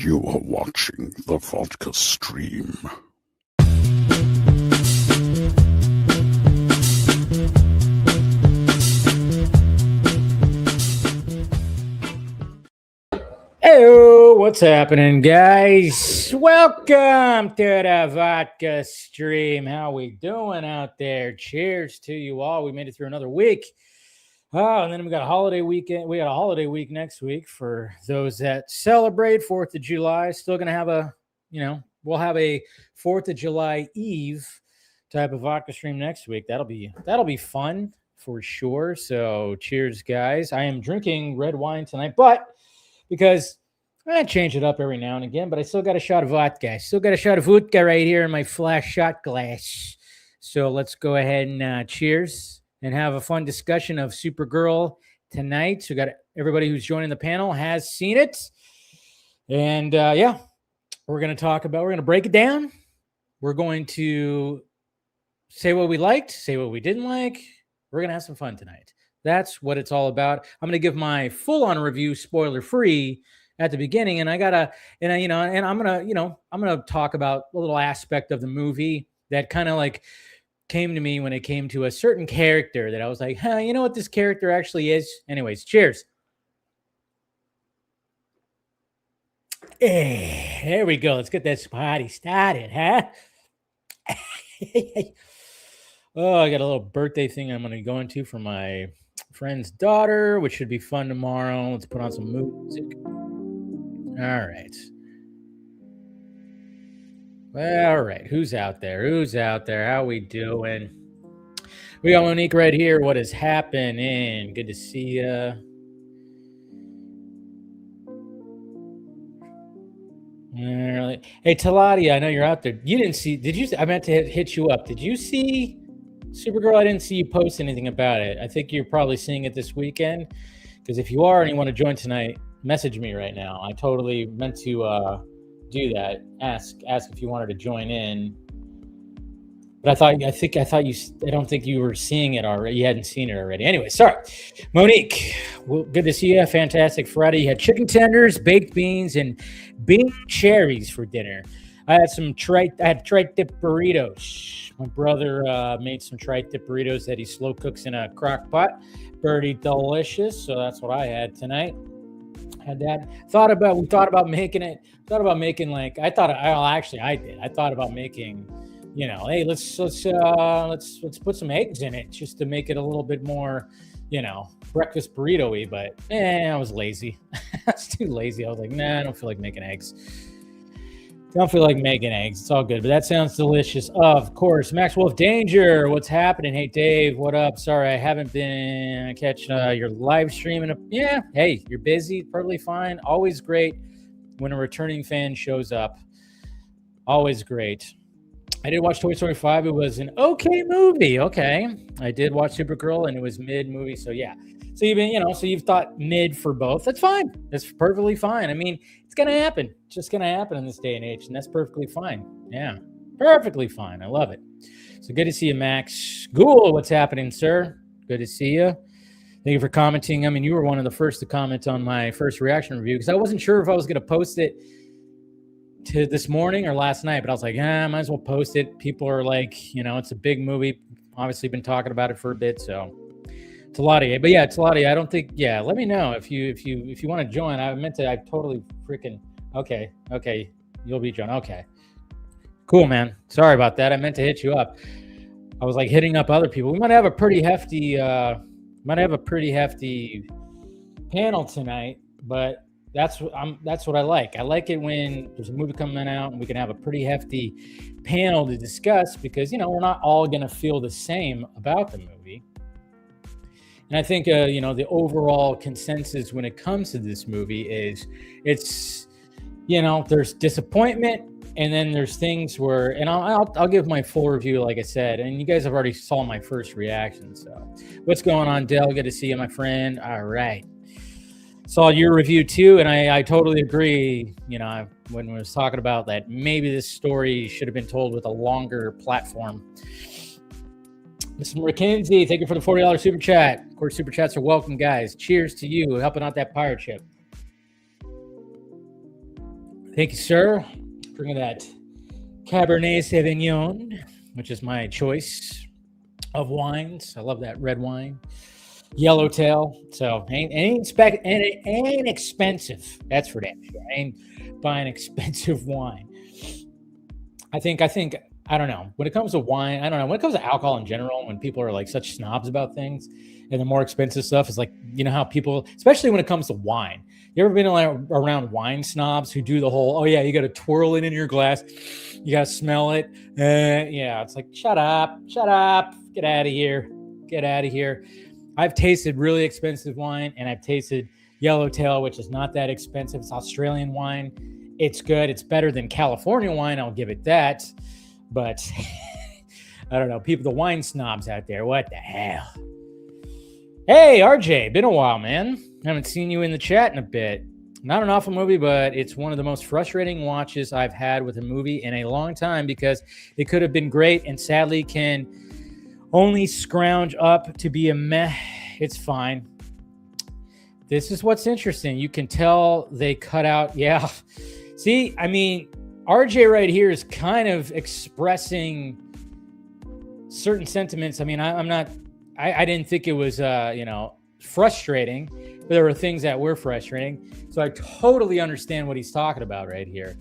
You are watching the Vodka stream. Hey, what's happening, guys? Welcome to the Vodka stream. How we doing out there? Cheers to you all. We made it through another week. Oh, and then we got a holiday weekend. We got a holiday week next week for those that celebrate 4th of July. Still going to have we'll have a 4th of July Eve type of vodka stream next week. That'll be fun for sure. So cheers, guys. I am drinking red wine tonight, but because I change it up every now and again, but I still got a shot of vodka. I still got a shot of vodka right here in my flash shot glass. So let's go ahead and cheers and have a fun discussion of Supergirl tonight. So got everybody who's joining the panel has seen it. And we're going to break it down. We're going to say what we liked, say what we didn't like. We're going to have some fun tonight. That's what it's all about. I'm going to give my full-on review, spoiler-free, at the beginning, and I'm gonna talk about a little aspect of the movie that kind of like came to me when it came to a certain character that I was like, you know what this character actually is. Anyways, cheers. There we go. Let's get this party started, huh? Oh, I got a little birthday thing I'm going to go into for my friend's daughter, which should be fun tomorrow. Let's put on some music. All right. Who's out there? How we doing? We got Monique right here. What is happening? Good to see you. Hey, Talati, I know you're out there. You didn't see, I meant to hit you up. Did you see Supergirl? I didn't see you post anything about it. I think you're probably seeing it this weekend, because if you are and you want to join tonight, message me right now. I totally meant to do that. Ask if you wanted to join in. But I don't think you were seeing it already. You hadn't seen it already. Anyway, sorry. Monique, well, good to see you. Fantastic Friday. You had chicken tenders, baked beans, and baked cherries for dinner. I had tri-tip burritos. My brother made some tri-tip burritos that he slow cooks in a crock pot. Pretty delicious. So that's what I had tonight. Had that. I thought about making hey, let's put some eggs in it just to make it a little bit more, breakfast burrito-y, but I was lazy. I was too lazy. I was like, nah, I don't feel like making eggs. It's all good, but that sounds delicious. Of course. Max Wolf Danger, what's happening? Hey, Dave, what up? Sorry, I haven't been catching your live stream. Hey, you're busy. Perfectly fine. Always great when a returning fan shows up. Always great. I did watch Toy Story 5. It was an okay movie. Okay. I did watch Supergirl, and it was mid-movie, so yeah. So you've thought mid for both. That's fine. That's perfectly fine. I mean, it's going to happen. It's just going to happen in this day and age, and that's perfectly fine. Yeah, perfectly fine. I love it. So good to see you, Max. Ghoul, what's happening, sir? Good to see you. Thank you for commenting. I mean, you were one of the first to comment on my first reaction review, because I wasn't sure if I was going to post it to this morning or last night, but I was like, I might as well post it. People are like, it's a big movie. Obviously been talking about it for a bit, so Talati. But yeah, Talati, I don't think, let me know if you want to join. I totally freaking, okay, you'll be joined. Okay, cool, man. Sorry about that. I meant to hit you up. I was like hitting up other people. We might have a pretty hefty panel tonight, but that's what I like. I like it when there's a movie coming out and we can have a pretty hefty panel to discuss, because we're not all going to feel the same about the movie. And I think the overall consensus when it comes to this movie is it's there's disappointment, and then there's things where, and I'll give my full review, like I said, and you guys have already saw my first reaction. So what's going on, Dell? Good to see you, my friend. All right. Saw your review too, and I totally agree. When we was talking about that, maybe this story should have been told with a longer platform. Mr. McKenzie, thank you for the $40 super chat. Of course, super chats are welcome, guys. Cheers to you helping out that pirate ship. Thank you, sir. Bringing that Cabernet Sauvignon, which is my choice of wines. I love that red wine. Yellowtail. So it ain't expensive. That's for damn sure. I ain't buying expensive wine. I think I don't know. When it comes to wine, I don't know. When it comes to alcohol in general, when people are like such snobs about things, and the more expensive stuff is like, you know how people, especially when it comes to wine. You ever been around wine snobs who do the whole, oh yeah, you got to twirl it in your glass, you got to smell it. Yeah, it's like, shut up, get out of here. I've tasted really expensive wine, and I've tasted Yellowtail, which is not that expensive. It's Australian wine. It's good. It's better than California wine. I'll give it that. But I don't know. People, the wine snobs out there, what the hell? Hey, RJ, been a while, man. Haven't seen you in the chat in a bit. Not an awful movie, but it's one of the most frustrating watches I've had with a movie in a long time because it could have been great and sadly can only scrounge up to be a meh. It's fine. This is what's interesting. You can tell they cut out. Yeah. See, I mean, RJ right here is kind of expressing certain sentiments. I mean, I didn't think it was, frustrating, but there were things that were frustrating. So I totally understand what he's talking about right here.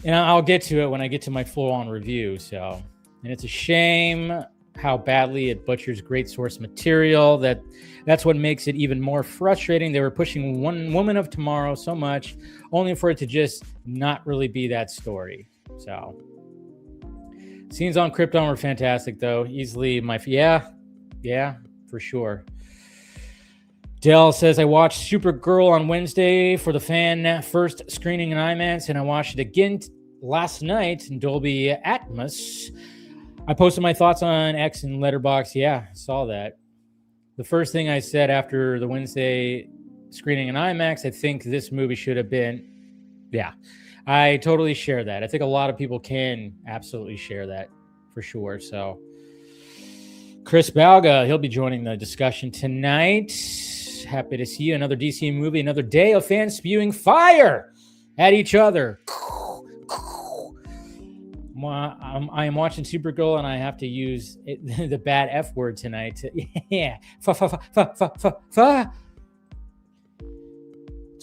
And I'll get to it when I get to my full-on review. So, and it's a shame how badly it butchers great source material. That's what makes it even more frustrating. They were pushing One Woman of Tomorrow so much, only for it to just not really be that story. So, scenes on Krypton were fantastic, though. Easily my yeah, for sure. Dell says, I watched Supergirl on Wednesday for the fan first screening in IMAX, and I watched it again last night in Dolby Atmos. I posted my thoughts on X and Letterboxd. Yeah, saw that. The first thing I said after the Wednesday screening in IMAX, I think this movie should have been, yeah, I totally share that. I think a lot of people can absolutely share that for sure. So Chris Balga, he'll be joining the discussion tonight. Happy to see you. Another DC movie, another day of fans spewing fire at each other. I am watching Supergirl, and I have to use the bad F word tonight. Yeah. What's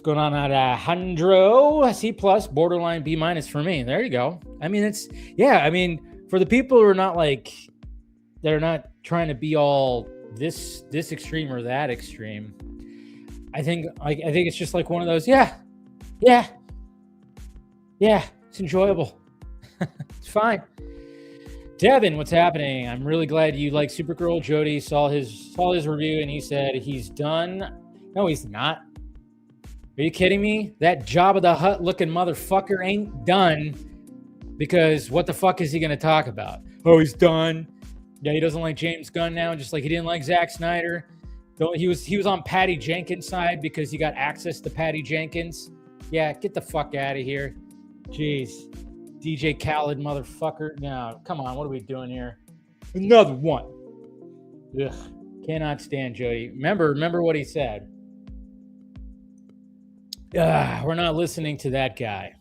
going on at Alejandro? C+, borderline B- for me. There you go. I mean, for the people who are not like, they're not trying to be all this extreme or that extreme. I think it's just like one of those, yeah, it's enjoyable. It's fine. Devin, what's happening? I'm really glad you like Supergirl. Jody saw his review and he said he's done. No, he's not. Are you kidding me? That Jabba the Hutt looking motherfucker ain't done, because what the fuck is he going to talk about? Oh, he's done. Yeah, he doesn't like James Gunn now, just like he didn't like Zack Snyder. He was on Patty Jenkins' side because he got access to Patty Jenkins. Yeah, get the fuck out of here. Jeez. DJ Khaled, motherfucker. No, come on. What are we doing here? Another one. Ugh. Cannot stand Jody. Remember what he said. We're not listening to that guy.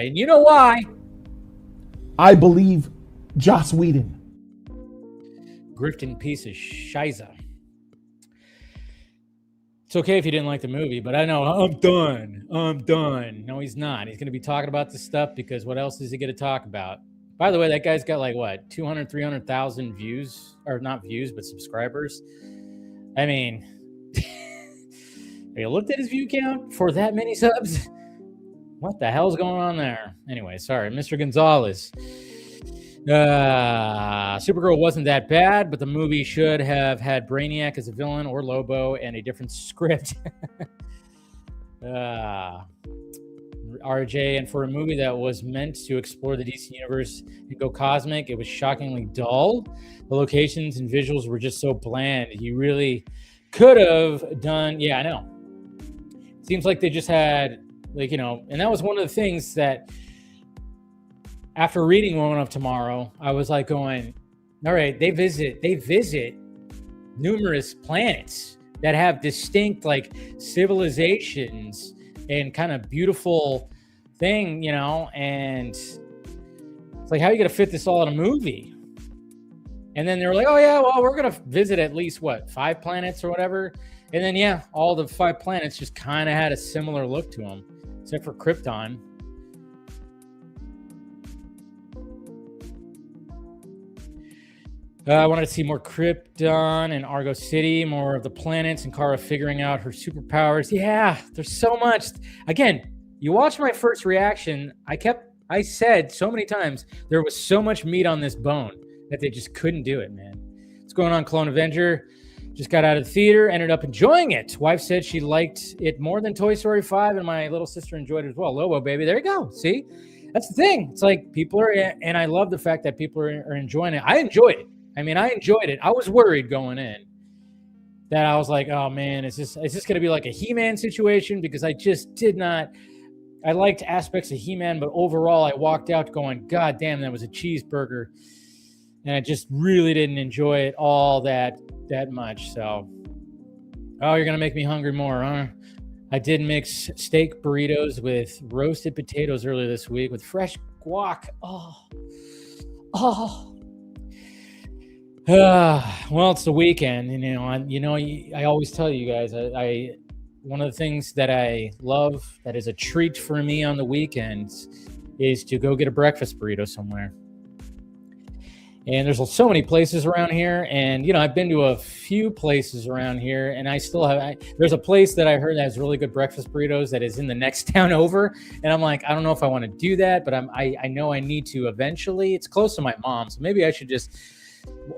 And you know why? I believe Joss Whedon. Grifting piece of shiza. It's okay if you didn't like the movie, but I know I'm done. No, he's not. He's going to be talking about this stuff because what else is he going to talk about? By the way, that guy's got like what, 200, 300,000 views, or not views, but subscribers. I mean, have you looked at his view count for that many subs? What the hell's going on there? Anyway, sorry, Mr. Gonzalez. Supergirl wasn't that bad, but the movie should have had Brainiac as a villain or Lobo and a different script. RJ, and for a movie that was meant to explore the DC universe and go cosmic, it was shockingly dull. The locations and visuals were just so bland. You really could have done, yeah, I know. Seems like they just had, like, and that was one of the things that after reading Woman of Tomorrow, I was like going, all right, they visit numerous planets that have distinct like civilizations and kind of beautiful thing, you know, and it's like, how are you going to fit this all in a movie? And then they're like, oh yeah, well, we're going to visit at least 5 planets or whatever. And then, yeah, all the 5 planets just kind of had a similar look to them, except for Krypton. I wanted to see more Krypton and Argo City, more of the planets, and Kara figuring out her superpowers. Yeah, there's so much. Again, you watch my first reaction. I said so many times there was so much meat on this bone that they just couldn't do it, man. What's going on, Clone Avenger? Just got out of the theater, ended up enjoying it. Wife said she liked it more than Toy Story 5, and my little sister enjoyed it as well. Lobo, baby. There you go. See? That's the thing. It's like people are, and I love the fact that people are enjoying it. I enjoyed it. I mean, I enjoyed it. I was worried going in that I was like, oh man, is this going to be like a He-Man situation? Because I just did not. I liked aspects of He-Man, but overall, I walked out going, God damn, that was a cheeseburger, and I just really didn't enjoy it all that much. So, oh, you're gonna make me hungry more, huh? I did mix steak burritos with roasted potatoes earlier this week with fresh guac. Well, it's the weekend, and I always tell you guys, I one of the things that I love that is a treat for me on the weekends is to go get a breakfast burrito somewhere. And there's so many places around here, and I've been to a few places around here, and I still have. There's a place that I heard that has really good breakfast burritos that is in the next town over, and I'm like, I don't know if I want to do that, but I know I need to eventually. It's close to my mom, so maybe I should just.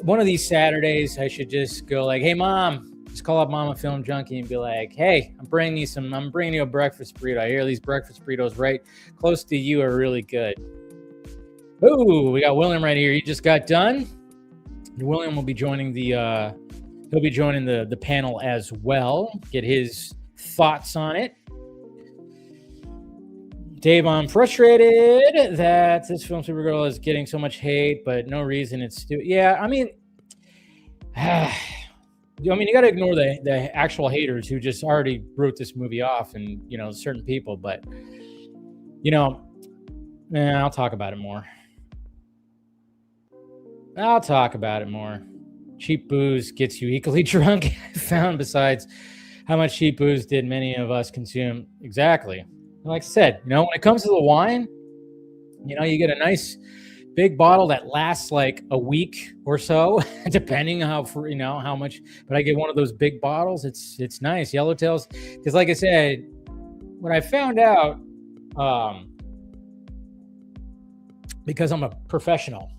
One of these Saturdays, I should just go like, hey, Mom, just call up Mama Film Junkie and be like, hey, I'm bringing you a breakfast burrito. I hear these breakfast burritos right close to you are really good. Oh, we got William right here. He just got done. William will be joining the panel as well. Get his thoughts on it. Dave, I'm frustrated that this film Supergirl is getting so much hate, but no reason it's yeah. I mean, you got to ignore the actual haters who just already wrote this movie off, and certain people. But I'll talk about it more. Cheap booze gets you equally drunk. I found besides how much cheap booze did many of us consume. Exactly. Like I said, when it comes to the wine, you get a nice big bottle that lasts like a week or so, depending on how much. But I get one of those big bottles. It's nice. Yellowtails. Because like I said, when I found out, because I'm a professional,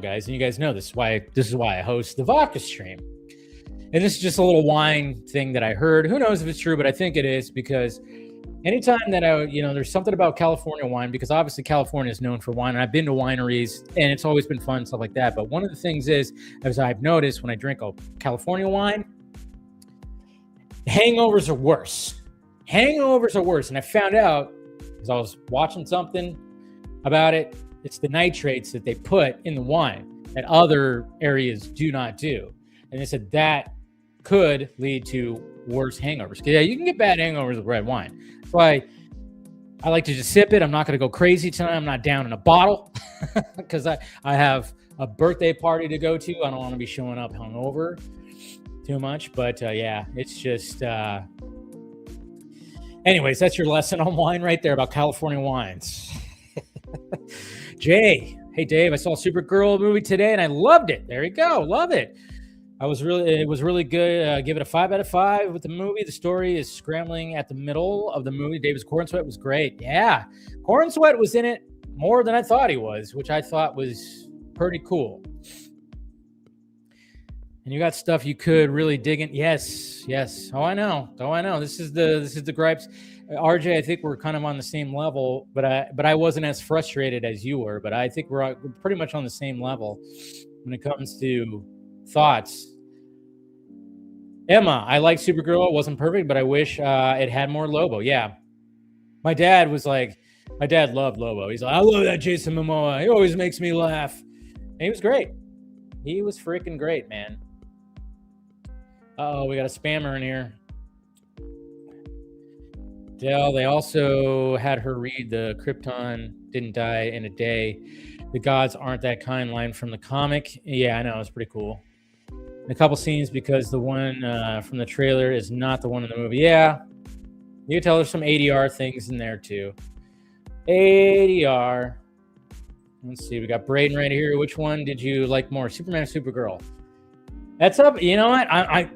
guys, and you guys know this is why I host the Vodka stream. And this is just a little wine thing that I heard. Who knows if it's true, but I think it is, because anytime that there's something about California wine, because obviously California is known for wine, and I've been to wineries, and it's always been fun, stuff like that. But one of the things is, as I've noticed when I drink a California wine, hangovers are worse. And I found out, because I was watching something about it, it's the nitrates that they put in the wine that other areas do not do. And they said that could lead to worse hangovers. Yeah, you can get bad hangovers with red wine. That's why I like to just sip it. I'm not going to go crazy tonight. I'm not down in a bottle because I have a birthday party to go to. I don't want to be showing up hungover too much. But yeah, it's just... Anyways, that's your lesson on wine right there about California wines. Jay, hey Dave, I saw Supergirl movie today and I loved it. There you go, love it. It was really good. Give it a 5 out of 5 with the movie. The story is scrambling at the middle of the movie. David's Corn Sweat was great. Yeah, Corn Sweat was in it more than I thought he was, which I thought was pretty cool. And you got stuff you could really dig in. Yes. Oh, I know. This is the gripes. RJ, I think we're kind of on the same level, but I wasn't as frustrated as you were. But I think we're pretty much on the same level when it comes to thoughts. Emma, I like Supergirl. It wasn't perfect, but I wish it had more Lobo. Yeah, my dad loved Lobo. He's like, I love that Jason Momoa. He always makes me laugh. And he was great. He was freaking great, man. Uh-oh, we got a spammer in here. Adele. They also had her read the Krypton didn't die in a day. The gods aren't that kind line from the comic. Yeah, I know. It's pretty cool. And a couple scenes because the one from the trailer is not the one in the movie. Yeah, you can tell there's some ADR things in there too. ADR. Let's see. We got Braden right here. Which one did you like more, Superman or Supergirl? That's up. You know what? I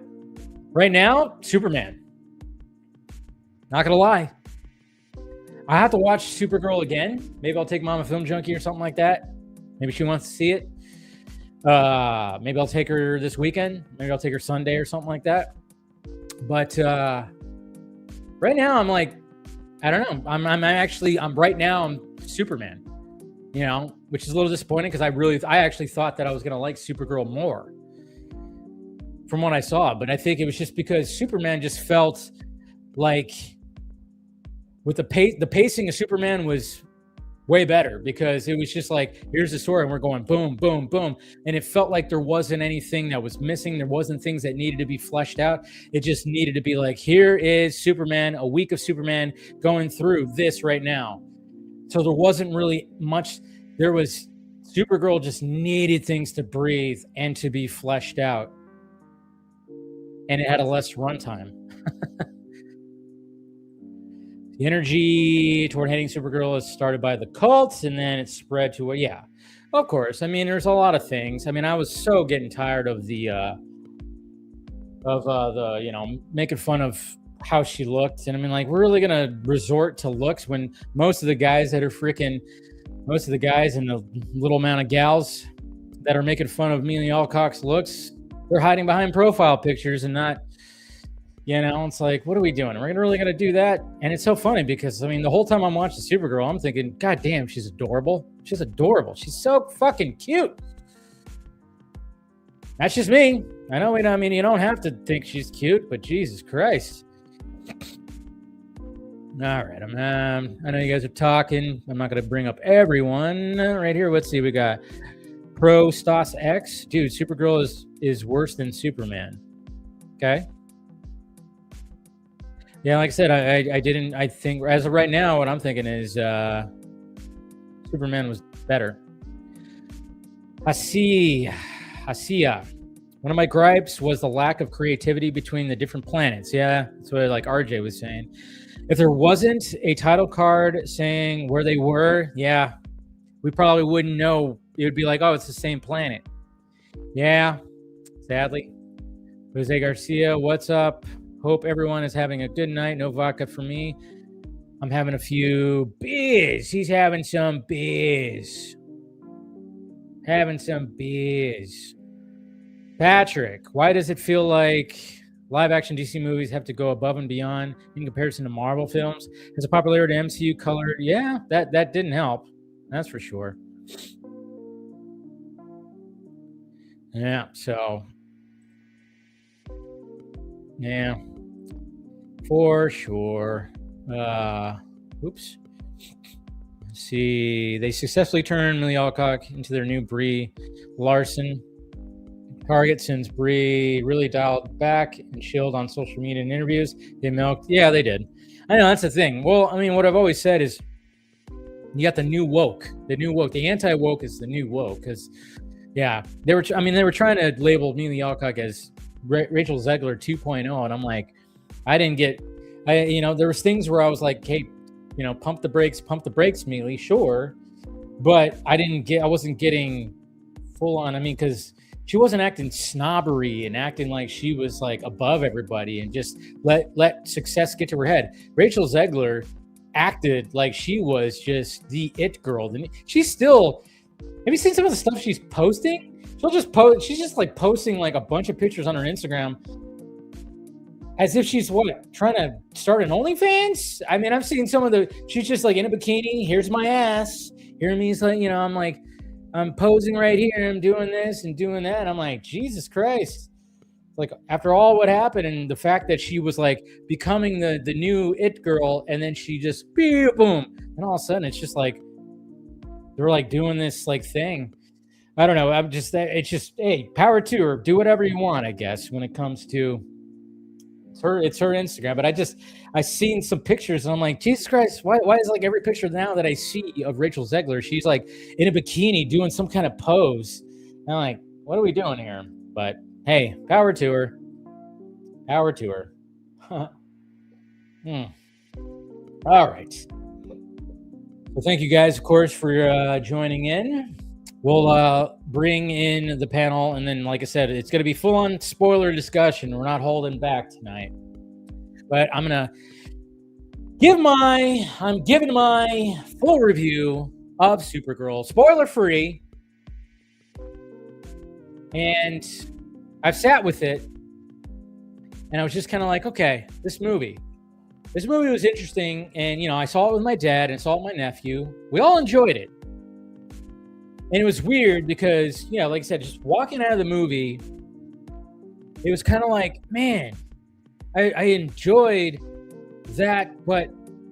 right now, Superman. Not gonna lie. I have to watch Supergirl again. Maybe I'll take Mama Film Junkie or something like that. Maybe she wants to see it. Maybe I'll take her this weekend. Maybe I'll take her Sunday or something like that. But right now, I'm like, I don't know. I'm right now. I'm Superman. You know, which is a little disappointing because I actually thought that I was gonna like Supergirl more from what I saw. But I think it was just because Superman just felt like with the pacing of Superman was way better because it was just like, here's the story and we're going boom, boom, boom. And it felt like there wasn't anything that was missing. There wasn't things that needed to be fleshed out. It just needed to be like, here is Superman, a week of Superman going through this right now. So there wasn't really much. There was Supergirl just needed things to breathe and to be fleshed out. And it had a less runtime. The energy toward hating Supergirl is started by the cults, and then it spread to yeah, of course. I mean, there's a lot of things. I mean, I was so getting tired of the you know, making fun of how she looked, and I mean, like, we're really gonna resort to looks when most of the guys and the little amount of gals that are making fun of Amelia Alcock's looks, they're hiding behind profile pictures and not. You know, it's like, what are we doing? We're really going to do that? And it's so funny because, I mean, the whole time I'm watching Supergirl, I'm thinking, God damn, she's adorable. She's adorable. She's so fucking cute. That's just me. I know, I mean, you don't have to think she's cute, but Jesus Christ. All right. I know you guys are talking. I'm not going to bring up everyone right here. Let's see. We got Pro Stas X. Dude, Supergirl is worse than Superman. Okay. Yeah, like I said, I think as of right now, what I'm thinking is Superman was better. Hasia. One of my gripes was the lack of creativity between the different planets. Yeah, that's what like RJ was saying. If there wasn't a title card saying where they were, yeah, we probably wouldn't know. It would be like, oh, it's the same planet. Yeah, sadly. Jose Garcia, what's up? Hope everyone is having a good night. No vodka for me. I'm having a few beers. He's having some beers. Patrick, why does it feel like live action DC movies have to go above and beyond in comparison to Marvel films? Has the popularity of MCU colored? Yeah, that didn't help. That's for sure. Yeah, so yeah, for sure. Oops. Let's see. They successfully turned Millie Alcock into their new Brie Larson. Target, since Brie really dialed back and chilled on social media and interviews, they milked. Yeah, they did. I know, that's the thing. Well, I mean, what I've always said is you got the new woke. The anti-woke is the new woke. Because, yeah, they were trying to label Millie Alcock as Rachel Zegler 2.0, and I'm like, there was things where I was like, hey, pump the brakes, Millie, sure, but I wasn't getting full on. I mean, because she wasn't acting snobbery and acting like she was like above everybody and just let success get to her head. Rachel Zegler acted like she was just the it girl. She's still. Have you seen some of the stuff she's posting? She's just like posting like a bunch of pictures on her Instagram as if she's trying to start an OnlyFans? I mean, I've seen she's just like in a bikini. Here's my ass. Hear me, like, I'm like, I'm posing right here. I'm doing this and doing that. I'm like, Jesus Christ. Like, after all what happened and the fact that she was like becoming the new it girl, and then she just boom. And all of a sudden it's just like, they're like doing this like thing. I don't know. It's just, hey, power to her. Do whatever you want, I guess, when it comes to It's her Instagram. But I seen some pictures and I'm like, Jesus Christ, why is like every picture now that I see of Rachel Zegler, she's like in a bikini doing some kind of pose. And I'm like, what are we doing here? But hey, power to her. Power to her. All right. Well, thank you guys, of course, for joining in. We'll bring in the panel, and then, like I said, it's going to be full-on spoiler discussion. We're not holding back tonight. But I'm giving my full review of Supergirl, spoiler-free. And I've sat with it, and I was just kind of like, okay, this movie was interesting, and I saw it with my dad and saw it with my nephew. We all enjoyed it. And it was weird because, like I said, just walking out of the movie, it was kind of like, man, I enjoyed that, but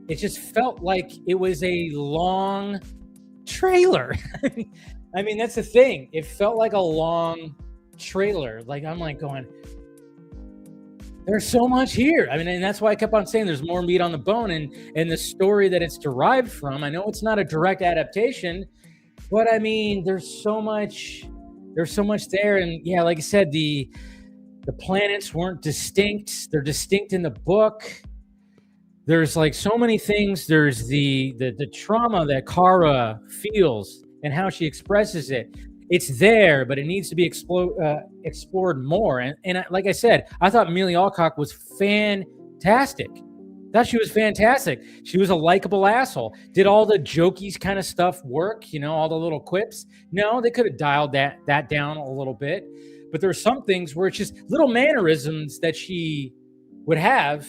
it just felt like it was a long trailer. I mean, that's the thing. It felt like a long trailer. Like, I'm like going, there's so much here. I mean, and that's why I kept on saying there's more meat on the bone and the story that it's derived from. I know it's not a direct adaptation, but I mean, there's so much there. And yeah, like I said, the planets weren't distinct. They're distinct in the book. There's like so many things. There's the trauma that Kara feels and how she expresses it. It's there, but it needs to be explored more. And like I said, I thought Amelia Alcock was fantastic. Thought she was fantastic. She was a likable asshole. Did all the jokey kind of stuff work? All the little quips? No, they could have dialed that down a little bit. But there are some things where it's just little mannerisms that she would have.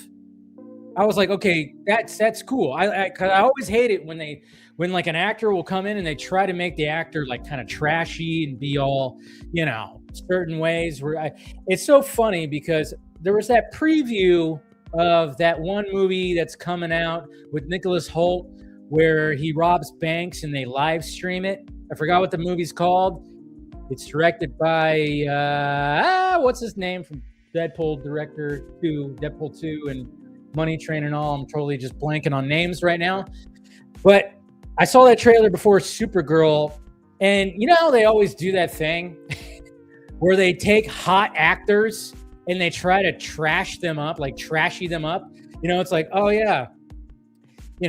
I was like, okay, that's cool. I always hate it when like an actor will come in and they try to make the actor like kind of trashy and be all, certain ways. It's so funny because there was that preview of that one movie that's coming out with Nicholas Hoult where he robs banks and they live stream it. I forgot what the movie's called. It's directed by what's his name from Deadpool director 2, Deadpool 2 and Money Train and all. I'm totally just blanking on names right now. But I saw that trailer before Supergirl, and how they always do that thing where they take hot actors and they try to trash them up, like trashy them up. It's like, oh yeah, we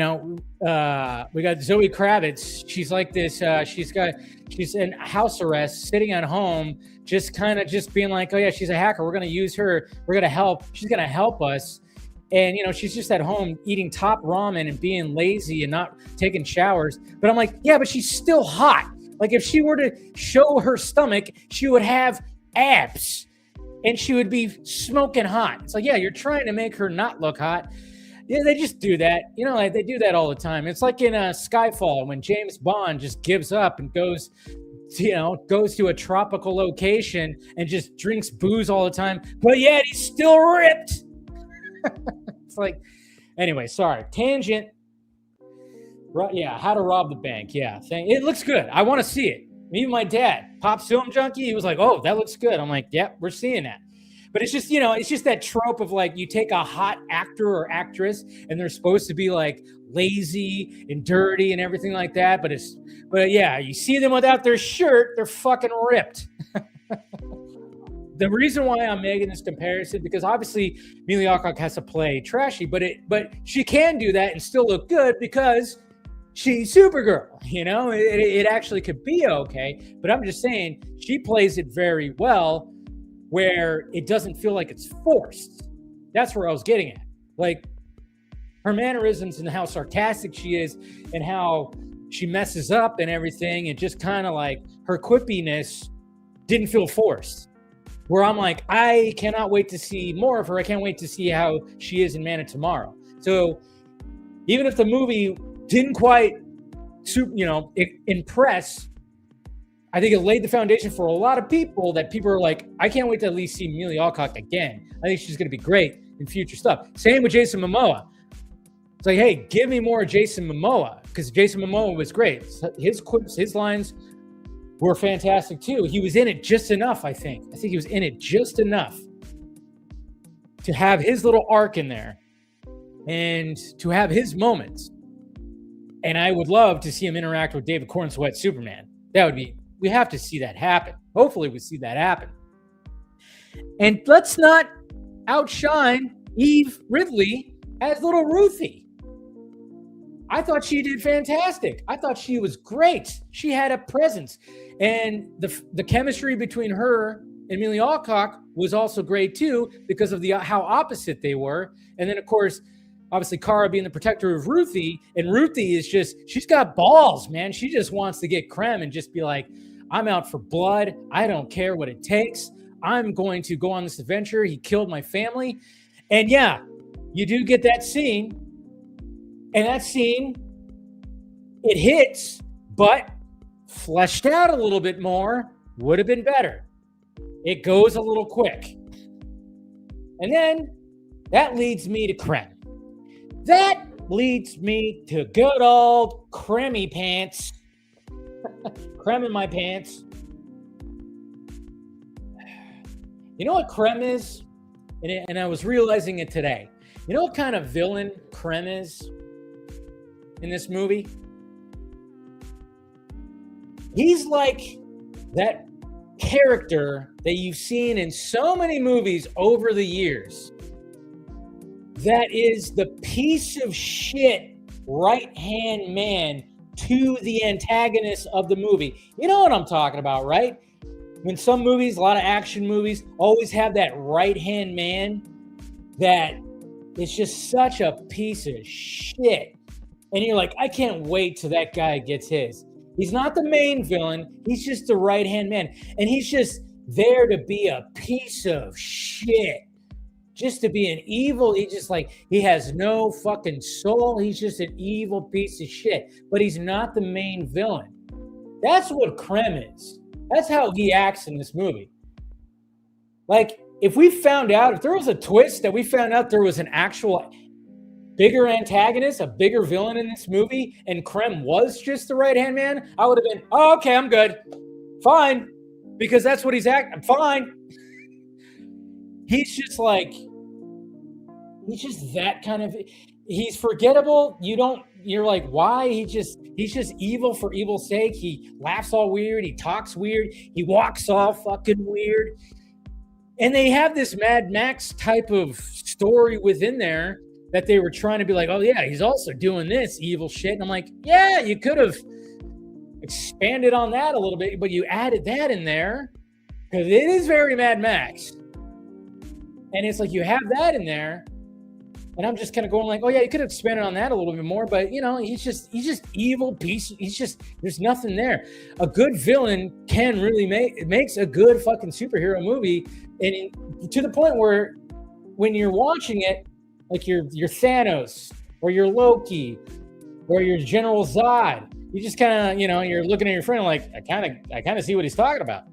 got Zoe Kravitz. She's like this. She's in house arrest, sitting at home, just being like, oh yeah, she's a hacker. We're gonna use her. We're gonna help. She's gonna help us. And, she's just at home eating top ramen and being lazy and not taking showers. But I'm like, yeah, but she's still hot. Like if she were to show her stomach, she would have abs and she would be smoking hot. It's like, yeah, you're trying to make her not look hot. Yeah, they just do that. Like they do that all the time. It's like in Skyfall when James Bond just gives up and goes to a tropical location and just drinks booze all the time. But yet he's still ripped. It's like, anyway, sorry, tangent. Yeah, How to Rob the Bank. Yeah, it looks good. I want to see it. Even my dad, pop film junkie, he was like, oh, that looks good. I'm like, yep, we're seeing that. But it's just, it's just that trope of like you take a hot actor or actress and they're supposed to be like lazy and dirty and everything like that. But yeah, you see them without their shirt, they're fucking ripped. The reason why I'm making this comparison, because obviously Amelia Alcock has to play trashy, but she can do that and still look good because she's Supergirl. It actually could be okay. But I'm just saying she plays it very well, where it doesn't feel like it's forced. That's where I was getting at. Like her mannerisms and how sarcastic she is and how she messes up and everything, and just kind of like her quippiness didn't feel forced. Where I'm like, I cannot wait to see more of her. I can't wait to see how she is in Man of Tomorrow. So even if the movie didn't quite, impress, I think it laid the foundation for a lot of people that people are like, I can't wait to at least see Amelia Alcock again. I think she's going to be great in future stuff. Same with Jason Momoa. It's like, hey, give me more Jason Momoa, because Jason Momoa was great. His quips, his lines were fantastic too. He was in it just enough, I think. He was in it just enough to have his little arc in there and to have his moments. And I would love to see him interact with David Cornsweet Superman. We have to see that happen. Hopefully we see that happen. And let's not outshine Eve Ridley as little Ruthie. I thought she did fantastic. I thought she was great. She had a presence. And the chemistry between her and Amelia Alcock was also great too, because of how opposite they were. And then, of course, obviously Kara being the protector of Ruthie, and Ruthie is she's got balls, man. She just wants to get Krem and just be like, I'm out for blood. I don't care what it takes. I'm going to go on this adventure. He killed my family. And yeah, you do get that scene. And that scene, it hits, but fleshed out a little bit more would have been better. It goes a little quick. And then that leads me to Krem. That leads me to good old Kremmy pants. Krem in my pants. You know what Krem is? And I was realizing it today. You know what kind of villain Krem is in this movie? He's like that character that you've seen in so many movies over the years that is the piece of shit right-hand man to the antagonist of the movie. You know what I'm talking about, right? When some movies, a lot of action movies, always have that right-hand man that is just such a piece of shit. And you're like, I can't wait till that guy gets his. He's not the main villain. He's just the right-hand man. And he's just there to be a piece of shit. Just to be an evil, he has no fucking soul. He's just an evil piece of shit. But he's not the main villain. That's what Krem is. That's how he acts in this movie. Like, if there was a twist that we found out there was an actual bigger antagonist, a bigger villain in this movie, and Krem was just the right-hand man, I would have been, oh, okay, I'm good. Fine. Because that's what he's acting. I'm fine. He's just that kind of, he's forgettable. You're like, why? He's just evil for evil's sake. He laughs all weird. He talks weird. He walks all fucking weird. And they have this Mad Max type of story within there that they were trying to be like, oh yeah, he's also doing this evil shit. And I'm like, yeah, you could have expanded on that a little bit, but you added that in there because it is very Mad Max. And it's like, you have that in there. And I'm just kind of going like, oh yeah, you could have expanded on that a little bit more, but he's just evil piece. There's nothing there. A good villain can really makes a good fucking superhero movie. And to the point where when you're watching it, like you're Thanos or you're Loki or you're General Zod, you just kind of, you're looking at your friend like, I kind of see what he's talking about.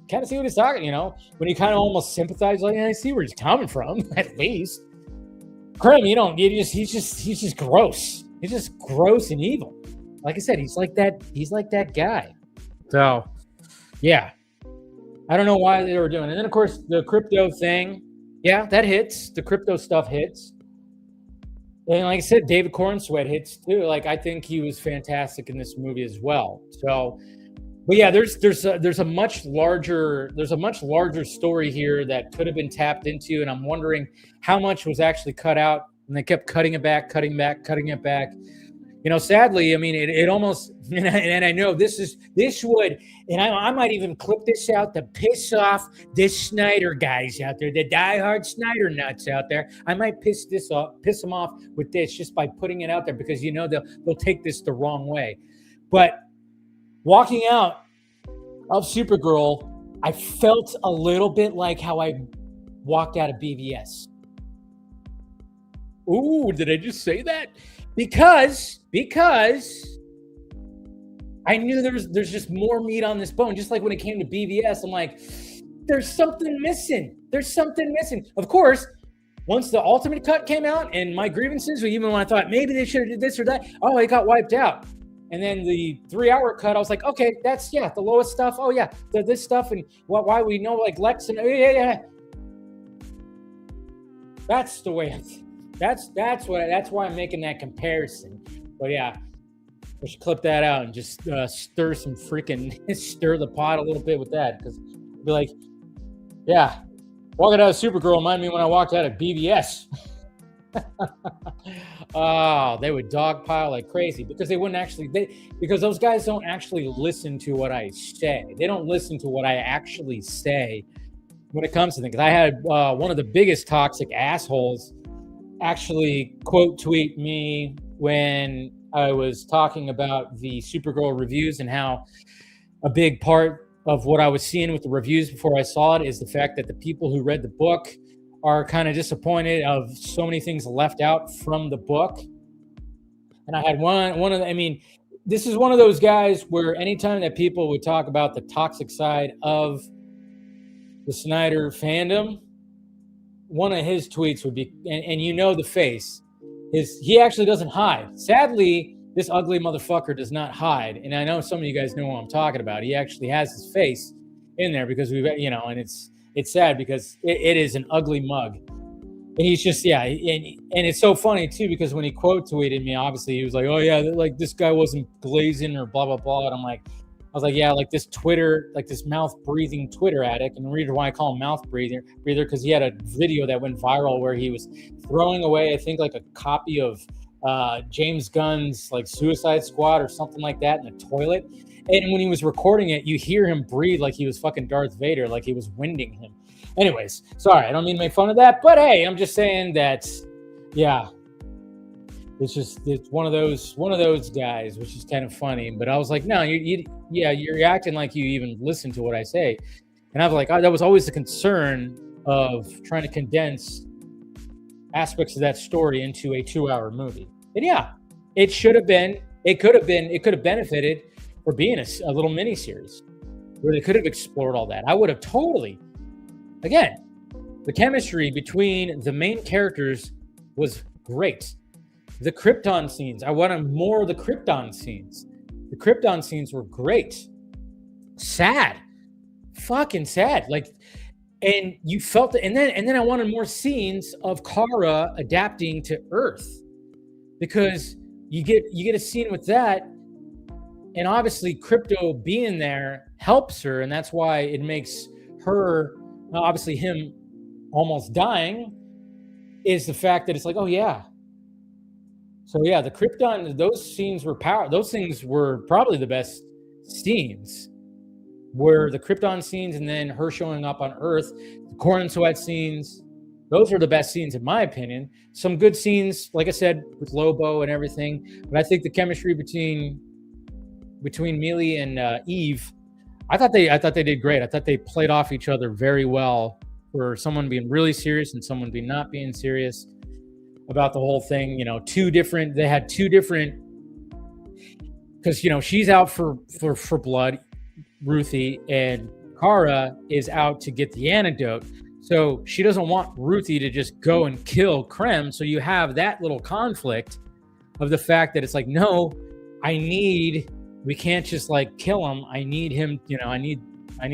When you kind of almost sympathize, like, I see where he's coming from, at least. Krem, he's just gross. He's just gross and evil. Like I said, he's like that guy. So, yeah. I don't know why they were doing it. And then, of course, the crypto thing. Yeah, that hits. The crypto stuff hits. And like I said, David Cornsweet hits too. Like, I think he was fantastic in this movie as well. So, but yeah, there's a much larger story here that could have been tapped into, and I'm wondering how much was actually cut out, and they kept cutting it back. Sadly, I mean, it almost, and I know this would, and I might even clip this out to piss off this Snyder guys out there, the diehard Snyder nuts out there. I might piss them off with this just by putting it out there, because they'll take this the wrong way. But walking out of Supergirl, I felt a little bit like how I walked out of BVS. Ooh, did I just say that? Because I knew there's just more meat on this bone. Just like when it came to BVS, I'm like, there's something missing. Of course, once the ultimate cut came out and my grievances, or even when I thought maybe they should have did this or that, oh, it got wiped out. And then the 3-hour cut, I was like, okay, that's, the lowest stuff. Oh, yeah, this stuff and why we know, like, Lex and, yeah. That's the way. That's why I'm making that comparison. But yeah, we should clip that out and just stir the pot a little bit with that, because be like, yeah, walking out of Supergirl reminded me when I walked out of BVS. Oh, they would dogpile like crazy because they wouldn't actually. Because those guys don't actually listen to what I say. They don't listen to what I actually say when it comes to things. I had one of the biggest toxic assholes actually quote tweet me when I was talking about the Supergirl reviews, and how a big part of what I was seeing with the reviews before I saw it is the fact that the people who read the book are kind of disappointed of so many things left out from the book. And I had this is one of those guys where anytime that people would talk about the toxic side of the Snyder fandom, one of his tweets would be, and you know the face, is he actually doesn't hide. Sadly, this ugly motherfucker does not hide. And I know some of you guys know what I'm talking about. He actually has his face in there because and it's sad because it is an ugly mug. And he's just, and it's so funny too, because when he quote tweeted me, obviously he was like, oh yeah, like this guy wasn't glazing or blah, blah, blah. And I was like, yeah, like this mouth breathing Twitter addict. And the reason why I call him mouth breather, because he had a video that went viral where he was throwing away, I think, like a copy of James Gunn's like Suicide Squad or something like that in the toilet. And when he was recording it, you hear him breathe like he was fucking Darth Vader, like he was winding him. Anyways, sorry, I don't mean to make fun of that, but hey, I'm just saying that, yeah, it's one of those guys, which is kind of funny. But I was like, no, you're acting like you even listen to what I say, and I was like, that was always the concern of trying to condense aspects of that story into a 2-hour movie. And yeah, it could have benefited for being a little mini series where they could have explored all that. I would have totally. Again, the chemistry between the main characters was great. The Krypton scenes, I wanted more of the Krypton scenes. The Krypton scenes were great. Sad. Fucking sad. Like, and you felt it. And then I wanted more scenes of Kara adapting to Earth, because you get a scene with that. And obviously Crypto being there helps her. And that's why it makes her, obviously him almost dying, is the fact that it's like, oh yeah. So yeah, the Krypton, those scenes were those things were probably the best scenes, were the Krypton scenes, and then her showing up on Earth, the corn and sweat scenes. Those are the best scenes in my opinion. Some good scenes, like I said, with Lobo and everything. But I think the chemistry between Millie and Eve, I thought they did great. I thought they played off each other very well, for someone being really serious and someone not being serious about the whole thing. They had two different, because she's out for blood, Ruthie, and Kara is out to get the antidote. So she doesn't want Ruthie to just go and kill Krem. So you have that little conflict of the fact that it's like, no, we can't just like kill him. I need him, I need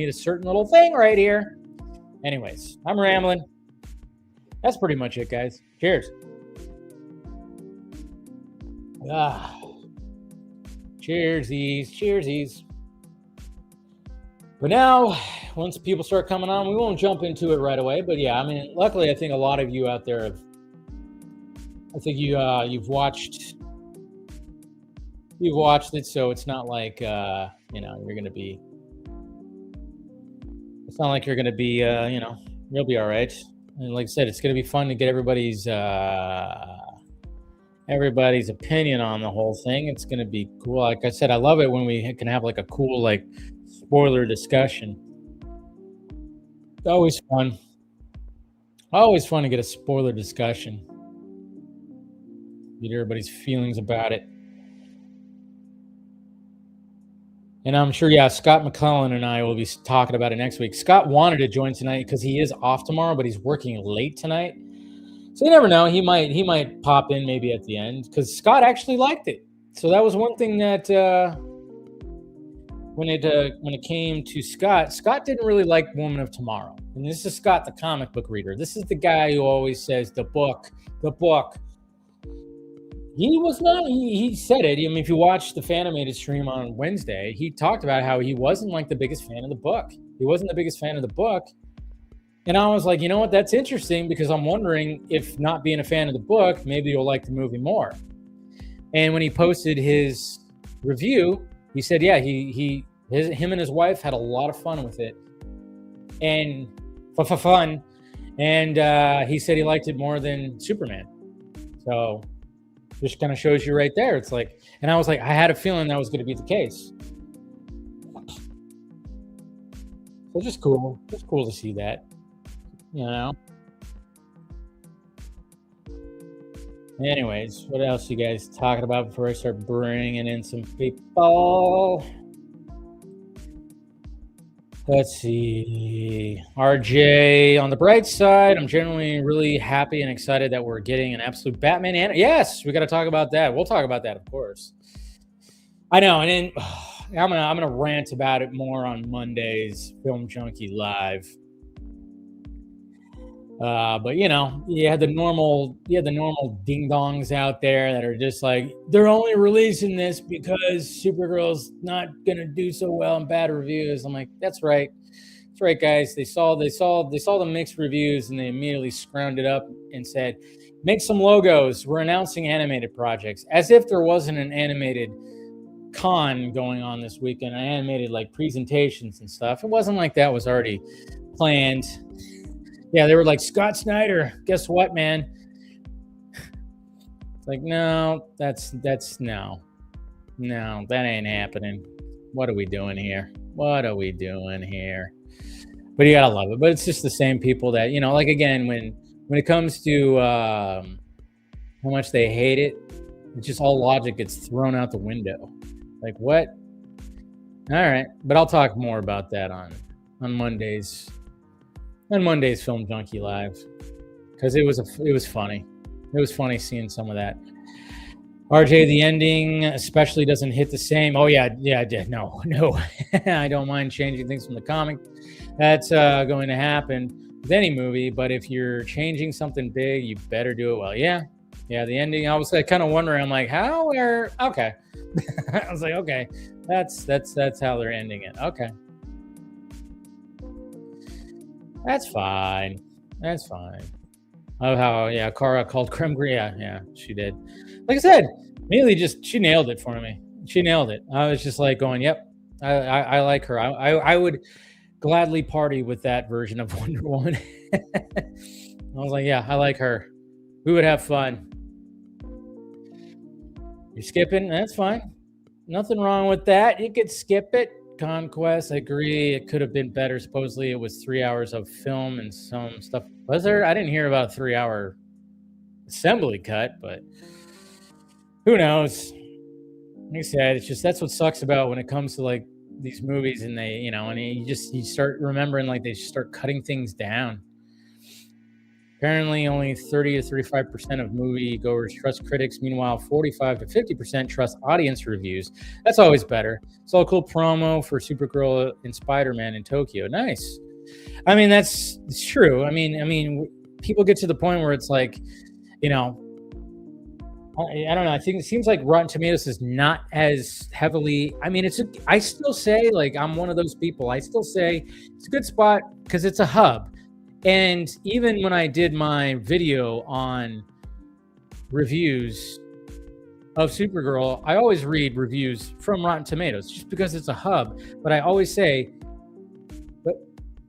a certain little thing right here. Anyways, I'm rambling. That's pretty much it, guys. Cheers. Cheersies. But now, once people start coming on, we won't jump into it right away. But yeah, I mean, luckily, I think a lot of you out there you've watched it, so it's not like you're gonna be. It's not like you're gonna be you'll be all right. And like I said, it's gonna be fun to get everybody's opinion on the whole thing. It's gonna be cool. Like I said, I love it when we can have like a cool like spoiler discussion. It's always fun. Always fun to get a spoiler discussion. Get everybody's feelings about it. And I'm sure, Scott McClellan and I will be talking about it next week. Scott wanted to join tonight because he is off tomorrow, but he's working late tonight. So you never know. He might pop in maybe at the end, because Scott actually liked it. So that was one thing that when it came to Scott didn't really like Woman of Tomorrow. And this is Scott, the comic book reader. This is the guy who always says the book. He was not. He said it. I mean, if you watch the Fanimated stream on Wednesday, he talked about how he wasn't like the biggest fan of the book. He wasn't the biggest fan of the book. And I was like, you know what? That's interesting, because I'm wondering if not being a fan of the book, maybe you'll like the movie more. And when he posted his review, he said, yeah, him and his wife had a lot of fun with it, and fun. And he said he liked it more than Superman. So just kind of shows you right there. It's like, and I was like, I had a feeling that was going to be the case. So just cool to see that, you know. Anyways, what else you guys talking about before I start bringing in some people? Let's see. RJ, on the bright side, I'm generally really happy and excited that we're getting an absolute Batman. And yes, we got to talk about that. We'll talk about that, of course. I know, and then I'm gonna rant about it more on Monday's Film Junkie Live. But you know, you had the normal ding dongs out there that are just like, they're only releasing this because Supergirl's not gonna do so well in bad reviews. I'm like, that's right, guys. They saw the mixed reviews and they immediately scrounged up and said, make some logos. We're announcing animated projects, as if there wasn't an animated con going on this weekend. Animated like presentations and stuff. It wasn't like that was already planned. Yeah, they were like, Scott Snyder, guess what, man? It's like, no, that's no, that ain't happening. What are we doing here? But you gotta love it. But it's just the same people that, you know, like, again, when it comes to how much they hate it, it's just all logic gets thrown out the window. Like, what? All right, but I'll talk more about that on Monday's Film Junkie Live, because it was funny. It was funny seeing some of that. RJ, the ending especially doesn't hit the same. Oh yeah, no. I don't mind changing things from the comic. That's going to happen with any movie, but if you're changing something big, you better do it well. Yeah, the ending, I was like kind of wondering, I'm like, how are okay. I was like, okay, that's how they're ending it. Okay. That's fine. Oh, how, yeah, Kara called Creme Green. Yeah, she did. Like I said, immediately she nailed it for me. She nailed it. I was just like going, yep, I like her. I would gladly party with that version of Wonder Woman. I was like, yeah, I like her. We would have fun. You're skipping? That's fine. Nothing wrong with that. You could skip it. Conquest, I agree. It could have been better. Supposedly it was 3 hours of film and some stuff. Was there? I didn't hear about a 3-hour assembly cut, but who knows? Like I said, it's just, that's what sucks about when it comes to like these movies, and they, you know, and you start remembering like they start cutting things down. Apparently, only 30 to 35% of moviegoers trust critics. Meanwhile, 45 to 50% trust audience reviews. That's always better. It's all a cool promo for Supergirl and Spider-Man in Tokyo. Nice. I mean, it's true. I mean, people get to the point where it's like, you know, I don't know. I think it seems like Rotten Tomatoes is not as heavily. I mean, I still say, like, I'm one of those people. I still say it's a good spot because it's a hub. And even when I did my video on reviews of Supergirl, I always read reviews from Rotten Tomatoes just because it's a hub. But I always say, but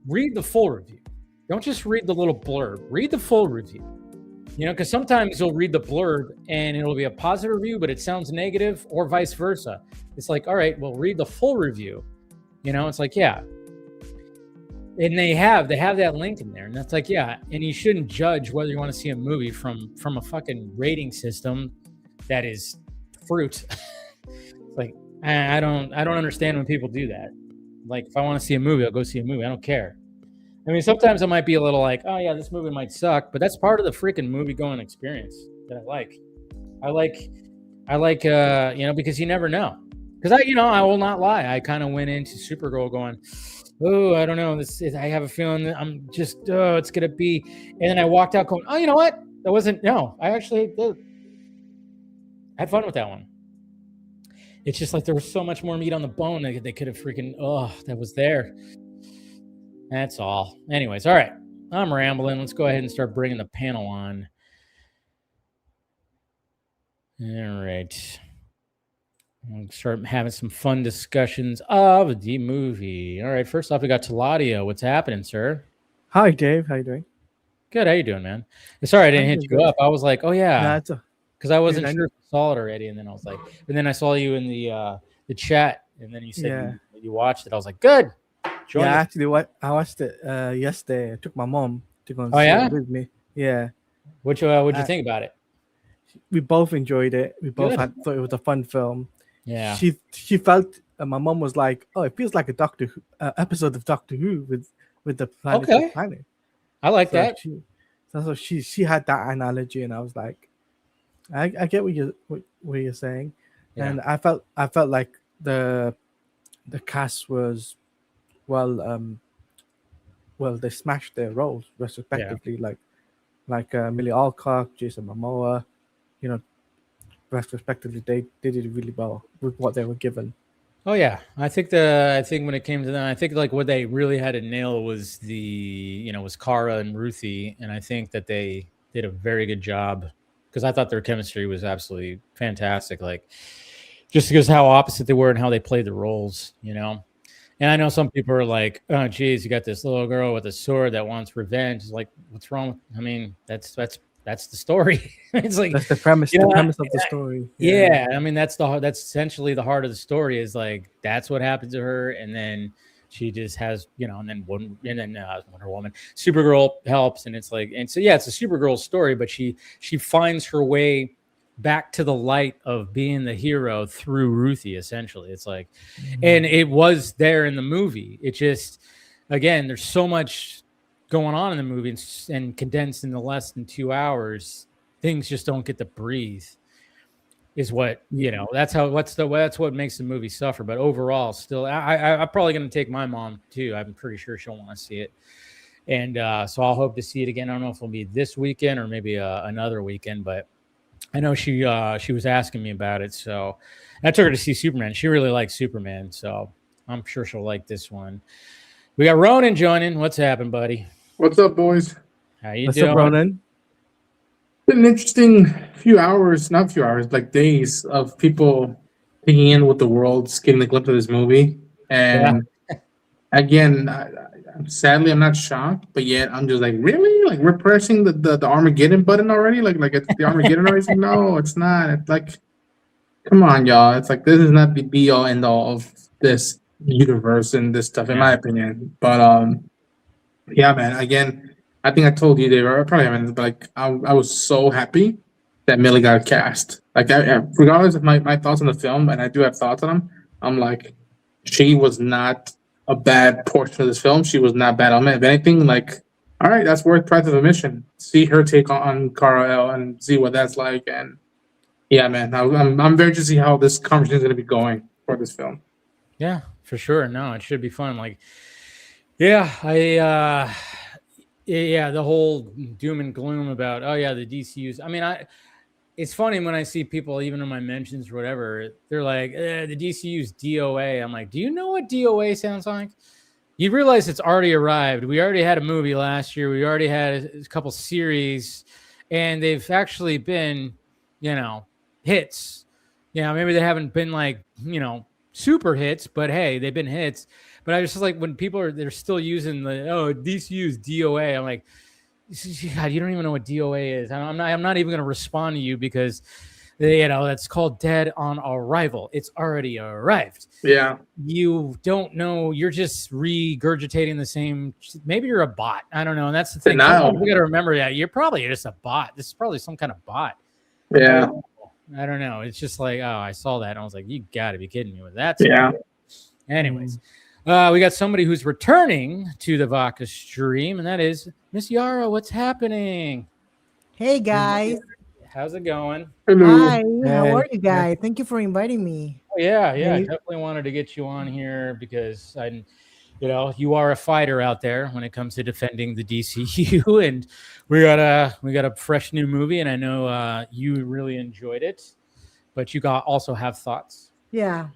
read the full review. Don't just read the little blurb. Read the full review. You know, because sometimes you'll read the blurb and it'll be a positive review, but it sounds negative, or vice versa. It's like, all right, well, read the full review. You know, it's like, yeah. And they have that link in there, and that's like, yeah. And you shouldn't judge whether you want to see a movie from a fucking rating system that is fruit. Like, I don't understand when people do that. Like, if I want to see a movie, I'll go see a movie. I don't care. I mean, sometimes I might be a little like, oh yeah, this movie might suck, but that's part of the freaking movie going experience that I like. I like, you know, because you never know. because I will not lie. I kind of went into Supergirl going, oh, I don't know. I have a feeling that I'm just, it's gonna be. And then I walked out going, oh, you know what? That wasn't. No, I actually had fun with that one. It's just like there was so much more meat on the bone that they could have that was there. That's all. Anyways, all right. I'm rambling. Let's go ahead and start bringing the panel on. All right. We'll start having some fun discussions of the movie. All right. First off, we got Taladio. What's happening, sir? Hi, Dave. How you doing? Good. How you doing, man? Sorry, I didn't hit you up. I was like, oh yeah, because I wasn't sure if you saw it already, and then I was like, and then I saw you in the chat, and then you said you watched it. I was like, good. Actually, I watched it yesterday. I took my mom to go and see it with me. Yeah. What'd you think about it? We both enjoyed it. We both thought it was a fun film. Yeah. She felt my mom was like, oh, it feels like a Doctor Who episode of Doctor Who with the planet. Planet. I like that. She had that analogy, and I was like, I get what you're saying, and I felt like the cast was well, they smashed their roles respectively, like Millie Alcock, Jason Momoa, retrospectively they did it really well with what they were given. Oh yeah, I think when it came to them, I think like what they really had to nail was was Kara and Ruthie, and I think that they did a very good job because I thought their chemistry was absolutely fantastic. Like just because how opposite they were and how they played the roles, And I know some people are like, oh geez, you got this little girl with a sword that wants revenge. It's like, what's wrong? I mean, that's the story. It's like that's the premise. The premise of the story. Yeah, I mean that's essentially the heart of the story. Is like that's what happened to her, and then she just has and then Wonder Woman, Supergirl helps, and it's like it's a Supergirl story, but she finds her way back to the light of being the hero through Ruthie. Essentially, it's like, and it was there in the movie. It just again, there's so much going on in the movie and condensed into less than 2 hours, things just don't get to breathe. Is what that's what makes the movie suffer. But overall, still, I'm probably going to take my mom too. I'm pretty sure she'll want to see it, and so I'll hope to see it again. I don't know if it'll be this weekend or maybe another weekend, but I know she was asking me about it, so I took her to see Superman. She really likes Superman, so I'm sure she'll like this one. We got Ronan joining. What's happened, buddy? What's up, boys? How you What's doing? up, Ronan? Been an interesting like days of people taking in what the world's getting a glimpse of this movie. And again, sadly, I'm not shocked, but yet I'm just like, really? Like we're pressing the Armageddon button already? Like it's the Armageddon already? Like, no, it's not. It's like, come on, y'all. It's like this is not the be all end all of this universe and this stuff, in my opinion. But yeah, man. Again, I think I told you they were probably haven't, but like I was so happy that Millie got cast. Like, regardless of my thoughts on the film, and I do have thoughts on them, I'm like, she was not a bad portion of this film. She was not bad on it. If anything, like, all right, that's worth price of admission. See her take on Kara El and see what that's like. And yeah, man, I'm very interested to see how this conversation is going to be going for this film. Yeah, for sure. No, it should be fun. Like, the whole doom and gloom about, the DCUs. I mean, it's funny when I see people, even in my mentions or whatever, they're like, the DCU's DOA. I'm like, do you know what DOA sounds like? You realize it's already arrived. We already had a movie last year. We already had a couple series, and they've actually been, hits. Maybe they haven't been like, super hits, but hey, they've been hits. But I was just like, when people they're still using DCU's DOA, I'm like, God, you don't even know what DOA is. I'm not even going to respond to you because, that's called dead on arrival. It's already arrived. Yeah. You don't know. You're just regurgitating the same. Maybe you're a bot. I don't know. And that's the thing. We got to remember that you're probably just a bot. This is probably some kind of bot. Yeah. I don't know. It's just like, I saw that and I was like, you got to be kidding me with that. Yeah. Anyways. We got somebody who's returning to the Vodka stream, and that is Miss Yara. What's happening? Hey, guys. How's it going? Hello. Hi. How are you guys? Thank you for inviting me. Yeah, I Dave. definitely wanted to get you on here because you are a fighter out there when it comes to defending the DCU, and we got a fresh new movie, and I know you really enjoyed it, but you also have thoughts. Yeah.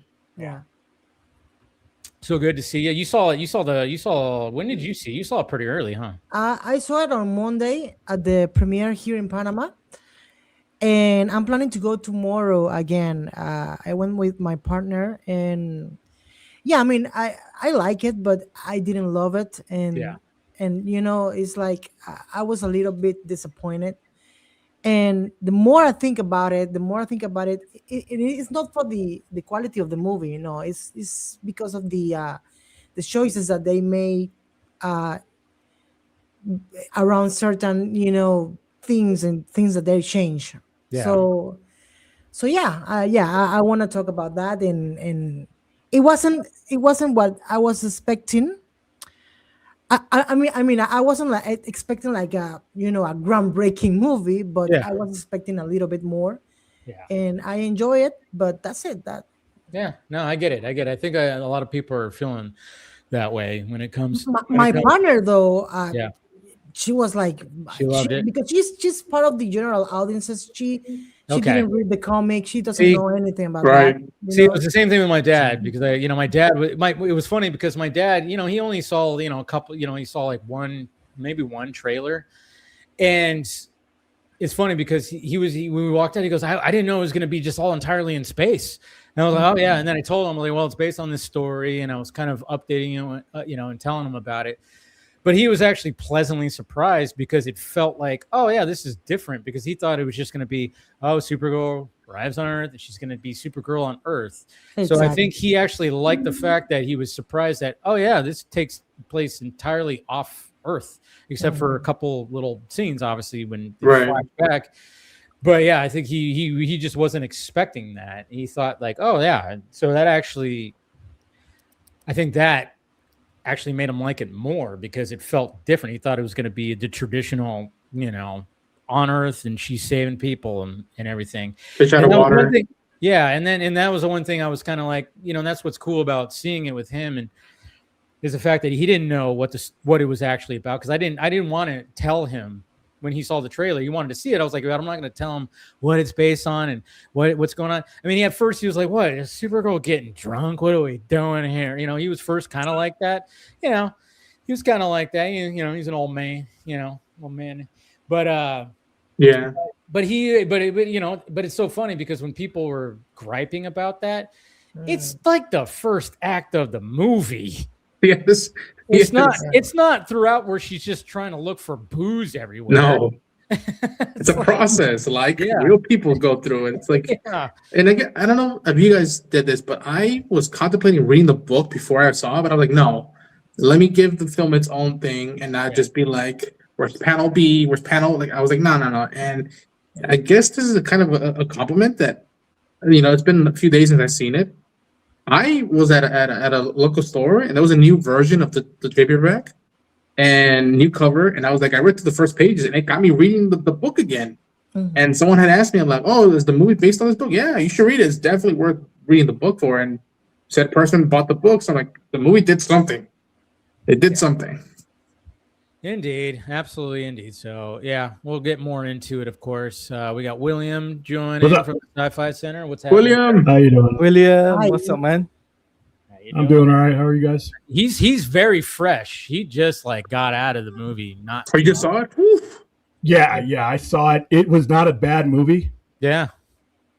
So good to see you. When did you see? You saw it pretty early, huh? I saw it on Monday at the premiere here in Panama, and I'm planning to go tomorrow again. I went with my partner, and yeah, I mean, I like it, but I didn't love it, and it's like I was a little bit disappointed. And the more I think about it, it is not for the quality of the movie, it's because of the choices that they made uh, around certain things and things that they change. Yeah. So I want to talk about that, and it wasn't what I was expecting. I mean, I wasn't like expecting like a groundbreaking movie, but I was expecting a little bit more. Yeah. And I enjoy it, but that's it. Yeah, no, I get it. I think a lot of people are feeling that way when it comes. My partner, though, she was like, she loved it because she's part of the general audiences. She didn't read the comic. She doesn't know anything about that. It was the same thing with my dad, because my dad, it was funny because my dad, he only saw, a couple, he saw like maybe one trailer. And it's funny because when we walked out, he goes, I didn't know it was going to be just all entirely in space. And I was like, oh yeah. And then I told him, well, it's based on this story. And I was kind of updating him, and telling him about it. But he was actually pleasantly surprised because it felt like, oh yeah, this is different, because he thought it was just going to be, Supergirl arrives on Earth and she's going to be Supergirl on Earth. Exactly. So I think he actually liked the fact that he was surprised that, oh yeah, this takes place entirely off Earth, except for a couple little scenes, obviously, when they flash back. But yeah, I think he just wasn't expecting that. He thought like, oh yeah. So that actually, I think that actually made him like it more because it felt different. He thought it was going to be the traditional, on Earth and she's saving people and everything. Fish out of water. And that was the one thing I was kind of like, that's what's cool about seeing it with him, and is the fact that he didn't know what it was actually about, because I didn't want to tell him when he saw the trailer. He wanted to see it. I was like, I'm not going to tell him what it's based on and what's going on. I mean, at first he was like, what, is Supergirl getting drunk? What are we doing here? He was first kind of like that. He was kind of like that. He's an old man, But yeah. But it's so funny because when people were griping about that, it's like the first act of the movie. Yes. It's not throughout where she's just trying to look for booze everywhere. No. It's a process. Real people go through it. It's like, and again, I don't know if you guys did this, but I was contemplating reading the book before I saw it, but I was like, no, let me give the film its own thing and not just be like, where's panel B? Where's panel? Like, I was like, no. And I guess this is a kind of a compliment that, it's been a few days since I've seen it. I was at a local store, and there was a new version of the paperback and new cover, and I was like, I read through the first pages, and it got me reading the book again. Mm-hmm. And someone had asked me, I'm like, oh, is the movie based on this book? Yeah, you should read it. It's definitely worth reading the book for. And said person bought the book, so I'm like, the movie did something. It did something. Indeed, absolutely, indeed. So yeah, we'll get more into it, of course. We got William joining from the Sci-Fi Center. What's happening? William, how you doing? William, what's up, man? I'm doing all right. How are you guys? He's very fresh. He just got out of the movie. You just saw it? Oof. Yeah, I saw it. It was not a bad movie. Yeah.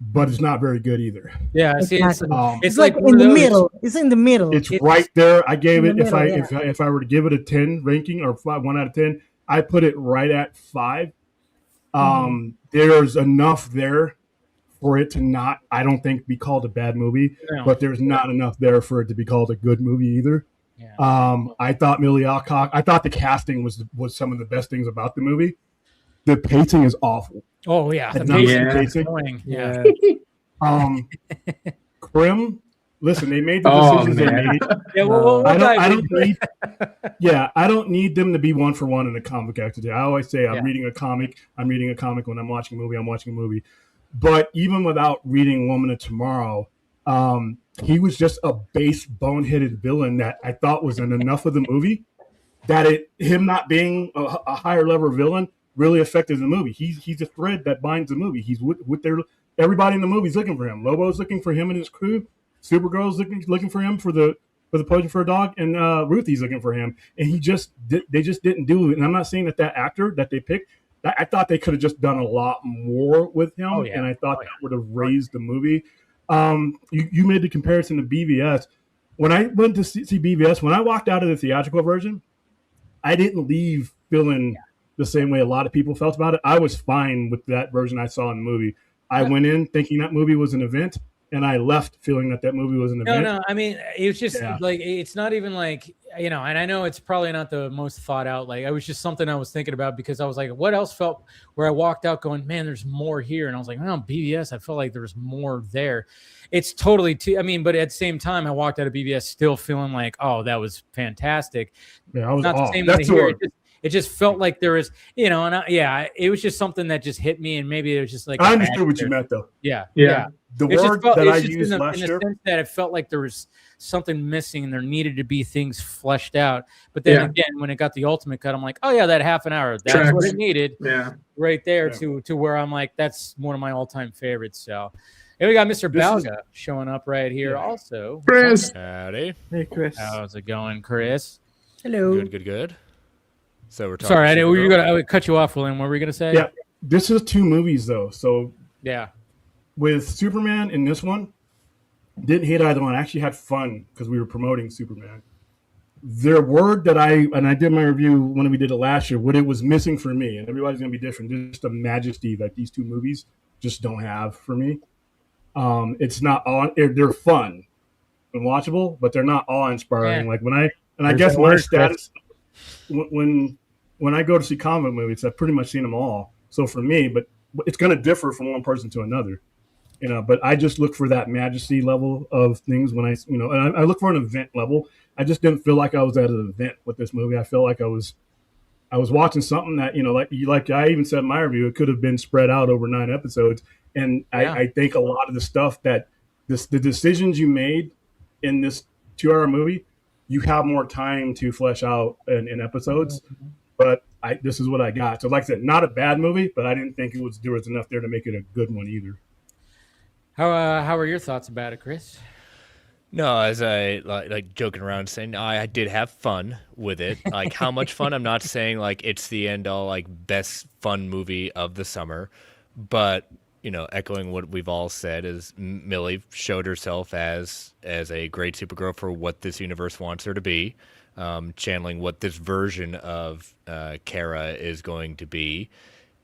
But it's not very good either. Yeah, exactly. It's like in the middle. It's in the middle. It's right there. I gave it if I were to give it a 10 ranking or 1 out of 10, I put it right at 5. There's enough there for it to not, I don't think, be called a bad movie, but there's not enough there for it to be called a good movie either. Yeah. I thought Millie Alcock, I thought the casting was some of the best things about the movie. The pacing is awful. Oh yeah, the pacing. Yeah. Krim, listen, they made the decisions they made. I don't need them to be one for one in a comic activity. I always say I'm reading a comic. When I'm watching a movie, I'm watching a movie. But even without reading Woman of Tomorrow, He was just a base boneheaded villain that I thought was in enough of the movie that him not being a higher level villain really affected the movie. He's a thread that binds the movie. He's with everybody in the movie's looking for him. Lobo's looking for him and his crew. Supergirl's looking for him for the potion for a dog, and Ruthie's looking for him. And they just didn't do it. And I'm not saying that actor that they picked, I thought they could have just done a lot more with him, and I thought that would have raised the movie. You made the comparison to BVS. When I went to see BVS, when I walked out of the theatrical version, I didn't leave feeling the same way a lot of people felt about it. I was fine with that version I saw in the movie. I went in thinking that movie was an event, and I left feeling that movie was an event. No. I mean, it was just like, it's not even like, and I know it's probably not the most thought out. Like, it was just something I was thinking about because I was like, what else felt where I walked out going, man, there's more here. And I was like, well, BVS, I felt like there was more there. It's totally, but at the same time, I walked out of BVS still feeling like, oh, that was fantastic. Yeah, I was not the same way here. It just felt like there was, and it was just something that just hit me, and maybe it was just like I understood what you meant, though. Yeah. The word that I used last year, in the sense that it felt like there was something missing, and there needed to be things fleshed out. But then again, when it got the ultimate cut, I'm like, oh yeah, that half an hour, that's what it needed, right there to where I'm like, that's one of my all-time favorites. So. And we got Mr. Balga showing up right here also. Chris. Howdy. Hey, Chris. How's it going, Chris? Hello. Good. So we're talking. Sorry, I would cut you off, William. What were you going to say? Yeah, this is 2 movies, though. So yeah, with Superman in this one, didn't hate either one. I actually had fun because we were promoting Superman. Their word that I did my review when we did it last year, what it was missing for me, and everybody's going to be different, just the majesty that these 2 movies just don't have for me. It's not all, they're fun and watchable, but they're not awe-inspiring. Like I guess my status when I go to see comic movies, I've pretty much seen them all. So for me, but it's going to differ from one person to another, but I just look for that majesty level of things when and I look for an event level. I just didn't feel like I was at an event with this movie. I felt like I was watching something that, like I even said in my review, it could have been spread out over 9 episodes. And I think a lot of the stuff the decisions you made in this 2-hour movie, you have more time to flesh out in episodes. But this is what I got. So like I said, not a bad movie, but I didn't think there was enough there to make it a good one either. How are your thoughts about it, Chris? No, as I like joking around saying I did have fun with it. Like how much fun? I'm not saying like it's the end all like best fun movie of the summer, but echoing what we've all said is Millie showed herself as a great Supergirl for what this universe wants her to be, channeling what this version of Kara is going to be,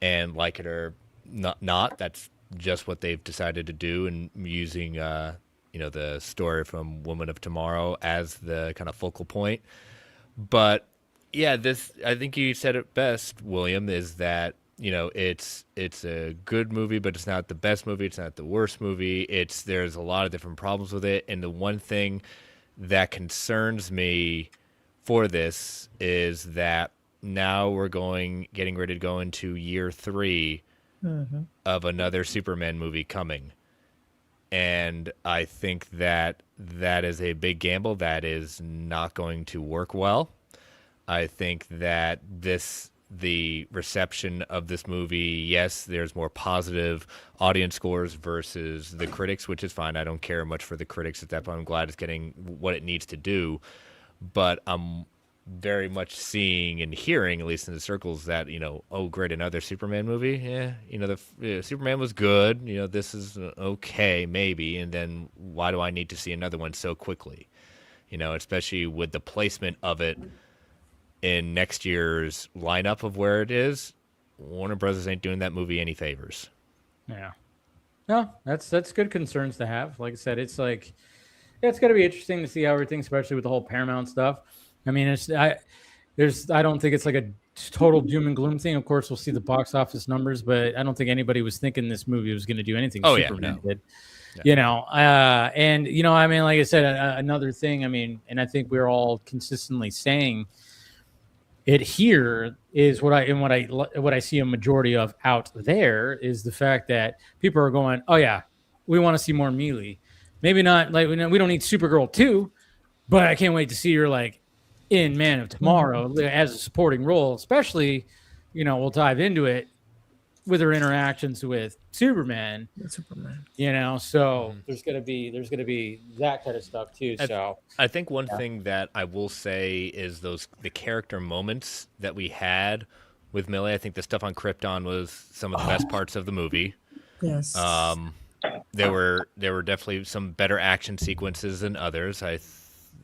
and like it or not, that's just what they've decided to do, and using the story from Woman of Tomorrow as the kind of focal point. But yeah, I think you said it best, William, is that it's a good movie, but it's not the best movie. It's not the worst movie. There's a lot of different problems with it. And the one thing that concerns me for this is that now we're getting ready to go into year 3 of another Superman movie coming. And I think that is a big gamble that is not going to work well. I think that the reception of this movie, yes, there's more positive audience scores versus the critics, which is fine. I don't care much for the critics at that point. I'm glad it's getting what it needs to do. But I'm very much seeing and hearing, at least in the circles, that, oh, great, another Superman movie? Yeah, the Superman was good. This is okay, maybe. And then why do I need to see another one so quickly? Especially with the placement of it in next year's lineup of where it is. Warner Brothers ain't doing that movie any favors. Yeah. No, that's good concerns to have. Like I said, it's like, it's going to be interesting to see how everything, especially with the whole Paramount stuff. I mean, I don't think it's like a total doom and gloom thing. Of course, we'll see the box office numbers, but I don't think anybody was thinking this movie was going to do anything Superman did. Yeah. And I mean, like I said, another thing, I mean, and I think we're all consistently saying it here is what I see a majority of out there is the fact that people are going, oh yeah, we want to see more Mealy. maybe not like we don't need Supergirl 2, but I can't wait to see her like in Man of Tomorrow as a supporting role, especially, we'll dive into it with her interactions with Superman. So there's gonna be that kind of stuff too. I think one thing that I will say is the character moments that we had with Millie. I think the stuff on Krypton was some of the best parts of the movie. Yes. There were definitely some better action sequences than others.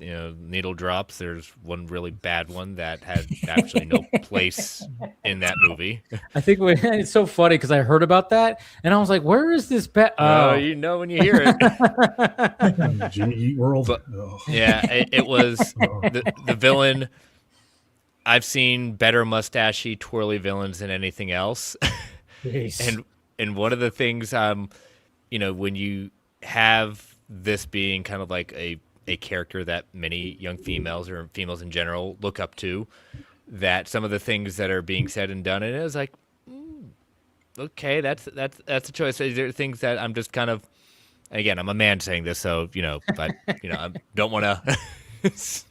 Needle drops. There's one really bad one that had actually no place in that movie. I think it's so funny because I heard about that and I was like, "Where is this bet?" Oh, you know when you hear it. Jimmy Eat World. But, yeah, it was the villain. I've seen better mustachy, twirly villains than anything else. and one of the things, when you have this being kind of like a character that many young females or females in general look up to, that some of the things that are being said and done, and it was like, okay, that's a choice. There are things that I'm just kind of, again, I'm a man saying this, so but I don't want to.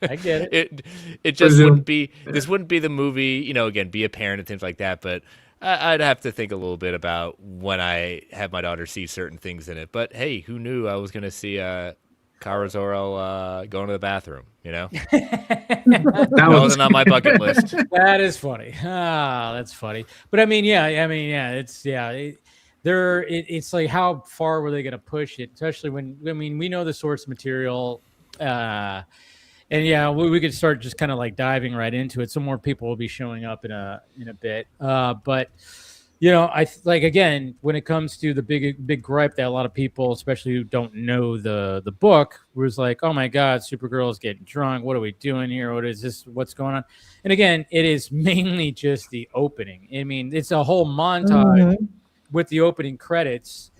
I get it. It just wouldn't be. This wouldn't be the movie. Again, be a parent and things like that, but I'd have to think a little bit about when I have my daughter see certain things in it. But hey, who knew I was going to see Kara Zor-El going to the bathroom? That wasn't on my bucket list. That is funny. That's funny. But it's like, how far were they going to push it? Especially when we know the source material, and we could start just kind of like diving right into it. Some more people will be showing up in a bit. But again, when it comes to the big gripe that a lot of people, especially who don't know the book, was like, oh my God, Supergirl is getting drunk. What are we doing here? What is this? What's going on? And again, it is mainly just the opening. I mean, it's a whole montage with the opening credits.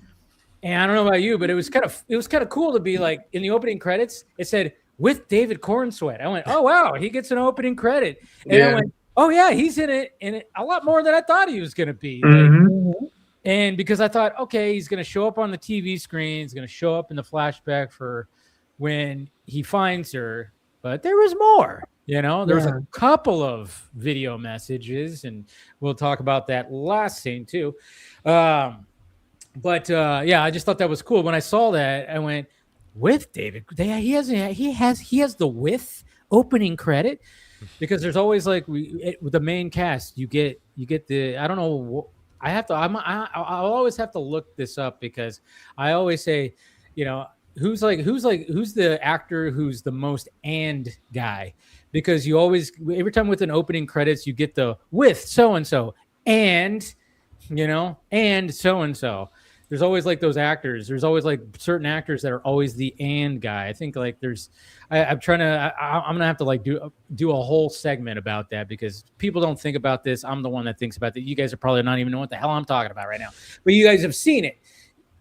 And I don't know about you, but it was kind of cool to be like, in the opening credits, it said with David Cornsweet. I went, oh wow, he gets an opening credit. And I went, oh yeah, he's in it a lot more than I thought he was going to be. And because I thought, okay, he's going to show up on the TV screen, he's going to show up in the flashback for when he finds her, but there was more. There was a couple of video messages, and we'll talk about that last scene too. I just thought that was cool. When I saw that, I went, with David, he has the with opening credit. Because there's always like with the main cast, you get the, I don't know, I'll always have to look this up because I always say, who's the actor who's the most and guy, because you always, every time with an opening credits, you get the with so and so and so and so. There's always like those actors. There's always like certain actors that are always the and guy. I think like I'm gonna have to like do a whole segment about that because people don't think about this. I'm the one that thinks about that. You guys are probably not even know what the hell I'm talking about right now, but you guys have seen it.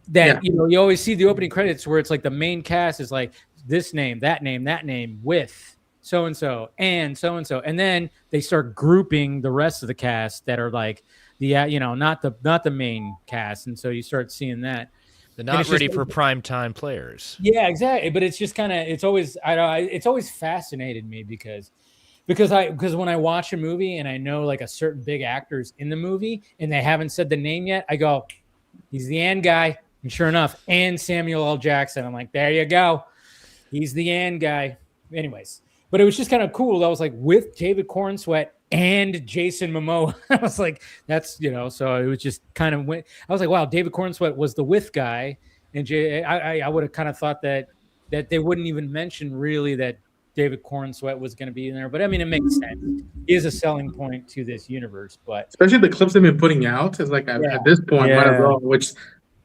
That you always see the opening credits where it's like the main cast is like this name, that name with so and so, and then they start grouping the rest of the cast that are like not the main cast, and so you start seeing that they're not ready for prime time players. Yeah, exactly. But it's just kind of it's always fascinated me because when I watch a movie and I know like a certain big actor's in the movie and they haven't said the name yet, I go, he's the and guy, and sure enough, and Samuel L. Jackson. I'm like, there you go, he's the and guy. Anyways, but it was just kind of cool. I was like, with David Cornsweet and Jason Momoa. I was like, that's, so it was just kind of I was like, wow, David Cornsweet was the with guy. And I would have kind of thought that they wouldn't even mention really that David Cornsweet was going to be in there. But I mean, it makes sense. He is a selling point to this universe. But especially the clips they've been putting out is like at this point, might as well, which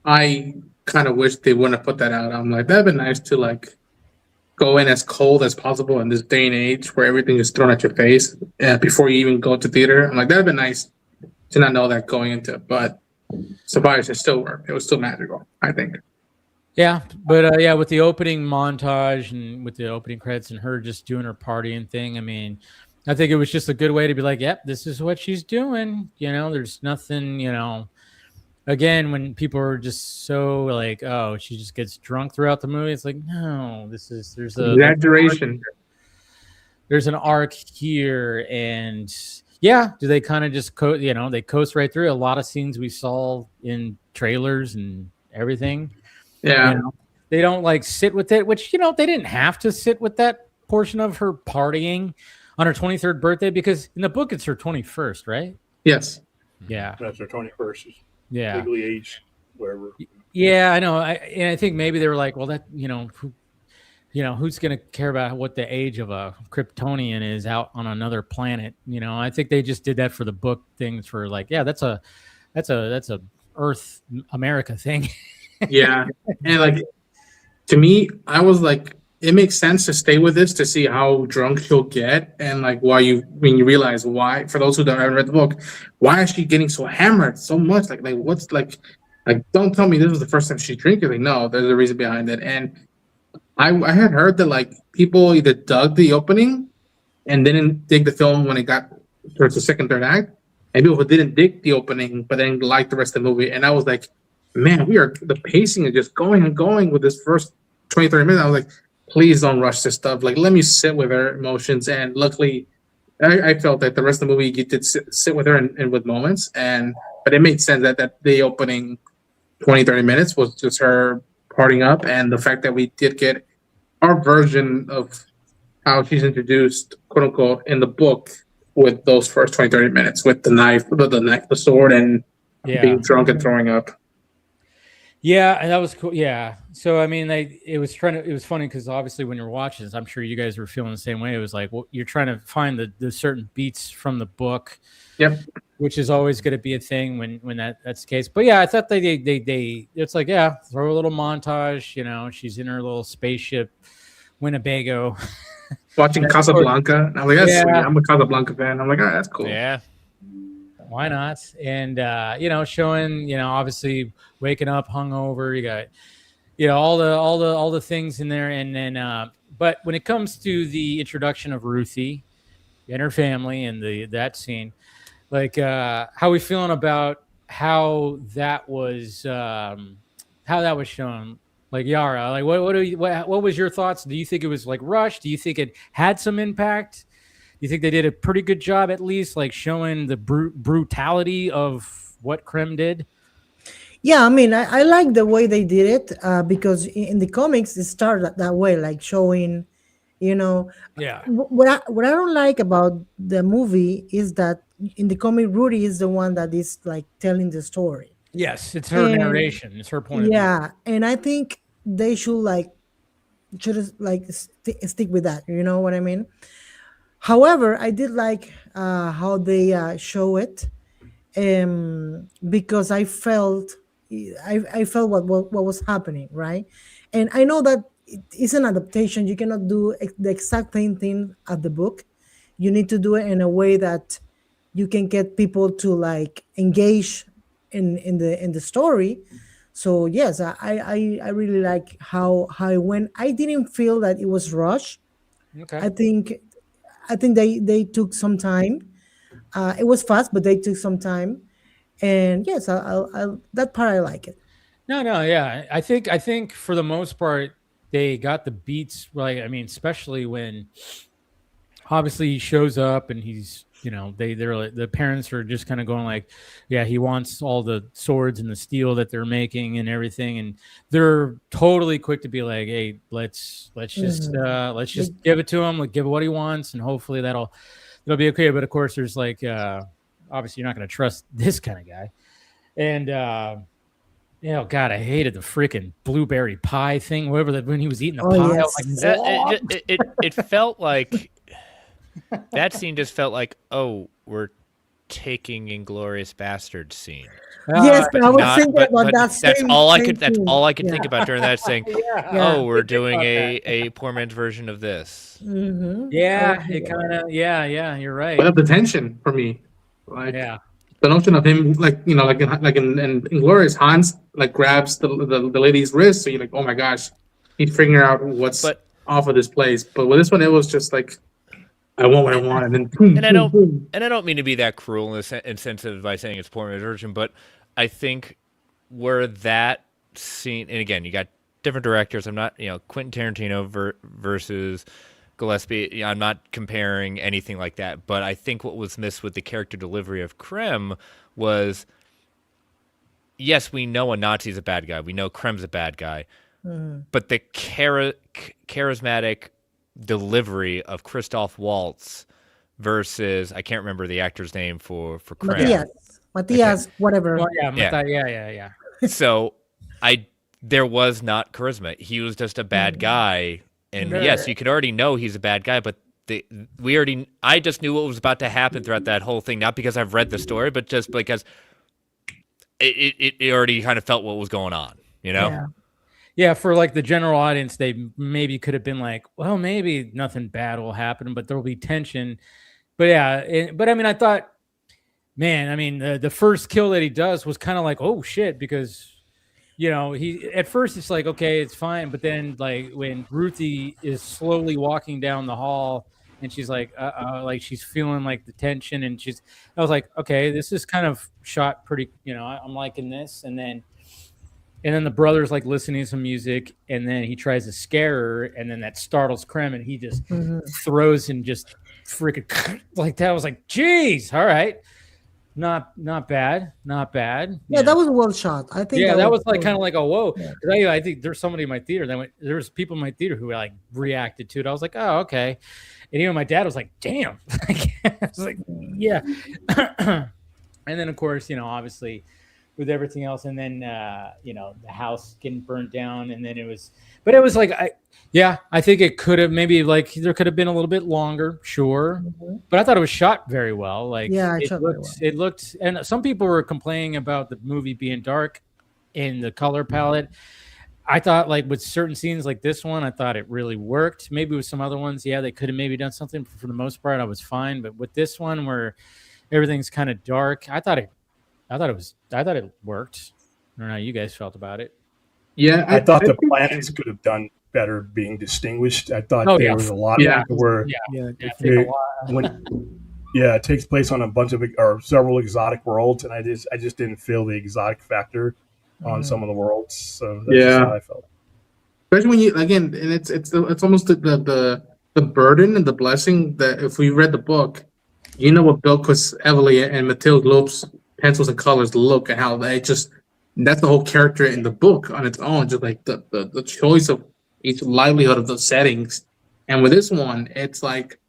I kind of wish they wouldn't have put that out. I'm like, that'd been nice to like go in as cold as possible in this day and age where everything is thrown at your face before you even go to theater. I'm like, that'd been nice to not know that going into it, but surprised it still worked. It was still magical, I think. Yeah, but with the opening montage and with the opening credits and her just doing her partying thing, I mean, I think it was just a good way to be like, yep, this is what she's doing. There's nothing, again, when people are just so like, oh, she just gets drunk throughout the movie, it's like, no, there's Exaggeration. there's an arc here, and yeah, do they kind of just they coast right through a lot of scenes we saw in trailers and everything. Yeah. You know, they don't like sit with it, which they didn't have to sit with that portion of her partying on her 23rd birthday, because in the book it's her 21st, right? Yes. Yeah. That's their 21st. Yeah. Legally aged, wherever. Yeah, I know. And I think maybe they were like, well, that who's going to care about what the age of a Kryptonian is out on another planet? I think they just did that for the book things for like, yeah, that's a Earth America thing. Yeah. And like, to me, I was like, it makes sense to stay with this to see how drunk she'll get, and like when you realize why. For those who haven't read the book, why is she getting so hammered so much? Like what's like don't tell me this was the first time she drank it. Like, no, there's a reason behind it. And I had heard that like people either dug the opening and didn't dig the film when it got towards the second, third act, and people who didn't dig the opening but then liked the rest of the movie. And I was like, man, the pacing is just going and going with this first 20, 30 minutes. I was like, please don't rush this stuff. Like, let me sit with her emotions. And luckily, I felt that the rest of the movie, you did sit with her and with moments. But it made sense that the opening 20, 30 minutes was just her partying up. And the fact that we did get our version of how she's introduced, quote unquote, in the book with those first 20, 30 minutes with the knife, the sword, and being drunk and throwing up. Yeah, that was cool. Yeah. So I mean, it was funny because obviously when you're watching this, I'm sure you guys were feeling the same way. It was like, well, you're trying to find the certain beats from the book. Yep. Which is always going to be a thing when that's the case. But yeah, I thought they it's like, yeah, throw a little montage. She's in her little spaceship, Winnebago, watching Casablanca. And I'm like, that's sweet. I'm a Casablanca fan. I'm like, all right, that's cool. Yeah. Why not? And showing, obviously waking up hungover. You got, all the things in there. And then, but when it comes to the introduction of Ruthie and her family and that scene, like, how we feeling about how that was shown? Like, Yara, like, what was your thoughts? Do you think it was like rushed? Do you think it had some impact? You think they did a pretty good job, at least, like showing the brutality of what Krem did? Yeah, I mean, I like the way they did it because in the comics it started that way, like showing, Yeah. What I don't like about the movie is that in the comic, Rudy is the one that is like telling the story. Yes, it's her narration. It's her point of view. Yeah, and I think they should stick with that. You know what I mean? However, I did like how they show it, because I felt what was happening, right? And I know that it's an adaptation. You cannot do the exact same thing at the book. You need to do it in a way that you can get people to like engage in the story. So yes, I really like how it went. I didn't feel that it was rushed. Okay. I think they took some time. It was fast, but they took some time. And yes, I'll that part I like it. No, yeah. I think for the most part they got the beats right. I mean, especially when obviously he shows up and he's, they're like, the parents are just kind of going like, yeah, he wants all the swords and the steel that they're making and everything, and they're totally quick to be like, hey, let's just give it to him, like give it what he wants, and hopefully that'll be okay. But of course, there's like obviously you're not going to trust this kind of guy, and oh God, I hated the freaking blueberry pie thing. Whatever when he was eating the pie, yes. It felt like. That scene just felt like, oh, we're taking Inglorious Bastards scene. Yes, I was thinking about that. That's all I could think about during that saying. Oh, we're doing a poor man's version of this. Mm-hmm. Yeah, it kind of. Yeah, you're right. But up the tension for me, like yeah. The notion of him, like in Inglorious, Hans like grabs the lady's wrist, so you're like, oh my gosh, he's figuring out what's off of this place. But with this one, it was just like, I want what I want, and then boom, and I don't mean to be that cruel in sense of by saying it's poor man's version, but I think where that scene, and again, you got different directors. I'm not, Quentin Tarantino versus Gillespie. I'm not comparing anything like that, but I think what was missed with the character delivery of Krem was, yes, we know a Nazi's a bad guy. We know Krem's a bad guy. But the charismatic delivery of Christoph Waltz versus, I can't remember the actor's name for Krem. Matthias, whatever. Well, yeah. So there was not charisma. He was just a bad guy. And yes, you could already know he's a bad guy, but I just knew what was about to happen throughout that whole thing, not because I've read the story, but just because it already kind of felt what was going on, Yeah, for like the general audience, they maybe could have been like, well, maybe nothing bad will happen, but there will be tension. But yeah, but I mean, I thought, man, I mean, the first kill that he does was kind of like, oh shit, because he at first it's like, okay, it's fine, but then like when Ruthie is slowly walking down the hall and she's like, like she's feeling like the tension, and I was like, okay, this is kind of shot pretty, I'm liking this, and then the brother's like listening to some music, and then he tries to scare her, and then that startles Krem, and he just throws and just freaking like that. I was like, geez, all right. Not bad. Yeah, that was well shot. I think. Yeah, that was like kind of like a whoa. Yeah. I think there's somebody in my theater there was people in my theater who like reacted to it. I was like, oh, okay. And even my dad was like, damn. I was like, yeah. And then of course, obviously with everything else, and then the house getting burnt down, and then it was like I think it could have maybe like there could have been a little bit longer, sure, but I thought it was shot very well. Like it looked, and some people were complaining about the movie being dark in the color palette. I thought like with certain scenes like this one, I thought it really worked. Maybe with some other ones, they could have maybe done something. For the most part, I was fine, but with this one where everything's kind of dark, I thought it worked. I don't know how you guys felt about it. Yeah, I thought the planets could have done better being distinguished. I thought there was a lot where it takes place on a bunch of or several exotic worlds, and I just didn't feel the exotic factor on some of the worlds. So that's just how I felt. Especially when you and it's almost the burden and the blessing that if we read the book, what Bill Heavily and Mathilde Loeb's pencils and colors look, and how that's the whole character in the book on its own, just like the choice of each livelihood of the settings. And with this one, it's like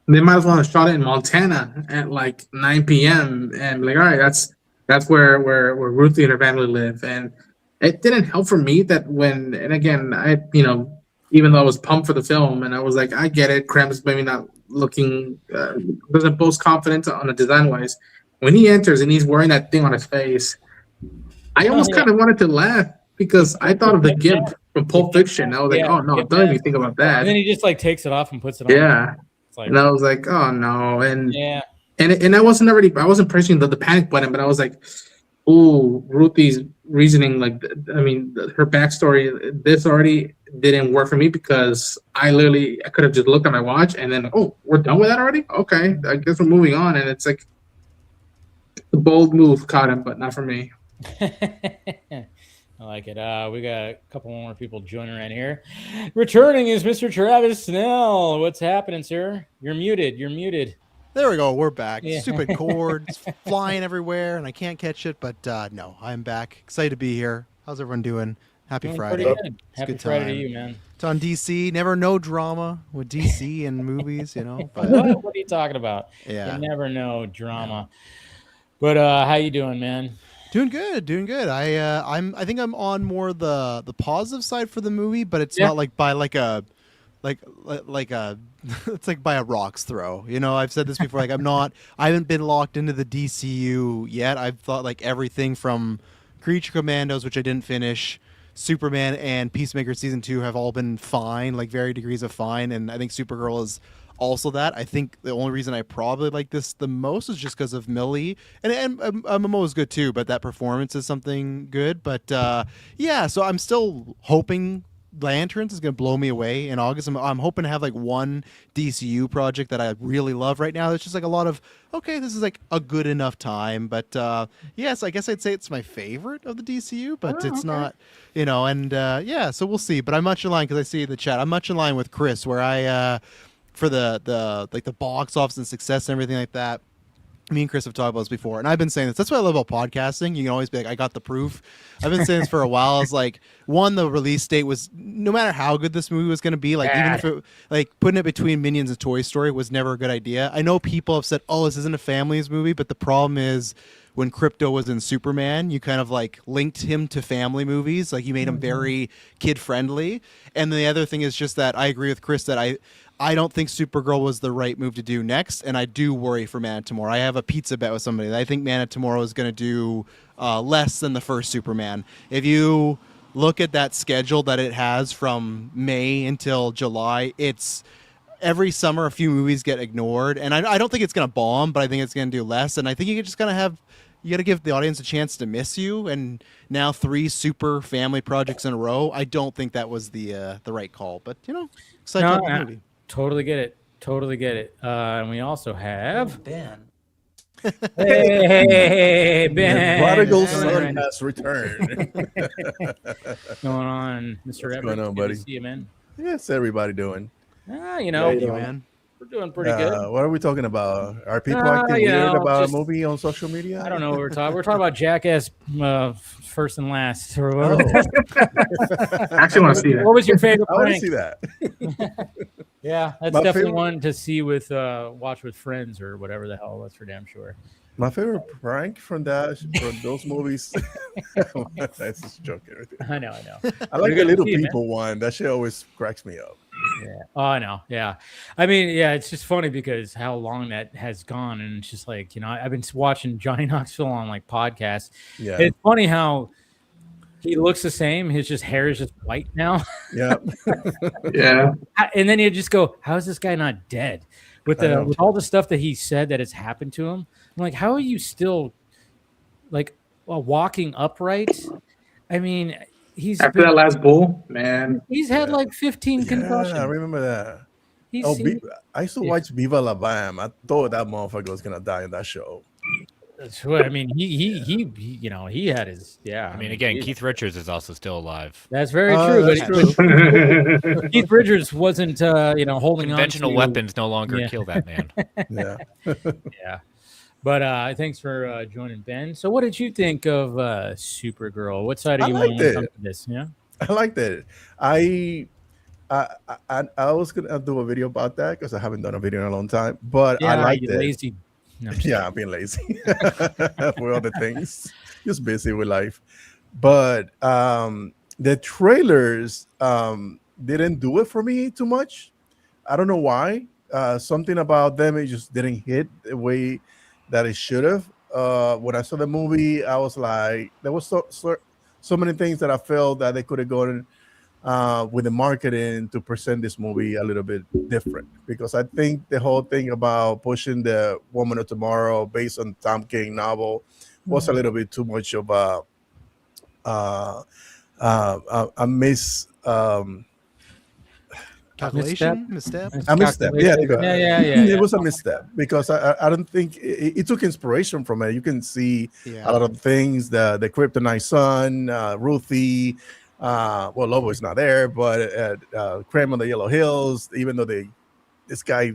they might as well have shot it in Montana at like 9 p.m. and be like, all right, that's where Ruthie and her family live. And it didn't help for me that when, and again, I even though I was pumped for the film and I was like, I get it, Krem's maybe not looking doesn't boast confidence on the design wise. When he enters and he's wearing that thing on his face, I almost kind of wanted to laugh because I thought of the Gimp from Pulp Fiction. I was like, oh no, don't even think about that. And then he just like takes it off and puts it on. Yeah. And I was like, oh no. And I wasn't pressing the panic button, but I was like, ooh, Ruthie's reasoning, her backstory, this already didn't work for me because I could have just looked at my watch and then, oh, we're done with that already? Okay, I guess we're moving on. And it's like the bold move caught him, but not for me. I like it. We got a couple more people joining around here. Returning is Mr. Travis Snell. What's happening, sir? You're muted. There we go. We're back. Yeah. Stupid cord. It's flying everywhere, and I can't catch it. But no, I'm back. Excited to be here. How's everyone doing? Happy Friday. Happy Friday to you, man. It's on DC. Never know drama with DC and movies, But what are you talking about? Yeah. You never know drama. Yeah. But how you doing, man? Doing good. I think I'm on more the positive side for the movie, but it's not like by like a it's like by a rock's throw. I've said this before. Like I haven't been locked into the DCU yet. I've thought like everything from Creature Commandos, which I didn't finish, Superman and Peacemaker season 2 have all been fine, like varying degrees of fine, and I think Supergirl is also that. I think the only reason I probably like this the most is just because of Millie, and Momo is good too, but that performance is something good. But so I'm still hoping Lanterns is going to blow me away in August. I'm hoping to have like one DCU project that I really love right now. It's just like a lot of, okay, this is like a good enough time. But yes, I guess I'd say it's my favorite of the DCU, but it's not, and yeah, so we'll see. But I'm much in line, because I see in the chat, I'm much in line with Chris, where I, for the like the box office and success and everything like that, me and Chris have talked about this before, and I've been saying this. That's what I love about podcasting. You can always be like, I got the proof. I've been saying this for a while. It's like, one, the release date was, no matter how good this movie was going to be, like even if it, like putting it between Minions and Toy Story was never a good idea. I know people have said, oh, this isn't a family's movie, but the problem is, when Crypto was in Superman, you kind of like linked him to family movies. Like you made him very kid friendly. And the other thing is just that I agree with Chris that I don't think Supergirl was the right move to do next, and I do worry for Man of Tomorrow. I have a pizza bet with somebody that I think Man of Tomorrow is going to do less than the first Superman. If you look at that schedule that it has from May until July, it's every summer a few movies get ignored, and I don't think it's going to bomb, but I think it's going to do less, and I think you just got to give the audience a chance to miss you, and now 3 super family projects in a row, I don't think that was the right call, but excited about the movie. Totally get it. And we also have Ben. Hey, Ben. The prodigal son has returned. What's going on, Mr. Everett? Going on, buddy? Good to see you, man. Yes, everybody doing? Man. We're doing pretty good. What are we talking about? Are people acting weird about a movie on social media? I don't know what we're talking. We're talking about Jackass first and last. Or I actually want to see that. What was your favorite I want to prank? see that. Yeah, that's definitely one to see with watch with friends or whatever the hell. That's for damn sure. My favorite prank from those movies. That's just joking. I know. I like the little people one. That shit always cracks me up. Yeah. Oh, I know. Yeah. I mean, yeah, it's just funny because how long that has gone. And it's just like, I've been watching Johnny Knoxville on like podcasts. Yeah. It's funny how he looks the same. His hair is just white now. Yeah. Yeah. And then you just go, how is this guy not dead? With all the stuff that he said that has happened to him. I'm like, how are you still like walking upright? I mean, after that last bull, man. He's had like 15 concussions. I remember that. I used to watch Viva La Bam. I thought that motherfucker was gonna die in that show. That's what I mean. He had his I mean, again, Keith Richards is also still alive. That's very true. That's true. Keith Richards wasn't holding conventional on to, weapons no longer kill that man. Yeah. Yeah. But thanks for joining, Ben. So, what did you think of Supergirl? What side are you on to this? Yeah, I liked it. I was gonna do a video about that because I haven't done a video in a long time. But I liked it. Lazy. No, I'm being lazy for other things. Just busy with life. But the trailers didn't do it for me too much. I don't know why. Something about them, it just didn't hit the way that it should have. When I saw the movie, I was like, there was so many things that I felt that they could have gone with the marketing to present this movie a little bit different. Because I think the whole thing about pushing the Woman of Tomorrow based on Tom King novel was a little bit too much of a misstep. A misstep. Yeah. It was a misstep because I don't think it took inspiration from it. You can see a lot of things. The Kryptonite Sun, Ruthie. Lobo is not there, but Creme on the Yellow Hills. Even though this guy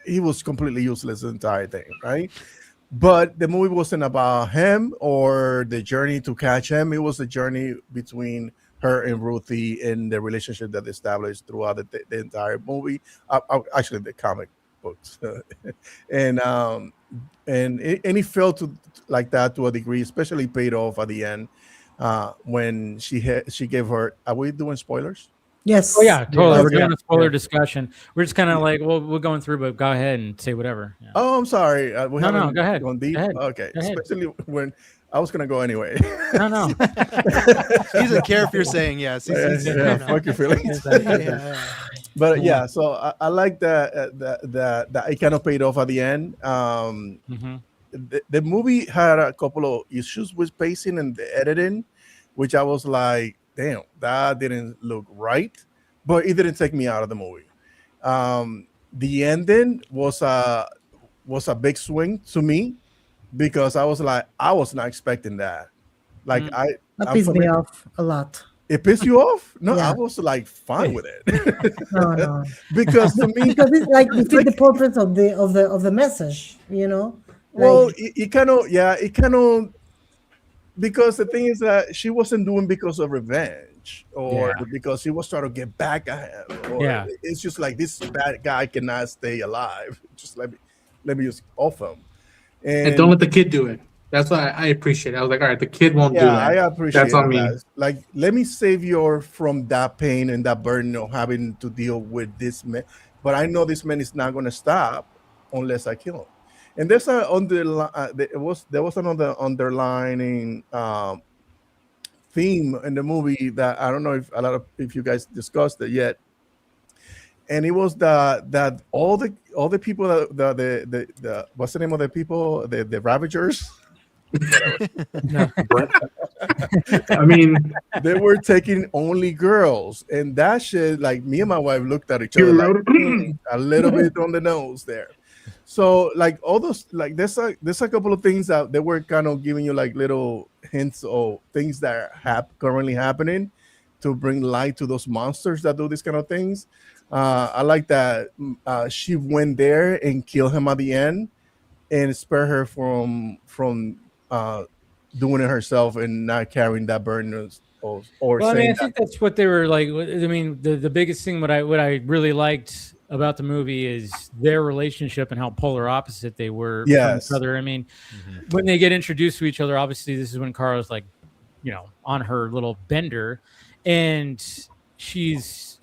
he was completely useless the entire thing, right? But the movie wasn't about him or the journey to catch him. It was a journey between her and Ruthie and the relationship that they established throughout the entire movie. Actually, the comic books, and it felt like that to a degree, especially paid off at the end when she gave her. Are we doing spoilers? Yes. Oh yeah, totally. Yeah. We're doing a spoiler discussion. We're just kind of like, we're going through, but go ahead and say whatever. Yeah. Oh, I'm sorry. No, go ahead. Gone deep? Go ahead. Okay, Go ahead. especially when I was gonna go anyway. No. He doesn't care if you're saying yes. Fuck your feelings. But yeah, so I like that it kind of paid off at the end. The movie had a couple of issues with pacing and the editing, which I was like, damn, that didn't look right, but it didn't take me out of the movie. The ending was a big swing to me because I was like, I was not expecting that. Like That I'm pissed me familiar. off a lot. It pissed you off? No, I Yeah. was like fine with it No. because to me, Because it's like defeat the purpose of the message, you know? well, Like, it kind of, yeah, it kind of, because the thing is that she wasn't doing because of revenge or Yeah. because she was trying to get back at him. Or Yeah. it's just like this bad guy cannot stay alive. Just let me just off him. And don't let the kid do it. That's what I appreciate. I was like, all right, the kid won't do yeah, that. I appreciate That's on me. that. Like, let me save you from that pain and that burden of having to deal with this man. But I know this man is not going to stop unless I kill him. And there's a there was another underlining theme in the movie that I don't know if you guys discussed it yet. And it was that all the people that the what's the name of the people, the Ravagers. I mean, they were taking only girls, and that shit, like, me and my wife looked at each other like, a little bit on the nose there. So like all those, like, there's a couple of things that they were kind of giving you like little hints of things that are currently happening to bring light to those monsters that do these kind of things. I like that she went there and killed him at the end and spare her from doing it herself and not carrying that burden or Well, I saying mean, I think that's what they were like. I mean, the biggest thing what I really liked about the movie is their relationship and how polar opposite they were from each other. I mean, when they get introduced to each other, obviously this is when Kara's like, on her little bender, and she's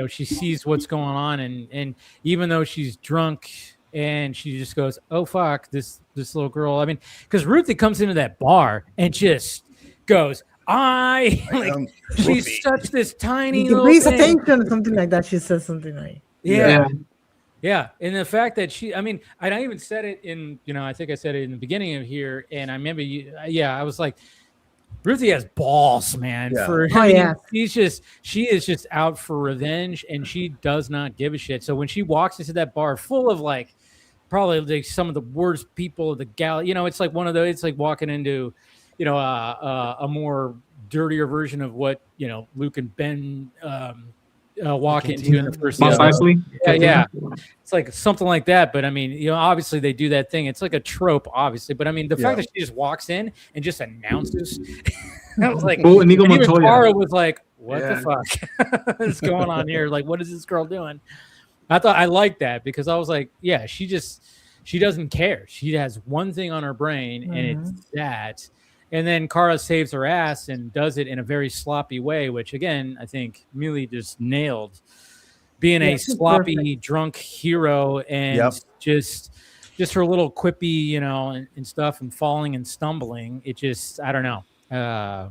she sees what's going on, and even though she's drunk and she just goes, oh fuck, this little girl. I mean, because Ruthie comes into that bar and just goes, she's such this tiny little please thing. attention or something like that. She says something like, yeah. And the fact that I even said it in, I think I said it in the beginning of here, and I remember I was like, Ruthie has balls, man. Yeah. She is just out for revenge, and she does not give a shit. So when she walks into that bar full of like probably like some of the worst people of the galley, it's like one of those. It's like walking into, a more dirtier version of what Luke and Ben walk into in the first. Yeah. It's like something like that. But I mean, obviously they do that thing. It's like a trope, obviously. But I mean, the fact that she just walks in and just announces, I was like, even Cara was like, what the fuck is going on here? Like, what is this girl doing? I liked that because I was like, yeah, she doesn't care. She has one thing on her brain, and it's that. And then Cara saves her ass and does it in a very sloppy way, which again, I think Millie just nailed. Being a sloppy drunk hero and just her little quippy, and stuff, and falling and stumbling. It just, I don't know. I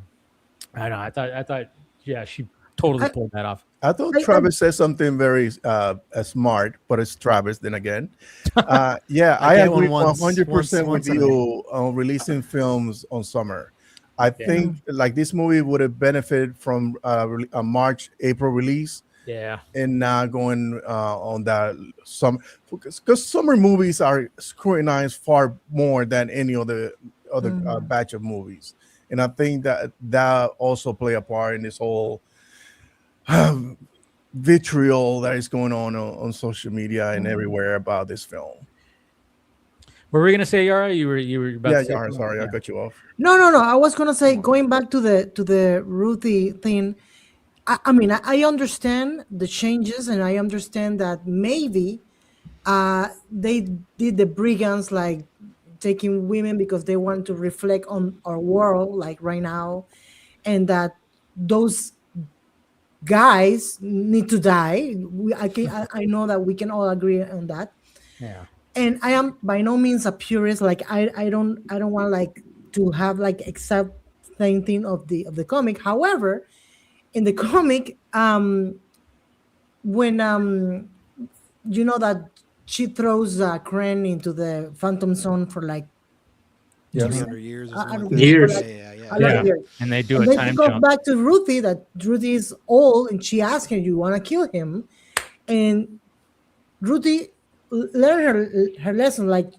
don't know. I thought, yeah, she totally pulled that off. I thought Travis said something very smart, but it's Travis then again. I agree 100% with you on releasing films on summer. I think like this movie would have benefited from a March, April release. Yeah. And not going on that summer, because summer movies are scrutinized far more than any other batch of movies. And I think that also play a part in this whole vitriol that is going on social media and everywhere about this film. What were we gonna say, Yara? You were about to say Yara, sorry, I cut you off. No. I was gonna say, going back to the Ruthie thing. I mean, I understand the changes, and I understand that maybe they did the brigands like taking women because they want to reflect on our world, like right now, and that those guys need to die. I know that we can all agree on that. Yeah. And I am by no means a purist. Like I don't want like to have like exact same thing of the comic. However, in the comic, when that she throws Kren into the Phantom Zone for like 300 years or something like that. Years. a lot of years. And they do And a then time she goes jump. back to Ruthie, that Ruthie is old, and she asks him, "You want to kill him?" And Ruthie learned her lesson, like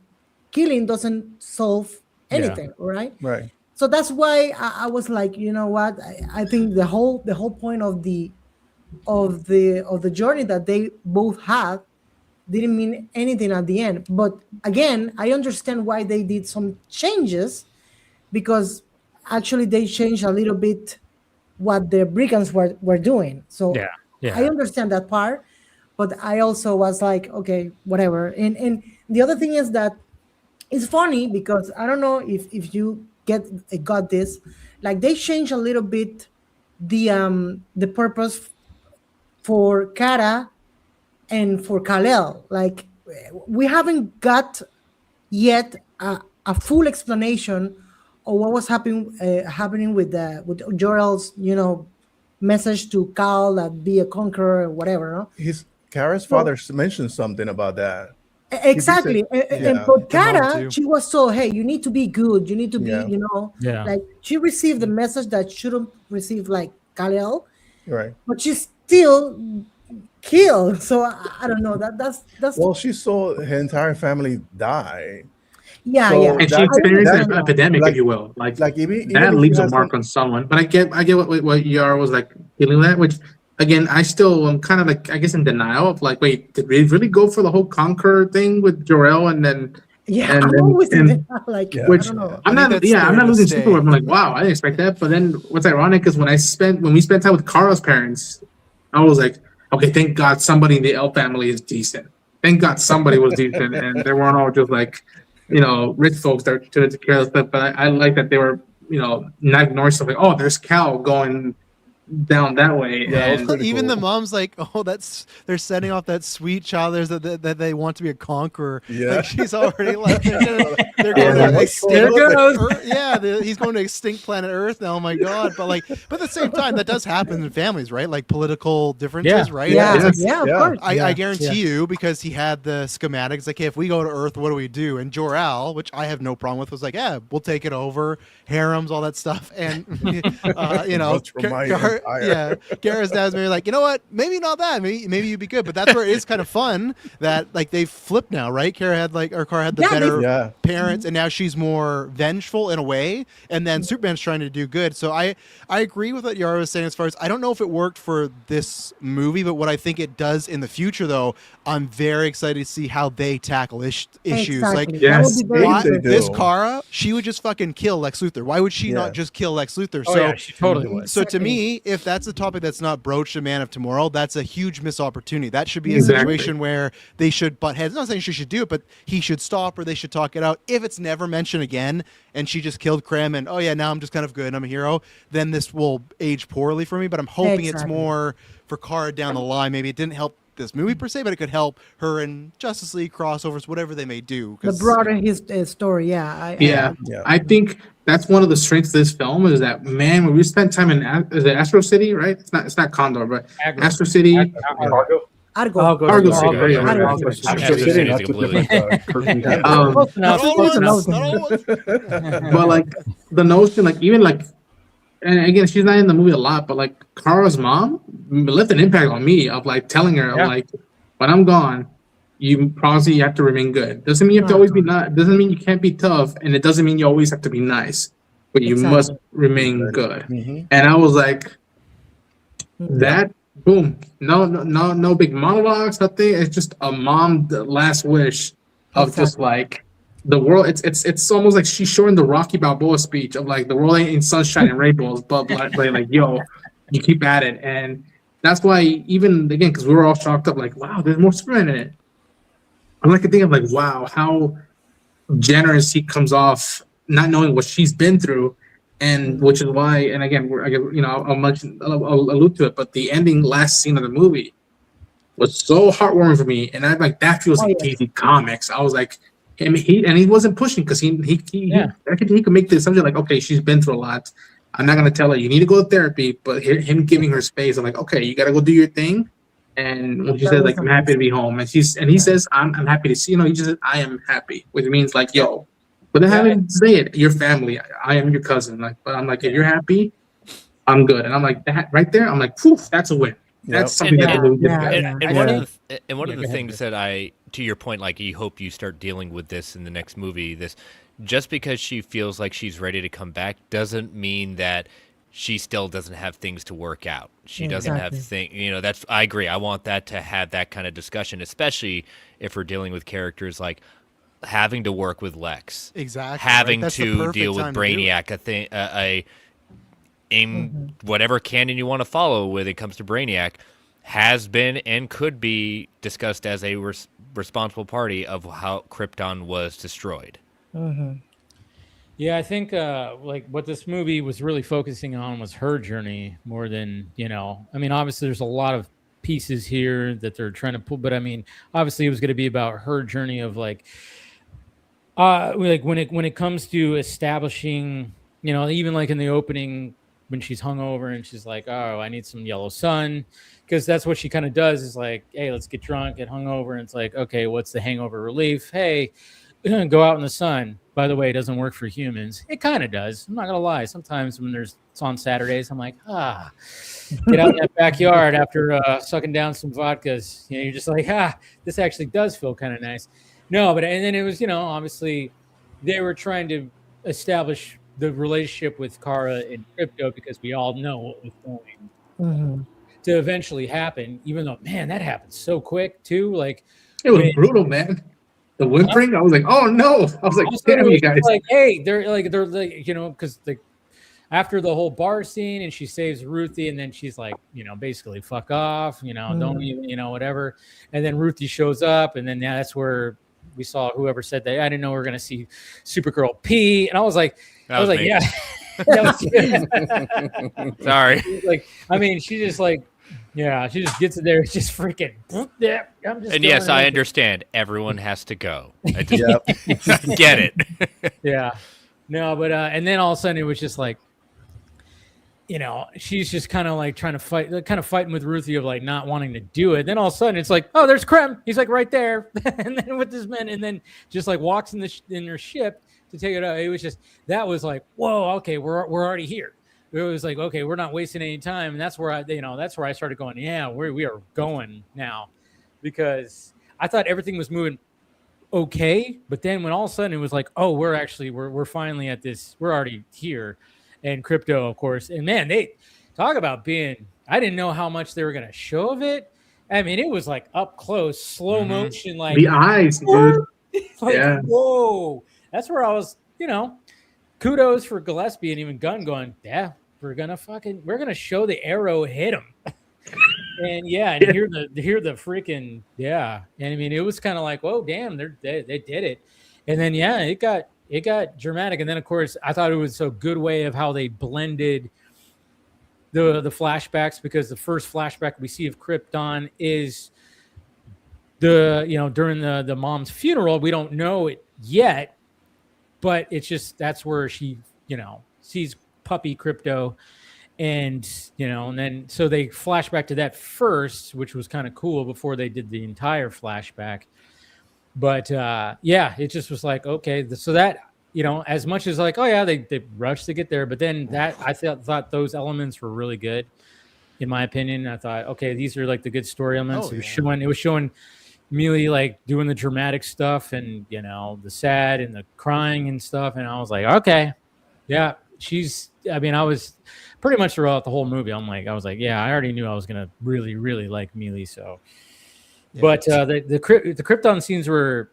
killing doesn't solve anything, right? Right. So that's why I was like, you know what? I think the whole point of the journey that they both had didn't mean anything at the end. But again, I understand why they did some changes, because actually they changed a little bit what the brigands were doing. So I understand that part, but I also was like, okay, whatever. And the other thing is that it's funny, because I don't know if you got this, like they changed a little bit the purpose for Kara and for Kal-El. Like we haven't got yet a full explanation of what was happening with Jor-El's, message to Kal that be a conqueror or whatever. No? Kara's father mentioned something about that. Exactly. And for Kara, she was told, hey, you need to be good. You need to be, like she received the message that shouldn't receive, like Kal-El. Right. But she still killed. So I don't know. That's well, she saw her entire family die. Yeah, so yeah. And she experienced an epidemic, if you will. Like even that leaves a mark on someone. But I get what Yara was like feeling that, which again, I still am kind of like, I guess, in denial of like, wait, did we really go for the whole conqueror thing with Jor-El and then? Yeah, and I'm always like, which I don't know. I'm not losing sleep over. I'm like, wow, I didn't expect that. But then what's ironic is when we spent time with Kara's parents, I was like, okay, thank God somebody in the L family is decent. Thank God somebody was decent, and they weren't all just like, rich folks that are trying to care of stuff. But I like that they were, not ignoring stuff like, oh, there's Cal going down that way. Yeah, and even cool. the mom's like, oh, they're setting off that sweet child. There's that they want to be a conqueror. Yeah, like she's already like they're going to extinct. He's going to extinct planet Earth now. Oh my God! But at the same time, that does happen in families, right? Like political differences, right? Yeah, of course. I guarantee you, because he had the schematics. Like, hey, if we go to Earth, what do we do? And Jor-El, which I have no problem with, was like, yeah, we'll take it over, harems, all that stuff, and Kara's dad's maybe like, you know what? Maybe not that. Maybe you'd be good. But that's where it is kind of fun that like they've flipped now, right? Kara had the better parents, and now she's more vengeful in a way. And then Superman's trying to do good. So I agree with what Yara was saying as far as I don't know if it worked for this movie, but what I think it does in the future, though, I'm very excited to see how they tackle issues. Exactly. Like, this Kara, she would just fucking kill Lex Luthor. Why would she not just kill Lex Luthor? She totally would. So to me, if that's a topic that's not broached in Man of Tomorrow, that's a huge missed opportunity. That should be a situation where they should butt heads. I'm not saying she should do it, but he should stop or they should talk it out. If it's never mentioned again and she just killed Krem and, oh yeah, now I'm just kind of good and I'm a hero, then this will age poorly for me. But I'm hoping it's more for Kara down the line. Maybe it didn't help this movie per se, but it could help her in Justice League crossovers, whatever they may do. The broader his story, I think that's one of the strengths of this film is that, man, when we spent time in Astro City, right? It's not Condor, but Astro City. Argo City. But like the notion, like even like, and again, she's not in the movie a lot, but like Kara's mom left an impact on me of like telling her, like, when I'm gone, you probably have to remain good. Doesn't mean you have to always be not. Doesn't mean you can't be tough, and it doesn't mean you always have to be nice, but you must remain good. And I was like, that. Boom. No big monologues, nothing. It's just a mom last wish of just like the world. It's almost like she's showing the Rocky Balboa speech of like the world ain't in sunshine and rainbows, but like yo, you keep at it. And that's why even again, because we were all shocked up, like, wow, there's more Superman in it. I'm like thinking of like, wow, how generous he comes off, not knowing what she's been through. And which is why, and again, I'll allude to it, but the ending last scene of the movie was so heartwarming for me, and I'm like, that feels like DC Comics. I was like, he wasn't pushing because he could make the assumption like, okay, she's been through a lot. I'm not gonna tell her you need to go to therapy, but him giving her space, I'm like, okay, you gotta go do your thing. And when she says like, I'm happy to be home, and he says, I'm happy to see he just says, I am happy, which means like, yo. But then having to say it, your family. I am your cousin. Like, but I'm like, if you're happy, I'm good. And I'm like that right there. I'm like, poof, that's a win. That's something that the movie did good. And one of the things that to your point, like you hope you start dealing with this in the next movie. Just because she feels like she's ready to come back doesn't mean that she still doesn't have things to work out. She doesn't have things, I agree. I want that to have that kind of discussion, especially if we're dealing with characters like having to work with Lex. Exactly. Having to deal with Brainiac, whatever canon you want to follow when it comes to Brainiac has been and could be discussed as a responsible party of how Krypton was destroyed. Yeah, I think like what this movie was really focusing on was her journey more than, I mean, obviously there's a lot of pieces here that they're trying to pull, but I mean, obviously it was going to be about her journey of like when it comes to establishing, even like in the opening when she's hungover and she's like, oh, I need some yellow sun, because that's what she kind of does is like, hey, let's get drunk, get hungover, and it's like, okay, what's the hangover relief? Hey, go out in the sun. By the way, it doesn't work for humans. It kind of does. I'm not gonna lie. Sometimes when it's on Saturdays, I'm like, get out in that backyard after sucking down some vodkas. You're just like, this actually does feel kind of nice. No, but and then it was, obviously they were trying to establish the relationship with Kara and Crypto because we all know what was going to eventually happen. Even though, man, that happened so quick too. Like it was brutal, man. The whimpering, I was like, "Oh no!" I was like, "Damn, you guys!" Like, hey, they're like, because after the whole bar scene, and she saves Ruthie, and then she's like, basically, fuck off, don't even, whatever. And then Ruthie shows up, and then that's where we saw whoever said that. I didn't know we were gonna see Supergirl pee, and I was like, me. yeah, that was sorry. Like, I mean, she just like. Yeah, she just gets it there. It's just freaking. Yeah, and yes, I understand. Everyone has to go. I just get it. Yeah, no, but and then all of a sudden it was just like, she's just kind of like trying to fighting with Ruthie of like not wanting to do it. Then all of a sudden it's like, oh, there's Krem. He's like right there, and then with this man, and then just like walks in her ship to take it out. It was just that was like, whoa, okay, we're already here. It was like, okay, we're not wasting any time, and that's where I started going. Yeah, we are going now, because I thought everything was moving okay, but then when all of a sudden it was like, oh, we're finally at this, we're already here, and Crypto, of course, and man, they talk about being. I didn't know how much they were gonna show of it. I mean, it was like up close, slow motion, like the eyes, dude. Like, whoa, that's where I was, kudos for Gillespie and even Gunn going, yeah, we're gonna show the arrow hit him. And hear the freaking and I mean it was kind of like, whoa, damn, they did it. And then it got dramatic. And then of course I thought it was a good way of how they blended the flashbacks, because the first flashback we see of Krypton is during the mom's funeral. We don't know it yet, but it's just that's where she sees puppy Crypto, and and then so they flash back to that first, which was kind of cool before they did the entire flashback. But it just was like, okay, so that as much as like, oh yeah, they rushed to get there, but then that I thought those elements were really good in my opinion. I thought, okay, these are like the good story elements. It was showing Mealy like doing the dramatic stuff and the sad and the crying and stuff, and I was like, okay, yeah, I was pretty much throughout the whole movie I was like, yeah, I already knew I was gonna really really like Mealy. So but the Krypton scenes were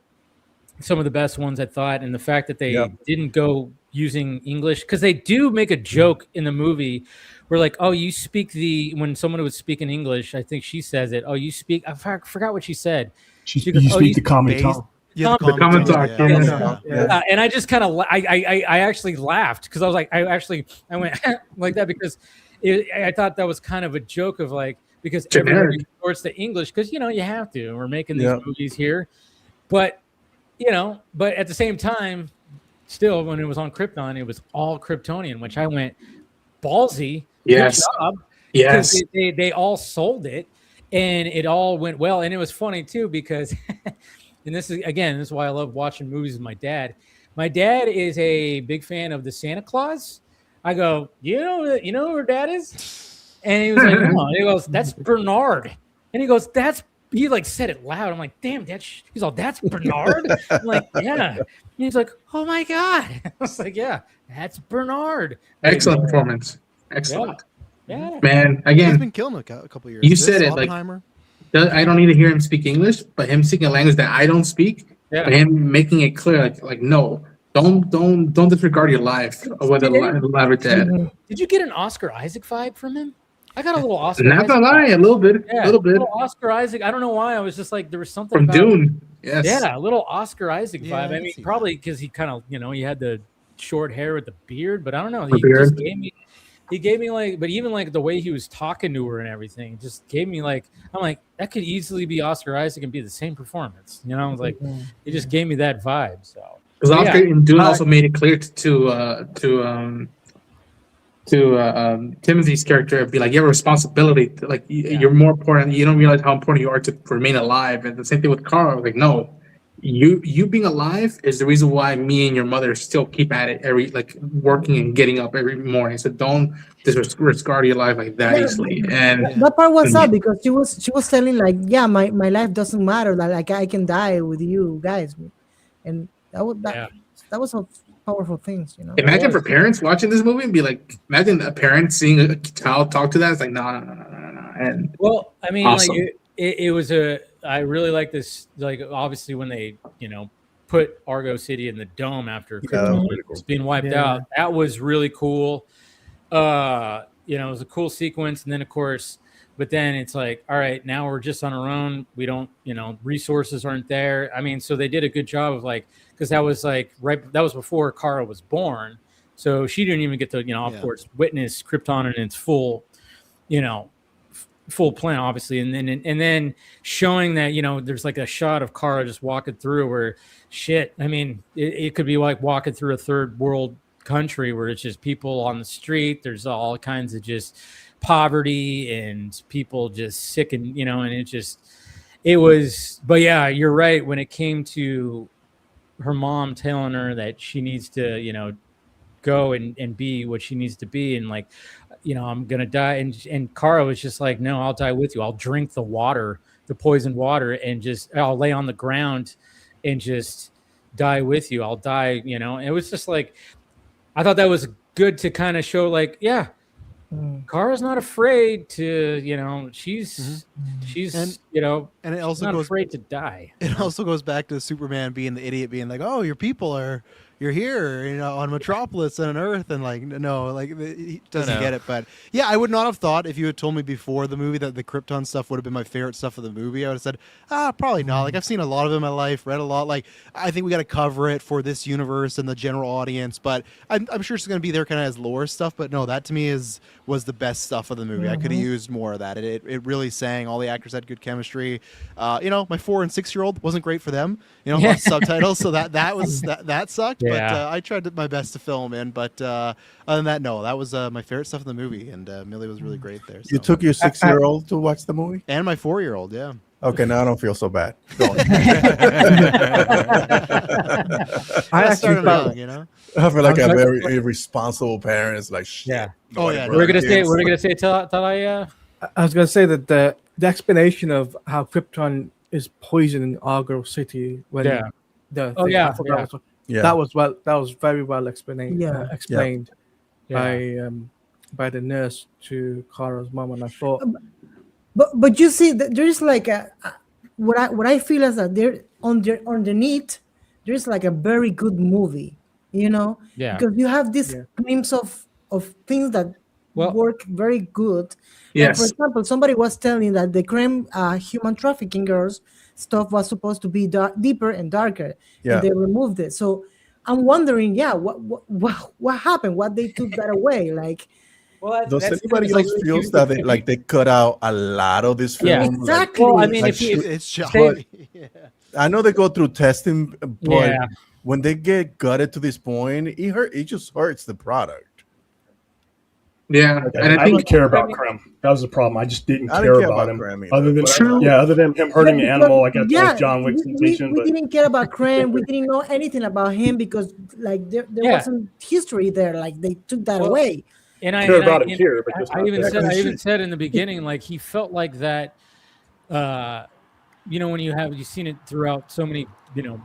some of the best ones, I thought, and the fact that they didn't go using English, because they do make a joke in the movie where like, oh, you speak when someone would speak in English, I think she says it, oh, you speak, I forgot what she said. She goes, speak the common tongue. Yeah, the common talk. And I just kind of I actually laughed because I was like, I went like that because I thought that was kind of a joke of like, because everybody resorts to English because you have to. We're making these movies here, but but at the same time, still when it was on Krypton, it was all Kryptonian, which I went ballsy. Yes. Good job. Yes. They all sold it, and it all went well, and it was funny too because. And this is why I love watching movies with my dad. My dad is a big fan of the Santa Claus. I go, you know who her dad is? And he was like, no. And he goes, that's Bernard. And he goes, he like said it loud. I'm like, damn, he's all, that's Bernard? I'm like, yeah. And he's like, oh my God. I was like, yeah, that's Bernard. Excellent performance. Excellent. Yeah. Man, He's again, been killing a couple years. you said it like I don't need to hear him speak English, but him speaking a language that I don't speak, but him making it clear, like no, don't disregard your life or whether alive or dead. Did you get an Oscar Isaac vibe from him? I got a little Oscar. Not gonna lie, a little bit, yeah, a little bit. Oscar Isaac. I don't know why. I was just like, there was something From about Dune. Yes. Yeah, a little Oscar Isaac vibe. Yeah, I mean, see probably because he kind of, he had the short hair with the beard, but I don't know. The He beard. just gave me like, but even like the way he was talking to her and everything, just gave me like, I'm like, that could easily be Oscar Isaac and be the same performance. I was like, it just gave me that vibe. So. Because Oscar in Dune also made it clear to Timothy's character, be like, you have a responsibility. Like you're more important. You don't realize how important you are to remain alive. And the same thing with Carl. Like, no, you being alive is the reason why me and your mother still keep at it working and getting up every morning. So don't disregard your life like that easily. And that part was sad because she was telling like, yeah, my life doesn't matter. Like I can die with you guys, and that was a powerful things. Imagine for parents watching this movie and be like, imagine a parent seeing a child talk to that. It's like, no. And well, I mean, awesome. like it was I really like this. Like, obviously, when they put Argo City in the dome after Krypton was being wiped out, that was really cool. It was a cool sequence, and then of course, but then it's like, all right, now we're just on our own. We don't, resources aren't there. I mean, so they did a good job of like, because that was like that was before Kara was born, so she didn't even get to, of course, witness Krypton in its full, full plan, obviously, and then showing that there's like a shot of Kara just walking through where shit. I mean, it could be like walking through a third world country where it's just people on the street. There's all kinds of just poverty and people just sick and and it was. But yeah, you're right. When it came to her mom telling her that she needs to go and be what she needs to be, and like, I'm gonna die, and Kara was just like, no, I'll die with you. I'll drink the water, the poisoned water, and I'll lay on the ground and just die with you. I'll die, and it was just like, I thought that was good to kind of show like, yeah, Kara's not afraid to, she's and it also not goes afraid to die. It also goes back to Superman being the idiot, being like, oh, your people you're here, on Metropolis and on Earth, and like, no, like he doesn't get it. But yeah, I would not have thought if you had told me before the movie that the Krypton stuff would have been my favorite stuff of the movie. I would have said, probably not. Like, I've seen a lot of it in my life, read a lot. Like, I think we got to cover it for this universe and the general audience. But I'm sure it's going to be there kind of as lore stuff. But no, that to me was the best stuff of the movie. I could have used more of that. It really sang. All the actors had good chemistry. My 4 and 6 year old wasn't great for them. Lots of subtitles, so that sucked. But I tried my best to fill them in. But other than that, no, that was my favorite stuff in the movie, and Millie was really great there. So. You took your 6-year-old to watch the movie, and my 4-year-old, yeah. Okay, now I don't feel so bad. Go on. I started young, I feel like a very irresponsible parent. It's like, shit. Yeah. Oh yeah. We're gonna say Talaya. I was gonna say that the explanation of how Krypton is poisoning Argo City when that was very well explained. Explained by the nurse to Kara's mom, and I thought. But you see, there's like what I feel is that there underneath there's like a very good movie, because you have this glimpse of things that work very good. Yes. For example, somebody was telling that the crime human trafficking girls stuff was supposed to be deeper and darker, and they removed it. So I'm wondering, what happened? What they took that away? Like, does anybody else feel that they cut out a lot of this film? Yeah, exactly. Well, I mean, it's just. I know they go through testing, but when they get gutted to this point, it just hurts the product. Yeah, Like, and I I think didn't care about Krem. That was the problem. I just didn't I care didn't care about about him. Krem either, Other than but other than him hurting an animal, I guess that was John Wick's we sensation. But didn't care about Crane. We didn't know anything about him because like there Yeah. wasn't history there. Like they took that Well, away. And I care and I, about him and here, but just I not even there. said I even said in the beginning, like he felt like that. You know, when you've seen it throughout so many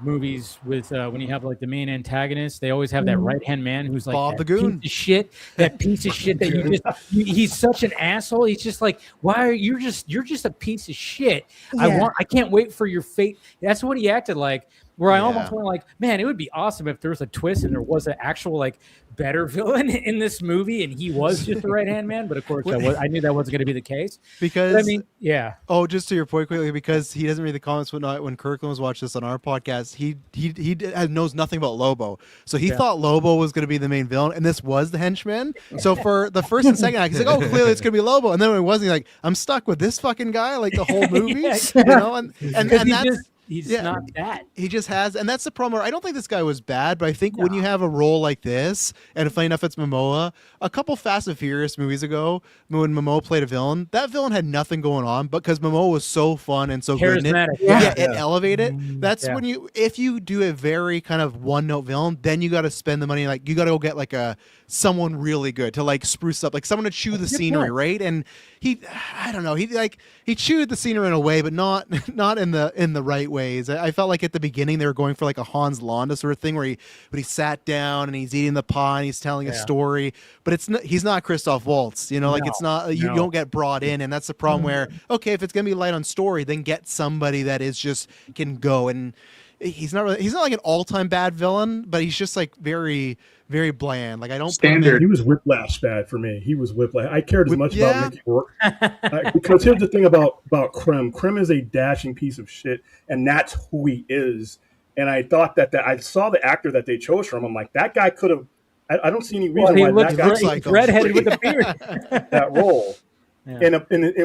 movies with when you have like the main antagonist, they always have that right hand man who's like Bob that the Goon. piece of shit, that piece of shit that he's such an asshole. He's just like, why are you're just a piece of shit. Yeah. I can't wait for your fate. That's what he acted like. Where I almost Yeah. went like, man, it would be awesome if there was a twist and there was an actual like better villain in this movie, and he was just the right hand man. But of course, I knew that wasn't going to be the case. Because But I mean, yeah. Oh, just to your point quickly, because he doesn't read the comments when Kirkland was watching this on our podcast, he knows nothing about Lobo, so he thought Lobo was going to be the main villain, and this was the henchman. So for the first and second act, he's like, "Oh, clearly it's going to be Lobo," and then when it wasn't, he's like, "I'm stuck with this fucking guy like the whole movie," you know, and that's. He's not that. He just has, and that's the problem. I don't think this guy was bad, but I think when you have a role like this, and funny enough, it's Momoa. A couple Fast and Furious movies ago, when Momoa played a villain, that villain had nothing going on, but because Momoa was so fun and so good in it, it elevated. That's when if you do a very kind of one-note villain, then you got to spend the money. Like you got to go get like someone really good to like spruce up, like someone to chew the scenery, right? And I don't know, he chewed the scenery in a way, but not in the right ways. I felt like at the beginning they were going for like a Hans Landa sort of thing where he sat down and he's eating the pie and he's telling a story, but he's not Christoph Waltz, you know, like it's not, you don't get brought in, and that's the problem where, okay, if it's gonna be light on story, then get somebody that is just can go, and he's not like an all-time bad villain, but he's just like very, very bland. Like I don't standard. He was Whiplash bad for me. He was Whiplash. I cared as much about Mickey Rourke because here's the thing about Krem. Krem is a dashing piece of shit, and that's who he is. And I thought that I saw the actor that they chose from. I'm like, that guy could have. I don't see any reason why that guy like redheaded with a beard. that role. Yeah. And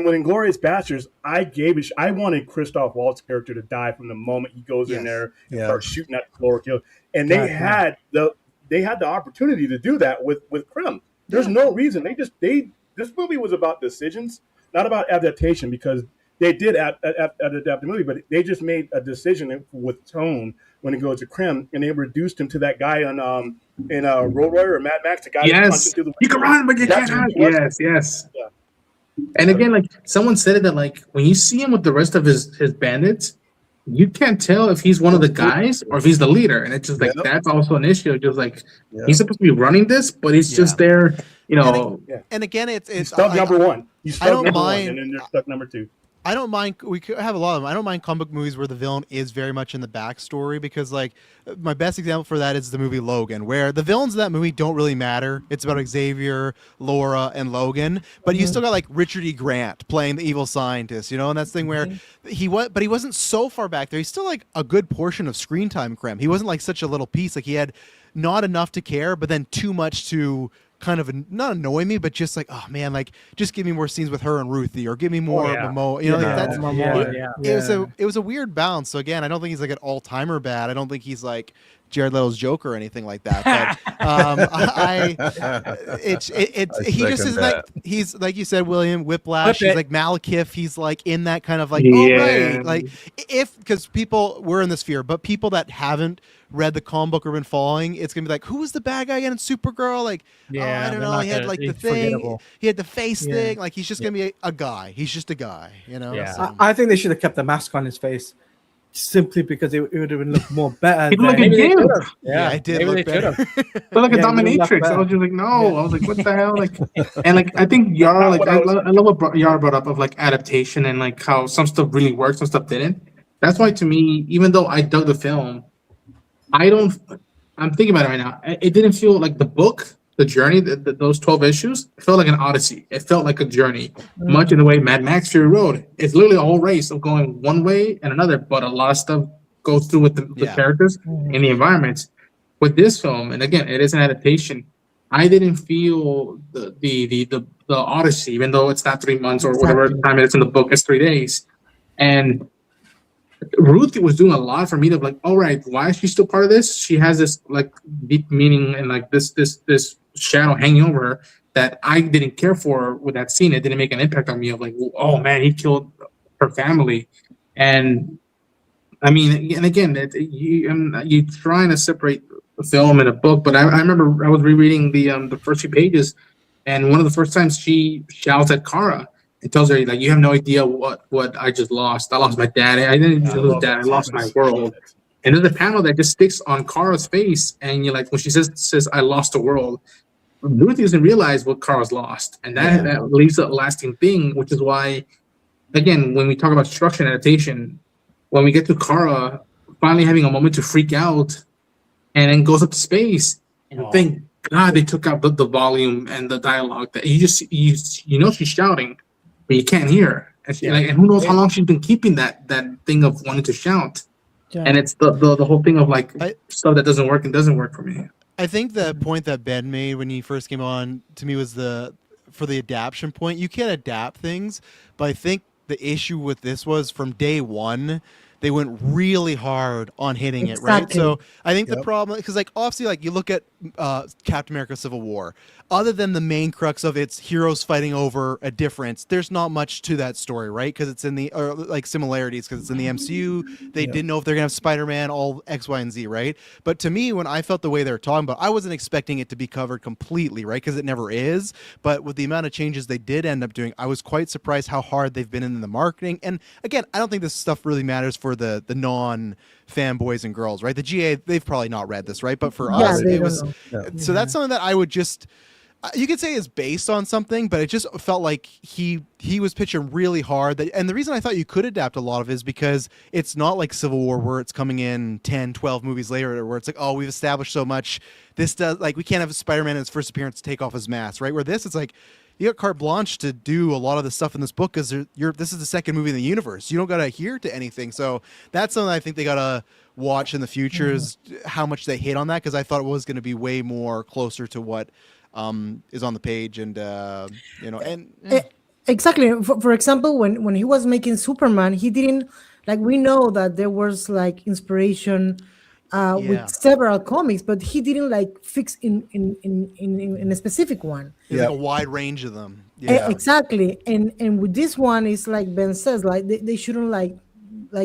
when Inglourious Basterds, I wanted Christoph Waltz's character to die from the moment he goes in there and starts shooting at the floor kill. And they had the opportunity to do that with Krem. There's no reason. This movie was about decisions, not about adaptation, because they did adapt the movie, but they just made a decision with tone when it goes to Krem, and they reduced him to that guy in Road Warrior or Mad Max, the guy that punched through the you can run, but you can't hide. Yes. Yeah. And again, like someone said it that like when you see him with the rest of his bandits, you can't tell if he's one of the guys or if he's the leader, and it's just like that's also an issue. Just like he's supposed to be running this, but he's just there, you know. And again, it's stuck number one. He's stuck number one, and then they're stuck number two. I don't mind. We could have a lot of them. I don't mind comic book movies where the villain is very much in the backstory, because like my best example for that is the movie Logan, where the villains of that movie don't really matter. It's about Xavier, Laura, and Logan, but you still got like Richard E. Grant playing the evil scientist, you know, and that's the thing where he wasn't so far back there. He's still like a good portion of screen time. Krem. He wasn't like such a little piece. Like he had not enough to care, but then too much to kind of not annoy me, but just like, oh man, like just give me more scenes with her and Ruthie, or give me more Momoa. You know, it was a weird balance. So again, I don't think he's like an all-timer bad. I don't think he's like Jared Leto's Joker or anything like that. But he just is like, he's like you said, William Whiplash. He's like Malekith. He's like in that kind of like, like because we're in this fear, but people that haven't read the comic book or been following, it's gonna be like, who was the bad guy again in Supergirl? Like, I don't know. He had like the thing. He had the face thing. Like, he's just gonna be a guy. He's just a guy. You know. Yeah. So. I think they should have kept the mask on his face, simply because it would have looked more better. It looked like a game. Yeah, it did look better. But like a dominatrix. I was just like, no. I was like, what the hell? Like, and like I think Yara, like I love what Yara brought up of like adaptation and like how some stuff really worked, some stuff didn't. That's why to me, even though I dug the film, I'm thinking about it right now. It didn't feel like the book, the journey, those 12 issues, it felt like an odyssey. It felt like a journey, much in the way Mad Max Fury Road. It's literally a whole race of going one way and another, but a lot of stuff goes through with the characters and the environments. With this film, and again, it is an adaptation, I didn't feel the odyssey, even though it's not 3 months or whatever time it is in the book, it's 3 days. And Ruth was doing a lot for me to like, all right, why is she still part of this? She has this like deep meaning and like this shadow hanging over her. that I didn't care for with that scene. It didn't make an impact on me of like, oh man, he killed her family. And I mean, and again, you're trying to separate the film and a book, but I remember I was rereading the first few pages, and one of the first times she shouts at Kara and tells her like, "You have no idea what I just lost. I lost my dad. I didn't just lose dad. I lost my world." And there's a panel that just sticks on Kara's face, and you're like, when she says "I lost the world," Ruthie doesn't realize what Kara's lost, and that leaves a lasting thing, which is why, again, when we talk about structure and adaptation, when we get to Kara finally having a moment to freak out and then goes up to space, and thank God they took out the volume and the dialogue, that you know she's shouting, but you can't hear her. And, and who knows how long she's been keeping that thing of wanting to shout. Yeah. And it's the whole thing of like stuff that doesn't work and doesn't work for me. I think the point that Ben made when he first came on to me was for the adaptation point. You can't adapt things, but I think the issue with this was from day one, they went really hard on hitting it, right? So I think the problem, because like obviously, like you look at Captain America: Civil War, other than the main crux of its heroes fighting over a difference, there's not much to that story, right? Because it's in the like similarities, because it's in the MCU. They didn't know if they're gonna have Spider-Man, all X, Y, and Z, right? But to me, when I felt the way they were talking about, I wasn't expecting it to be covered completely, right? Because it never is. But with the amount of changes they did end up doing, I was quite surprised how hard they've been in the marketing. And again, I don't think this stuff really matters for the non fanboys and girls, right? The GA, they've probably not read this, right? But for us, it was so that's something that I would just, you could say is based on something, but it just felt like he was pitching really hard. And the reason I thought you could adapt a lot of it is because it's not like Civil War where it's coming in 10, 12 movies later, where it's like, oh, we've established so much. This does, like, we can't have Spider-Man in his first appearance take off his mask, right? Where this, it's like, you got carte blanche to do a lot of the stuff in this book because this is the second movie in the universe. You don't got to adhere to anything. So that's something I think they got to watch in the future is how much they hit on that, because I thought it was going to be way more closer to what is on the page. And, Exactly. For example, when he was making Superman, he didn't, like, we know that there was like inspiration with several comics, but he didn't like fix in a specific one. Like a wide range of them. Exactly. And with this one, it's like Ben says, like they shouldn't like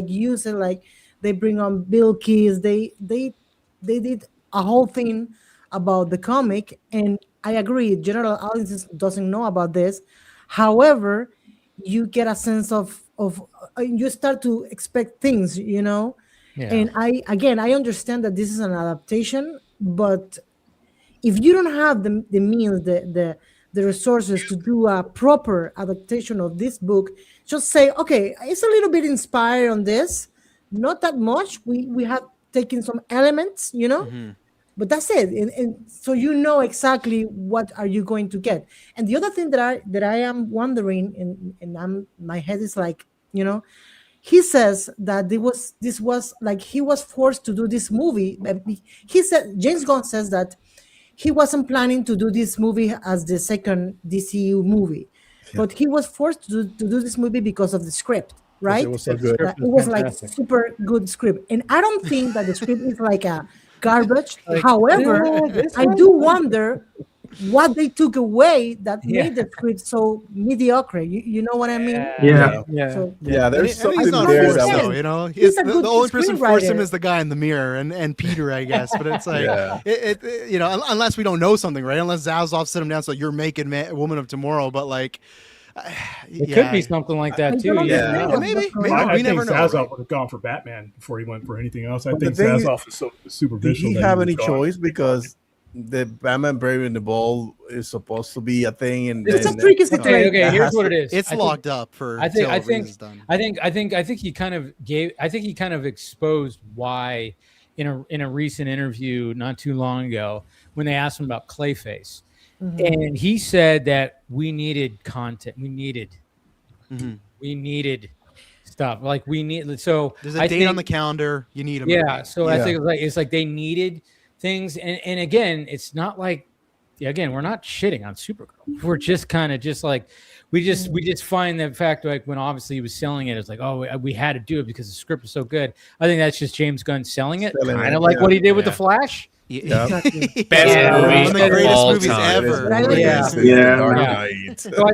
use it, like they bring on Bill Keys. They did a whole thing about the comic, and I agree, general audiences doesn't know about this. However, you get a sense of you start to expect things, you know. And I understand that this is an adaptation, but if you don't have the means, the resources to do a proper adaptation of this book, just say, okay, it's a little bit inspired on this, not that much. We have taken some elements, you know, but that's it. And so you know exactly what are you going to get. And the other thing that I am wondering, and my head is like, you know, he says that this was like he was forced to do this movie. He said, James Gunn says that he wasn't planning to do this movie as the second DCU movie, but he was forced to do this movie because of the script, right? It was so good. It was like super good script. And I don't think that the script is like a garbage. However, I do wonder what they took away that made the script so mediocre. You know what I mean? There's something there that you know, the only person forced him is the guy in the mirror and Peter, I guess. But it's like it you know, unless we don't know something, right? Unless Zazoff sit him down, so you're making Woman of Tomorrow, but like. It could be something like that too. Maybe. I think Zazoff would have gone for Batman before he went for anything else. I think Zazoff is so super visual. Did he have any choice? Because the Batman Brave the Ball is supposed to be a thing, and it's a tricky situation. Okay, here's what it is. It's locked up for. I think he kind of exposed why in a recent interview not too long ago when they asked him about Clayface. And he said that we needed content. We needed stuff. Like we need. So there's a date on the calendar. You need them. Yeah. So I think it's like they needed things. And again, it's not like, we're not shitting on Supergirl. We're just kind of just like, we just find the fact, like when obviously he was selling it, it's like, oh, we had to do it because the script was so good. I think that's just James Gunn selling it, kind of like what he did with the Flash. Yeah. Exactly. Best Yeah. movie One of the of greatest all movies time. ever. Right? Yeah. This is Yeah, the Dark man. Knight. So I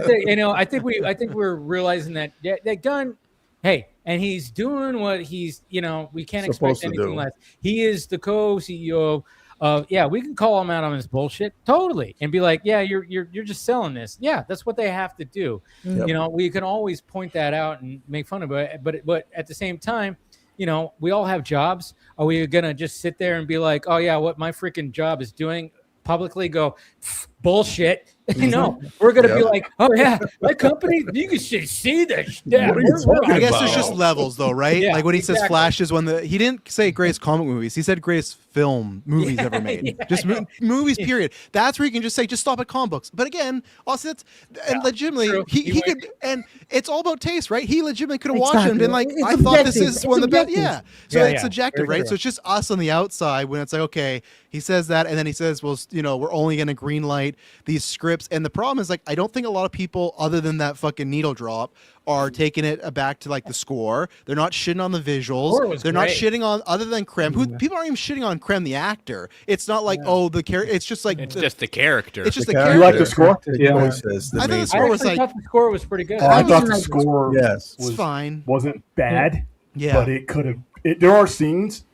think I think we're realizing that that Gunn, hey, and he's doing what he's we can't expect Supposed to anything do. less. He is the co-CEO of we can call him out on his bullshit totally and be like, yeah, you're just selling this. Yeah, that's what they have to do. Yep. We can always point that out and make fun of it, but at the same time, we all have jobs. Are we gonna just sit there and be like, oh yeah, what my freaking job is doing? Publicly go bullshit. No, we're gonna be Yep. like, oh yeah, my company. You can see this. Yeah, What are you talking I guess there's about? just levels, though, right? Yeah, like when he says exactly. Flash is he didn't say greatest comic movies. He said greatest film movies ever made. Yeah, Just I know. movies, period. That's where you can just say, just stop at comic books. But again, also and legitimately, true. he He could, and it's all about taste, right? He legitimately could have watched it and Exactly. been like, It's I thought this subjective. is one of the best. It's Yeah. So Yeah, it's yeah. subjective, Very right? true. So it's just us on the outside when it's like, okay, he says that, and then he says, well, we're only going to green light these scripts. And the problem is, like, I don't think a lot of people, other than that fucking needle drop, are taking it back to like the score. They're not shitting on the visuals. Score was They're not great. shitting on other than Krem. People aren't even shitting on Krem the actor. It's not like the character. It's just like It's just the character. it's just the character. character. You like the score? The Yeah. choices, the I think the main- score was I like thought the score was pretty good. I thought the like- score Yes. it's fine. wasn't bad, Yeah. but it could have. There are scenes.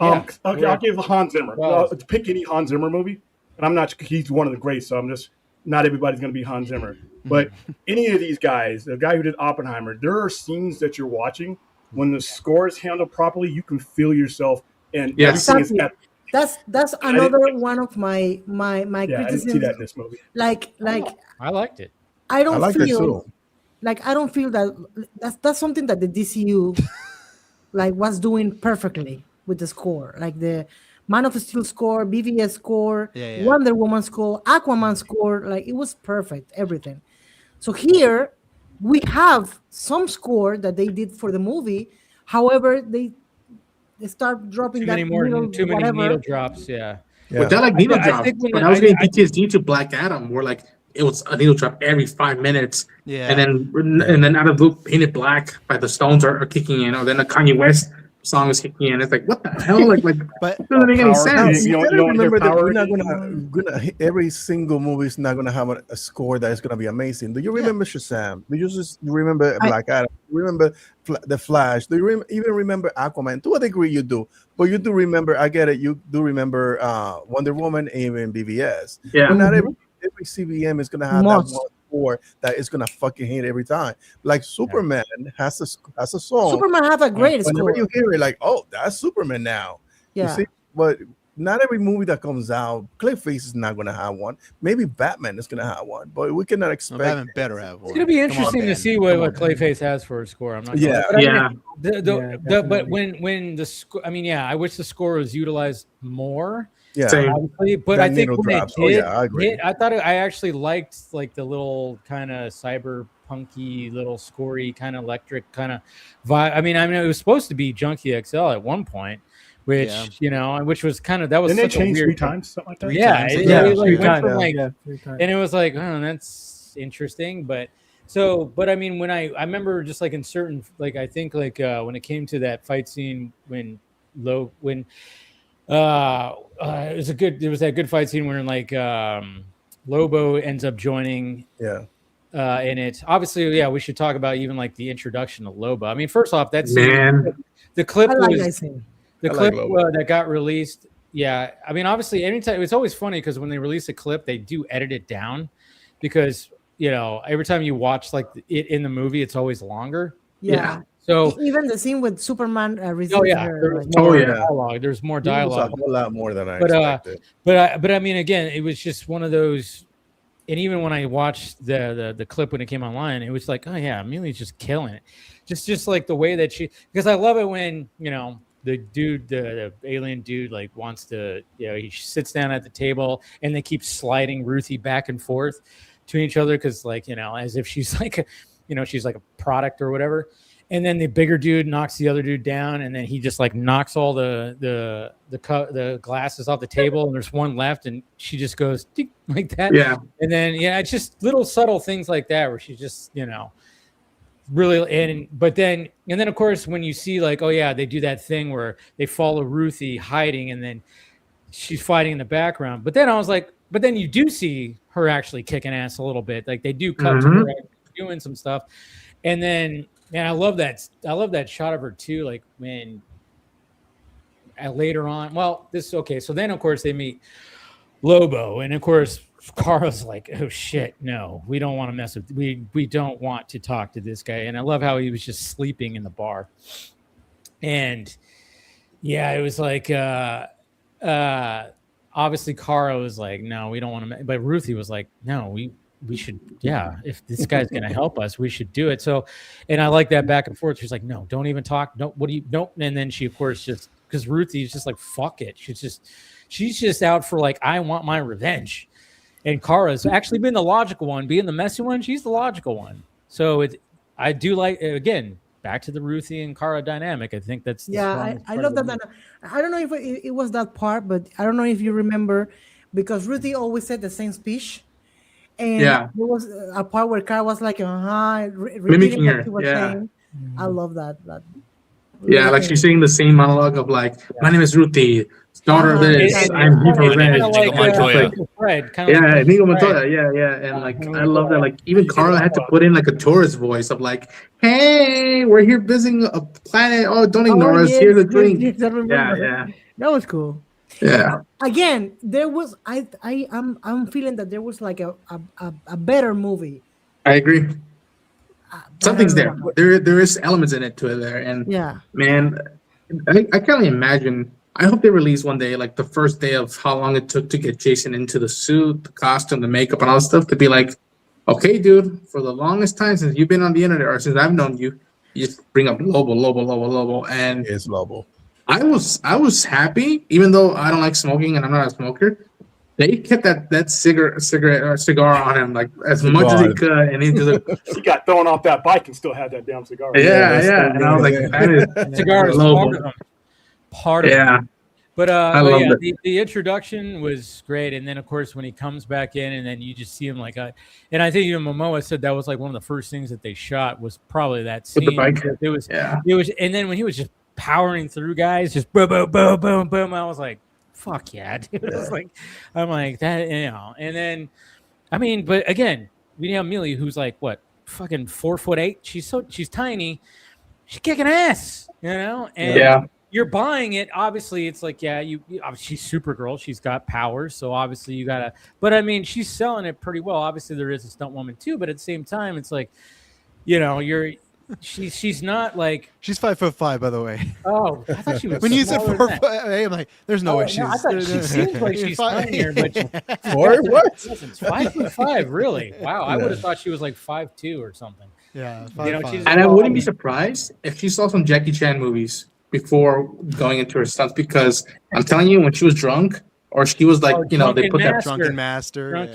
Yeah. Okay, I'll give the Hans Zimmer. Wow. Pick any Hans Zimmer movie, and I'm not. He's one of the greats, so I'm just not everybody's going to be Hans Zimmer. But any of these guys, the guy who did Oppenheimer, there are scenes that you're watching when the score is handled properly, you can feel yourself, and Yes. everything is Exactly. That's another one of my Yeah, I didn't see criticisms. that in this movie. Like I liked it. I I don't like it feel too. like I don't feel that that's something that the DCU like was doing perfectly with the score, like the Man of Steel score, BVS score, Yeah. Wonder Woman score, Aquaman score, like it was perfect, everything. So here we have some score that they did for the movie. However, they start dropping Too that many more, needle, too many whatever. needle drops. Yeah. Yeah. But that like needle I drop. think when When the- I was I- getting I- PTSD to Black Adam, where like it was a needle drop every 5 minutes, Yeah. and then out of the blue, Painted Black by the Stones are kicking in, or then a Kanye West song is kicking in. It's like what the hell? Like But it doesn't make any Power. sense. You You don't gotta hear remember that Power we're not anymore? gonna every single movie is not gonna have a score that is gonna be amazing. Do you remember Shazam? Do you remember Black Adam? Do you remember the Flash? Do you even remember Aquaman? To a degree, you do, but you do remember. I get it. You do remember Wonder Woman, even BVS. Yeah. But not every CBM is gonna have Most. that one score that is gonna fucking hit every time. Like Superman has a song. Superman have a great Whenever score. you hear it, like, oh, that's Superman now. Yeah. You see, but not every movie that comes out, Clayface is not going to have one. Maybe Batman is going to have one, but we cannot expect. Batman better have one. It's gonna be Come on, interesting to man. see what Clayface has for a score. I'm not. Yeah. But I mean, Yeah. but when the score, I mean, I wish the score was utilized more. Yeah, Same. Obviously, but That I think needle when drops. it Oh, did, yeah, I agree. I thought I actually liked like the little kind of cyberpunky, little scorey, kind of electric kind of vibe. I mean, it was supposed to be Junkie XL at one point, which which was kind of that was Didn't they such a change weird 3 times, something like that? Yeah, times, it, yeah. it, like, Three went times, from like, yeah, 3 times. and it was like, oh, that's interesting, but. So, but I mean, when I remember just like in certain, like I think like when it came to that fight scene when there was that good fight scene where like Lobo ends up joining yeah. in it. Obviously, yeah, we should talk about even like the introduction of Lobo. I mean, first off, that scene, Man. the clip I like was that scene. the I clip like Lobo. that got released. Yeah, I mean, obviously, anytime it's always funny because when they release a clip, they do edit it down because every time you watch like it in the movie, it's always longer. Yeah. So Even the scene with Superman oh receiving yeah, her, there's like- more Oh, yeah. dialogue. There's more It was a dialogue. whole lot more than I But, expected. But I mean, again, it was just one of those. And even when I watched the clip when it came online, it was like, oh yeah, Amelia's just killing it. Just like the way that because I love it when the dude, the alien dude, like wants to, he sits down at the table and they keep sliding Ruthie back and forth to each other because like as if she's like she's like a product or whatever. And then the bigger dude knocks the other dude down, and then he just like knocks all the glasses off the table, and there's one left, and she just goes tick, like that. Yeah. And then it's just little subtle things like that where she just really and then of course when you see like, oh yeah, they do that thing where they follow Ruthie hiding, and then she's fighting in the background. But then I was like, but then you do see her actually kicking ass a little bit. Like they do cut to her doing some stuff. And then, man, I love that shot of her too. Like when later on, well, so then of course they meet Lobo, and of course Cara's like, oh shit, no, we don't want to mess with, we don't want to talk to this guy. And I love how he was just sleeping in the bar. And yeah, it was like obviously Cara was like, no, we don't want to, but Ruthie was like, no, we should, yeah, if this guy's gonna help us, we should do it. So, and I like that back and forth. She's like, no, don't even talk, no, what do you, nope. And then she of course just, because Ruthie's just like, fuck it, she's just out for like, I want my revenge. And Cara's actually been the logical one, being the messy one. She's the logical one. So I do like, again, back to the Ruthie and Cara dynamic. I think that's I love that. I don't know if it was that part, but I don't know if you remember, because Ruthie always said the same speech. And there was a part where Cara was like, mimicking her. Saying. I love that. Yeah, like she's saying the same monologue of like, my name is Ruthie, daughter of this, I'm here for revenge. Inigo Montoya. Yeah. And like, I love that. Like, even Cara had to put in like a tourist voice of like, hey, we're here visiting a planet. Oh, don't ignore us. Here's a drink. Yes, yeah. That was cool. Yeah. Again, there was I'm feeling that there was like a better movie. I agree. Something's there. There is elements in it to it there, and man, I can't really imagine. I hope they release one day, like the first day of how long it took to get Jason into the suit, the costume, the makeup, and all that stuff. To be like, okay, dude, for the longest time since you've been on the internet or since I've known you, you just bring up Lobo, and it's Lobo. I was happy, even though I don't like smoking and I'm not a smoker. They kept that cigar on him like as much as he could, and he just he got thrown off that bike and still had that damn cigar. Yeah. And I was like, that is cigar is part of him. But the introduction was great, and then of course when he comes back in, and then you just see him like, and I think even Momoa said that was like one of the first things that they shot was probably that scene. With the bike. It was, and then when he was just powering through guys, just boom, boom, boom, boom, boom, I was like, fuck yeah, dude. It was like, I'm like that, and then, I mean, but again, we have Millie, who's like, what, fucking 4'8". She's tiny. She's kicking ass, and you're buying it. Obviously, it's like, she's Supergirl. She's got powers, so obviously you gotta. But I mean, she's selling it pretty well. Obviously, there is a stunt woman too, but at the same time, it's like, she's not like, she's 5'5", by the way. Oh, I thought she was. When you said 4 foot, I'm like, there's no way she's. No, I thought she seems like she's tinier, but what? 5'5", really? Wow, I would have thought she was like 5'2" or something. Yeah, 5'5". And I wouldn't be surprised if she saw some Jackie Chan movies before going into her stunts, because I'm telling you, when she was drunk, or she was like, they put that Drunken Master. When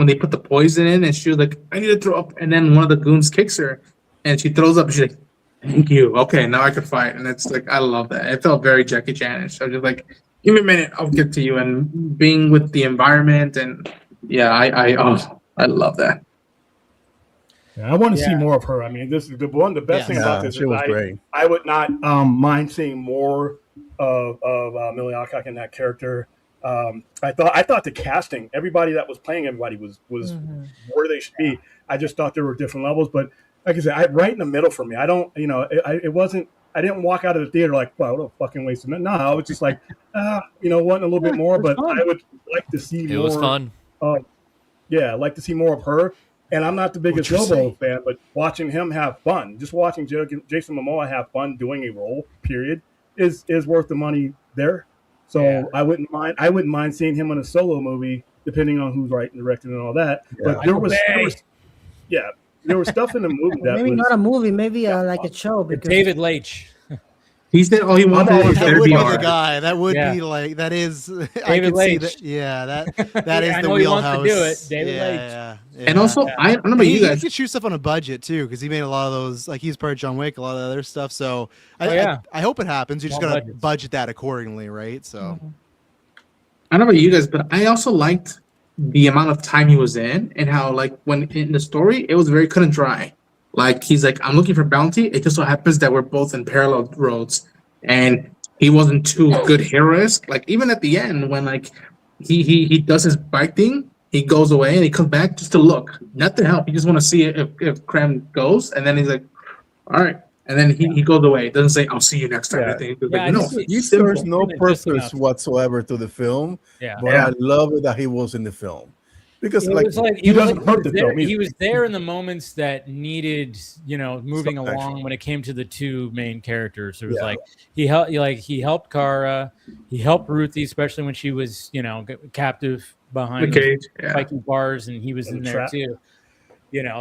they put the poison in, and she was like, I need to throw up, and then one of the goons kicks her, and she throws up, and she's like, thank you. Okay, now I can fight. And it's like, I love that. It felt very Jackie Chan-ish. So just like, give me a minute, I'll get to you. And being with the environment, and I love that. Yeah, I want to see more of her. I mean, this is the best thing about this. She was great. I would not mind seeing more of Millie Alcock in that character. I thought the casting, everybody that was playing everybody was where they should be. I just thought there were different levels, but like I said, right in the middle for me. I don't, it wasn't. I didn't walk out of the theater like, wow, what a fucking waste of minute. No, I was just like, wanting a little bit more. But fun. I would like to see more. It was fun. I'd like to see more of her. And I'm not the biggest Lobo fan, but watching him have fun, just watching Jason Momoa have fun doing a role, period, is worth the money there. So I wouldn't mind seeing him in a solo movie, depending on who's writing, directing, and all that. Yeah. But there was stuff in the movie that maybe was, not a movie, maybe like a show. Because David Leitch. He said, "Oh, he wanted that would be the guy. That would be like that is David Leitch. That is the wheelhouse. He wants to do it. David Leitch. Yeah. And also, I don't know about you guys. He could shoot stuff on a budget too, because he made a lot of those. Like he's part of John Wick, a lot of other stuff. So I hope it happens. You just gotta budget that accordingly, right? So I don't know about you guys, but I also liked the amount of time he was in, and how like when in the story it was very cut and dry. Like he's like, I'm looking for bounty. It just so happens that we're both in parallel roads, and he wasn't too good heroic. Like even at the end when like he does his bike thing, he goes away and he comes back just to look, not to help. He just want to see if Krem goes, and then he's like, all right. And then he goes away. Doesn't say, "I'll see you next time." Yeah. Anything. Yeah, Like, no, He simple. serves no Just purpose enough. whatsoever to the film, Yeah. but I love it that he was in the film because It was like he doesn't hurt the there, film either. he was there in the moments that needed, moving Some along action. when it came to the two main characters. It was Yeah. like he helped Kara, he helped Ruthie, especially when she was, captive behind The cage. Yeah. Viking bars, and he was In in the there trap. too.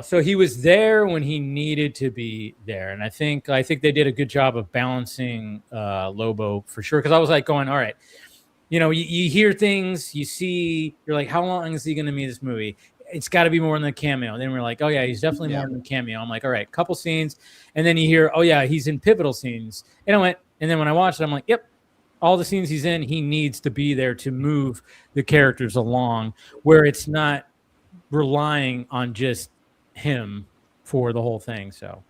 So he was there when he needed to be there, and I think they did a good job of balancing Lobo for sure. Because I was like going, all right, you hear things, you see, you're like, how long is he going to be in this movie? It's got to be more than a cameo. Then we're like, oh yeah, he's definitely more than a cameo. I'm like, all right, couple scenes, and then you hear, oh yeah, he's in pivotal scenes, and then when I watched it, I'm like, yep. All the scenes he's in, he needs to be there to move the characters along, where it's not relying on just him for the whole thing. So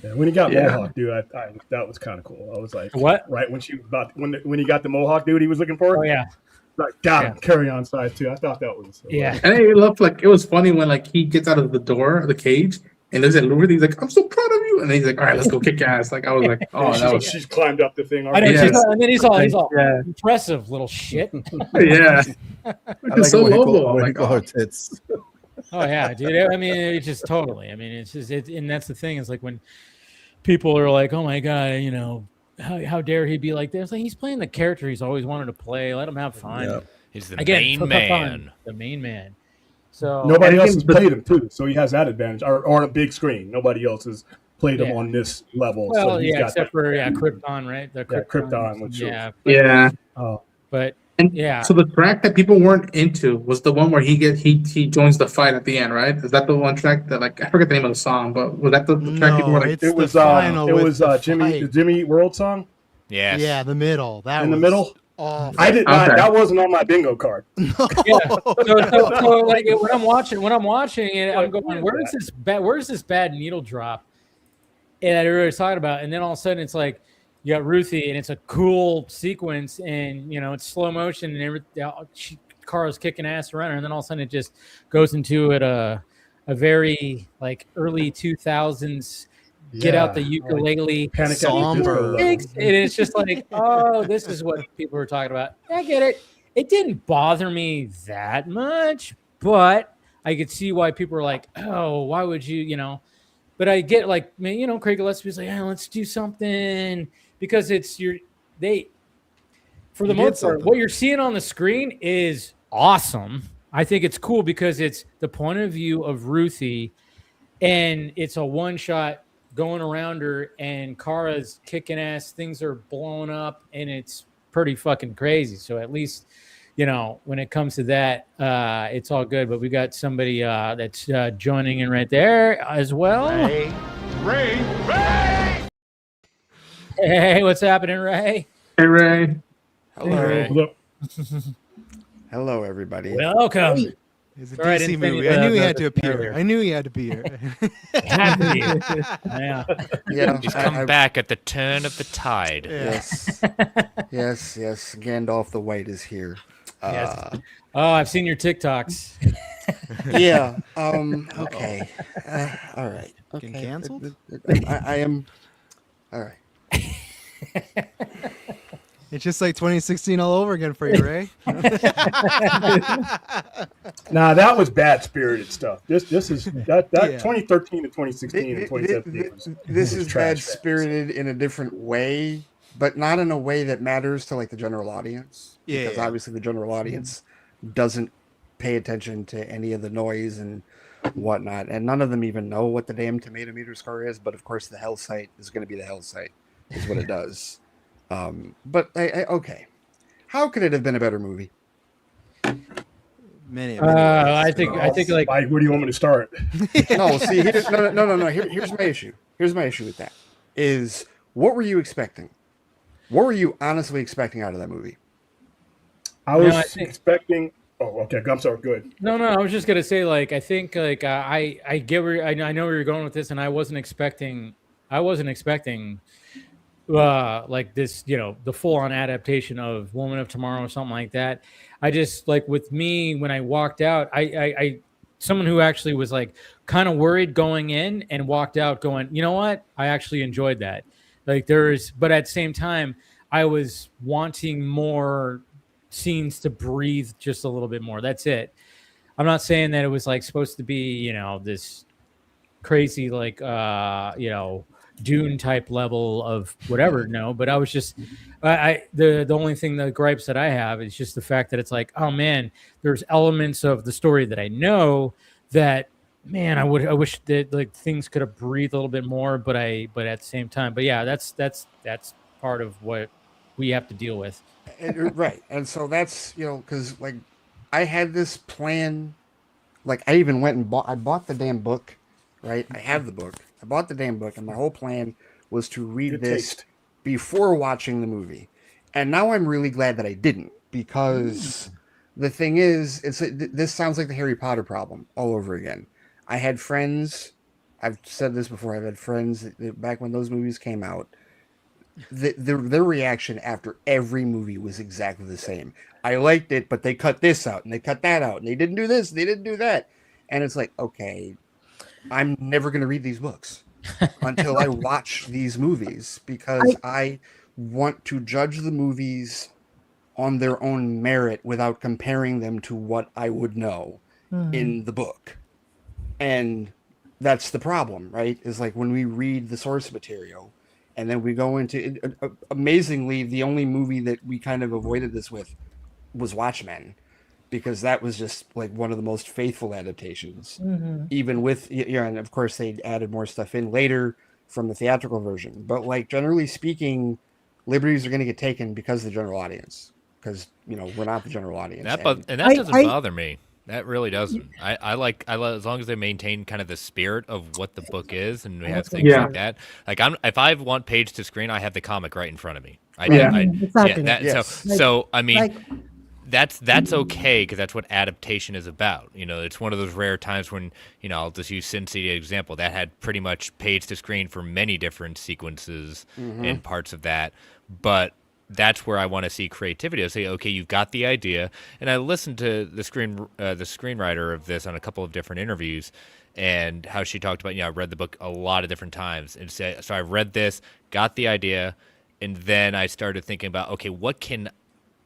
Yeah, when he got Mohawk, dude, I that was kind of cool. I was like, what? Right when she was about when he got the Mohawk dude he was looking for. Oh yeah, like got him. Carry on size too. I thought that was yeah. And I loved like it was funny when like he gets out of the door of the cage and looks at Louvre. He's like, "I'm so proud of you," and then he's like, "All right, let's go kick ass." Like I was like, "Oh, that was she's climbed up the thing. I know, Yes. and then he's all Yeah. impressive little shit. yeah." I It's so it when he Lobo. call- when he Like, call oh. her tits. Oh yeah, dude. I mean, it's just totally. I mean, it's just and that's the thing. Is like when people are like, "Oh my god," how dare he be like this? Like he's playing the character he's always wanted to play. Let him have fun. Yeah. He's the Again, main fun. man. The main man. So Nobody And else again, has played him too, so he has that advantage. Or on a big screen, nobody else has played him Yeah. on this level. well, so he's yeah, got except for Krypton, right? The Krypton, which yeah, Yeah. but And yeah. so the track that people weren't into was the one where he joins the fight at the end, right? Is that the one track that like I forget the name of the song, but was that the track people were No, like? it's it was the final with the Jimmy fight. Jimmy Eat World song Yes. Yeah, the middle. That in the was middle. awful. I did not. Okay. That wasn't on my bingo card. Yeah. So like when I'm watching it, I'm going, where's this bad needle drop? And everybody's talking about, and then all of a sudden it's like you got Ruthie, and it's a cool sequence, and it's slow motion, and everything. Kara's kicking ass around her, and then all of a sudden it just goes into a very like early 2000s. Get out the ukulele, Panic at the Somber. Disco level. and it's just like, oh, this is what people were talking about. I get it. It didn't bother me that much, but I could see why people were like, oh, why would you, But I get like, Craig Gillespie's like, let's do something because for the most part, what you're seeing on the screen is awesome. I think it's cool because it's the point of view of Ruthie, and it's a one shot going around her, and Kara's kicking ass. Things are blowing up, and it's pretty fucking crazy. So at least, when it comes to that, it's all good. But we got somebody that's joining in right there as well. Ray! Hey, what's happening, Ray? Hey Ray. Hello. Look, Hello, everybody. Welcome. It's a Sorry, I DC didn't say movie. the- I knew he the- had to the appear. trailer. I knew he had to be here. Had to be. Yeah. Yeah, He's come back at the turn of the tide. Yes, yes. Gandalf the White is here. Yes. Oh, I've seen your TikToks. Yeah. Okay. All right. Okay. Getting canceled? I am. All right. It's just like 2016 all over again for you, Ray. nah, that was bad spirited stuff. This is that Yeah. 2013 to 2016 and 2017. This was is trash bad spirited in a different way, but not in a way that matters to like the general audience. Yeah, Because yeah. obviously the general audience doesn't pay attention to any of the noise and whatnot, and none of them even know what the damn tomato meter score is. But of course, the hell site is going to be the hell site, is what it does. But okay, how could it have been a better movie? Many. I think like Mike, where do you want me to start? No, see, no. Here's my issue. Here's my issue with that. Is what were you expecting? What were you honestly expecting out of that movie? I was I think- expecting. Oh, okay. I'm sorry. Good. No, I was just gonna say like I think like I get where I know where you're going with this, and I wasn't expecting like this, the full-on adaptation of Woman of Tomorrow or something like that. I just like with me when I walked out, I someone who actually was like kind of worried going in and walked out going, you know what? I actually enjoyed that. Like but at the same time, I was wanting more scenes to breathe just a little bit more. That's it. I'm not saying that it was like supposed to be, this crazy like Dune type level of whatever. No, but I was just the only thing, the gripes that I have is just the fact that it's like, oh man, there's elements of the story that I know that, man, I wish that like things could have breathed a little bit more, but at the same time, but yeah, that's part of what we have to deal with. Right. And so that's, because like I had this plan, like I even went and bought the damn book, right? I have the book. I bought the damn book, and my whole plan was to read Good this taste. before watching the movie. And now I'm really glad that I didn't, because the thing is, this sounds like the Harry Potter problem all over again. I had friends, I've said this before, I've had friends that back when those movies came out, their reaction after every movie was exactly the same. I liked it, but they cut this out and they cut that out and they didn't do this, they didn't do that. And it's like, okay, I'm never going to read these books until I watch these movies, because I want to judge the movies on their own merit without comparing them to what I would know in the book. And that's the problem, right? Is like when we read the source material and then we go into amazingly, the only movie that we kind of avoided this with was Watchmen, because that was just like one of the most faithful adaptations, even with, and of course they added more stuff in later from the theatrical version. But like generally speaking, liberties are going to get taken because of the general audience, because we're not the general audience. That doesn't bother me. That really doesn't. I like as long as they maintain kind of the spirit of what the book is, and we have things like that. Like if I want page to screen, I have the comic right in front of me. Exactly. So I mean, that's okay, because that's what adaptation is about. It's one of those rare times when I'll just use Sin City example that had pretty much page to screen for many different sequences and parts of that, but that's where I want to see creativity. I say, okay, you've got the idea, and I listened to the screenwriter of this on a couple of different interviews, and how she talked about, I read the book a lot of different times, and so I read this, got the idea, and then I started thinking about, okay, what can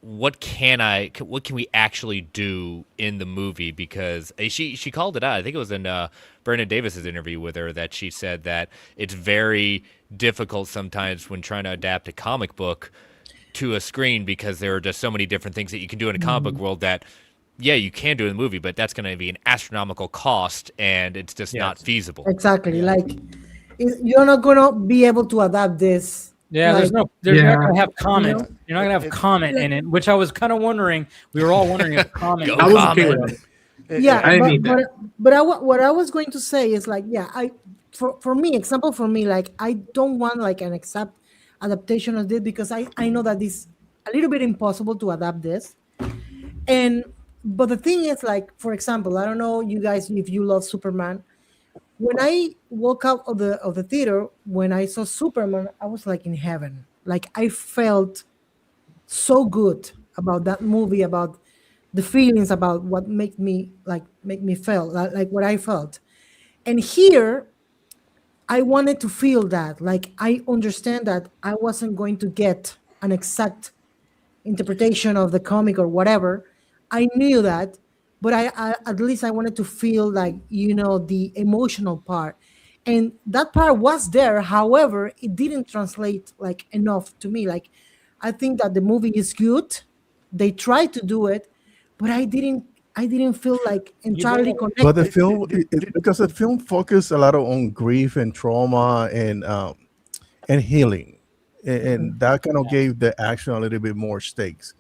we actually do in the movie? Because she called it out. I think it was in Brandon Davis's interview with her that she said that it's very difficult sometimes when trying to adapt a comic book to a screen, because there are just so many different things that you can do in a comic book world that, you can do in the movie, but that's going to be an astronomical cost, and it's just not feasible. Exactly. Like you're not going to be able to adapt this. Yeah, they're not going to have comment. You're not going to have comment in it, which I was kind of wondering. We were all wondering if comment. I was okay with it. Yeah, what I was going to say is like, for me, like I don't want like an exact adaptation of this, because I know that it's a little bit impossible to adapt this. But the thing is, like, for example, I don't know you guys if you love Superman. When I woke out of the theater, when I saw Superman, I was like in heaven. Like I felt so good about that movie, about the feelings, about what make me feel like what I felt. And here, I wanted to feel that. Like I understand that I wasn't going to get an exact interpretation of the comic or whatever. I knew that, but I at least I wanted to feel like, the emotional part. And that part was there. However, it didn't translate like enough to me. Like I think that the movie is good. They tried to do it, but I didn't feel like entirely connected. But the film, because the film focused a lot on grief and trauma and healing, and that kind of gave the action a little bit more stakes.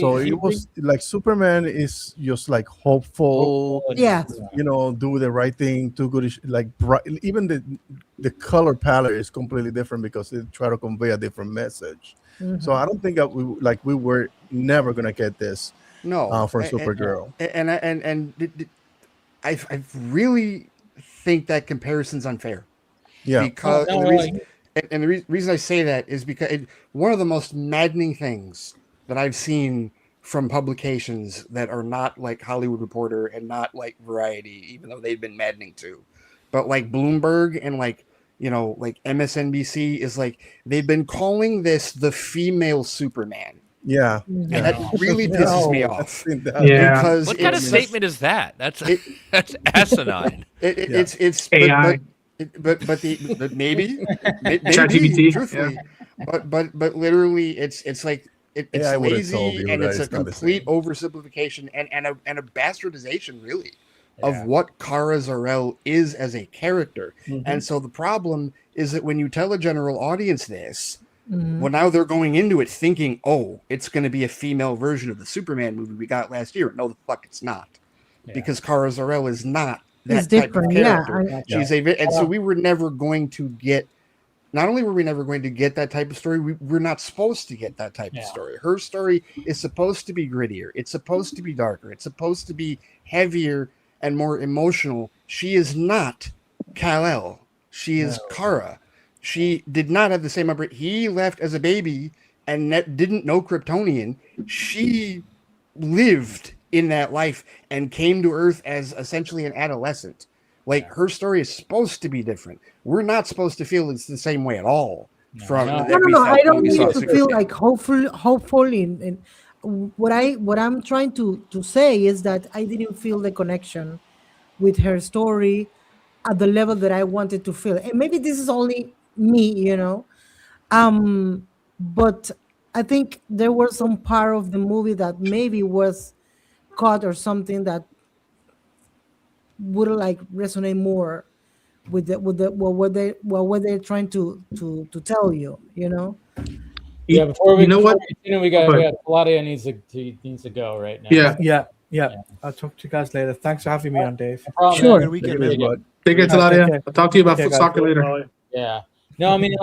So it was like Superman is just like hopeful, do the right thing, too good. Like bright, even the color palette is completely different because they try to convey a different message. So I don't think that we were never gonna get this. No, for Supergirl, and I really think that comparison's unfair. Yeah, because And the reason I say that is because one of the most maddening things that I've seen from publications that are not like Hollywood Reporter and not like Variety, even though they've been maddening too, but like Bloomberg and like, you know, like MSNBC is like, they've been calling this the female Superman. Yeah. And that really pisses me off. Yeah. Because What kind of statement is that? That's asinine. It's AI. but maybe ChatGPT, truthfully, but literally it's like it's AI would've told lazy you and that it's a it's not the complete oversimplification and a bastardization really of what Kara Zor-El is as a character. And so the problem is that when you tell a general audience this, well, now they're going into it thinking, oh, it's going to be a female version of the Superman movie we got last year. No, the fuck it's not. Because Kara Zor-El is not that type of character. She's and so we were never going to get, not only were we never going to get that type of story, we're not supposed to get that type of story. Her story is supposed to be grittier. It's supposed to be darker. It's supposed to be heavier and more emotional. She is not Kal-El. She is Kara. She did not have the same upbringing. He left as a baby and didn't know Kryptonian. She lived in that life and came to Earth as essentially an adolescent. Like her story is supposed to be different. We're not supposed to feel it's the same way at all. No. I don't need to feel like hopeful in what I'm trying to say is that I didn't feel the connection with her story at the level that I wanted to feel. And maybe this is only me, you know. But I think there was some part of the movie that maybe was cut or something that would like resonate more with what they're trying to tell you, you know. Yeah, before we continue, we got Claudia needs to go right now. Yeah. I'll talk to you guys later. Thanks for having me on, Dave. Sure. Good weekend, man. Take care, Claudia. I'll talk to you about soccer later. Yeah. No, I mean,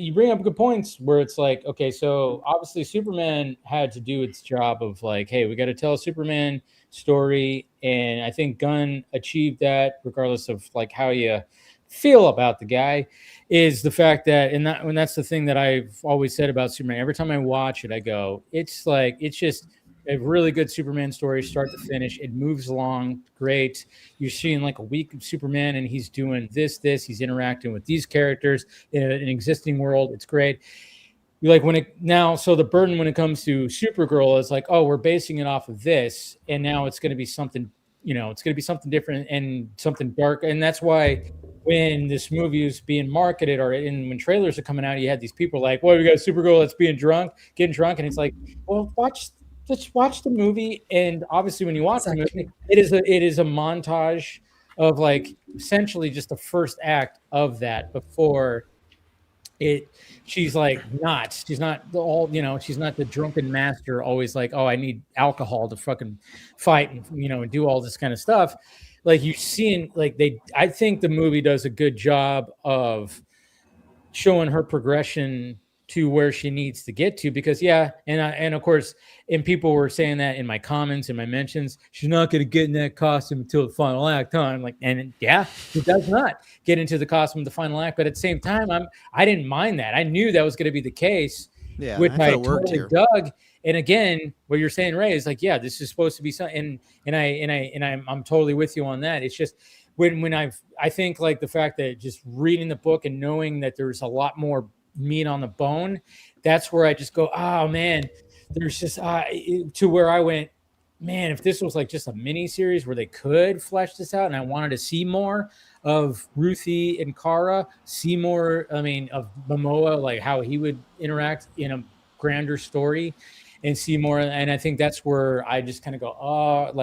you bring up good points where it's like, okay, so obviously Superman had to do its job of like, hey, we got to tell a Superman story, and I think Gunn achieved that, regardless of like how you feel about the guy. Is the fact that, and that's the thing that I've always said about Superman. Every time I watch it, I go, it's just a really good Superman story, start to finish. It moves along great. You're seeing like a week of Superman, and he's doing this. He's interacting with these characters in an existing world. It's great. Like so the burden when it comes to Supergirl is like, oh, we're basing it off of this, and now it's going to be something, it's going to be something different and something dark, and that's why when this movie is being marketed or when trailers are coming out, you had these people like, well, we got Supergirl that's getting drunk, and it's like, well, let's watch the movie. And obviously when you watch the movie, it is a montage of like essentially just the first act of that before she's not the drunken master always like, oh, I need alcohol to fucking fight and do all this kind of stuff. Like you're seeing I think the movie does a good job of showing her progression to where she needs to get to, because and of course, and people were saying that in my comments and my mentions, she's not going to get in that costume until the final act. I'm like, and she does not get into the costume in the final act, but at the same time, I didn't mind that. I knew that was going to be the case, which I totally dug. And again, what you're saying, Ray, is like, this is supposed to be something, and I'm totally with you on that. It's just when I think like the fact that just reading the book and knowing that there's a lot more meat on the bone, that's where I just go, oh man, there's just to where I went, man, if this was like just a mini series where they could flesh this out, and I wanted to see more of Ruthie and Kara, see more, of Momoa, like how he would interact in a grander story, and see more. And I think that's where I just kind of go, oh,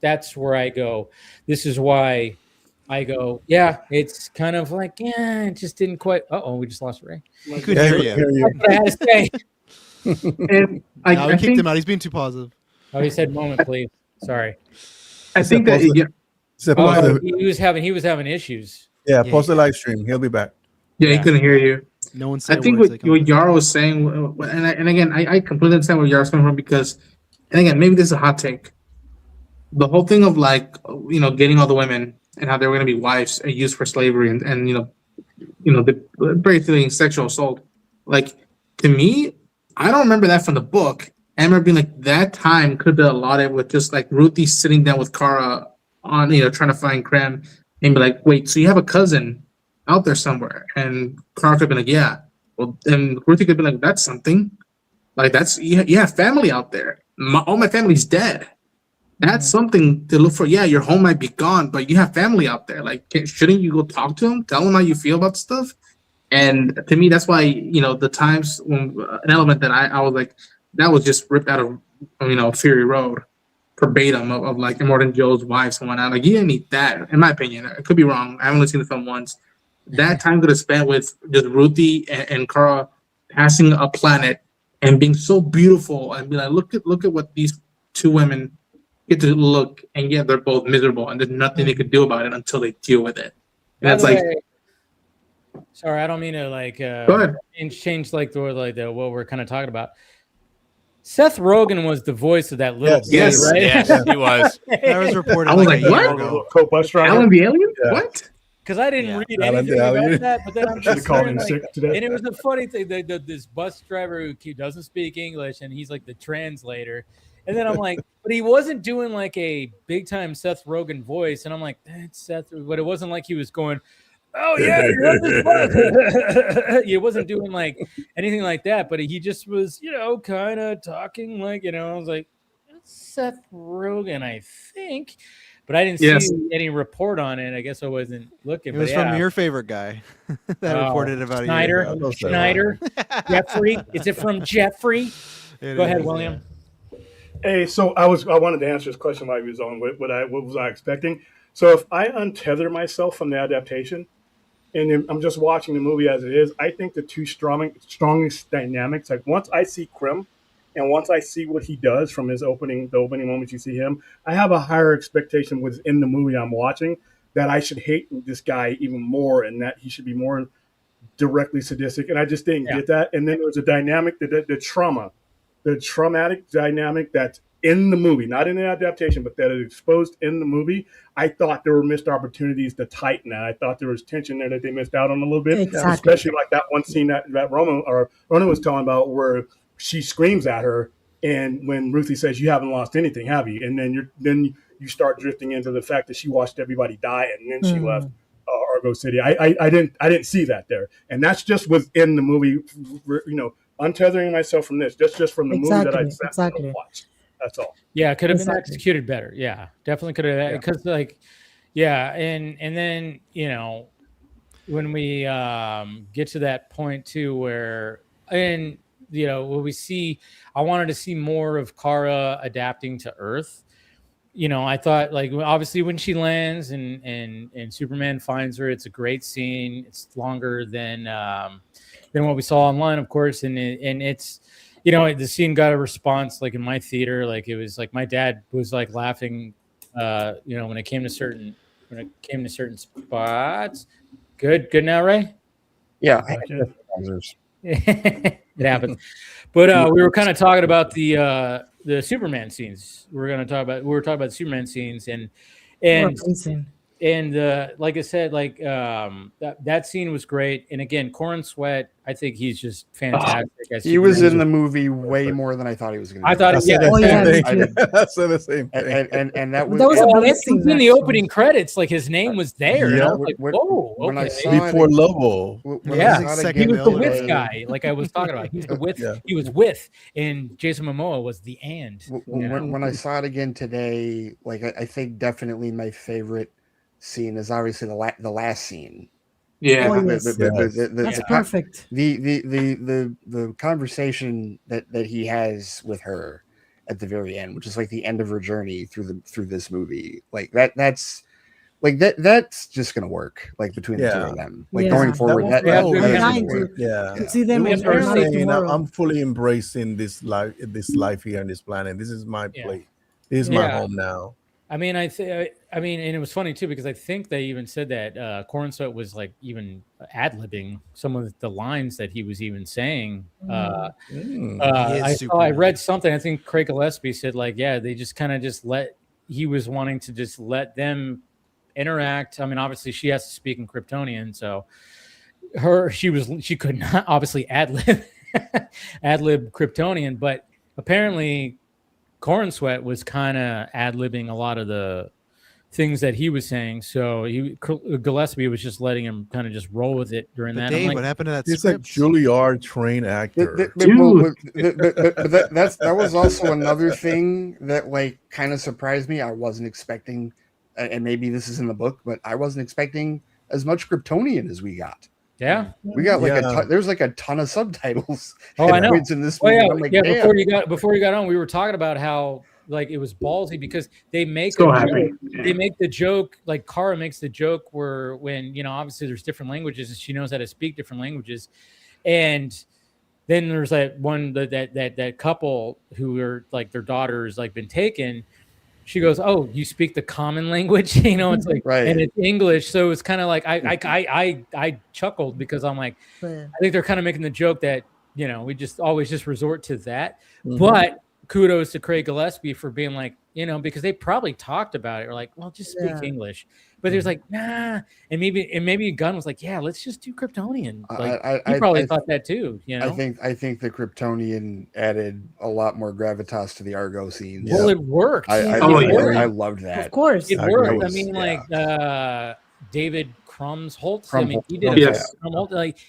that's where I go. This is why I go, it's kind of like, it just didn't quite. We just lost Ray. I couldn't hear you. I had to say. And I kicked him out. He's being too positive. Oh, he said moment, please. Sorry. I think that he was having issues. Post the live stream. He'll be back. Yeah, he couldn't hear you. No one said I think what Yara was saying, and again, I completely understand where Yara's coming from, because, and again, maybe this is a hot take. The whole thing of getting all the women and how they were going to be wives and used for slavery and the basically sexual assault. Like, to me, I don't remember that from the book. I remember being like, that time could have been allotted with just like Ruthie sitting down with Kara on, trying to find Krem and be like, wait, so you have a cousin out there somewhere? And Kara could have been like, yeah. Well, and Ruthie could be like, that's something. Like, that's, you have family out there. All my family's dead. That's something to look for. Yeah, your home might be gone, but you have family out there. Like, shouldn't you go talk to them, tell them how you feel about stuff? And to me, that's why the times when an element that I was like, that was just ripped out of Fury Road, verbatim of like Immortan Joe's wives and whatnot. Like, you didn't need that, in my opinion. I could be wrong. I haven't seen the film once. That time could have spent with just Ruthie and Kara passing a planet and being so beautiful and be like, look at what these two women get to look, and yet they're both miserable, and there's nothing they could do about it until they deal with it. And that's like, sorry, I don't mean to like go ahead. change like the what we're kind of talking about. Seth Rogen was the voice of that little kid, right? Yes, he was. That was reported. I was like, what? Alan the Alien? Yeah. What? Because I didn't read Alan anything the about Alien. that, but then I'm Should've just called hearing, in like, sick today. and it was a funny thing. This bus driver who doesn't speak English, and he's like the translator. And then I'm like, but he wasn't doing like a big time Seth Rogen voice, and I'm like, that's Seth, but it wasn't like he was going, oh yeah, you're on this bus. He wasn't doing like anything like that, but he just was, kind of talking like, I was like, that's Seth Rogen, I think. But I didn't see any report on it. I guess I wasn't looking. It was from your favorite guy that reported about Schneider. it. Schneider. Jeffrey. Is it from Jeffrey? Go ahead, William. Hey, so I wanted to answer this question while he was on. What was I expecting? So if I untether myself from the adaptation, and I'm just watching the movie as it is, I think the two strongest dynamics, like once I see Krem, and once I see what he does from the opening moments you see him, I have a higher expectation within the movie I'm watching that I should hate this guy even more, and that he should be more directly sadistic. And I just didn't get that. And then there's a dynamic, the traumatic dynamic that's in the movie, not in the adaptation, but that is exposed in the movie. I thought there were missed opportunities to tighten that. I thought there was tension there that they missed out on a little bit, especially like that one scene that Rona was talking about where she screams at her, and when Ruthie says, "You haven't lost anything, have you?" And then you start drifting into the fact that she watched everybody die, and then she left Argo City. I didn't see that there, and that's just within the movie. Untethering myself from this, just from the movie that I sat and watched. That's all. Yeah, it could have been executed better. Yeah, definitely could have. Because and then when we get to that point too, where when we see, I wanted to see more of Kara adapting to Earth. I thought, like, obviously when she lands and Superman finds her, it's a great scene. It's longer than what we saw online, of course, and it's the scene got a response, like in my theater, like it was like my dad was like laughing when it came to certain spots. Good now, Ray? Yeah. It happens. But we were kind of talking about the Superman scenes. We were talking about the Superman scenes and like I said, like that scene was great. And again, Corin Sweat, I think he's just fantastic. He was in the movie way more than I thought he was going to. I said the same thing. And that was a blessing. In the opening credits, like his name was there. And I was like, whoa, when I saw before Lobo. He was the with guy, like I was talking about. He's the with. He was with, and Jason Momoa was the and. When I saw it again today, like I think definitely my favorite scene is obviously the last scene. Yeah, that's perfect. The conversation that he has with her at the very end, which is like the end of her journey through this movie, like that's just gonna work, like between the two of them, like going forward. See them I'm fully embracing this life here on this planet. This is my place. This is my home now. I mean, and it was funny too, because I think they even said that Corin Sweat was like even ad-libbing some of the lines that he was even saying. I read something. I think Craig Gillespie said, like, they just kind of he was wanting to just let them interact. I mean, obviously she has to speak in Kryptonian, so she could not obviously ad lib Kryptonian, but apparently Corn Sweat was kind of ad libbing a lot of the things that he was saying. So Gillespie was just letting him kind of just roll with it during that. Dave, I'm like, what happened to that He's script? like Juilliard trained actor. That was also another thing that like kind of surprised me. I wasn't expecting, and maybe this is in the book, but I wasn't expecting as much Kryptonian as we got. Yeah, we got like there's like a ton of subtitles. Oh, I know. In this movie. Oh, yeah, like, yeah. Before you got on, we were talking about how like it was ballsy because they make they make the joke, like Kara makes the joke where when obviously there's different languages and she knows how to speak different languages, and then there's that couple who are like their daughter's like been taken. She goes, "Oh, you speak the common language?" It's like, right. And it's English, so it's kind of like I chuckled because I'm like, I think they're kind of making the joke that we just always just resort to that. Mm-hmm. But kudos to Craig Gillespie for being like, because they probably talked about it or like, well, just speak English. But he was like, nah, and maybe Gunn was like, yeah, let's just do Kryptonian. Like, he probably thought that too. I think the Kryptonian added a lot more gravitas to the Argo scenes. Well, it worked. I loved that. Of course, it worked. I mean, David Krumholtz. I mean, he did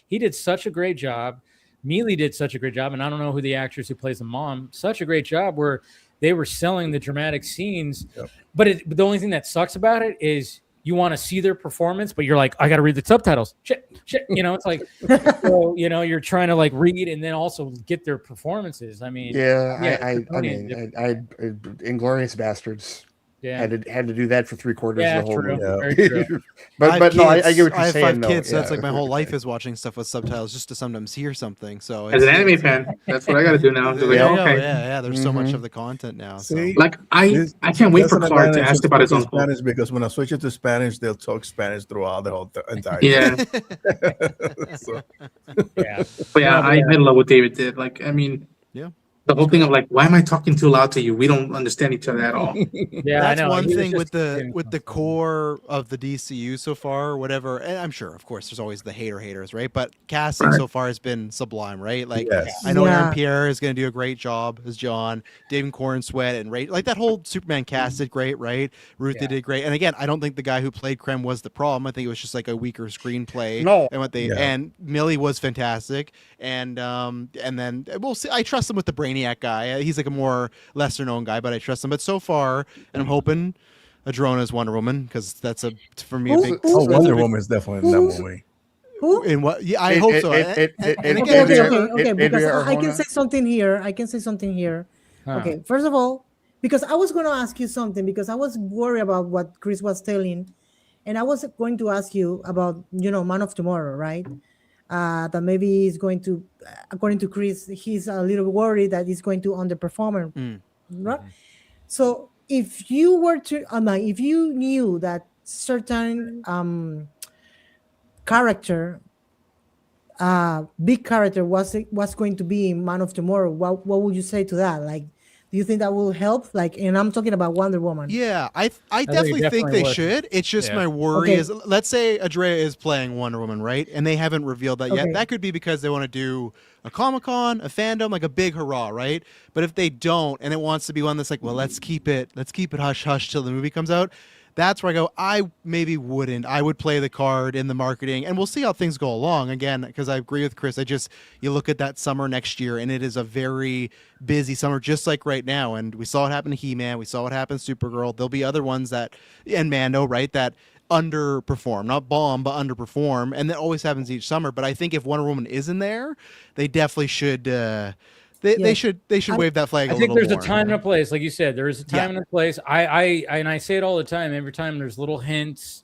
he did such a great job. Mealy did such a great job, and I don't know who the actress who plays the mom. Such a great job where they were selling the dramatic scenes. Yep. But the only thing that sucks about it is you want to see their performance, but you're like, I got to read the subtitles. Shit. It's like, so, you're trying to like read and then also get their performances. I mean, I Inglourious Bastards. Yeah, had to do that for 3/4 of the whole movie. but no, I get what you're saying. I have 5 kids, so that's like my whole life is watching stuff with subtitles just to sometimes hear something. So as an anime fan, that's what I got to do now. There's so much of the content now. See, like I can't wait for Clark to ask about his own Spanish because when I switch it to Spanish, they'll talk Spanish throughout the whole entire. Yeah. But I love what David did. Like, I mean, the whole thing of like, why am I talking too loud to you? We don't understand each other at all. That's one thing with the core of the DCU so far, or whatever. And I'm sure, of course, there's always the haters, right? But casting so far has been sublime, right? Like, I know Aaron Pierre is going to do a great job as John, David Corn Sweat, and Ray. Like that whole Superman cast did great, right? Ruthie did great. And again, I don't think the guy who played Krem was the problem. I think it was just like a weaker screenplay. And Millie was fantastic, and then we'll see. I trust him with the Brainiac guy. He's like a more lesser known guy, but I trust him. But so far, and I'm hoping Adrona's Wonder Woman because that's for me a big. Wonder Woman is definitely in that movie. Who? In what? Yeah, I hope so. Okay. Because I can say something here. Okay. First of all, because I was going to ask you something because I was worried about what Chris was telling, and I was going to ask you about Man of Tomorrow, right? That maybe he's going to, according to Chris, he's a little worried that he's going to underperform. Right? So if you were to, if you knew that certain character, big character was going to be in Man of Tomorrow, what would you say to that? Like, do you think that will help? Like, and I'm talking about Wonder Woman. Yeah, I definitely think they should. It's just my worry is, let's say Adrea is playing Wonder Woman, right? And they haven't revealed that yet. That could be because they want to do a Comic-Con, a fandom, like a big hurrah, right? But if they don't, and it wants to be one that's like, well, let's keep it hush hush till the movie comes out. That's where I go, I maybe wouldn't. I would play the card in the marketing, and we'll see how things go along. Again, because I agree with Chris. You look at that summer next year, and it is a very busy summer, just like right now. And we saw it happen to He-Man. We saw it happen to Supergirl. There'll be other ones and Mando, right, that underperform, not bomb, but underperform. And that always happens each summer. But I think if Wonder Woman is in there, they definitely should... They should wave that flag. I think there's a time and a place, like you said. There is a time and a place. I say it all the time. Every time there's little hints,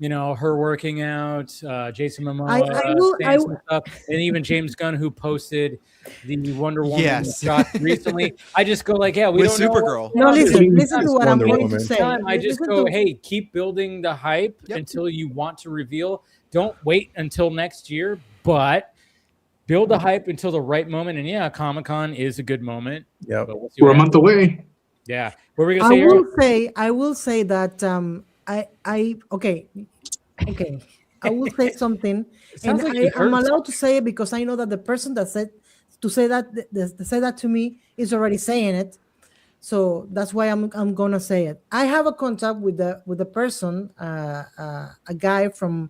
her working out, Jason Momoa, stuff, and even James Gunn who posted the Wonder Woman shot recently. I just go like, we with don't Supergirl. No, listen to what I'm going to say. I just go, hey, keep building the hype until you want to reveal. Don't wait until next year, but build the hype until the right moment. And Comic-Con is a good moment. Yeah, we're a month away. Yeah. What were we gonna say? I will say that I will say something, and sounds like you I'm heard allowed to say it because I know that the person that said to say that to me is already saying it. So that's why I'm gonna say it. I have a contact with the person, a guy from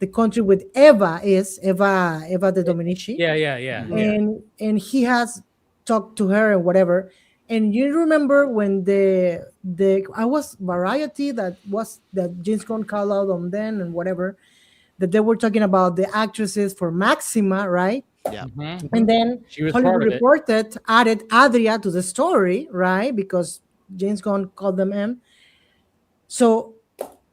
the country with Eva de Dominici. Yeah. And he has talked to her and whatever. And you remember when the I was Variety that James Gunn called out on then and whatever, that they were talking about the actresses for Maxima, right? Yeah. And then She was Hollywood part of it. Reporter added Adria to the story, right? Because James Gunn called them in. So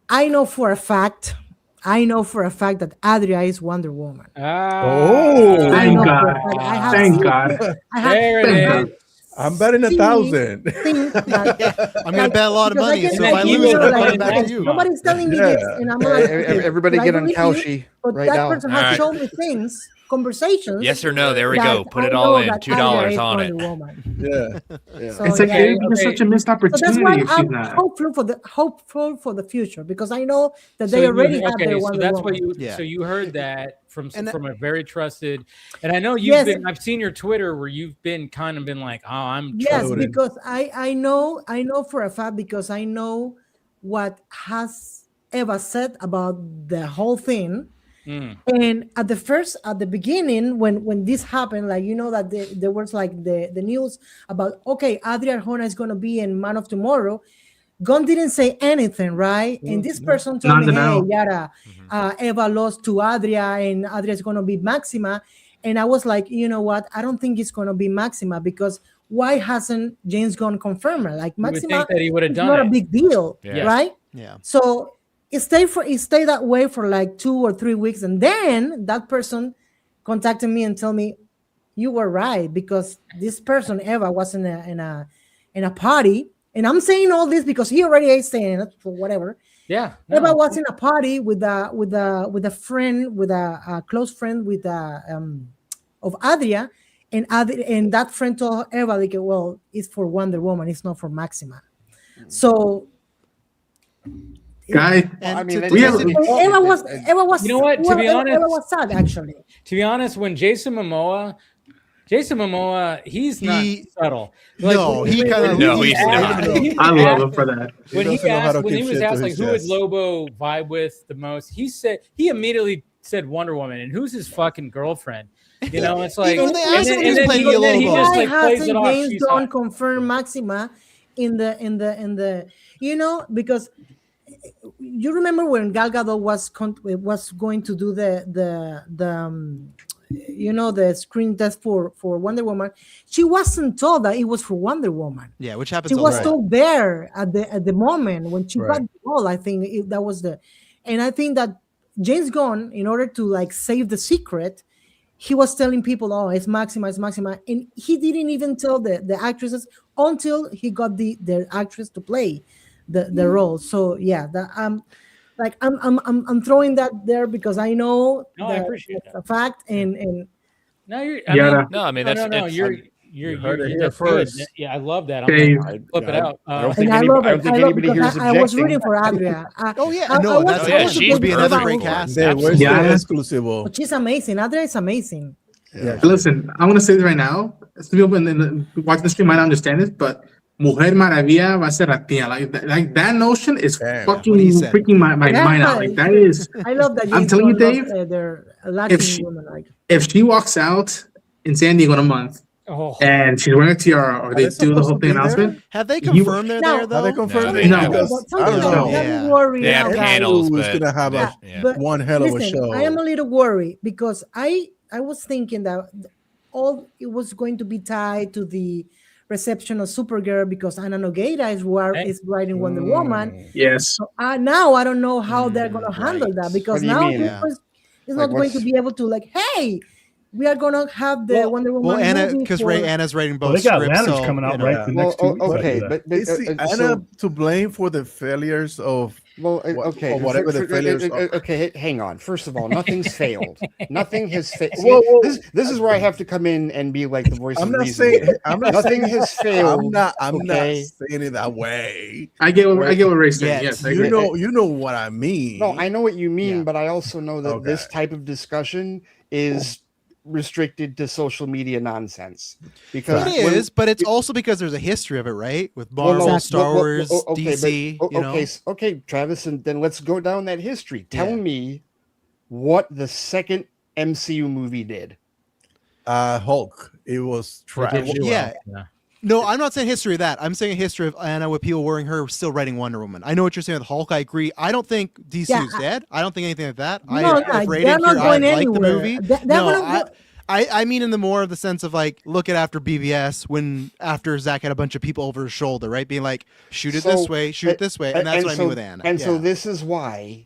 I know for a fact that Adria is Wonder Woman. Oh, Thank know God. for a fact. I have Thank seen- God. I have There it Thank is. I'm betting 1,000. think that I'm gonna bet a lot of because money. can- So if I he lose, was I'm like- going back to you. Nobody's telling me Yeah. this, and I'm like, Everybody I get on believe you, Kalshi but right that now. person All has right. shown me things, conversations. Yes or no? There we that go. Put I it all know in. that $2 Adria is on Wonder it. Woman. Yeah. So, It's like yeah. it's such a missed So that's opportunity why if she's I'm not. hopeful for the future, because I know that So they you- already have okay, their so Wonder that's Woman. what you. Yeah. So you heard that from And a very trusted, and I know you've Yes. been. I've seen your Twitter where you've been like, oh, I'm Yes, True. because I know for a fact, because I know what has Eva said about the whole thing. Mm. And at the beginning, when this happened, like, you know, that there was like the news about, okay, Adria Arjona is going to be in Man of Tomorrow. Gunn didn't say anything, right? And this person told me, hey, No. Yara, Eva lost to Adria, and Adria is going to be Maxima. And I was like, you know what? I don't think it's going to be Maxima, because why hasn't James Gunn confirmed her? Like, You would Maxima think that he would have is done not it. a big deal, Yeah. right? Yeah. So it stayed that way for like 2 or 3 weeks, and then that person contacted me and told me, you were right, because this person Eva was in a party, and I'm saying all this because he already is saying it for whatever. Yeah. Eva was in a party with a friend, with a close friend of Adria, and that friend told Eva, like, well, it's for Wonder Woman, it's not for Maxima. So Guy, I mean, we have- Eva was. You know what? To be honest- Eva was sad, actually. To be honest, when Jason Momoa, he's not He- subtle. No, he kinda- No, he's not. I love him for that. When he doesn't know how to when he keep was shit to asked like his who would chest. Lobo vibe with the most, he immediately said Wonder Woman, and who's his fucking girlfriend? You know, it's like, when they asked him, and he's then playing he Lobo. just Why like plays it hasn't off. James She's Gunn hot. confirmed Maxima in the you know, because you remember when Gal Gadot was going to do the you know, the screen test for Wonder Woman, she wasn't told that it was for Wonder Woman. Yeah, which happens She a was lot. still there at the moment when she got Right. the role. I think that was and I think that James Gunn, in order to like save the secret, he was telling people, "Oh, it's Maxima, and he didn't even tell the actresses until he got the actress to play the role. So yeah, I'm throwing that there because I know No, I that appreciate it's a fact, and No, you're. Yeah. I mean, no, that's no. it's- You're heard it here that's good. first. Yeah, I love that. I'm Dave. gonna flip it out. I don't and think I love I it. don't think I love anybody here is because I was objecting. rooting for Adria. Oh, yeah, I no, was- that's I yeah, was she a would big be another fan. great cast. There, where's Yeah. the exclusivo? But she's amazing. Adria is amazing. Yeah. Listen, I'm gonna say this right now. Some people watch the stream might not understand this, but Mujer Maravilla va a ser Latina. Like that notion is Damn. fucking What he said. freaking my Yeah. mind out. Like that is. I love that. I'm James telling you, Gunn Dave, loves, they're Latin she- women. Like, If she walks out in San Diego in a month Oh, and she's wearing a tiara or they they do the supposed whole to thing be there? announcement, Have they You- confirmed they're No. there Are though? they confirmed? No, it? they haven't. Because something I don't that know. got Yeah. me worried. They have now, guys. panels, Who's but gonna have a yeah. But one hell of a listen, show? I am a little worried because I was thinking that all it was going to be tied to the reception of Supergirl because Ana Nogueira is writing Wonder Woman. yes. So now I don't know how they're going to handle that because What do you now mean? James is Like, not going to what's- be able to like, hey, we are gonna have the Wonder Woman Well, Anna, movie because for- Anna's writing both Well, they got scripts. Lanterns so, coming out you know. right the next 2 weeks. okay, after that. but Is Anna so, to blame for the failures of okay, or whatever the failures are? okay, hang on. First of all, nothing's failed. Nothing has failed. Whoa. This is where I have to come in and be like the voice I'm of not reason. saying I'm not Nothing saying, has failed. I'm not okay? saying it that way. I get what Ray's saying. Yes. Yes, I agree. You know what I mean. No, I know what you mean, Yeah. but I also know that this Okay. type of discussion is restricted to social media nonsense. Because It when- is, but it's also because there's a history of it, right? With Well, Marvel, no, Star Wars, okay, DC. but- you know? okay, Travis, and then let's go down that history. Tell Yeah. me what the second MCU movie did. Hulk. It was trash. Yeah. No, I'm not saying history of that. I'm saying a history of Anna with people worrying her still writing Wonder Woman. I know what you're saying with Hulk. I agree. I don't think DCU Yeah, is dead. I don't think anything like that. No, if Ray they're didn't not hear, going I like the anywhere. movie. They're No, gonna go- I mean in the more of the sense of like, look at after BVS when after Zach had a bunch of people over his shoulder, right? Being like, shoot it this way, shoot it this way. And that's what I mean with Anna. And so this is why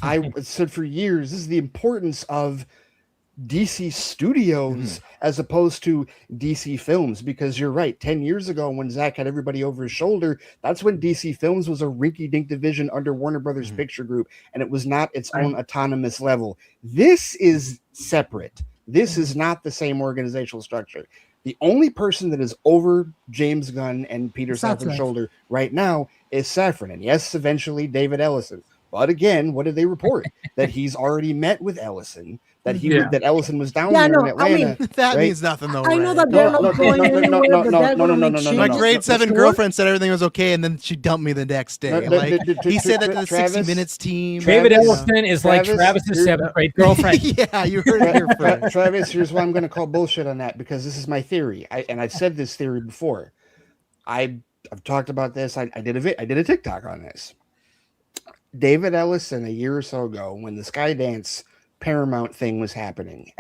I said for years, this is the importance of DC Studios as opposed to DC Films, because you're right. 10 years ago, when Zach had everybody over his shoulder, that's when DC Films was a rinky-dink division under Warner Brothers Picture Group, and it was not its own autonomous level. This is separate. This is not the same organizational structure. The only person that is over James Gunn and Peter Safran's shoulder right now is Safran, and yes, eventually David Ellison. But again, what did they report? That he's already met with Ellison. That Ellison was down there in Atlanta. I mean, that right? means nothing though. I know Ray. that they're not going anywhere, but they're gonna make changes. My grade 7 Sure. girlfriend said everything was okay, and then she dumped me the next day. He said that to the 60 Travis- Minutes team. David Travis- Ellison is like Travis, Travis's you're- 7th grade girlfriend. Yeah, you heard it here first. Travis, here's why I'm going to call bullshit on that, because this is my theory. I've said this theory before. I've talked about this. I did a TikTok on this. David Ellison, a year or so ago, when the Skydance Paramount thing was happening,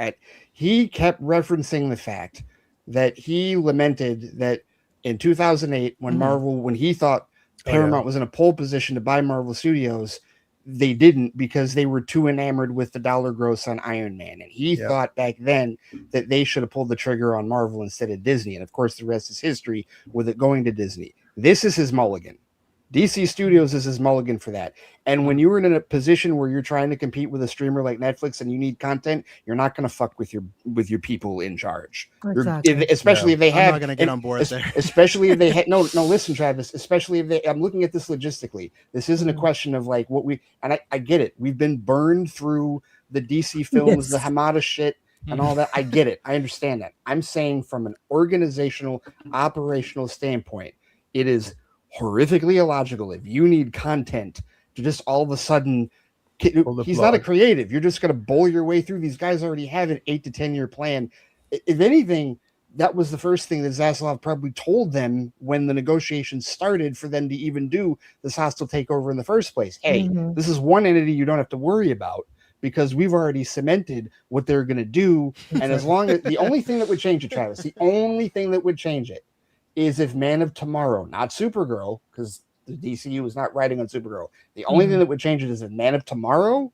he kept referencing the fact that he lamented that in 2008, when he thought Paramount was in a pole position to buy Marvel Studios, they didn't, because they were too enamored with the dollar gross on Iron Man. And he thought back then that they should have pulled the trigger on Marvel instead of Disney. And of course, the rest is history with it going to Disney. This is his mulligan. DC Studios is his mulligan for that. And when you're in a position where you're trying to compete with a streamer like Netflix and you need content, you're not going to fuck with your people in charge. Exactly. Especially if they have. I'm not going to get on board there. Especially if they had no. Listen, Travis. Especially if they. I'm looking at this logistically. This isn't a question of like what we. And I get it. We've been burned through the DC films, the Hamada shit, and all that. I get it. I understand that. I'm saying from an organizational, operational standpoint, it is horrifically illogical if you need content to just all of a sudden. He's not a creative. You're just going to bowl your way through. These guys already have an 8 to 10 year plan. If anything, that was the first thing that Zaslav probably told them when the negotiations started for them to even do this hostile takeover in the first place. Hey, this is one entity you don't have to worry about, because we've already cemented what they're going to do. And as long as the only thing that would change it, Travis, the only thing that would change it is if Man of Tomorrow, not Supergirl, because the DCU is not writing on Supergirl. The only thing that would change it is if Man of Tomorrow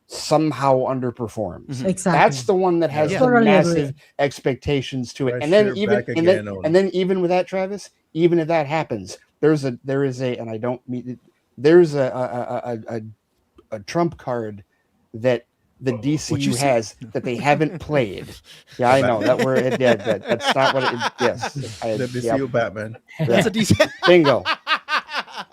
somehow underperforms. Exactly. That's the one that has the massive expectations to it. And then even with that, Travis, even if that happens, there's a trump card that the DCU has that they haven't played. Yeah, I know that word. Yeah, that's not what it is. Yes, the DCU Batman. That's a DC. Bingo.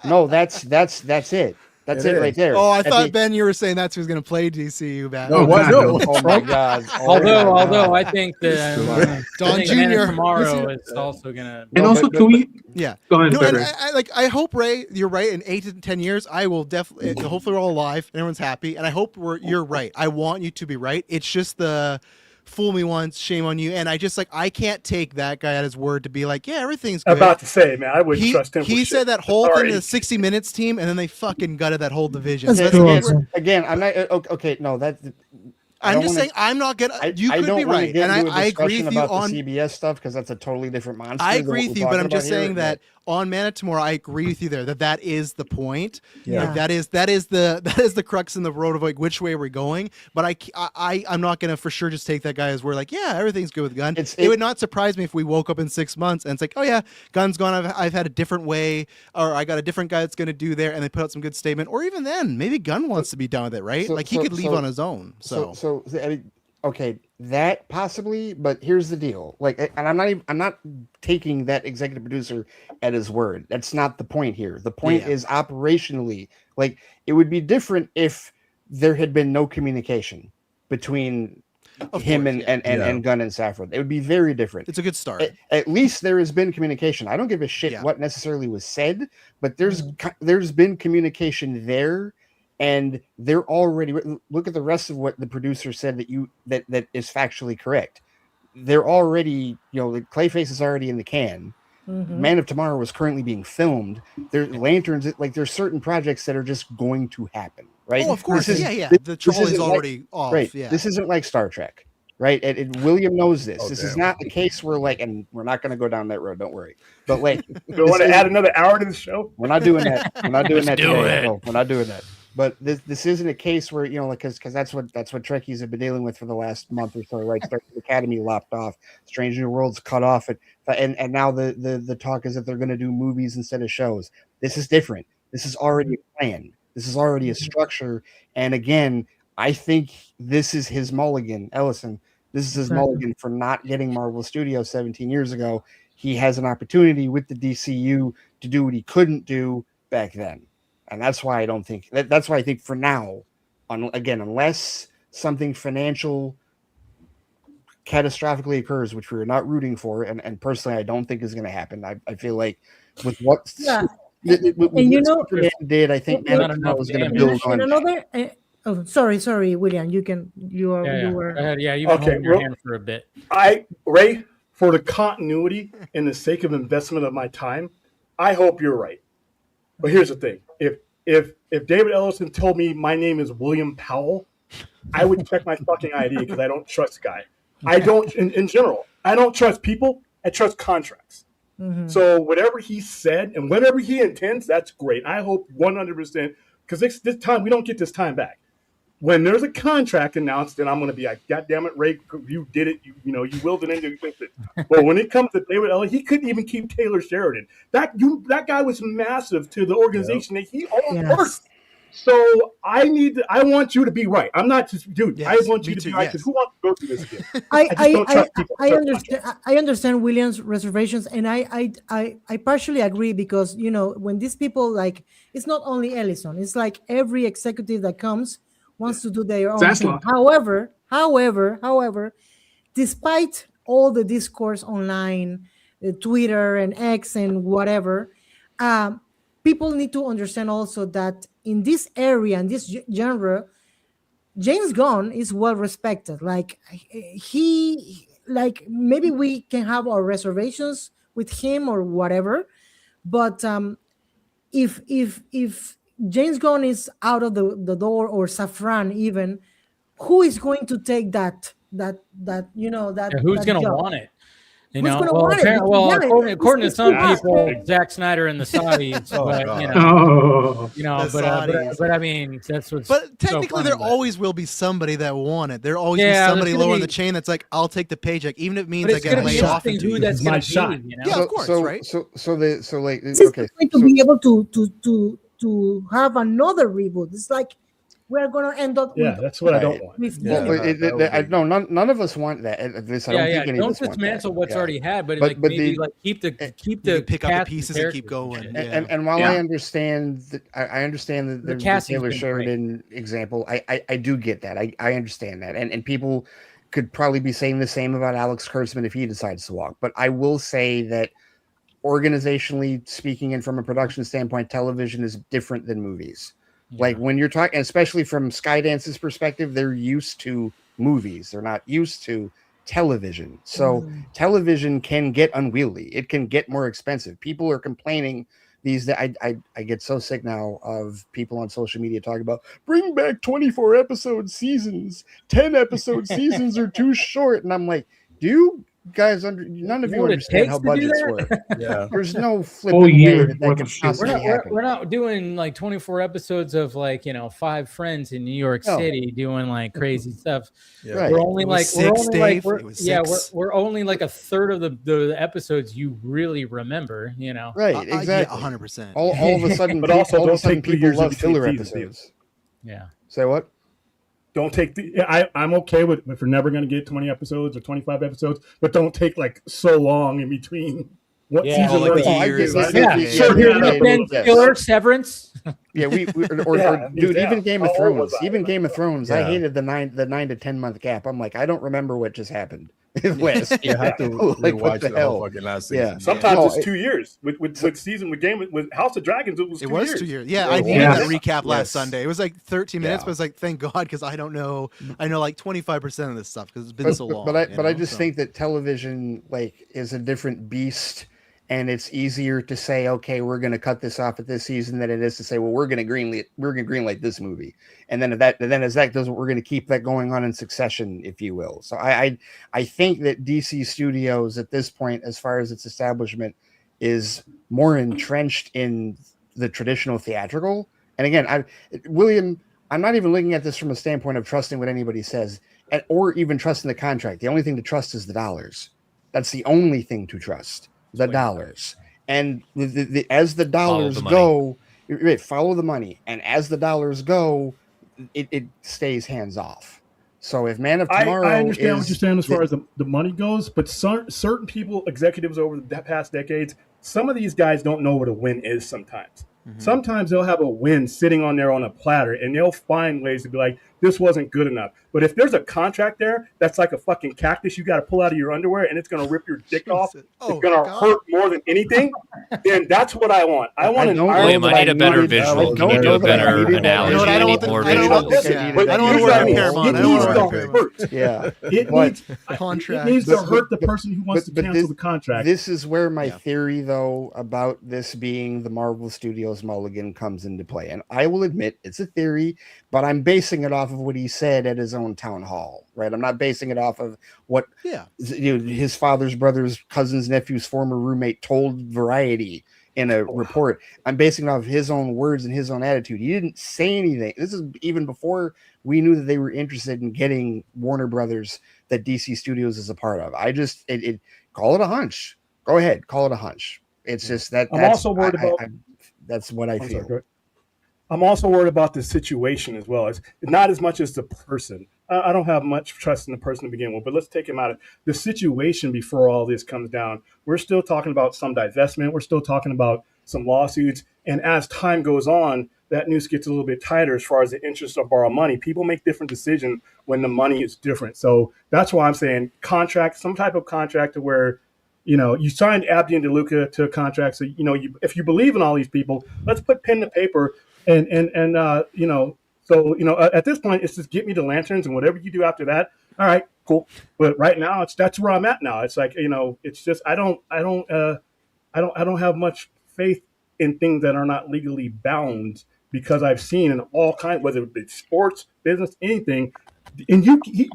No, that's it. That's it right there. Oh, I thought, Ben, you were saying that's who's going to play DCU Batman. No, what? No. Oh my God. Although I think that Don Man Jr. of Tomorrow is also gonna. And also, can we? Yeah. Go ahead. No, Go and ahead. I hope, Ray, you're right. In 8 to 10 years, I will definitely. Hopefully, we're all alive and everyone's happy. And I hope you're right. I want you to be right. It's just the fool me once, shame on you. And I can't take that guy at his word to be like, yeah, everything's good. I'm about to say, man, I wouldn't trust him. He said that whole thing in the 60 Minutes team, and then they fucking gutted that whole division. That's So true. Again, I'm not okay. No, I'm just saying, I'm not gonna. You could be right, and I agree with you on the CBS stuff because that's a totally different monster. I agree with you, but I'm just saying that on Man of Tomorrow, I agree with you there that is the point. Yeah, like, that is the crux in the road of like which way we're going. But I'm not gonna for sure just take that guy as we're like, yeah, everything's good with Gunn. It would not surprise me if we woke up in 6 months and it's like, oh yeah, Gunn's gone. I've had a different way, or I got a different guy that's gonna do there, and they put out some good statement. Or even then, maybe Gunn wants to be done with it, right? He could leave on his own. So I mean, okay, that possibly, but here's the deal. Like, and I'm not taking that executive producer at his word. That's not the point here. The point is operationally, like, it would be different if there had been no communication between him and Gunn and Safran. It would be very different. It's a good start. At least there has been communication. I don't give a shit what necessarily was said, but there's been communication there. And they're already, look at the rest of what the producer said that is factually correct. They're already, the Clayface is already in the can. Man of Tomorrow was currently being filmed. There's Lanterns, like there's certain projects that are just going to happen, right? Oh, of course, the trolley's already off. Right. Yeah. This isn't like Star Trek, right? And William knows this. This is not a case where and we're not going to go down that road. Don't worry. But like, you want to add another hour to the show? We're not doing that. We're not doing that today. No, we're not doing that. But this isn't a case where because that's what Trekkies have been dealing with for the last month or so, right? Star Trek Academy lopped off, Strange New Worlds cut off, and now the talk is that they're going to do movies instead of shows. This is different. This is already a plan. This is already a structure. And again, I think this is his mulligan, Ellison. This is his mulligan for not getting Marvel Studios 17 years ago. He has an opportunity with the DCU to do what he couldn't do back then. And that's why I don't think that's why I think for now, unless something financial catastrophically occurs, which we're not rooting for, and personally I don't think is going to happen. I feel like with what and Superman did, I think Man of Tomorrow was going to build on another. Sorry, William. You were. Go ahead. Yeah, you've been holding your hand for a bit. Ray, for the continuity and the sake of investment of my time, I hope you're right. But here's the thing: if David Ellison told me my name is William Powell, I would check my fucking ID because I don't trust the guy. I don't, in general, I don't trust people. I trust contracts. So whatever he said and whatever he intends, that's great. I hope 100% because this time we don't get this time back. When there's a contract announced, then I'm going to be like, God damn it, Ray, you did it. You willed it into existence. But when it comes to David Ellison, he couldn't even keep Taylor Sheridan. That guy was massive to the organization that he owned first. So I want you to be right. I'm not just, dude. I want you to be right because who wants to go through this again? I understand William's reservations, and I partially agree because when these people like, it's not only Ellison. It's like every executive that comes wants to do their own thing. However, despite all the discourse online, Twitter and X and whatever, people need to understand also that in this area and this genre, James Gunn is well respected. Like maybe we can have our reservations with him or whatever, but if James Gunn is out of the door, or Safran even, who is going to take that who's going to want it? According to some people, Zack Snyder and the Saudis. But I mean, that's what's. But technically, there always will be somebody that want it. There always be somebody lower in the chain that's like, I'll take the paycheck, even if it means I get laid off. Who that's going to be? Yeah, of course, right? So like, okay, going to be able to have another reboot. It's like we're going to end up. Yeah, that's what I don't want. No, none of us want that. At least I don't think any of us want that. Don't dismantle what's already had, but keep the pick up the pieces and keep going. And while I understand the Taylor Sheridan example, I do get that. I understand that, and people could probably be saying the same about Alex Kurtzman if he decides to walk. But I will say that organizationally speaking and from a production standpoint, television is different than movies. Like when you're talking, especially from Skydance's perspective, they're used to movies. They're not used to television. So television can get unwieldy. It can get more expensive. People are complaining I get so sick now of people on social media talking about bring back 24 episode seasons, 10 episode seasons are too short, and I'm like, do you guys none of you understand how budgets work? Yeah, there's no flipping way that can possibly happen. We're not doing like 24 episodes of like 5 friends in New York City doing like crazy stuff. Yeah. Right. We're only like we're only like a third of the episodes you really remember. Right, exactly, 100%. All of a sudden, but also don't take 2 people years love filler episodes. episodes. Yeah. Say what? Don't take I'm okay with if we're never going to get 20 episodes or 25 episodes, but don't take like so long in between. What season? Like the years. Killer Severance. Yeah, dude, even Game of Thrones. Even Game of Thrones. I hated the 9 to 10 month gap. I'm like, I don't remember what just happened. Last you have to like, watch the whole fucking last season. Yeah. Sometimes it's 2 years. With season with House of Dragons, it was 2 years. 2 years. Yeah, I needed that recap last Sunday. It was like 13 minutes, but it's like, thank God, because I don't know. I know like 25% of this stuff because it's been so long. But I just think that television like is a different beast. And it's easier to say, okay, we're going to cut this off at this season than it is to say, well, we're going to greenlight this movie, and then as that does, we're going to keep that going on in succession, if you will. So I think that DC Studios at this point, as far as its establishment, is more entrenched in the traditional theatrical. And again, William, I'm not even looking at this from a standpoint of trusting what anybody says, or even trusting the contract. The only thing to trust is the dollars. That's the only thing to trust. The dollars, and as the dollars go, follow the money, and as the dollars go, it stays hands off. So if Man of Tomorrow, I understand what you're saying as far as the money goes, but certain people, executives over the past decades, some of these guys don't know what a win is sometimes. Mm-hmm. Sometimes they'll have a win sitting on there on a platter, and they'll find ways to be like, this wasn't good enough. But if there's a contract there that's like a fucking cactus you got to pull out of your underwear and it's going to rip your dick off, it's going to hurt more than anything, then that's what I want. I want William, I need a better visual. Can you do a better analogy? I need more visual. I don't want to wear a Paramount. I don't want to wear a Yeah. It needs to hurt the person who wants to cancel the contract. This is where my theory, though, about this being the Marvel Studios mulligan comes into play. And I will admit it's a theory, but I'm basing it off of what he said at his own town hall, right? I'm not basing it off of what his father's brother's cousin's nephew's former roommate told Variety in a report. I'm basing it off of his own words and his own attitude. He didn't say anything. This is even before we knew that they were interested in getting Warner Brothers that DC Studios is a part of. I just call it a hunch. Go ahead, call it a hunch. It's just that I'm also worried about. That's what I feel. Sorry, I'm also worried about the situation as well. It's not as much as the person. I don't have much trust in the person to begin with, but let's take him out of the situation before all this comes down. We're still talking about some divestment. We're still talking about some lawsuits. And as time goes on, that noose gets a little bit tighter as far as the interest of borrowed money. People make different decisions when the money is different. So that's why I'm saying contract, some type of contract to where, you signed Abdi and DeLuca to a contract. So, if you believe in all these people, let's put pen to paper. And at this point, it's just get me the lanterns, and whatever you do after that, all right, cool. But right now, that's where I'm at now. It's like, it's just I don't have much faith in things that are not legally bound, because I've seen in all kinds, whether it's sports, business, anything, and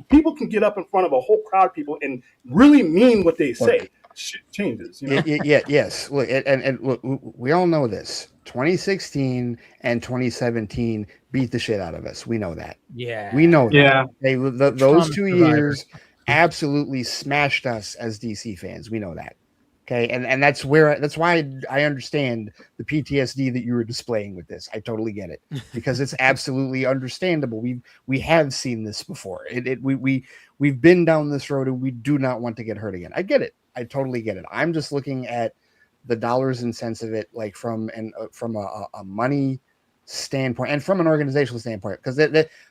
people can get up in front of a whole crowd of people and really mean what they say. Shit changes. Yes. Look, and look, we all know this. 2016 and 2017 beat the shit out of us. We know that. Yeah. We know that. Yeah. Those 2 years absolutely smashed us as DC fans. We know that. Okay. And that's why I understand the PTSD that you were displaying with this. I totally get it, because it's absolutely understandable. We have seen this before. We've been down this road, and we do not want to get hurt again. I get it. I totally get it. I'm just looking at the dollars and cents of it, like from a money standpoint and from an organizational standpoint. Because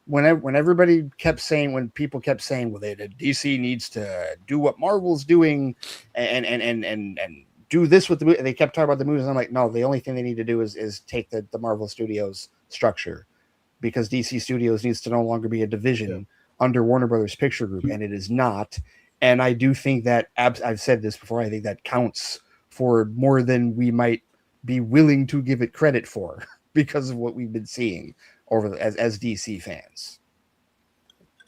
when everybody kept saying, when people kept saying, well, DC needs to do what Marvel's doing and do this with the movie, they kept talking about the movies. And I'm like, no, the only thing they need to do is take the Marvel Studios structure, because DC Studios needs to no longer be a division under Warner Brothers Picture Group, and it is not. And I do think that I've said this before. I think that counts for more than we might be willing to give it credit for because of what we've been seeing as DC fans.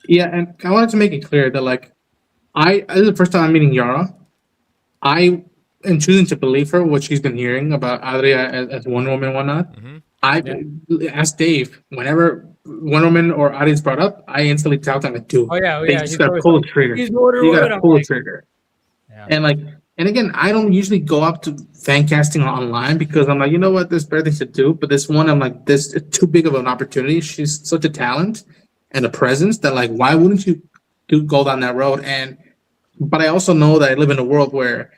Yeah, and I wanted to make it clear that like this is the first time I'm meeting Yara. I am choosing to believe her what she's been hearing about Adria as Wonder Woman and whatnot. I asked Dave whenever Wonder Woman or Adria's brought up, I instantly tell them like, dude, Oh yeah, they just gotta pull the trigger. You gotta pull the trigger. And like, and again, I don't usually go up to fan casting online because I'm like, you know what, there's better things to do. But this one, I'm like, this is too big of an opportunity. She's such a talent and a presence that like, why wouldn't you go down that road? But I also know that I live in a world where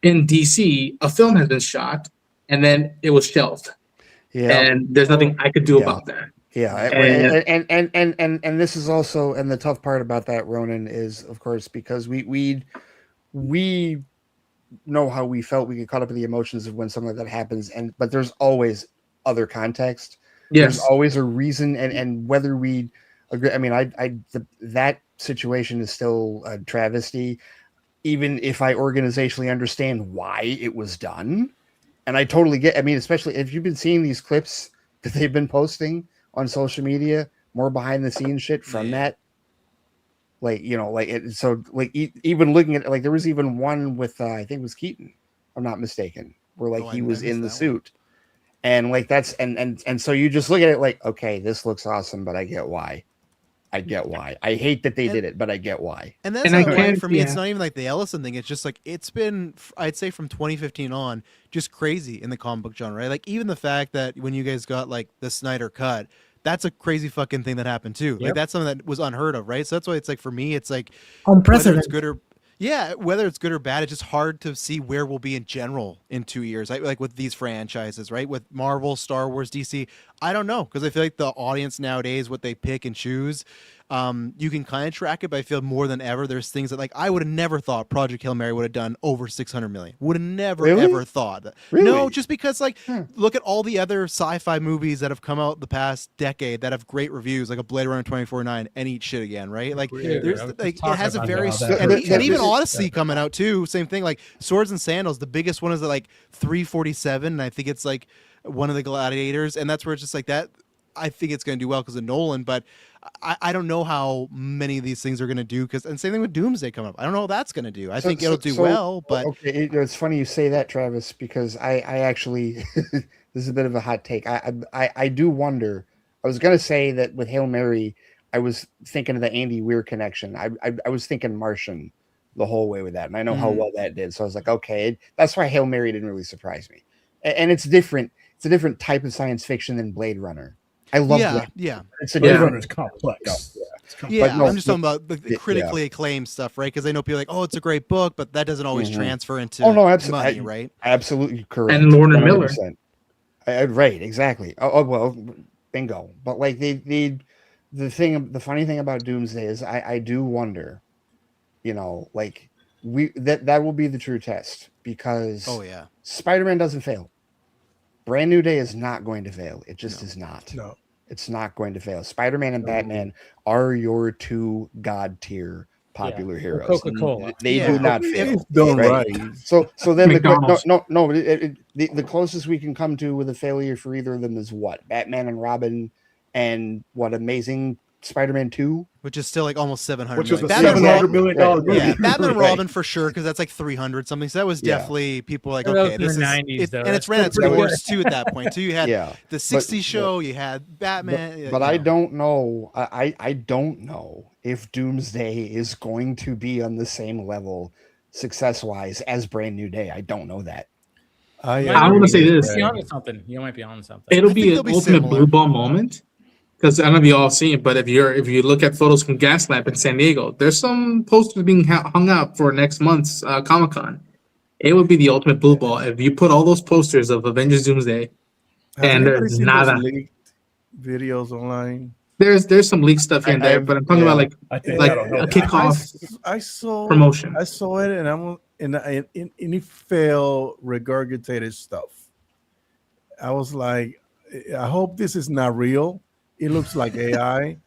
in DC, a film has been shot and then it was shelved. Yeah. And there's nothing I could do about that. Yeah. And this is also, and the tough part about that, Ronan, is of course, because we know how we felt. We get caught up in the emotions of when something like that happens. But there's always other context. Yes. There's always a reason. And whether we agree, I mean, that situation is still a travesty, even if I organizationally understand why it was done. And I totally get, I mean, especially if you've been seeing these clips that they've been posting on social media, more behind the scenes shit from that. Like, you know, like it, so like even looking at like there was even one with I think it was Keaton, if I'm not mistaken, where like he was in the suit. And like that's and so you just look at it like, okay, this looks awesome, but I get why. I get why. I hate that they did it, but I get why. And that's not why for me. It's not even like the Ellison thing. It's just like it's been, I'd say, from 2015 on, just crazy in the comic book genre. Right? Like even the fact that when you guys got like the Snyder cut, that's a crazy fucking thing that happened too. Yep. Like that's something that was unheard of, right? So that's why it's like for me, it's like unprecedented. It's good or whether it's good or bad, it's just hard to see where we'll be in general in 2 years. Like with these franchises, right? With Marvel, Star Wars, DC, I don't know, because I feel like the audience nowadays, what they pick and choose, you can kind of track it, but I feel more than ever there's things that like I would have never thought Project Hail Mary would have done over 600 million. Would have never ever thought that. Really? No, just because like look at all the other sci-fi movies that have come out the past decade that have great reviews, like a Blade Runner 2049 and eat shit again, right? Like there's like it has a very and even Odyssey coming out too, same thing. Like Swords and Sandals, the biggest one is at like 347, and I think it's like one of the Gladiators, and that's where it's just like that. I think it's going to do well because of Nolan, but I don't know how many of these things are going to do. And same thing with Doomsday coming up. I don't know how that's going to do. I think it'll do well, but okay, it's funny you say that, Travis, because I actually this is a bit of a hot take. I do wonder. I was going to say that with Hail Mary, I was thinking of the Andy Weir connection. I was thinking Martian the whole way with that, and I know how well that did. So I was like, okay, that's why Hail Mary didn't really surprise me. And it's different. It's a different type of science fiction than Blade Runner. I love that. Yeah. It's a Blade Runner is complex. Yeah, I'm just talking about the critically acclaimed stuff, right? Because I know people are like, oh, it's a great book, but that doesn't always transfer into money, right? Absolutely correct. And Lorna Miller. Right, exactly. Oh, well, bingo. But like the funny thing about Doomsday is I do wonder, you know, like that will be the true test because Spider-Man doesn't fail. Brand New Day is not going to fail. It just is not. No. It's not going to fail. Spider-Man and Batman are your two god tier popular heroes. Coca-Cola. They do not fail. Right. So then the closest we can come to with a failure for either of them is what? Batman and Robin and what Amazing Spider-Man 2, which is still like almost 700 which is a Batman $700 million movie. Yeah, Batman and Robin for sure, because that's like 300 something. So that was definitely people like, okay, this is 90s, and it's ran its course too at that point. Too, you had the 60s show, you had Batman. But I don't know. I don't know if Doomsday is going to be on the same level success-wise as Brand New Day. I don't know that. I want to say this. You might be on something. It'll be an ultimate blue ball moment. Because I don't know if you all seen it, but if you look at photos from Gaslamp in San Diego, there's some posters being hung up for next month's Comic-Con. It would be the ultimate blue ball if you put all those posters of Avengers Doomsday, and there's nada. Leaked videos online. There's some leaked stuff here and there, but I'm talking about like a kickoff. I saw promotion. I saw it, and it felt regurgitated stuff. I was like, I hope this is not real. It looks like AI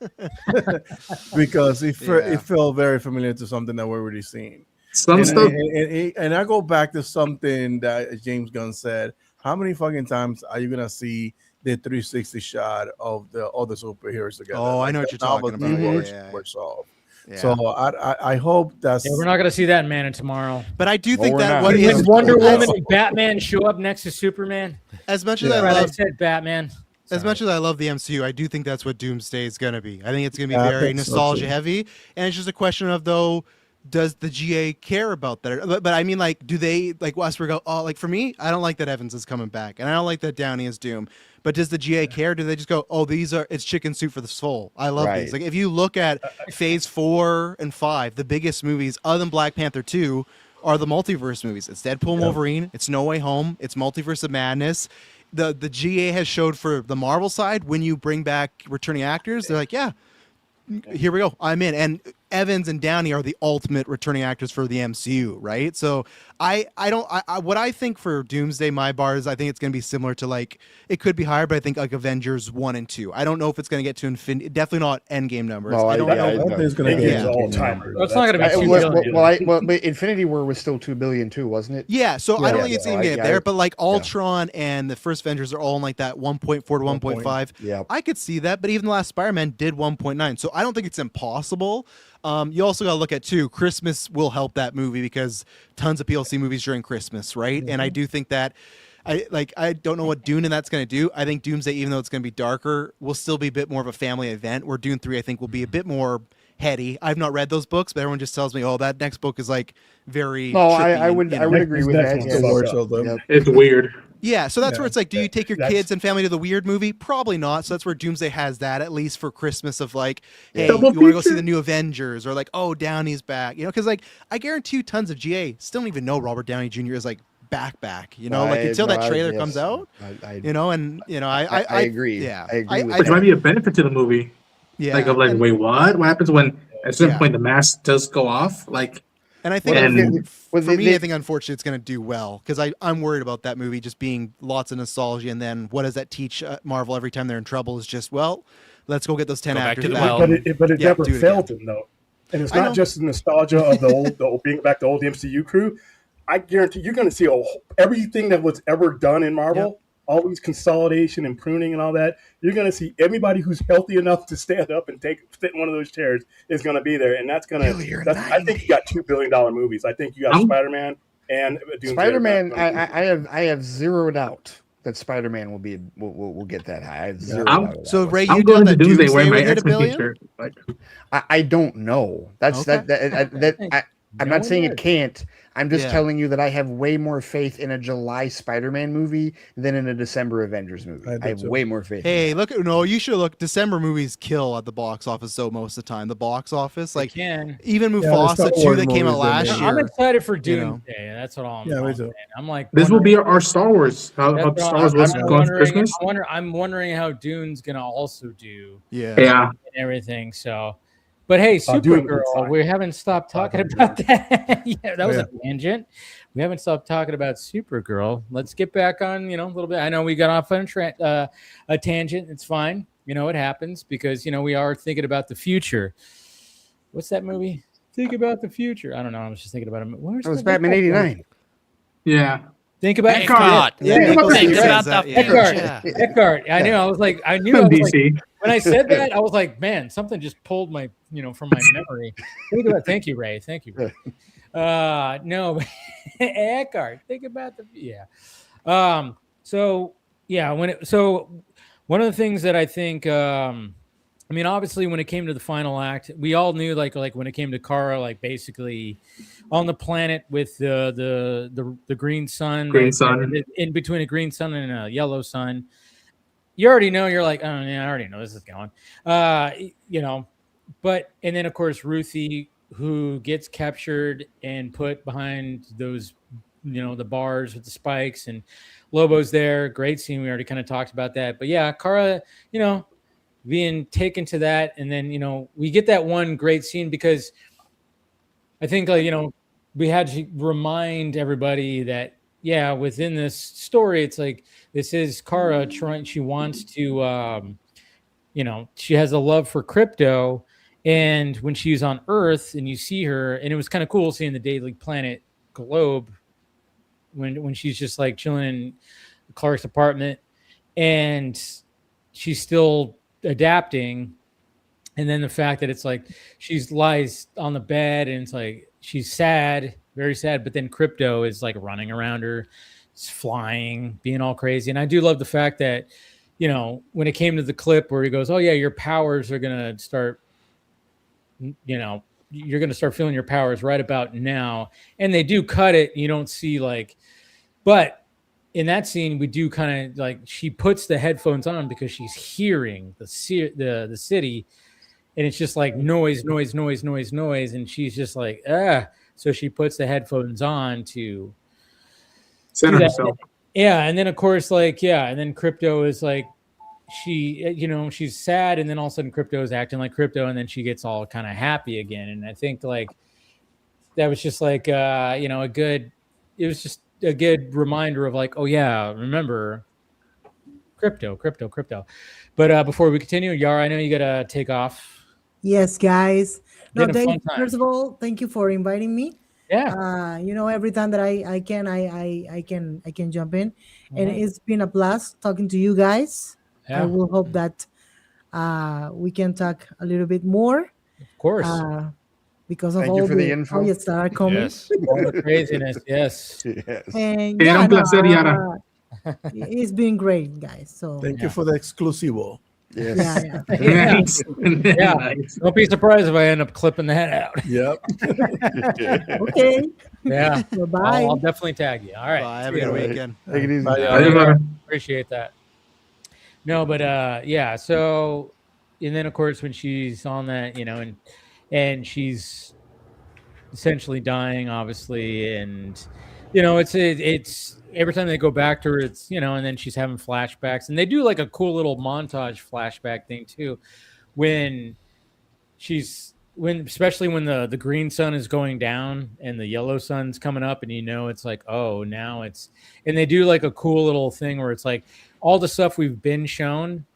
because it felt very familiar to something that we're already seeing. Some stuff, and I go back to something that James Gunn said. how many fucking times are you gonna see the 360 shot of the other superheroes together? Oh, I know what you're talking about. Were solved. Yeah. So I hope that's. Yeah, we're not gonna see that in Man of Tomorrow. But I do think we're that not. what When is Wonder Woman and Batman show up next to Superman. as much as Yeah. I Right, I love said Batman. as much as I love the MCU, I do think that's what Doomsday is going to be. I think it's going to be Yeah, I very think so, nostalgia too. heavy, and it's just a question of though, does the GA care about that? But I mean, like, do they like Westbrook go? Oh, like for me, I don't like that Evans is coming back, and I don't like that Downey is Doom. But does the GA care? Do they just go, oh, it's chicken soup for the soul? I love these. Like if you look at Phase 4 and 5, the biggest movies other than Black Panther 2 are the multiverse movies. It's Deadpool and Wolverine. It's No Way Home. It's Multiverse of Madness. The GA has showed for the Marvel side when you bring back returning actors, they're like, yeah, here we go, I'm in. And Evans and Downey are the ultimate returning actors for the MCU, right? So what I think for Doomsday, my bar is I think it's going to be similar to like, it could be higher, but I think like Avengers 1 and 2. I don't know if it's going to get to infinity, definitely not Endgame numbers. No, I don't know. I don't think it's gonna Endgame's get all time. Well, it's not gonna be 2 billion. But Infinity War was still 2 billion too, wasn't it? Yeah, so I don't think it's even yeah, get there, but like Ultron and the first Avengers are all in like that 1.4 to 1.5. Yeah. I could see that, but even the last Spider-Man did 1.9, so I don't think it's impossible. You also got to look at too, Christmas will help that movie because tons of PLC movies during Christmas, right? And I do think that I don't know what Dune and that's going to do. I think Doomsday, even though it's going to be darker, will still be a bit more of a family event, where Dune 3 I think will be a bit more heady. I've not read those books, but everyone just tells me, oh, that next book is like very No, trippy I would agree with that. Yeah. It's weird. Yeah, so that's where it's like, do you take your kids and family to the weird movie? Probably not. So that's where Doomsday has that, at least for Christmas, of like, hey, you want to go see the new Avengers, or like, oh, Downey's back, because like I guarantee you, tons of GA still don't even know Robert Downey Jr. is like back, like until that trailer comes out, I agree. Yeah, I agree. Which might be a benefit to the movie. Yeah, Like wait, what? What happens when at a certain point the mask does go off? Like. And I think And- for me, I think unfortunately it's going to do well, because I'm worried about that movie just being lots of nostalgia, and then what does that teach Marvel every time they're in trouble is just, well, let's go get those 10 Go back actors to the back. well. But it never failed them though, and it's I know. not just the nostalgia of the old being back to the old MCU crew. I guarantee you're going to see everything that was ever done in Marvel. All these consolidation and pruning and all that, you're going to see everybody who's healthy enough to stand up and sit in one of those chairs is going to be there, and that's going to. I think you got $2 billion movies. I think you got Spider-Man and Doomsday. Spider-Man. I have zero doubt that Spider-Man will get that high. I have zero doubt. So Ray, I'm you going done to that Doomsday Doomsday wearing my will hit a X-Men billion? t-shirt. Like, I don't know. I'm not saying it can't. I'm just telling you that I have way more faith in a July Spider-Man movie than in a December Avengers movie. I have way more faith. Hey, you should look. December movies kill at the box office, though, most of the time. The box office, like, even Mufasa 2 that came out last year. I'm excited for Doomsday. That's what I'm saying. I'm like, this will be our Star Wars. How Star Wars was going for Christmas. I'm wondering how Dune's going to also do. Yeah. And everything, so. But hey, Supergirl, we haven't stopped talking about that. That was a tangent. We haven't stopped talking about Supergirl. Let's get back on, a little bit. I know we got off on a tangent. It's fine. It happens because, we are thinking about the future. What's that movie? Think about the future. I don't know. I was just thinking about it. It was Batman 89. Yeah. Think about Eckhart. Eckhart. I knew. I was like, when I said that, I was like, man, something just pulled my, from my memory. Thank you, Ray. Thank you, Ray. No, Eckhart. Think about So one of the things that I think, obviously, when it came to the final act, we all knew, like when it came to Kara, like basically on the planet with the green sun, in between a green sun and a yellow sun. You already know. You're like, oh yeah, I already know this is going. But and then of course Ruthie, who gets captured and put behind those, the bars with the spikes, and Lobo's there. Great scene. We already kind of talked about that. But yeah, Kara, being taken to that, and then we get that one great scene because I think we had to remind everybody that within this story it's like this is Kara trying. She wants to, she has a love for crypto, and when she's on Earth and you see her, and it was kind of cool seeing the Daily Planet globe when she's just like chilling Clark's apartment, and she's still adapting. And then the fact that it's like she lies on the bed and it's like she's sad, very sad, but then Crypto is like running around her, flying, being all crazy. And I do love the fact that, you know, when it came to the clip where he goes, oh yeah, your powers are gonna start, you know, you're gonna start feeling your powers right about now. And they do cut it. You don't see like, but in that scene, we do kind of like she puts the headphones on because she's hearing the city, and it's just like noise, and she's just like, ah. So she puts the headphones on to center herself. Yeah, and then of course, like, yeah, and then Crypto is like, she, you know, she's sad, and then all of a sudden Crypto is acting like Crypto, and then she gets all kind of happy again. And I think like that was just like, you know, it was just a good reminder of like, oh yeah, remember Crypto. But before we continue, Yara, I know you gotta take off. Yes, guys. No, Been a fun time. first of all, thank you for inviting me. Yeah. You know, every time that I can jump in, and it's been a blast talking to you guys. Yeah. I will hope that we can talk a little bit more. Of course. Because of Thank all you for the the info. projects that are coming. Yes. All the craziness. Yes. And Era un placer, Yara. It's been great, guys. So Thank you for the exclusivo. Yes. Yeah. Nice. Yeah. Nice. Don't be surprised if I end up clipping that out. Yep. okay. Yeah. So bye. I'll definitely tag you. All right. Bye. Have a good weekend. Take it easy. Bye, Bye, Yara. Appreciate that. No, but yeah. So, and then of course when she's on that, you know, and she's essentially dying, obviously, and you know, it's every time they go back to her, it's, you know, and then she's having flashbacks, and they do like a cool little montage flashback thing too, especially when the green sun is going down and the yellow sun's coming up, and you know, it's like, oh, now it's, and they do like a cool little thing where it's like all the stuff we've been shown,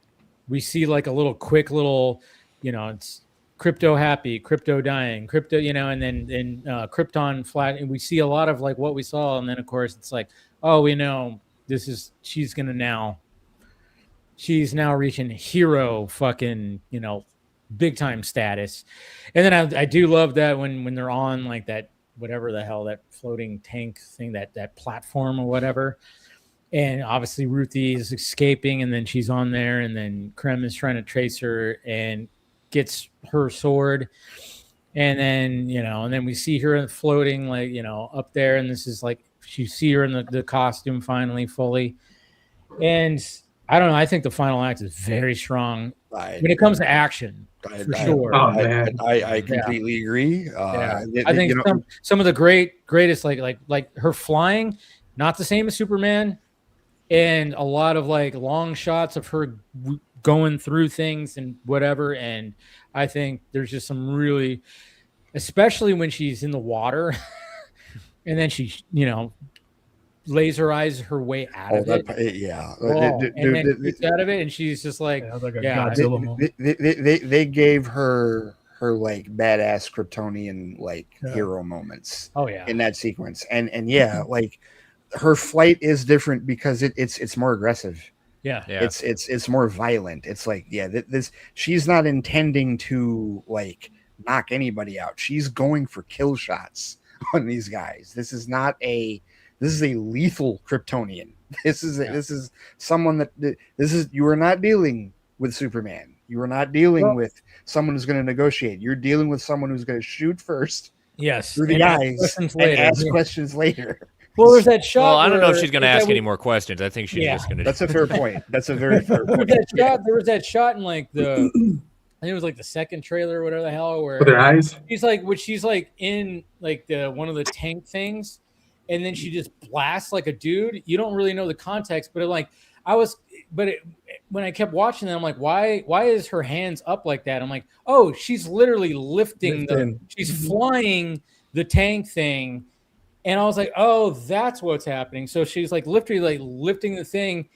we see like a little quick little, you know, it's Crypto happy, Crypto dying, Crypto, you know, and then Krypton flat, and we see a lot of like what we saw, and then of course it's like, oh, we know she's now reaching hero fucking, you know, big time status. And then I do love that when they're on like that, whatever the hell, that floating tank thing, that platform or whatever. And obviously Ruthie is escaping, and then she's on there, and then Krem is trying to trace her and gets her sword. And then, you know, and then we see her floating, like, you know, up there, and this is like, you see her in the costume finally fully. And I don't know, I think the final act is very strong when it comes to action, for sure. I completely agree. I think some of the greatest, like her flying, not the same as Superman, and a lot of like long shots of her going through things and whatever. And I think there's just some really, especially when she's in the water and then she, you know, laser eyes her way out of it. And then gets out of it, and she's just like, they gave her like badass Kryptonian like hero moments. Oh yeah, in that sequence, and yeah, like her flight is different because it's more aggressive. Yeah. It's more violent. It's like, yeah, this she's not intending to like knock anybody out. She's going for kill shots on these guys. This is a lethal Kryptonian. This is someone that you are not dealing with Superman. You are not dealing with someone who's going to negotiate. You're dealing with someone who's going to shoot first. Yes. Through the eyes and ask questions later. Well, there's that shot. Well, I don't know if she's going to ask any more questions. I think she's just going to. That's a fair point. That's a very fair point. There was that shot in like I think it was like the second trailer or whatever the hell, where with her eyes. She's like in like one of the tank things, and then she just blasts like a dude. You don't really know the context, but when I kept watching that, I'm like, why is her hands up like that? I'm like, oh, she's literally lifting. She's flying the tank thing. And I was like, oh, that's what's happening. So she's like literally like lifting the thing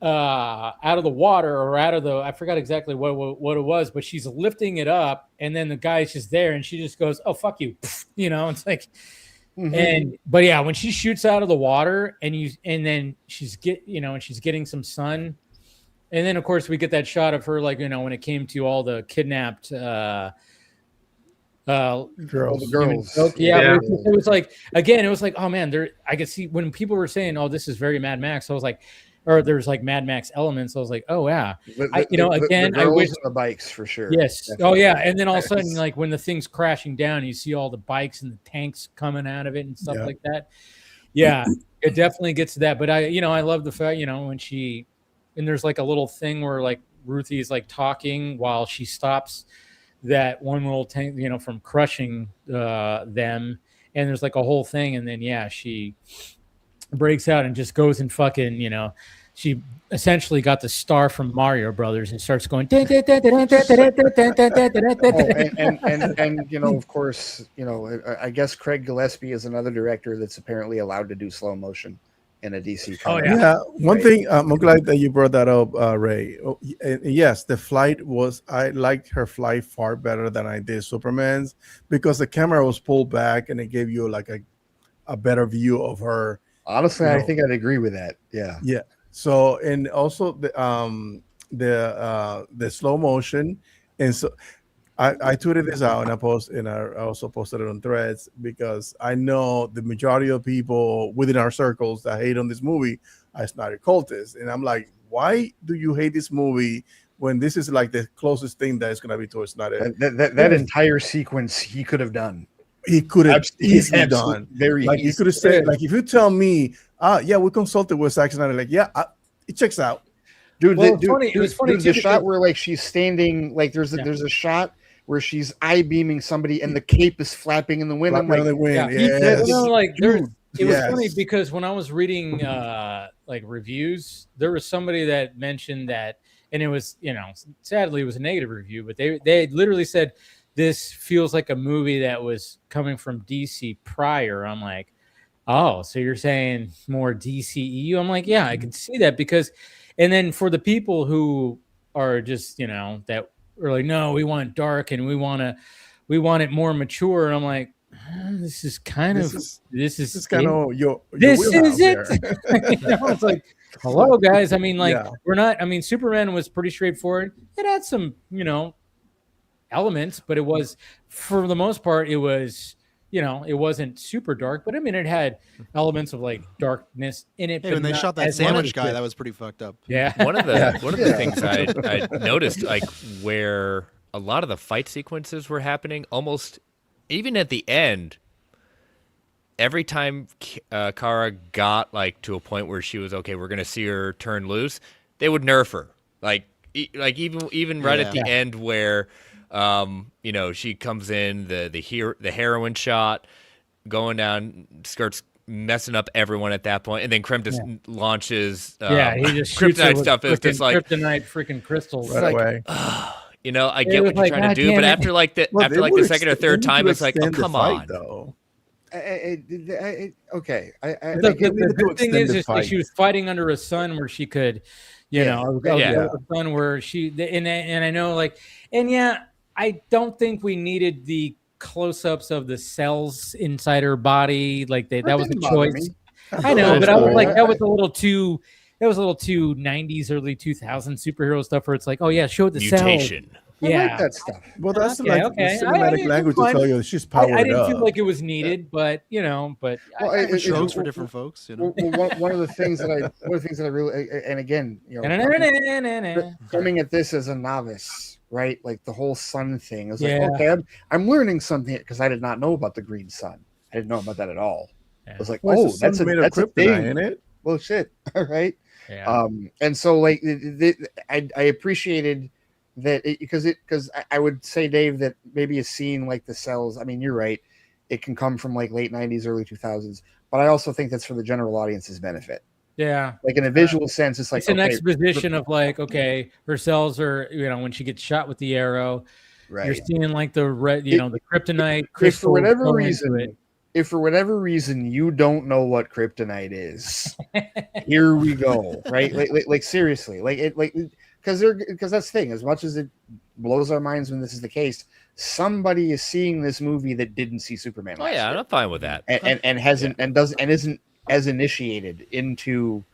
out of the water, or out of I forgot exactly what it was, but she's lifting it up, and then the guy's just there, and she just goes, oh, fuck you. You know, it's like, But yeah, when she shoots out of the water and then she's getting some sun, and then of course we get that shot of her like when it came to all the kidnapped girls. Yeah. It was like, again, it was like, oh man, I could see when people were saying, oh, this is very Mad Max. I was like, or there's like Mad Max elements. I was like, oh yeah. The I wish the bikes for sure. Yes. Definitely. Oh yeah. And then all of a sudden, like when the thing's crashing down, you see all the bikes and the tanks coming out of it and stuff like that. Yeah, it definitely gets to that. But I love the fact, when and there's like a little thing where like Ruthie is like talking while she stops that one little tank, from crushing them. And there's like a whole thing. And then, she breaks out and just goes and fucking, she essentially got the star from Mario Brothers and starts going. And of course, I guess Craig Gillespie is another director that's apparently allowed to do slow motion in a DC comic. One thing, I'm glad that you brought that up, Ray. Yes, the flight I liked her flight far better than I did Superman's, because the camera was pulled back and it gave you like a better view of her. Honestly, I think I'd agree with that. Yeah. So, and also the slow motion, and so I tweeted this out and I also posted it on Threads, because I know the majority of people within our circles that hate on this movie are Snyder cultists, and I'm like, why do you hate this movie when this is like the closest thing that is going to be towards Snyder? That entire sequence he could have done. He could have easily done. Very like easy. you could have said, like, if you tell me, we consulted with Zack Snyder, like, it checks out. Dude, it was funny. The shot where like she's standing, like there's a shot where she's beaming somebody and the cape is flapping in the wind. I'm like, it was funny because when I was reading like reviews, there was somebody that mentioned that, and it was, sadly it was a negative review, but they literally said this feels like a movie that was coming from DC prior. I'm like, oh, so you're saying more DCEU? I'm like, yeah, I can see that, because, and then for the people who are just, that are like, no, we want dark and we want it more mature. And I'm like, this is it. It's like, hello guys. I mean, like, we're not. I mean, Superman was pretty straightforward. It had some, elements, but it was, for the most part, it was, it wasn't super dark, but I mean, it had elements of like darkness in it. Hey, when they shot that sandwich guy, that was pretty fucked up. Yeah. One of the things I noticed, like, where a lot of the fight sequences were happening, almost even at the end, every time Kara got like to a point where she was okay, we're gonna see her turn loose, they would nerf her. Like even right at the end where she comes in, the heroin shot going down, starts messing up everyone at that point, and then Krem just launches he just shoots kryptonite stuff. It's just like kryptonite freaking crystals right away. I get what you're trying to do, but after the second or third time, it's like, oh, come on. Though. The good thing is she was fighting under a sun where she could, a sun where she, and I know, like, and I don't think we needed the close-ups of the cells inside her body. Like that was a choice. I know, but I was like, that was a little too 90s, early 2000s superhero stuff where it's like, oh yeah, show the mutation. Cell. I like that stuff. Well, that's the cinematic language to tell you she's powered up. I didn't feel like it was needed, but it shows for different folks. One of the things that I really, and again, coming at this as a novice, right? Like the whole sun thing. I was like, okay, I'm learning something, because I did not know about the green sun. I didn't know about that at all. I was like, that's a thing, ain't it? Well, shit. All right. Yeah. And so like I appreciated that, because I would say, Dave, that maybe a scene like the cells, I mean, you're right, it can come from like late 90s, early 2000s, but I also think that's for the general audience's benefit. Yeah. Like in a visual sense, it's like, it's an exposition of like, okay, her cells are, when she gets shot with the arrow, right, you're seeing like the red, the kryptonite crystal. For whatever reason, if for whatever reason you don't know what kryptonite is, here we go, right? Like seriously, because that's the thing. As much as it blows our minds when this is the case, somebody is seeing this movie that didn't see Superman. Oh yeah, I'm fine with that, and hasn't and isn't as initiated into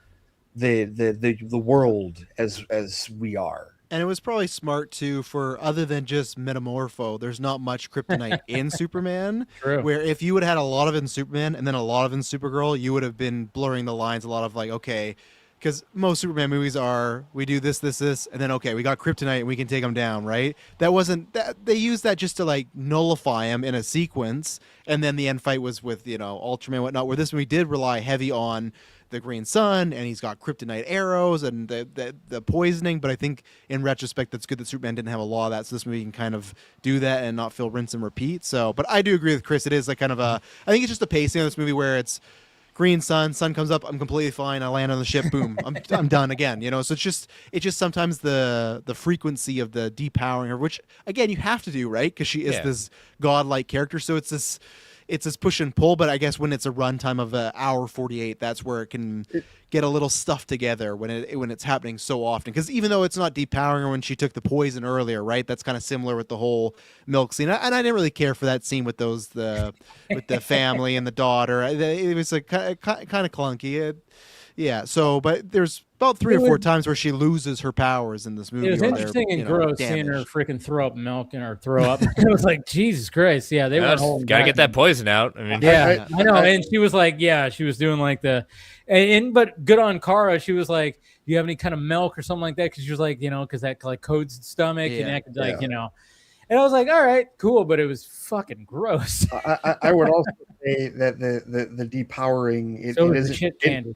the world as we are. And it was probably smart too, for other than just Metamorpho, there's not much kryptonite in Superman. True. Where if you would have had a lot of it in Superman and then a lot of it in Supergirl, you would have been blurring the lines a lot of like, okay, because most Superman movies are, we do this, and then okay, we got kryptonite and we can take him down, right? That wasn't that, they used that just to like nullify him in a sequence, and then the end fight was with, you know, Ultraman and whatnot, where this movie did rely heavy on the Green Sun, and he's got kryptonite arrows and the poisoning. But I think in retrospect, that's good that Superman didn't have a lot of that, so this movie can kind of do that and not feel rinse and repeat. So, but I do agree with Chris. It is like kind of a, I think it's just the pacing of this movie where it's Green sun comes up, I'm completely fine. I land on the ship, boom, I'm done again. You know, so it's just sometimes the frequency of the depowering her, which again you have to do, right? Because she is this godlike character, so it's this push and pull. But I guess when it's a runtime of an hour 48, that's where it can get a little stuff together when it's happening so often. Because even though it's not depowering her when she took the poison earlier, right? That's kind of similar with the whole milk scene. And I didn't really care for that scene with the family and the daughter. It was like kind of clunky. Yeah. So, but there's about 3 or 4 times where she loses her powers in this movie. It was interesting and gross seeing her freaking throw up milk or throw up. It was like, Jesus Christ. Yeah, they were holding gotta back. get that poison out. I mean, yeah, I know. And she was like, she was doing like but good on Kara. She was like, do you have any kind of milk or something like that? Because she was like, because that like coats the stomach and that could like, And I was like, all right, cool, but it was fucking gross. I would also say that the depowering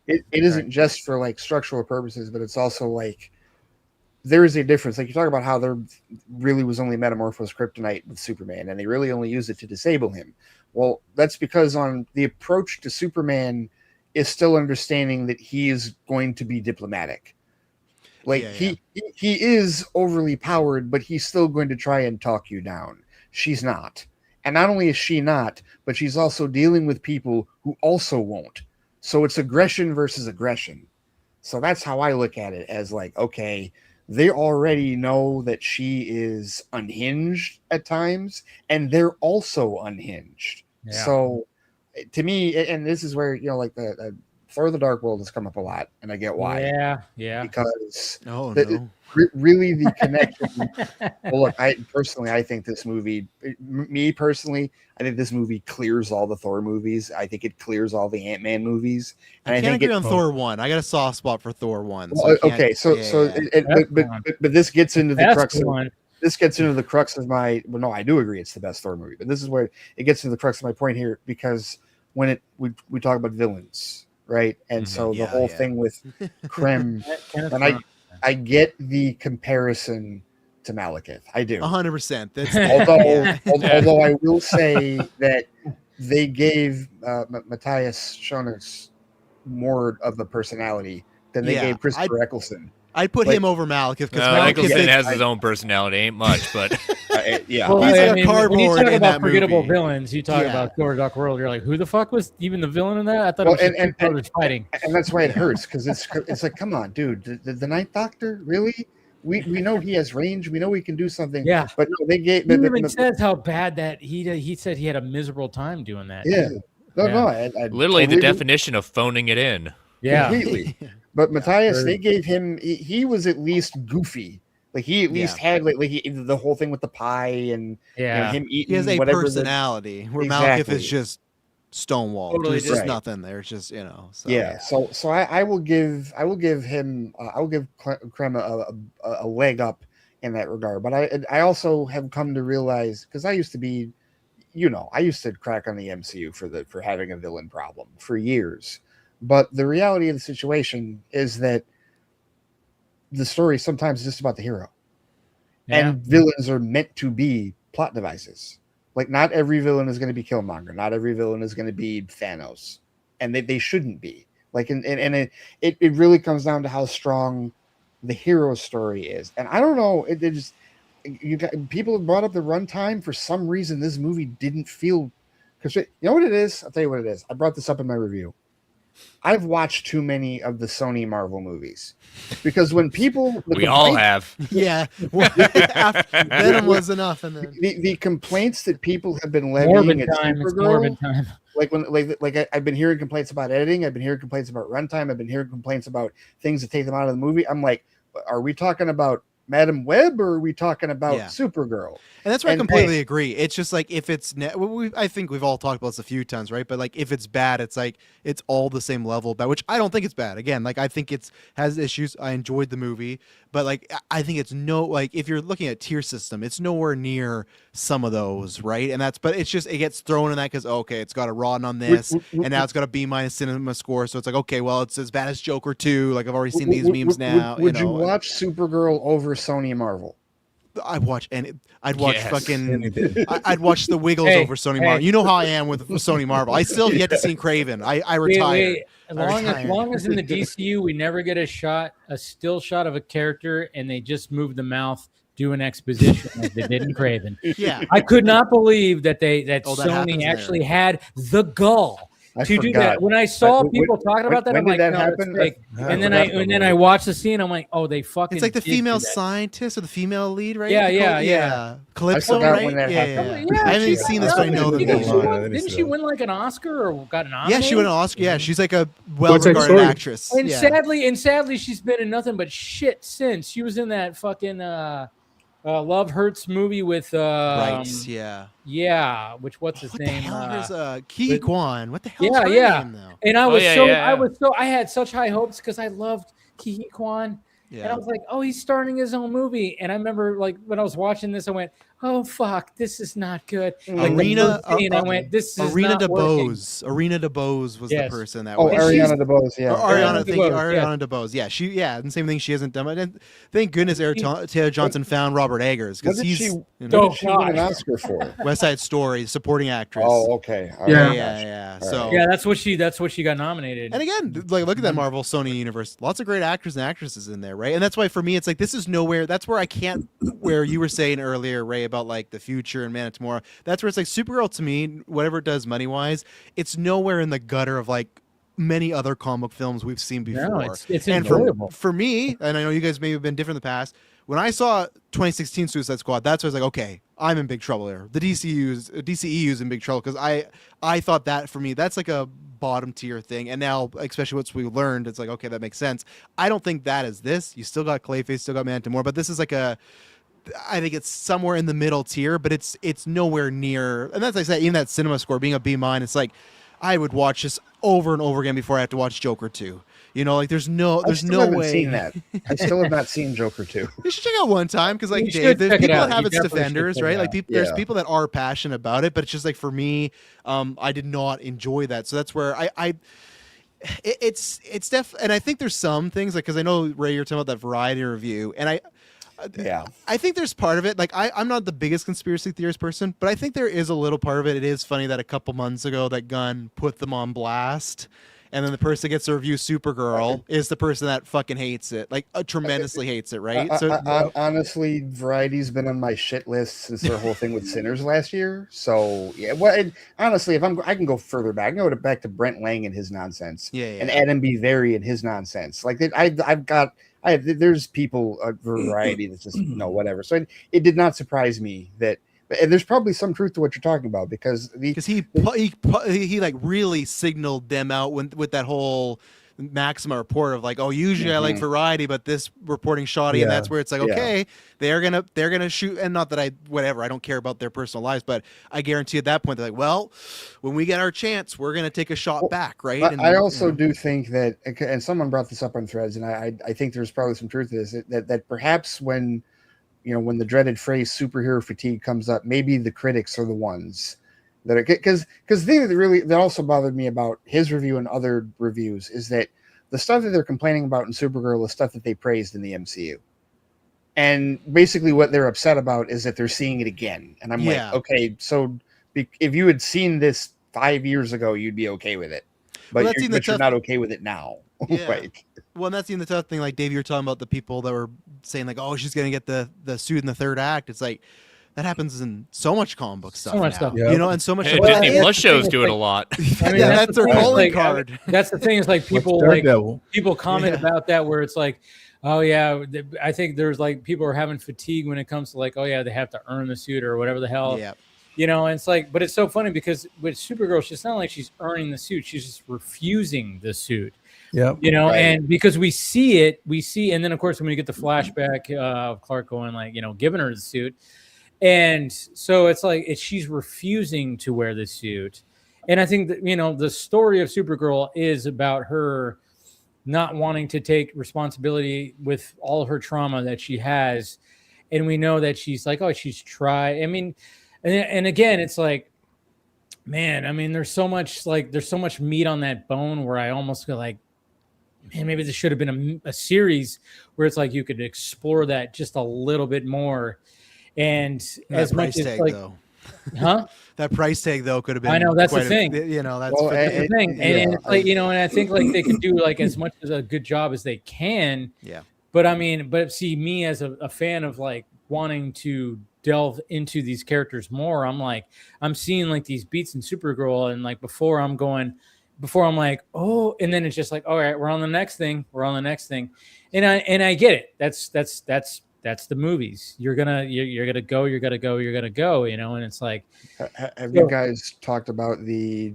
it isn't just for like structural purposes, but it's also like there is a difference. Like you talk about how there really was only metamorphosed kryptonite with Superman, and they really only used it to disable him. Well, that's because on the approach to Superman is still understanding that he is going to be diplomatic. Like he is overly powered, but he's still going to try and talk you down. She's not. And not only is she not, but she's also dealing with people who also won't. So it's aggression versus aggression. So that's how I look at it, as like, okay, they already know that she is unhinged at times, and they're also unhinged. Yeah. So to me, and this is where, like the Thor: The Dark World has come up a lot, and I get why. Yeah. Because really the connection. Well, look, I think this movie, I think this movie clears all the Thor movies. I think it clears all the Ant-Man movies. And I can't agree on Thor 1. I got a soft spot for Thor 1. So but this gets into the crux of this gets into the crux of my. Well, no, I do agree it's the best Thor movie, but this is where it gets into the crux of my point here, because when we talk about villains. Right. And so the whole thing with Krem, and I get the comparison to Malekith. I do. 100%. Although I will say that they gave Matthias Schoener's more of the personality than they gave Christopher Eccleston. I'd put him over Malekith, because Eccleston has his own personality. Ain't much, but well, he's like a cardboard when you talk in about that forgettable movie. Villains, you talk about Thor: Dark World. You're like, who the fuck was even the villain in that? I thought it was just brothers fighting. And that's why it hurts, because it's like, come on, dude, the Ninth Doctor, really? We know he has range. We know he can do something. Yeah, but no, they gave. He even says how bad that he said he had a miserable time doing that. Yeah, I literally the definition of phoning it in. Yeah, completely. But Matthias, they gave him. He was at least goofy. Like he at least had the whole thing with the pie and him eating. He has a whatever personality where Malekith is just stonewalled. Totally, there's just nothing there. It's just So So I will give him. I will give Krem a leg up in that regard. But I also have come to realize, because I used to be, I used to crack on the MCU for having a villain problem for years. But the reality of the situation is that the story sometimes is just about the hero. Yeah. And villains are meant to be plot devices. Like, not every villain is going to be Killmonger. Not every villain is going to be Thanos. And they shouldn't be. Like, and it really comes down to how strong the hero story is. And I don't know, people have brought up the runtime. For some reason, this movie didn't feel Because you know what it is? I'll tell you what it is. I brought this up in my review. I've watched too many of the Sony Marvel movies. Because when people... We all have. Yeah. Venom was enough. And then... the complaints that people have been levying at Supergirl... I've been hearing complaints about editing. I've been hearing complaints about runtime. I've been hearing complaints about things that take them out of the movie. I'm like, are we talking about Madam Web or are we talking about Supergirl? And that's where I completely agree. It's just like if it's I think we've all talked about this a few times, right? But like if it's bad, it's like it's all the same level bad, which I don't think it's bad. Again, like I think it's has issues. I enjoyed the movie, but like I think it's if you're looking at tier system, it's nowhere near some of those, right? And but it's just it gets thrown in that because okay, it's got a Rotten on this, and now it's got a B- cinema score, so it's like okay, well it's as bad as Joker 2. Like I've already seen these memes now. Would you watch Supergirl over Sony Marvel? I'd watch I'd watch I'd watch the Wiggles over Sony Marvel. You know how I am with Sony Marvel. I still have yet to see Craven. I retired. As long as in the DCU we never get a still shot of a character and they just move the mouth, do an exposition like they did in Craven. Yeah, I could not believe that Sony actually had the gall to do that. When I saw people talking about that, I'm like, no, it's fake. And then I watched the scene. I'm like, oh, they fucking. It's like the female scientist or the female lead, right? Yeah. Calypso, right? Yeah. I haven't seen this, but I know that didn't she win like an Oscar or got an Oscar? Yeah, she won an Oscar. Yeah, she's like a well-regarded actress. And sadly, she's been in nothing but shit since. She was in that fucking Love Hurts movie with Rights, what's his name? The hell is Ki Kwan? What the hell? Name, though? And I had such high hopes because I loved Ki Kwan. Yeah. And I was like, oh, he's starting his own movie. And I remember like when I was watching this, I went, oh fuck, this is not good. Like Arena Arena DeBose. Arena DeBose was the person that was. Ariana DeBose, yeah. Ariana DeBose. Yeah, and same thing, she hasn't done it. And thank goodness Taylor Johnson found Robert Eggers because he's what did she win an Oscar for? West Side Story, supporting actress. Oh, okay. Yeah. So that's what she got nominated. And again, like look at that Marvel Sony universe. Lots of great actors and actresses in there, right? And that's why for me it's like this is nowhere. That's where I can't where you were saying earlier, Ray, about like the future and Man of Tomorrow. That's where it's like Supergirl to me, whatever it does money wise, it's nowhere in the gutter of like many other comic films we've seen before. No, it's enjoyable. For me, and I know you guys may have been different in the past, when I saw 2016 Suicide Squad, that's when I was like, okay, I'm in big trouble here. The DCEU's in big trouble because I thought that for me, that's like a bottom tier thing. And now, especially once we learned, it's like, okay, that makes sense. I don't think that is this. You still got Clayface, still got Man of Tomorrow, but this is like I think it's somewhere in the middle tier, but it's nowhere near. And that's like I said, even that cinema score being a B-, it's like I would watch this over and over again before I have to watch Joker 2. You know, like there's no way. Seen that. I still have not seen Joker 2. You should check out one time because like Dave, there's people that have its defenders, right? Like there's people that are passionate about it, but it's just like for me, I did not enjoy that. So that's where it's and I think there's some things like because I know Ray, you're talking about that Variety review, and I think there's part of it. Like I'm not the biggest conspiracy theorist person, but I think there is a little part of it. It is funny that a couple months ago that Gunn put them on blast, and then the person that gets to review Supergirl is the person that fucking hates it, like tremendously hates it, right? Honestly, Variety's been on my shit list since their whole thing with Sinners last year. So yeah, honestly, if I can go further back, I can go back to Brent Lang and his nonsense, and Adam B. Very and his nonsense. Like there's people at Variety that's just whatever. So it did not surprise me that. And there's probably some truth to what you're talking about because he like really signaled them out with that whole Maxima report of like, oh, usually I like Variety, but this reporting shoddy, and that's where it's like, okay, they're gonna shoot, and not that I don't care about their personal lives, but I guarantee at that point they're like, well, when we get our chance, we're gonna take a shot back, right? And I also do think that, and someone brought this up on Threads, and I think there's probably some truth to this that perhaps when the dreaded phrase superhero fatigue comes up, maybe the critics are the ones that are, because that also bothered me about his review and other reviews is that the stuff that they're complaining about in Supergirl is stuff that they praised in the MCU. And basically what they're upset about is that they're seeing it again. And I'm like, okay, so if you had seen this 5 years ago, you'd be okay with it. But you're not okay with it now. Yeah. Well, and that's even the tough thing. Like Dave, you're talking about the people that were saying like, "Oh, she's gonna get the suit in the third act." It's like That happens in so much comic book stuff. So much now, stuff. you know, and so much. Hey, stuff. Disney Plus shows do it a lot. I mean, That's their the thing, calling like, card. That's the thing is like people Daredevil? people comment about that where it's like, oh yeah, I think there's like people are having fatigue when it comes to like, oh yeah, they have to earn the suit or whatever the hell. Yeah. You know, and it's like, but it's so funny because with Supergirl, she's not like she's earning the suit; she's just refusing the suit. Yeah. You know, Right. and because we see, and then of course when you get the flashback of Clark going like, you know, giving her the suit, and so it's like she's refusing to wear the suit, and I think that, you know, the story of Supergirl is about her not wanting to take responsibility with all of her trauma that she has, and we know that she's like, oh, she's tried. I mean. And again, it's like, man, I mean, there's so much meat on that bone where I almost feel like, man, maybe this should have been a series where it's like you could explore that just a little bit more. And That as price much as tag, like, though. huh? That price tag though could have been. I know, that's the quite thing. You know, that's Well, That's the thing. And it's like, you know, and I think like they could do like as much as a good job as they can. Yeah. But I mean, but see, me as a fan of like wanting to delve into these characters more, I'm like, I'm seeing like these beats in Supergirl, and like before I'm like, oh, and then it's just like, all right, we're on the next thing, and I get it. That's the movies. You're gonna go, you know, and it's like, Have you guys talked about the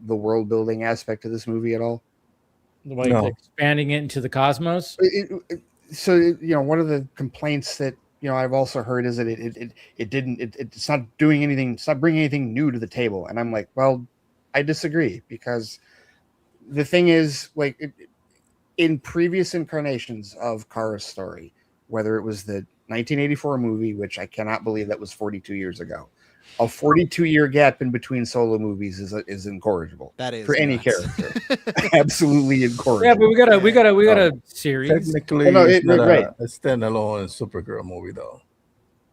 world building aspect of this movie at all? like No. expanding it into the cosmos. So you know, one of the complaints that, you know, I've also heard is that it's not doing anything, it's not bringing anything new to the table. And I'm like, well, I disagree, because the thing is, like, in previous incarnations of Kara's story, whether it was the 1984 movie, which I cannot believe that was 42 years ago, a 42-year gap in between solo movies is incorrigible. That is for any nuts. character. Absolutely incorrigible. Yeah, but we got a series. Technically, Well, no, it's not right. a standalone Supergirl movie, though.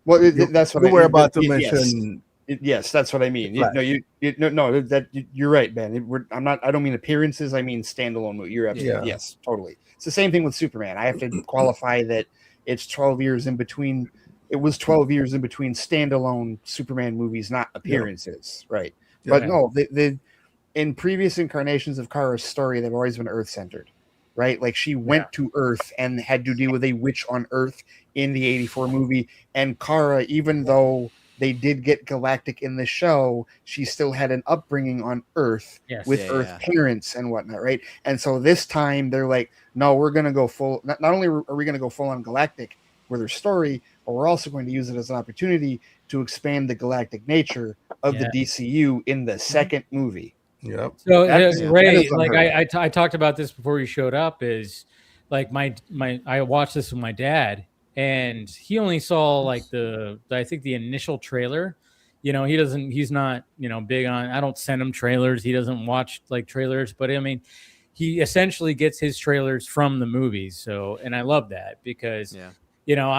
Well, that's what You were about to yes. mention. Yes, that's what I mean. You're right, Ben. I don't mean appearances. I mean standalone movie. You're absolutely yes, totally. It's the same thing with Superman. I have to qualify that it's 12 years in between. It was 12 years in between standalone Superman movies, not appearances, right? But no, the in previous incarnations of Kara's story, they've always been Earth centered, right? Like she went to Earth and had to deal with a witch on Earth in the 84 movie, and Kara, even though they did get galactic in the show, she still had an upbringing on Earth with Earth parents and whatnot, right? And so this time they're like, no, we're going to go full. Not only are we going to go full on galactic with her story, but we're also going to use it as an opportunity to expand the galactic nature of the DCU in the second movie. Yep. So Ray, like I talked about this before you showed up. Is like I watched this with my dad, and he only saw like I think the initial trailer. You know, he's not, you know, big on, I don't send him trailers. He doesn't watch like trailers, but I mean, he essentially gets his trailers from the movies. So, and I love that because, you know,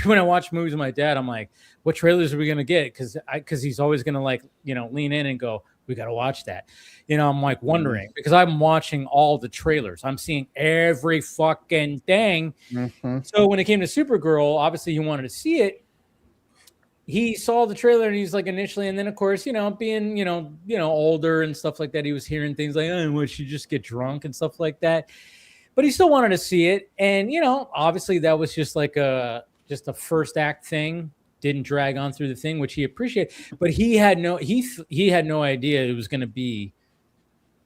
when I watch movies with my dad, I'm like, what trailers are we going to get? Cause he's always going to like, you know, lean in and go, we got to watch that. You know, I'm like wondering because I'm watching all the trailers. I'm seeing every fucking thing. Mm-hmm. So when it came to Supergirl, obviously he wanted to see it. He saw the trailer and he's like initially, and then of course, you know, being, you know, older and stuff like that, he was hearing things like, oh, well, she just get drunk and stuff like that. But he still wanted to see it. And, you know, obviously that was just like a first act thing. Didn't drag on through the thing, which he appreciated. But he had no idea it was going to be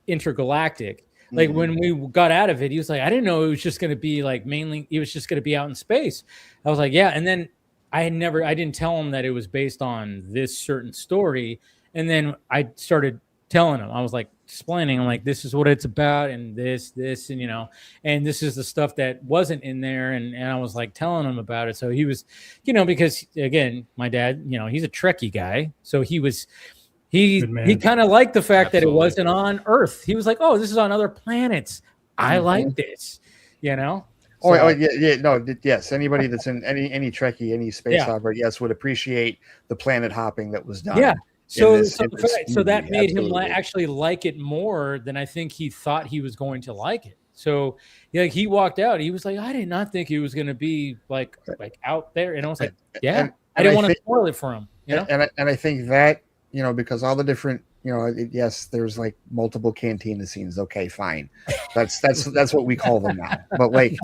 intergalactic. Like when we got out of it, he was like, I didn't know it was just going to be like mainly, it was just going to be out in space. I was like, yeah. And then I didn't tell him that it was based on this certain story. And then I started telling him, I was like explaining, I'm like, this is what it's about. And this, and, you know, and this is the stuff that wasn't in there. And I was like telling him about it. So he was, you know, because again, my dad, you know, he's a Trekkie guy. So he kind of liked the fact that it wasn't on Earth. He was like, oh, this is on other planets. I like this, you know? So, yes. Anybody that's in any Trekkie, any space opera, would appreciate the planet hopping that was done. Yeah. So So that made him actually like it more than I think he thought he was going to like it. So yeah, he walked out. He was like, I did not think it was going to be like out there. And I was like, yeah. I didn't want to spoil it for him. You know? And I think that, you know, because all the different, you know, yes, there's like multiple cantina scenes. Okay, fine. That's what we call them now. But like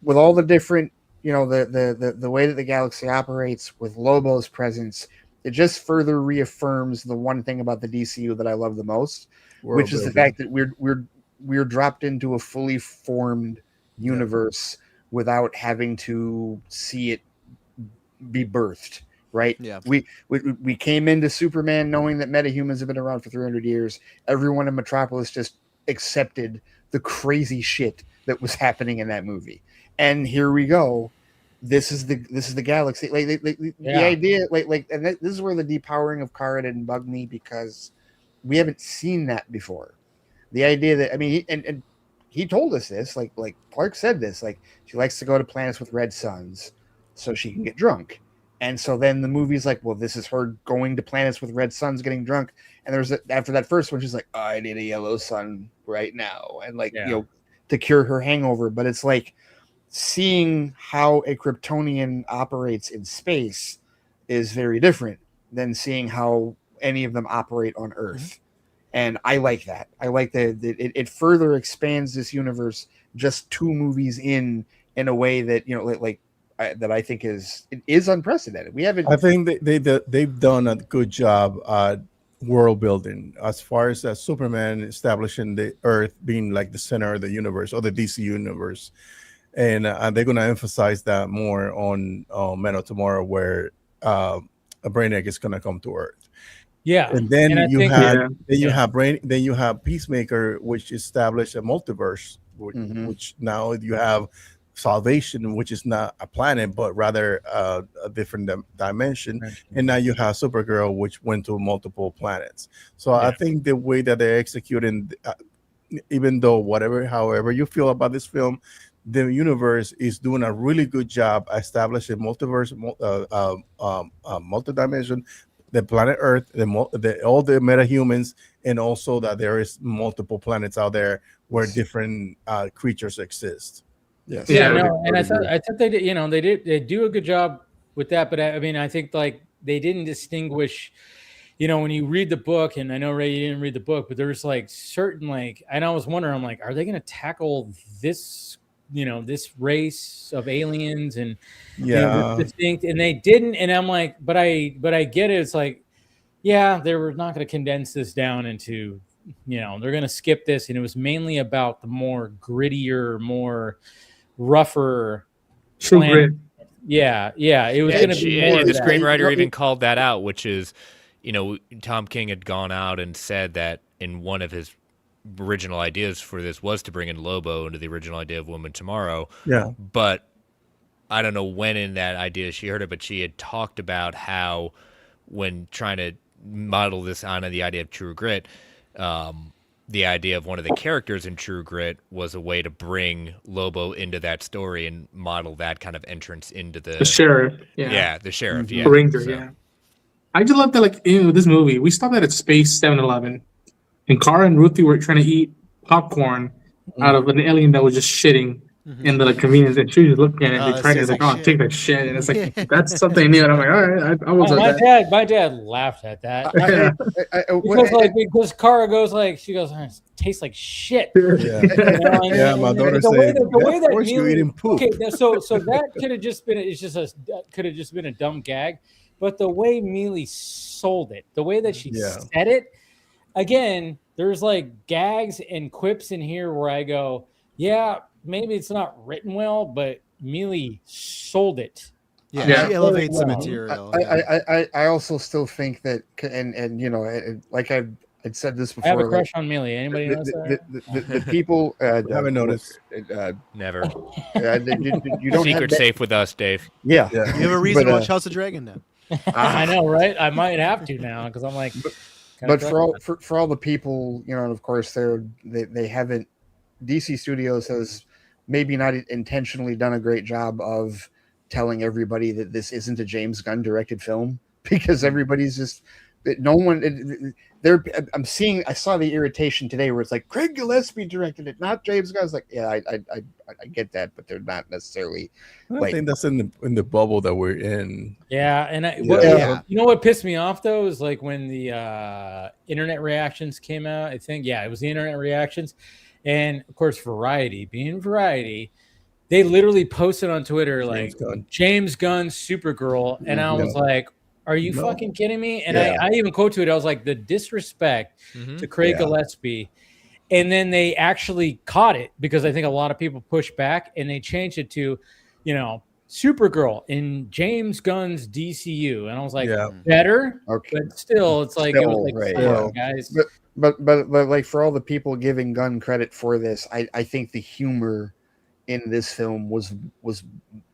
with all the different, you know, the way that the galaxy operates with Lobo's presence, it just further reaffirms the one thing about the DCU that I love the most, which is the fact that we're dropped into a fully formed universe without having to see it be birthed. Right. Yeah. We came into Superman knowing that metahumans have been around for 300 years. Everyone in Metropolis just accepted the crazy shit that was happening in that movie. And here we go. This is the galaxy. The idea, and this is where the depowering of Kara didn't bug me, because we haven't seen that before. The idea that, I mean, and he told us this, like Clark said this, like she likes to go to planets with red suns so she can get drunk. And so then the movie's like, well, this is her going to planets with red suns, getting drunk. And after that first one, she's like, oh, I need a yellow sun right now, and you know, to cure her hangover. But it's like seeing how a Kryptonian operates in space is very different than seeing how any of them operate on Earth. And I like that. I like that it further expands this universe just 2 movies in a way that, you know, that I think is unprecedented. We haven't. I think they've done a good job at world building as far as Superman establishing the Earth being like the center of the universe, or the DC universe, and they're going to emphasize that more on Men of Tomorrow, where a Brainiac is going to come to Earth. Yeah, and then you have Peacemaker, which established a multiverse, which now you have Salvation, which is not a planet but rather a different dimension, and now you have Supergirl, which went to multiple planets. So I think the way that they're executing, even though however you feel about this film, the universe is doing a really good job establishing multiverse, multi-dimension, the planet Earth, all the metahumans, and also that there is multiple planets out there where different creatures exist. Yes. Yeah, no, and I thought they did, you know, they do a good job with that, but I mean, I think like they didn't distinguish, you know, when you read the book, and I know Ray, you didn't read the book, but there's like certain, like, and I was wondering, I'm like, are they going to tackle this, you know, this race of aliens and you know, distinct, and they didn't, and I'm like, but I get it. It's like, yeah, they were not going to condense this down into, you know, they're going to skip this, and it was mainly about the more grittier, more rougher grit. Yeah, it was going to be more. The screenwriter even called that out, which is, you know, Tom King had gone out and said that in one of his original ideas for this was to bring in Lobo into the original idea of Woman Tomorrow. Yeah, but I don't know when in that idea she heard it, but she had talked about how when trying to model this on the idea of True Grit, the idea of one of the characters in True Grit was a way to bring Lobo into that story and model that kind of entrance into the sheriff. The sheriff. The ranger. I just love that, like, in this movie, we stopped at a space 7-Eleven, and Kara and Ruthie were trying to eat popcorn out of an alien that was just shitting in the convenience, and she was just looking at it. They tried to like, oh, take that shit, and it's like that's something new. And I'm like, all right, I was like that. My dad laughed at that because Kara goes like, she goes, it tastes like shit. Yeah, my daughter said, the way that Mealy, you eating poop. Okay, so that could have just been a dumb gag, but the way Mealy sold it, the way that she said it, again, there's like gags and quips in here where I go, yeah, maybe it's not written well, but Mealy sold it. Yeah, she elevates the material. I also still think that, and you know, like I'd said this before. I have a crush on Mealy. Anybody knows that? The people haven't noticed. Never. You don't secret safe with us, Dave. Yeah. You have a reason to watch House of Dragon now. I know, right? I might have to now because I'm like. But for all the people, you know, and of course they haven't. DC Studios has maybe not intentionally done a great job of telling everybody that this isn't a James Gunn directed film, because everybody's just no one. I saw the irritation today where it's like Craig Gillespie directed it, not James Gunn. I was like, yeah, I get that, but they're not necessarily. I think that's in the bubble that we're in. Yeah, and you know what pissed me off though is like when the internet reactions came out. I think it was the internet reactions, and of course Variety, being Variety, they literally posted on Twitter like James Gunn's Supergirl, and I was like, are you fucking kidding me? And I even quote to it. I was like, the disrespect to Craig Gillespie. And then they actually caught it because I think a lot of people pushed back and they changed it to, Supergirl in James Gunn's DCU. And I was like, better, but still, it's like, it was like, guys. But like for all the people giving Gunn credit for this, I think the humor in this film was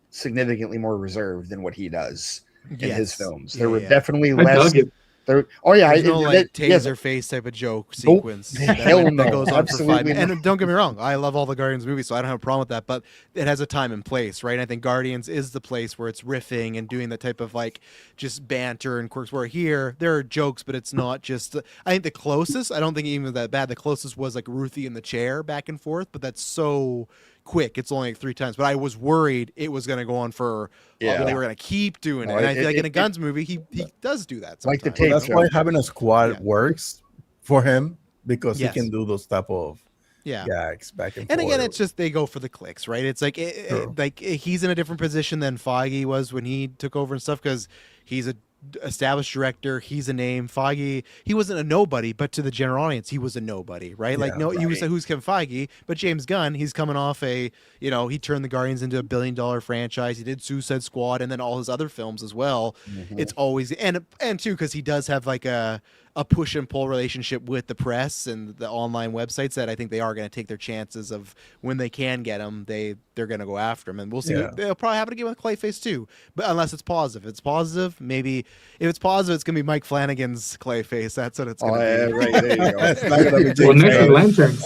significantly more reserved than what he does. In his films, there were definitely less. No taser face type of joke sequence that goes on for 5 minutes. And don't get me wrong, I love all the Guardians movies, so I don't have a problem with that. But it has a time and place, right? I think Guardians is the place where it's riffing and doing that type of like just banter and quirks. Where here there are jokes, but it's not just. I think the closest, I don't think even that bad. The closest was like Ruthie in the chair back and forth, but that's so quick. It's only like 3 times, but I was worried it was going to go on for they were going to keep doing it. And I feel like in a Guns movie, he does do that. Like the tape. That's why having a squad works for him because he can do those type of gags back and forth. And again, it's just they go for the clicks, right? It's like like he's in a different position than Feige was when he took over and stuff because he's a established director, he's a name. Feige, he wasn't a nobody, but to the general audience, he was a nobody, right? Like you say, who's Kevin Feige? But James Gunn, he's coming off he turned the Guardians into $1 billion franchise. He did Suicide Squad and then all his other films as well. It's always and too because he does have like a push and pull relationship with the press and the online websites that I think they are going to take their chances of when they can get him, they're going to go after him, and we'll see. They'll probably happen again with Clayface too, but unless it's positive. If it's positive, maybe if it's positive, it's going to be Mike Flanagan's Clayface. That's what it's going to be. Right, there you go. It's not going to be next Lanterns.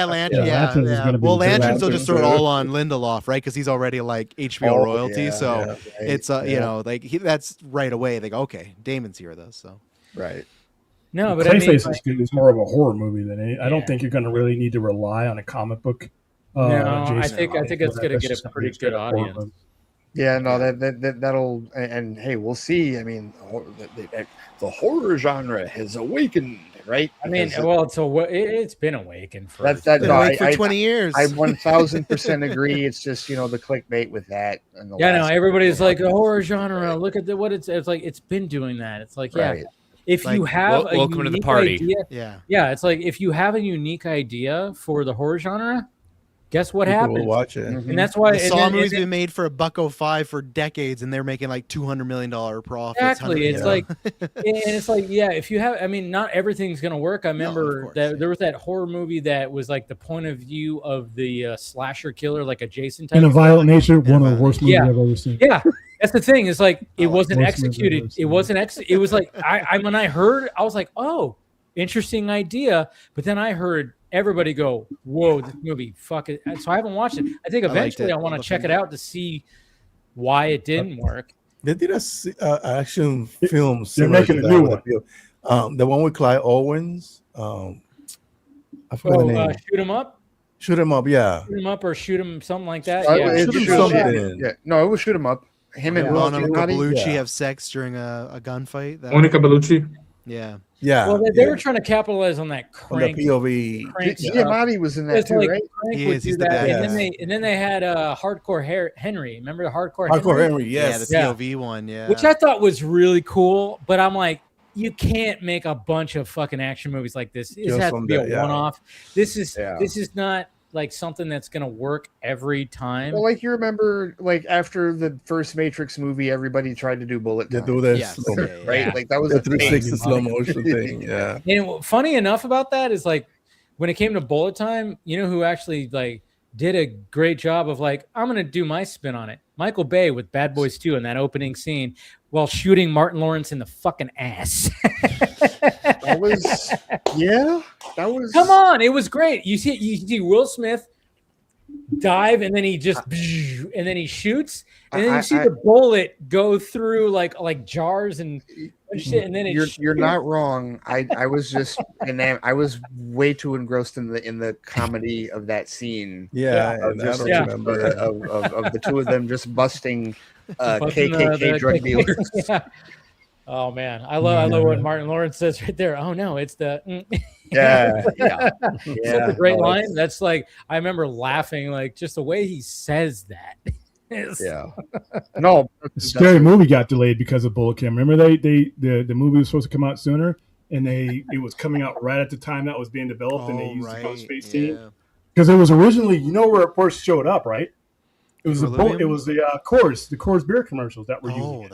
Lantern. Well, Lanterns will just throw it all on Lindelof, right? Because he's already like HBO royalty, so it's that's right away. They go, okay, Damon's here though, so. Right. No, but Clayface is more of a horror movie than any. I don't think you're going to really need to rely on a comic book. I think it's going to get a pretty good audience. Yeah, no, that'll and hey, we'll see. I mean, the horror genre has awakened, right? I mean, it's been awakened for for 20 years. I 1000% agree. It's just the clickbait with that. And everybody's like the horror genre. Look at what it's like. It's been doing that. It's like if you have a welcome to the party. Idea, it's like if you have a unique idea for the horror genre. Guess what People happens? will watch it. And that's why the Saw movies been made for $1.05 for decades, and they're making like $200 million profits. Exactly. It's like, and it's like, if you have, I mean, not everything's gonna work. I remember that there was that horror movie that was like the point of view of the slasher killer, like a Jason type. In a Violent Nature, one of the worst movies I've ever seen. Yeah, that's the thing. It's like it wasn't executed. It wasn't It was like when I heard, I was like, oh, interesting idea. But then I heard everybody go, whoa, this movie, fuck it. So I haven't watched it. I think eventually I want to check it out to see why it didn't work. They did a action film. They're making a new one. The one with Clive Owens. I forgot the name. Shoot 'em up. Shoot 'em up. Yeah. Shoot 'em up or shoot 'em something like that. No, it was Shoot 'em up. Him and Monica Bellucci have sex during a gunfight. Monica Bellucci. Yeah. Yeah. Well, they were trying to capitalize on that crank. The POV. Giamatti was in that too, right? He is. He's the bad. And then they had Hardcore Henry. Remember the Hardcore Henry? Yes. Yeah, the POV one. Yeah. Which I thought was really cool, but I'm like, you can't make a bunch of fucking action movies like this. It has to be a one-off. This is not like something that's gonna work every time. Well, like you remember, like after the first Matrix movie, everybody tried to do bullet time. They do this, right? Yeah. Like that was a 360 slow motion thing. Yeah. And funny enough about that is like when it came to bullet time, you know who actually like did a great job of like, I'm gonna do my spin on it. Michael Bay with Bad Boys 2 in that opening scene while shooting Martin Lawrence in the fucking ass. That was Come on, it was great. You see Will Smith dive, and then he just and then he shoots, and then you see I- the bullet go through like jars and shit, and then you're not wrong. I was just I was way too engrossed in the comedy of that scene. Yeah, of, and I just, don't remember. of the two of them just busting Busting KKK drug dealers. Yeah. Oh man, I love what Martin Lawrence says right there. Oh no, it's the Yeah. Such a great line. That's like I remember laughing like just the way he says that. Yeah. No, The scary movie got delayed because of Bullet Cam. Remember the movie was supposed to come out sooner, and it was coming out right at the time that was being developed, and they used the space team because it was originally where it first showed up, right? It was the Coors beer commercials that were using it.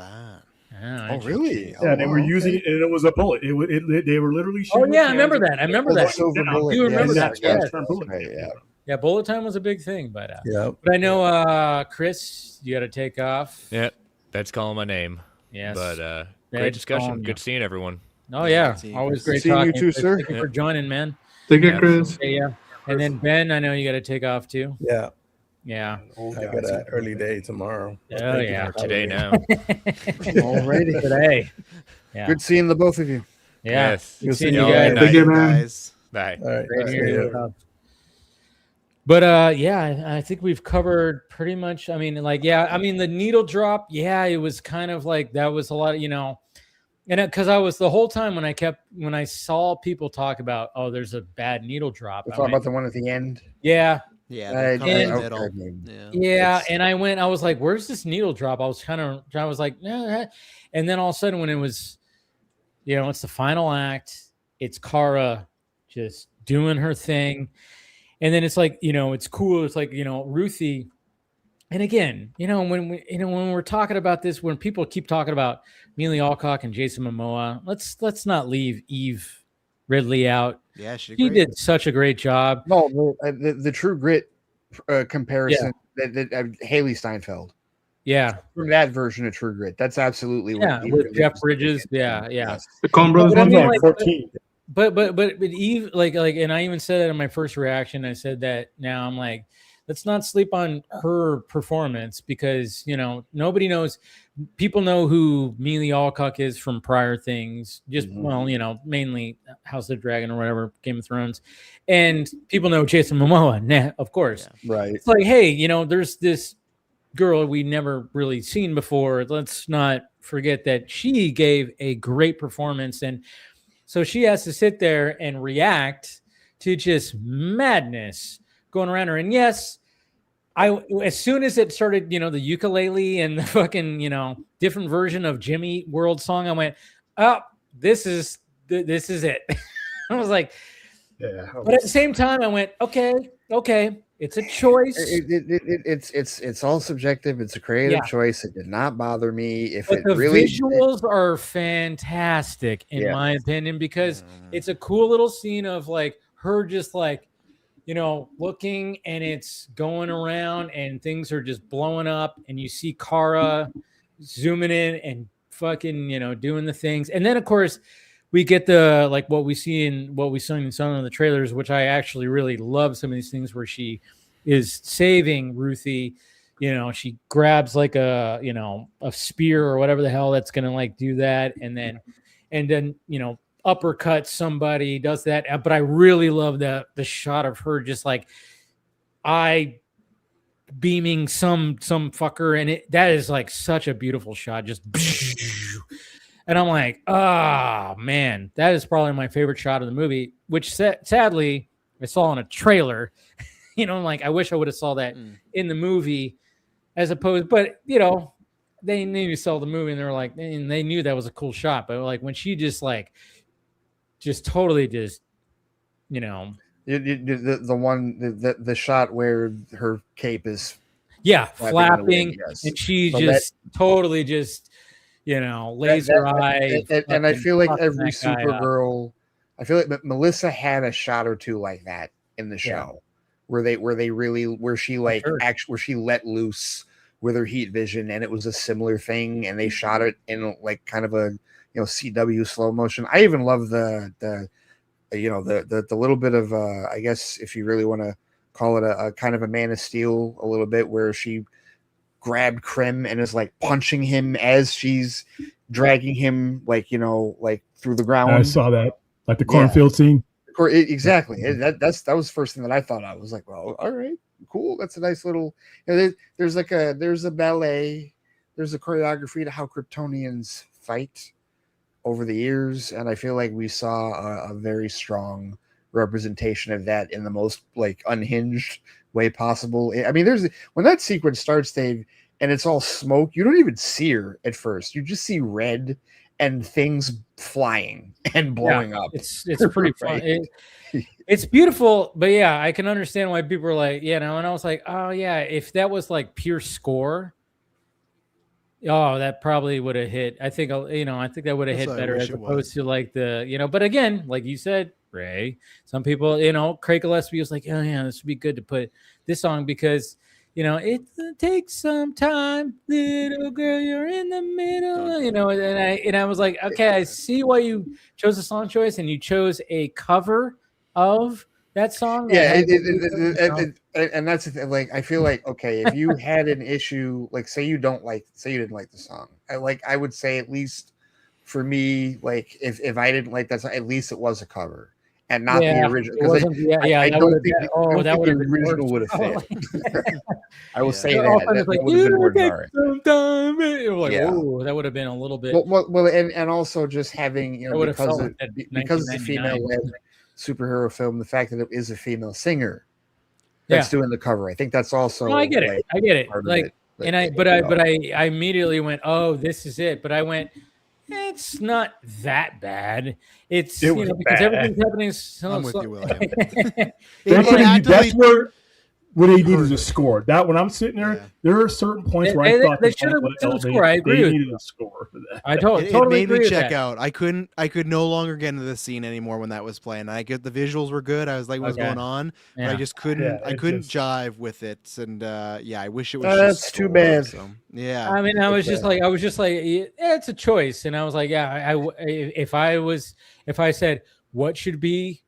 Oh, really? Yeah, they were using it, and it was a bullet. They were literally shooting. Oh yeah, I remember that. I remember that. Silver bullet. You remember Yes, that? yes. Yeah, bullet time was a big thing, but Yeah. But I know, Chris, you got to take off. Yeah, that's calling my name. Yes, but great discussion. Good seeing everyone. Oh yeah, always great Seeing talking. you too, sir. Thank you for joining, man. Take care, Chris. Yeah. And then Ben, I know you got to take off too. Yeah. Yeah. I got an early day tomorrow. Oh yeah. Today now. Alrighty. Today. Yeah. Good seeing the both of you. Yeah. Yes. Good seeing Y'all you guys. good Take care, night. man. Guys. Bye. All right. Great See hearing ya. you. But yeah, I think we've covered pretty much. I mean, the needle drop. Yeah, it was kind of like that was a lot of, and because I was the whole time when I saw people talk about, oh, there's a bad needle drop. We're talking about the one at the end. Yeah. Yeah, Uh, they come in the okay. middle. Yeah, and I was like, "Where's this needle drop?" I was like, nah. And then all of a sudden, when it was, it's the final act. It's Kara just doing her thing, and then it's like, it's cool. It's like, Ruthie. And again, when we're talking about this, when people keep talking about Amelia Alcock and Jason Momoa, let's not leave Eve Ridley out. Yeah, she did such a great job. No, the True Grit comparison that Haley Steinfeld. Yeah, from that version of True Grit. That's absolutely with Eve Jeff was Bridges. Yeah. The Coen Brothers But I one. mean, like, 14. But Eve, like, and I even said that in my first reaction. I said that now I'm like, let's not sleep on her performance because nobody knows. People know who Amelia Alcock is from prior things, just mainly House of the Dragon or whatever, Game of Thrones, and people know Jason Momoa, of course. Yeah. Right. It's like, hey, there's this girl we never really seen before. Let's not forget that she gave a great performance, and so she has to sit there and react to just madness going around her. And yes, as soon as it started, the ukulele and the fucking, different version of Jimmy World song, I went, oh, this is it. I was like, yeah. But at the same time, I went, okay, it's a choice. It's all subjective. It's a creative choice. It did not bother me. But the visuals are fantastic in my opinion, because it's a cool little scene of like her just like, looking, and it's going around and things are just blowing up, and you see Kara zooming in and fucking, doing the things. And then of course we get the, like what we see in some of the trailers, which I actually really love some of these things where she is saving Ruthie. She grabs like a spear or whatever the hell that's going to like do that. And then, uppercut somebody, does that. But I really love the shot of her just like beaming some fucker, and that is like such a beautiful shot. Just and I'm like, oh man, that is probably my favorite shot of the movie, which sadly I saw in a trailer. Like I wish I would have saw that in the movie as opposed, but they knew you saw the movie and they were like, and they knew that was a cool shot. But like when she just like totally just the shot where her cape is flapping and she totally just laser eye, and I feel like every Supergirl, I feel like Melissa had a shot or two like that in the show where she let loose with her heat vision, and it was a similar thing, and they shot it in like kind of a CW slow motion. I even love the little bit of I guess if you really want to call it a kind of a Man of Steel a little bit, where she grabbed Krim and is like punching him as she's dragging him, like, you know, like through the ground. I saw that, like the cornfield scene. Exactly. That was the first thing that I thought of. I was like, well, all right, cool. That's a nice little. You know, there's a ballet, there's a choreography to how Kryptonians fight over the years, and I feel like we saw a very strong representation of that in the most like unhinged way possible. I mean, when that sequence starts, Dave, and it's all smoke, you don't even see her at first. You just see red and things flying and blowing up. It's pretty fun. It's beautiful, but yeah, I can understand why people are like, you know, and I was like, oh yeah, if that was like pure score, oh, that probably would have hit. I think that would have hit better as opposed to like the, you know, but again, like you said, Ray, some people, you know, Craig Gillespie was like, oh yeah, this would be good to put this song because, you know, it takes some time, little girl, you're in the middle, you know, and I was like, okay, I see why you chose a song choice and you chose a cover of that song. Yeah, and that's the thing. Like, I feel like, okay, if you had an issue, like say you didn't like the song, I would say at least for me, like if I didn't like that song, at least it was a cover. And not the original, because I don't think the original would have fit. I will say that would have been more dark. Oh, that would have been a little bit. Well, and also just having, you know, because it's a female-led superhero film, the fact that it is a female singer that's doing the cover, I think that's also. No, I get it. I get it. Like, and I immediately went, oh, this is it. But I went, it's not that bad. It's because everything's happening. I'm with you, William. That's where they needed a score. That when I'm sitting there, there are certain points where I thought they should have put a score. I agree with needed a score for that. I totally it made me check that. out. I could no longer get into the scene anymore when that was playing. The visuals were good. I was like, what's going on? But I just couldn't. I couldn't jive with it. And I wish it was. That's too bad. So, yeah. I mean, I was just like, it's a choice, and I was like, if I said what should be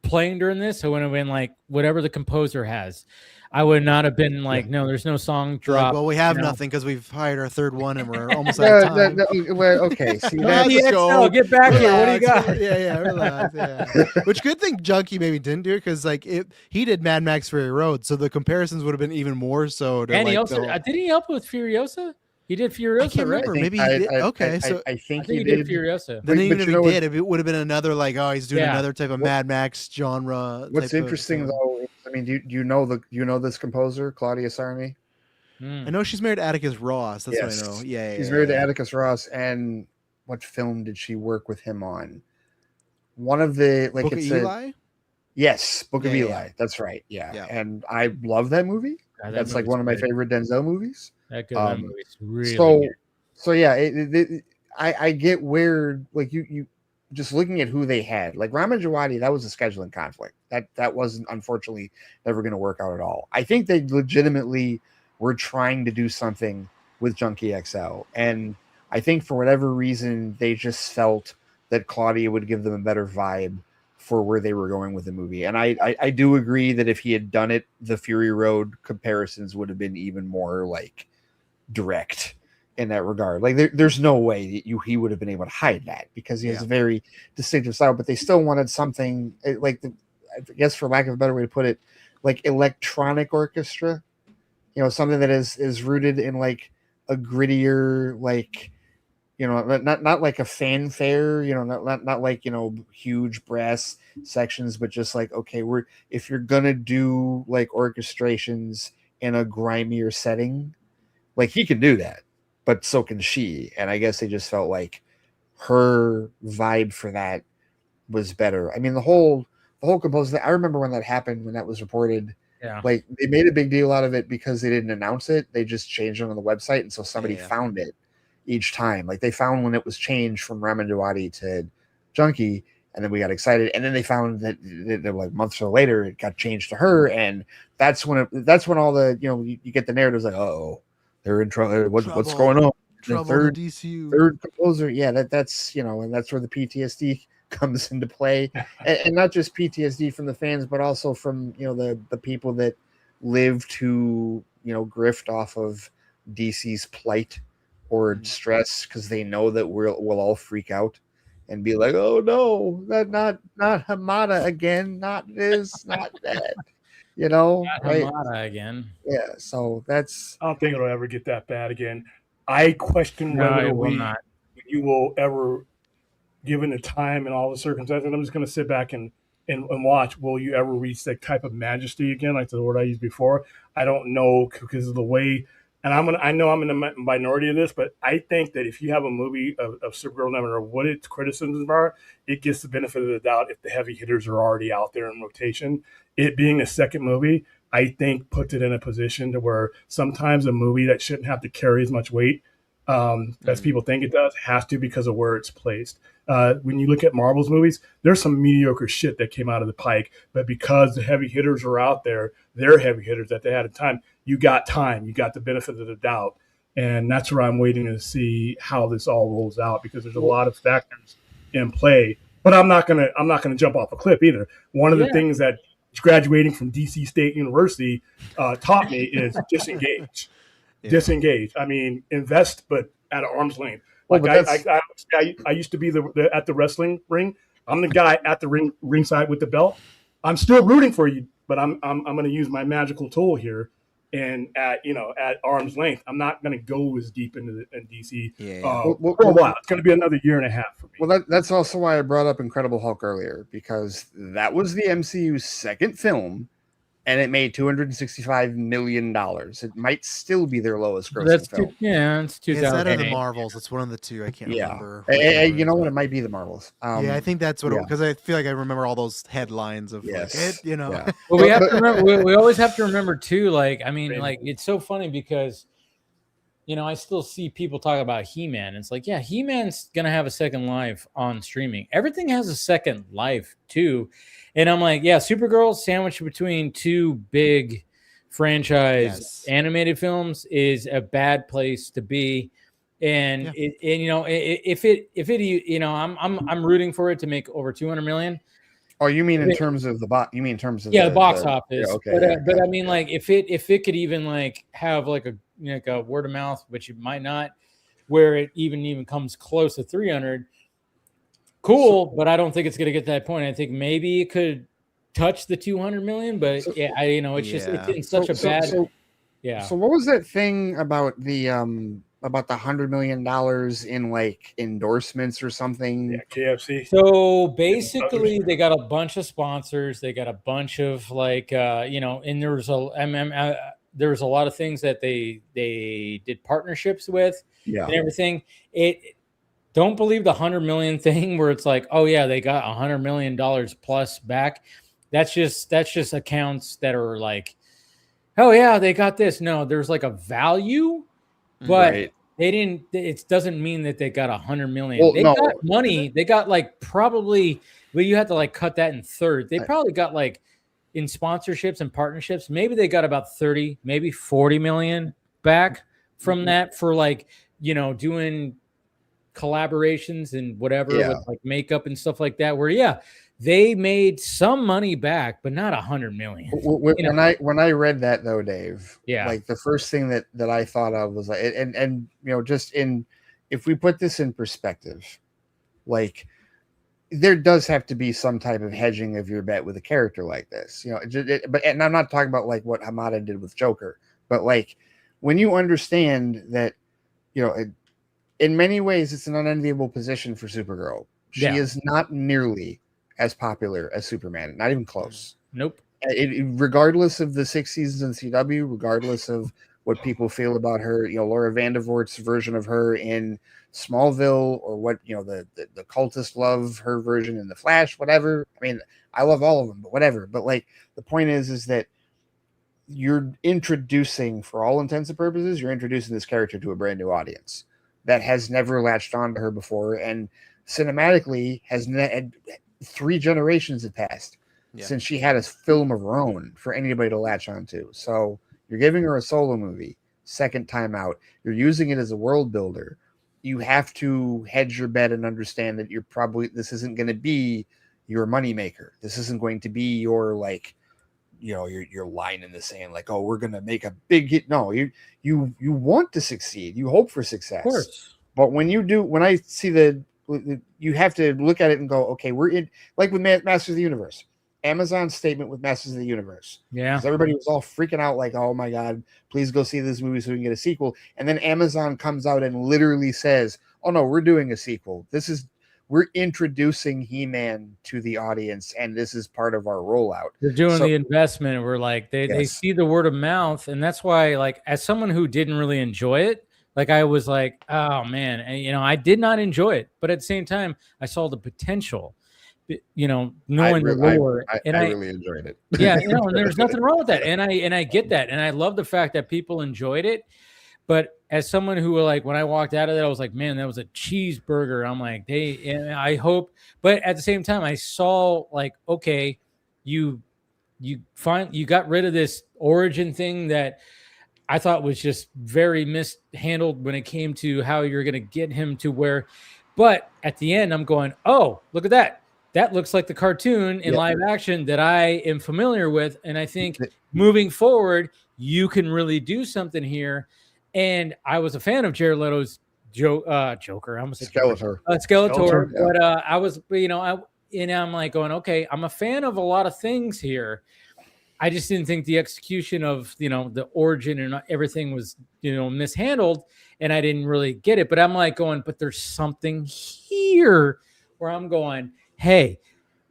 playing during this, I would have been like whatever the composer has. I would not have been like, no, there's no song drop. Well, we have nothing because we've hired our third one and we're almost out of time. Well, okay. See, get back here. What do you got? Yeah, relax. Yeah. Which good thing Junkie maybe didn't do, because he did Mad Max Fury Road, so the comparisons would have been even more so. And he also did he help with Furiosa? He did Furiosa, I can't remember. right? Maybe he did. Okay, so I think he did Furiosa. Then even if he did, it would have been another like, oh, he's doing another type of Mad Max genre. What's interesting though, I mean, do you know this composer, Claudia Sarmi? I know she's married to Atticus Ross. That's what I know. Yeah, she's married to Atticus Ross. And what film did she work with him on? One of the Book of Eli. Yes, Book of Eli. That's right. Yeah, and I love that movie. That's like one of my favorite Denzel movies. That movie's really good. So yeah, I get where, like, you just looking at who they had, like Ramin Djawadi, that was a scheduling conflict. That wasn't, unfortunately, never going to work out at all. I think they legitimately were trying to do something with Junkie XL, and I think for whatever reason they just felt that Claudia would give them a better vibe for where they were going with the movie. And I do agree that if he had done it, the Fury Road comparisons would have been even more like direct in that regard. Like there's no way that he would have been able to hide that, because he has a very distinctive style, but they still wanted something like I guess, for lack of a better way to put it, like electronic orchestra, you know, something that is rooted in like a grittier, like, you know, not like a fanfare, you know, not like, you know, huge brass sections, but just like, okay, if you're gonna do like orchestrations in a grimier setting, like he can do that, but so can she. And I guess they just felt like her vibe for that was better. I mean, the whole composer thing, I remember when that happened, when that was reported. Yeah. Like they made a big deal out of it because they didn't announce it. They just changed it on the website, and so somebody found it each time. Like they found when it was changed from Ramin Djawadi to Junkie, and then we got excited, and then they found that like months or later it got changed to her, and that's when all the, you know, you get the narratives like, oh, they're in trouble. What's going on? Trouble third DCU. Third composer, yeah, that's, you know, and that's where the PTSD comes into play, and not just PTSD from the fans, but also from the people that live to grift off of DC's plight or stress because they know that we'll all freak out and be like, oh no, not Hamada again, not this, not that, Not right? Hamada again. Yeah, so that's. I don't think it'll ever get that bad again. I question No, whether it will not. you will ever, given the time and all the circumstances. I'm just going to sit back and watch. Will you ever reach that type of majesty again, like the word I used before? I don't know because of the way. And I know I'm in the minority of this, but I think that if you have a movie of Supergirl, no matter what its criticisms are, it gets the benefit of the doubt if the heavy hitters are already out there in rotation. It being a second movie, I think puts it in a position to where sometimes a movie that shouldn't have to carry as much weight as people think it does has to because of where it's placed. When you look at Marvel's movies, there's some mediocre shit that came out of the pike, but because the heavy hitters are out there, they're heavy hitters that they had at time. You got the benefit of the doubt, and that's where I'm waiting to see how this all rolls out because there's a lot of factors in play. But I'm not gonna jump off a cliff either. One of the things that graduating from DC State University taught me is disengage. Disengage. I mean, invest, but at arm's length. Like I used to be at the wrestling ring. I'm the guy at the ringside with the belt. I'm still rooting for you, but I'm going to use my magical tool here, and at arm's length. I'm not going to go as deep into DC for a while. It's going to be another year and a half for me. Well, that's also why I brought up Incredible Hulk earlier, because that was the MCU's second film, and it made $265 million. It might still be their lowest grossing film. It's 2008. Is that or the Marvels? It's one of the two. I can't remember. You know what? It might be the Marvels. I think that's what because I feel like I remember all those headlines of Yes. like it, Yeah. Well, we have to remember. We always have to remember too. Like, I mean, like it's so funny because I still see people talk about He-Man. It's like, yeah, He-Man's gonna have a second life on streaming. Everything has a second life too. And I'm like, yeah, Supergirl sandwiched between two big franchise animated films is a bad place to be. And I'm rooting for it to make over 200 million. Oh, you mean in terms of the box? You mean in terms of the box office? Yeah, okay, but I mean, like if it could even like have like a word of mouth, which it might not, where it even comes close to 300. Cool, but I don't think it's going to get to that point. I think maybe it could touch the 200 million, but it's in such a bad. So what was that thing about the $100 million in like endorsements or something? Yeah, KFC. So basically, they got a bunch of sponsors. They got a bunch of like and there was a lot of things that they did partnerships with and everything. Don't believe the 100 million thing where it's like, oh yeah, they got $100 million plus back. That's just accounts that are like, oh yeah, they got this. No, there's like a value, but they didn't. It doesn't mean that they got 100 million. Well, they got money. They got like probably, but you have to like cut that in third. They probably got like in sponsorships and partnerships. Maybe they got about 30, maybe 40 million back from that for like doing collaborations and whatever with like makeup and stuff like that, where they made some money back, but not 100 million. When I read that though, Dave, like the first thing that I thought of was like, and just if we put this in perspective, like there does have to be some type of hedging of your bet with a character like this, and I'm not talking about like what Hamada did with Joker, but like when you understand that, in many ways, it's an unenviable position for Supergirl. She is not nearly as popular as Superman, not even close. Nope. Regardless of the 6 seasons in CW, regardless of what people feel about her, Laura Vandervoort's version of her in Smallville, or what the cultists love her version in The Flash, whatever. I mean, I love all of them, but whatever. But like the point is that you're introducing, for all intents and purposes, you're introducing this character to a brand new audience that has never latched on to her before, and cinematically has 3 generations have passed since she had a film of her own for anybody to latch onto. So you're giving her a solo movie, second time out. You're using it as a world builder. you have to hedge your bet and understand that this isn't going to be your moneymaker. This isn't going to be your like, your line in the sand, like, oh, we're going to make a big hit. No, you want to succeed. You hope for success. Of course. But when I see you have to look at it and go, okay, we're in, like with Masters of the Universe. Amazon's statement with Masters of the Universe. Yeah. Because everybody was all freaking out like, oh my God, please go see this movie so we can get a sequel. And then Amazon comes out and literally says, oh no, we're doing a sequel. We're introducing He-Man to the audience, and this is part of our rollout. They're doing the investment. We're like, they see the word of mouth. And that's why, like, as someone who didn't really enjoy it, like I was like, oh man, and, I did not enjoy it. But at the same time, I saw the potential. Knowing the lore, I really enjoyed it. Yeah, and there's nothing wrong with that, and I get that, and I love the fact that people enjoyed it. But as someone who, like, when I walked out of that, I was like, man, that was a cheeseburger. I'm like, and I hope, but at the same time, I saw like, okay, you got rid of this origin thing that I thought was just very mishandled when it came to how you're going to get him to where. But at the end, I'm going, oh, look at that. That looks like the cartoon in live action that I am familiar with. And I think moving forward, you can really do something here. And I was a fan of Jared Leto's Joker. I almost said Skeletor. Skeletor. Yeah. But I was, I'm like going, okay, I'm a fan of a lot of things here. I just didn't think the execution of, the origin and everything was, mishandled. And I didn't really get it. But I'm like going, but there's something here where I'm going, hey,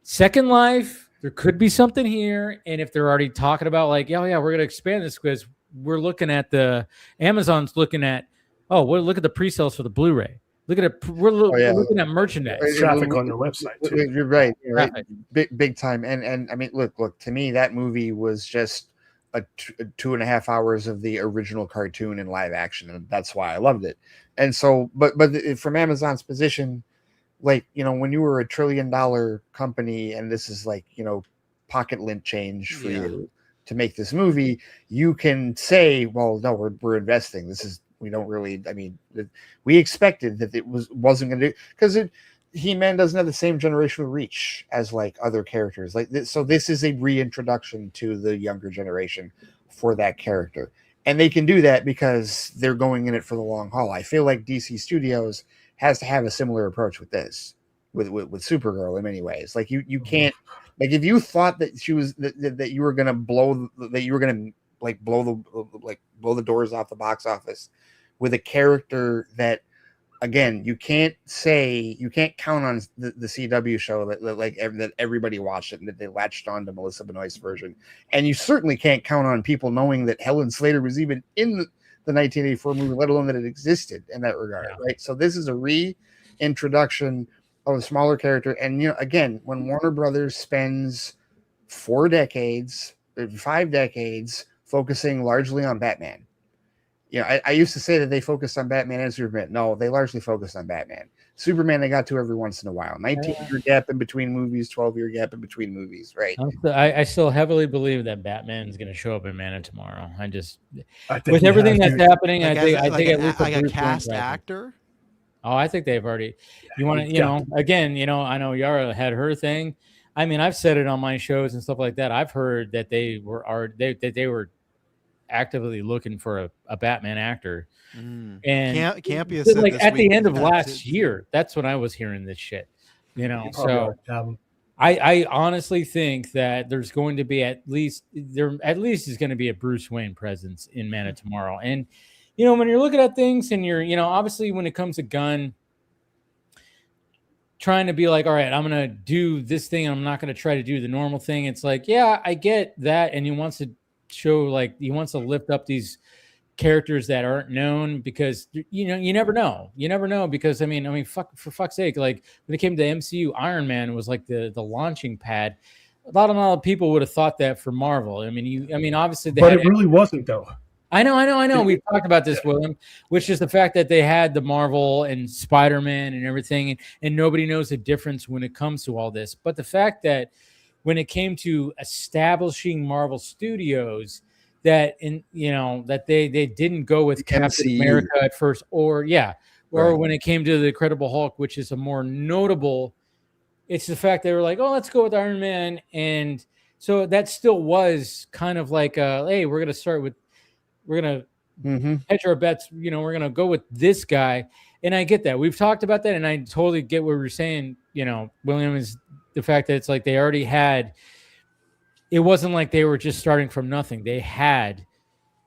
Second Life, there could be something here. And if they're already talking about like, yeah, we're going to expand this because we're looking at Amazon's looking at, look at the pre-sales for the Blu-ray. Look at it. We're looking at merchandise. Traffic on their website too. You're right. Big time. And I mean, look, to me, that movie was just a 2.5 hours of the original cartoon in live action. And that's why I loved it. And so, but from Amazon's position, like, when you were $1 trillion company and this is like, pocket lint change for you to make this movie, you can say, well, no, we're investing. We expected that it wasn't going to do, because He-Man doesn't have the same generational reach as like other characters like this. So this is a reintroduction to the younger generation for that character. And they can do that because they're going in it for the long haul. I feel like DC Studios has to have a similar approach with this, with Supergirl in many ways. Like you can't, like if you thought that she was that you were gonna blow the doors off the box office with a character that, again, you can't count on the CW show that everybody watched it and that they latched on to Melissa Benoist's version, and you certainly can't count on people knowing that Helen Slater was even in the 1984 movie, let alone that it existed in that regard, right? So this is a reintroduction of a smaller character. And, again, when Warner Brothers spends 5 decades focusing largely on Batman. I used to say that they focused on Batman and Superman. No, they largely focused on Batman. Superman, they got to every once in a while. 19-year gap in between movies, 12-year gap in between movies, right? I still heavily believe that Batman's going to show up in Man of Tomorrow. With everything that's happening, I think at least like a cast actor. Oh, I think they've already. You want to, again, I know Yara had her thing. I mean, I've said it on my shows and stuff like that. I've heard that they were actively looking for a Batman actor. And Campia said like at the end of last year, that's when I was hearing this shit. So I honestly think that there's going to be at least is going to be a Bruce Wayne presence in Man of Tomorrow. And when you're looking at things and you're obviously when it comes to Gunn trying to be like, all right, I'm going to do this thing, I'm not going to try to do the normal thing. It's like, yeah, I get that, and he wants to show, like, he wants to lift up these characters that aren't known, because you never know because I mean for fuck's sake, like when it came to MCU, Iron Man was like the launching pad. A lot of people would have thought that for Marvel. Obviously but it really wasn't though. I know. We've talked about this, William, which is the fact that they had the Marvel and Spider-Man and everything, and nobody knows the difference when it comes to all this. But the fact that when it came to establishing Marvel Studios, that that they didn't go with Captain America at first, or or when it came to the Incredible Hulk, which is a more notable. It's the fact they were like, oh, let's go with Iron Man, and so that still was kind of like, hey, we're gonna hedge our bets. You know, we're gonna go with this guy, and I get that. We've talked about that, and I totally get what we're saying. You know, William, is the fact that it's like they already had. It wasn't like they were just starting from nothing. They had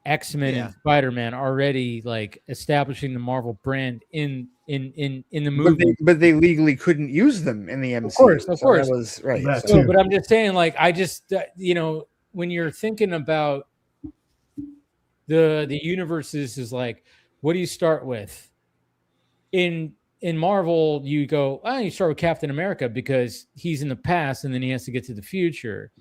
X-Men and Spider-Man already like establishing the Marvel brand in the movie. But they legally couldn't use them in the MCU. Of course. That was right. So, but I'm just saying, like, I just you know, when you're thinking about the universes, is like, what do you start with? In Marvel, you go, you start with Captain America because he's in the past and then he has to get to the future.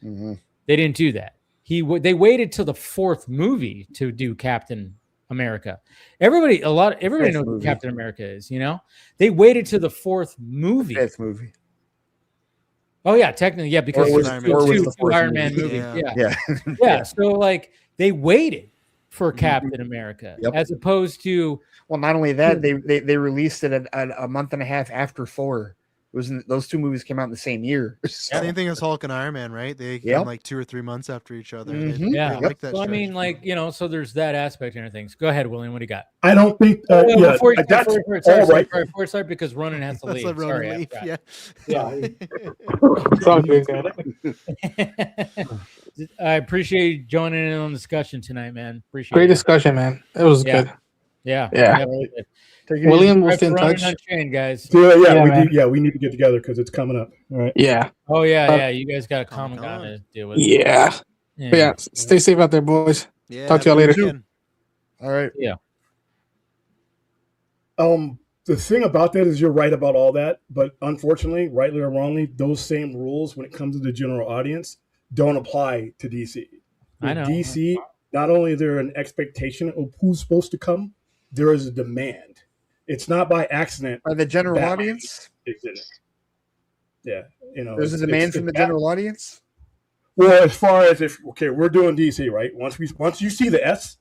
They didn't do that. They waited till the fourth movie to do Captain America. Everybody knows who Captain America is. You know, they waited to the fourth movie. Fifth movie. Oh yeah, technically, yeah, because it was two Iron Man movies. Yeah. So like they waited for Captain America as opposed to. Well, not only that, they released it a month and a half after Thor. Those two movies came out in the same year. So. Same thing as Hulk and Iron Man, right? They came like 2 or 3 months after each other. They like that. So I mean, like, you know, so there's that aspect and things. Go ahead, William. What do you got? I don't think. Before we start, because Ronan has to leave. Sorry, I appreciate you joining in on the discussion tonight, man. Appreciate Great discussion, man. It was good. Yeah. William will stay in touch. Unchained, guys. We need to get together because it's coming up. All right. Yeah. Oh yeah. You guys got a common guy to deal with. Yeah. Stay safe out there, boys. Yeah. Talk to y'all later. All right. Yeah. The thing about that is you're right about all that, but unfortunately, rightly or wrongly, those same rules when it comes to the general audience don't apply to DC. I know. DC, not only is there an expectation of who's supposed to come, there is a demand. It's not by accident. By the general audience? Yeah. You know, there's a demand from the general audience? Well, as far as we're doing DC, right? Once you see the S,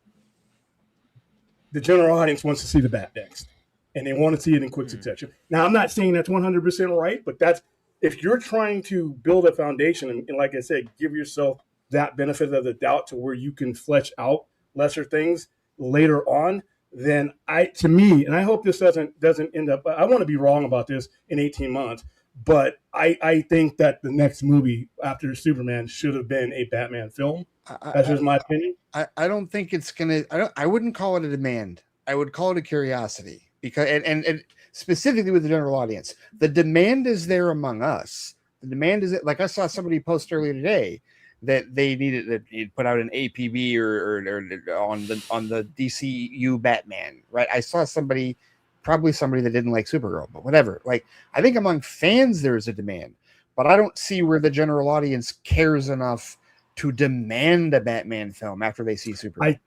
the general audience wants to see the bat next. And they want to see it in quick succession. Now, I'm not saying that's 100% right, but that's if you're trying to build a foundation and like I said, give yourself that benefit of the doubt to where you can flesh out lesser things later on, then to me, and I hope this doesn't end up, I want to be wrong about this in 18 months, but I think that the next movie after Superman should have been a Batman film. That's just my opinion. I don't think it's going to, I wouldn't call it a demand. I would call it a curiosity because, and specifically with the general audience, the demand is there among us. The demand is like I saw somebody post earlier today that they needed to put out an APB or on the DCU Batman, right? I saw probably somebody that didn't like Supergirl, but whatever. Like, I think among fans there is a demand, but I don't see where the general audience cares enough to demand a Batman film after they see Supergirl.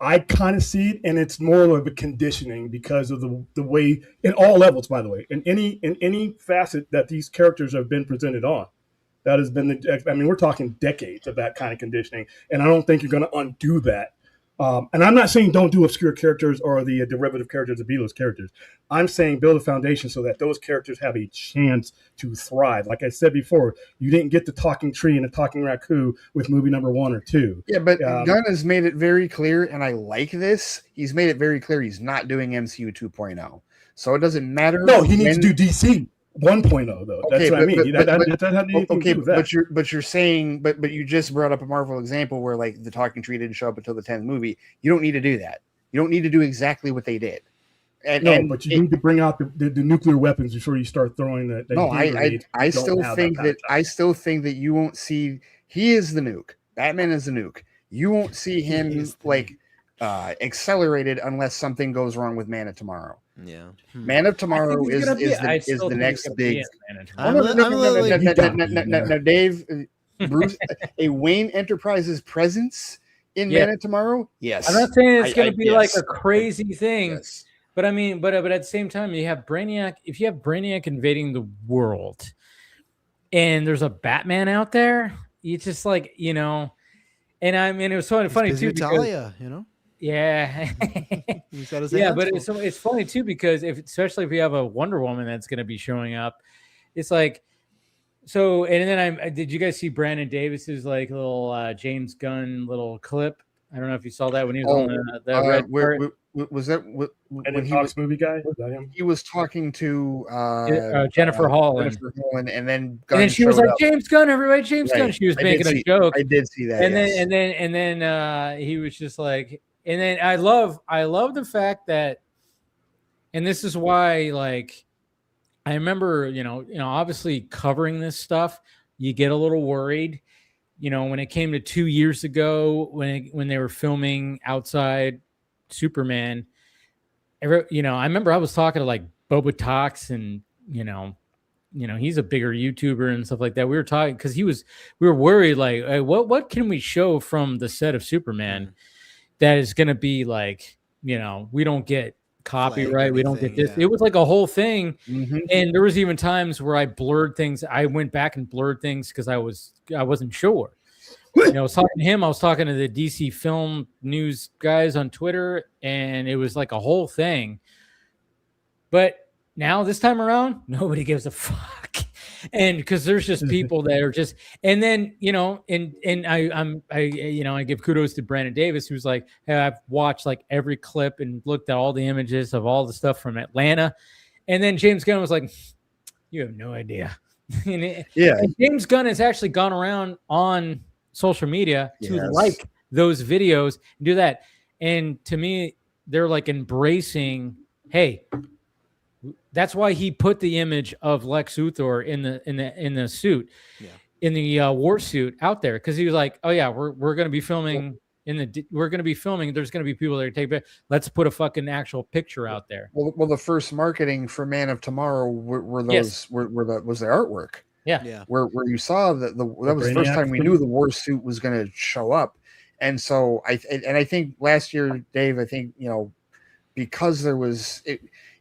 I kind of see it, and it's more of a conditioning because of the way, in all levels, by the way, in any facet that these characters have been presented on. That has been we're talking decades of that kind of conditioning, and I don't think you're going to undo that. And I'm not saying don't do obscure characters or the derivative characters, the B-list characters. I'm saying build a foundation so that those characters have a chance to thrive. Like I said before, you didn't get the talking tree and the talking raccoon with movie number 1 or 2. Yeah, but Gunn has made it very clear, and I like this. He's made it very clear he's not doing MCU 2.0. So it doesn't matter. No, he needs to do DC 1.0 though. That's what I mean. But you're saying, but you just brought up a Marvel example where like the talking tree didn't show up until the 10th movie. You don't need to do that. You don't need to do exactly what they did. But you need to bring out the nuclear weapons before you start throwing that. No, I still think that you won't see. He is the nuke. Batman is the nuke. You won't see him accelerated unless something goes wrong with Man of Tomorrow. Yeah, Man of Tomorrow is the next big. No, Dave, Bruce, a Wayne Enterprises presence in Man of Tomorrow. Yes, I'm not saying it's going to be like a crazy thing, but I mean, but at the same time, you have Brainiac. If you have Brainiac invading the world, and there's a Batman out there, you just and I mean, it was so funny too. Italia, you know. Yeah. He's got his Yeah, hands but full. it's funny too because especially if you have a Wonder Woman that's going to be showing up, it's like so. And then did you guys see Brandon Davis's like little James Gunn little clip? I don't know if you saw that when he was on the red carpet. Was that And when the he Fox was movie guy? Is that him? he was talking to Jennifer Holland. Jennifer Holland, and then And Gunn then she was showed like, up. James Gunn, everybody, James Gunn. Right. She was I making did a see- joke. I did see that. And yes. then he was just like, and then I love the fact that, and this is why, like, I remember, obviously covering this stuff, you get a little worried, when it came to 2 years ago when they were filming outside Superman. I remember I was talking to like Boba Talks and he's a bigger YouTuber and stuff like that. We were talking because we were worried like, hey, what can we show from the set of Superman that is going to be like, we don't get copyright, we don't get this. Yeah. It was like a whole thing, Mhm. and there was even times where I blurred things. I went back and blurred things because I wasn't sure. I was talking to him. I was talking to the DC Film News guys on Twitter, and it was like a whole thing. But now this time around, nobody gives a fuck, and because there's just people that are just, and then I give kudos to Brandon Davis, who's like, hey, I've watched like every clip and looked at all the images of all the stuff from Atlanta, and then James Gunn was like, you have no idea. And James Gunn has actually gone around on social media to like those videos and do that, and to me, they're like embracing, hey. That's why he put the image of Lex Luthor in the suit, in the war suit out there, because he was like, "Oh yeah, we're going to be filming we're going to be filming. There's going to be people that take it. Let's put a fucking actual picture out there." Well, the first marketing for Man of Tomorrow were those was the artwork. Yeah. Where you saw that was the first time we knew the war suit was going to show up, and so I think last year, Dave, I think because there was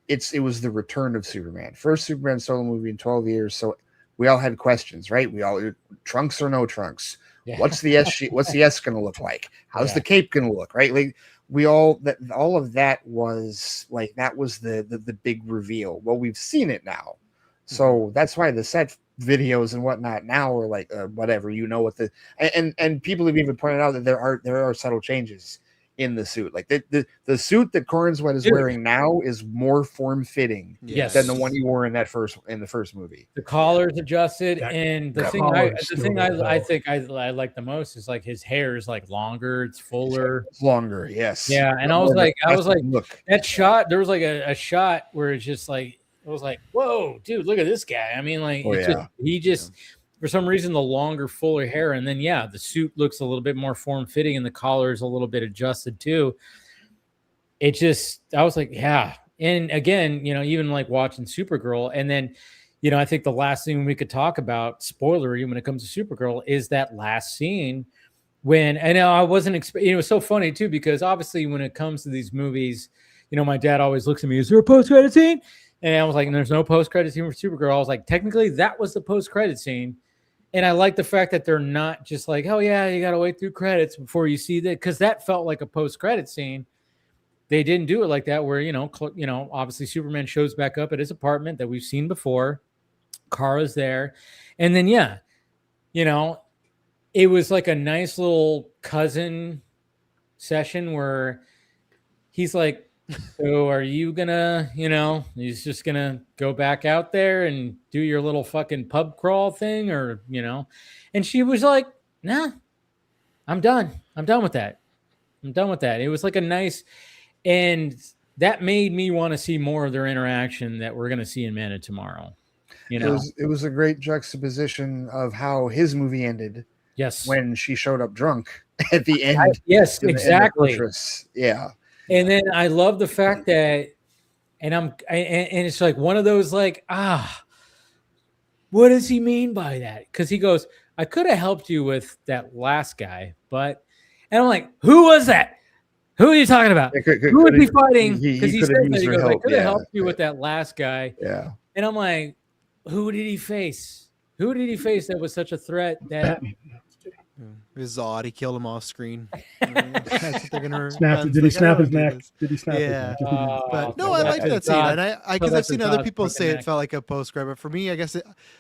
it was the return of Superman. First Superman solo movie in 12 years. So we all had questions, right? We all trunks or no trunks. Yeah. What's the S going to look like? How's the cape going to look? Right? Like all of that was like, that was the big reveal. Well, we've seen it now. So that's why the set videos and whatnot now are like, whatever, what and people have even pointed out that there are subtle changes in the suit. Like the suit that Cornswet is wearing now is more form-fitting than the one he wore in the first movie. The collar's adjusted, and the thing I think I like the most is like his hair is like longer, it's fuller. It's longer, yes. Yeah, and I was like, look, that shot, there was like a shot where it's just like, it was like, whoa, dude, look at this guy. I mean, like, for some reason, the longer, fuller hair, and then the suit looks a little bit more form-fitting, and the collar is a little bit adjusted too. I was like, yeah. And again, even like watching Supergirl, and then, I think the last thing we could talk about, spoilery, when it comes to Supergirl, is that last scene when, and I wasn't expecting. It was so funny too, because obviously when it comes to these movies, my dad always looks at me, is there a post-credit scene? And I was like, there's no post-credit scene for Supergirl. I was like, technically, that was the post-credit scene. And I like the fact that they're not just like, oh, yeah, you got to wait through credits before you see that, because that felt like a post-credit scene. They didn't do it like that where, obviously Superman shows back up at his apartment that we've seen before. Kara's there. And then, it was like a nice little cousin session where he's like, so are you gonna, he's just gonna go back out there and do your little fucking pub crawl thing, or, and she was like, nah, I'm done. I'm done with that. It was like a nice, and that made me want to see more of their interaction that we're going to see in Man of Tomorrow. It was a great juxtaposition of how his movie ended. Yes. When she showed up drunk at the end. Yes, exactly. Yeah. And then I love the fact that, and it's like one of those like, what does he mean by that? Because he goes, I could have helped you with that last guy, and I'm like, who was that? Who are you talking about? Who would be fighting? Because he said that, he goes, I could have helped you with that last guy. Yeah. And I'm like, who did he face? Who did he face that was such a threat that Zod, he killed him off screen. That's what they're gonna. Did he snap his neck? Did he snap his neck? Oh, but no, I liked that scene, and I because I've seen other people say neck. it felt like a post credit, but for me, I guess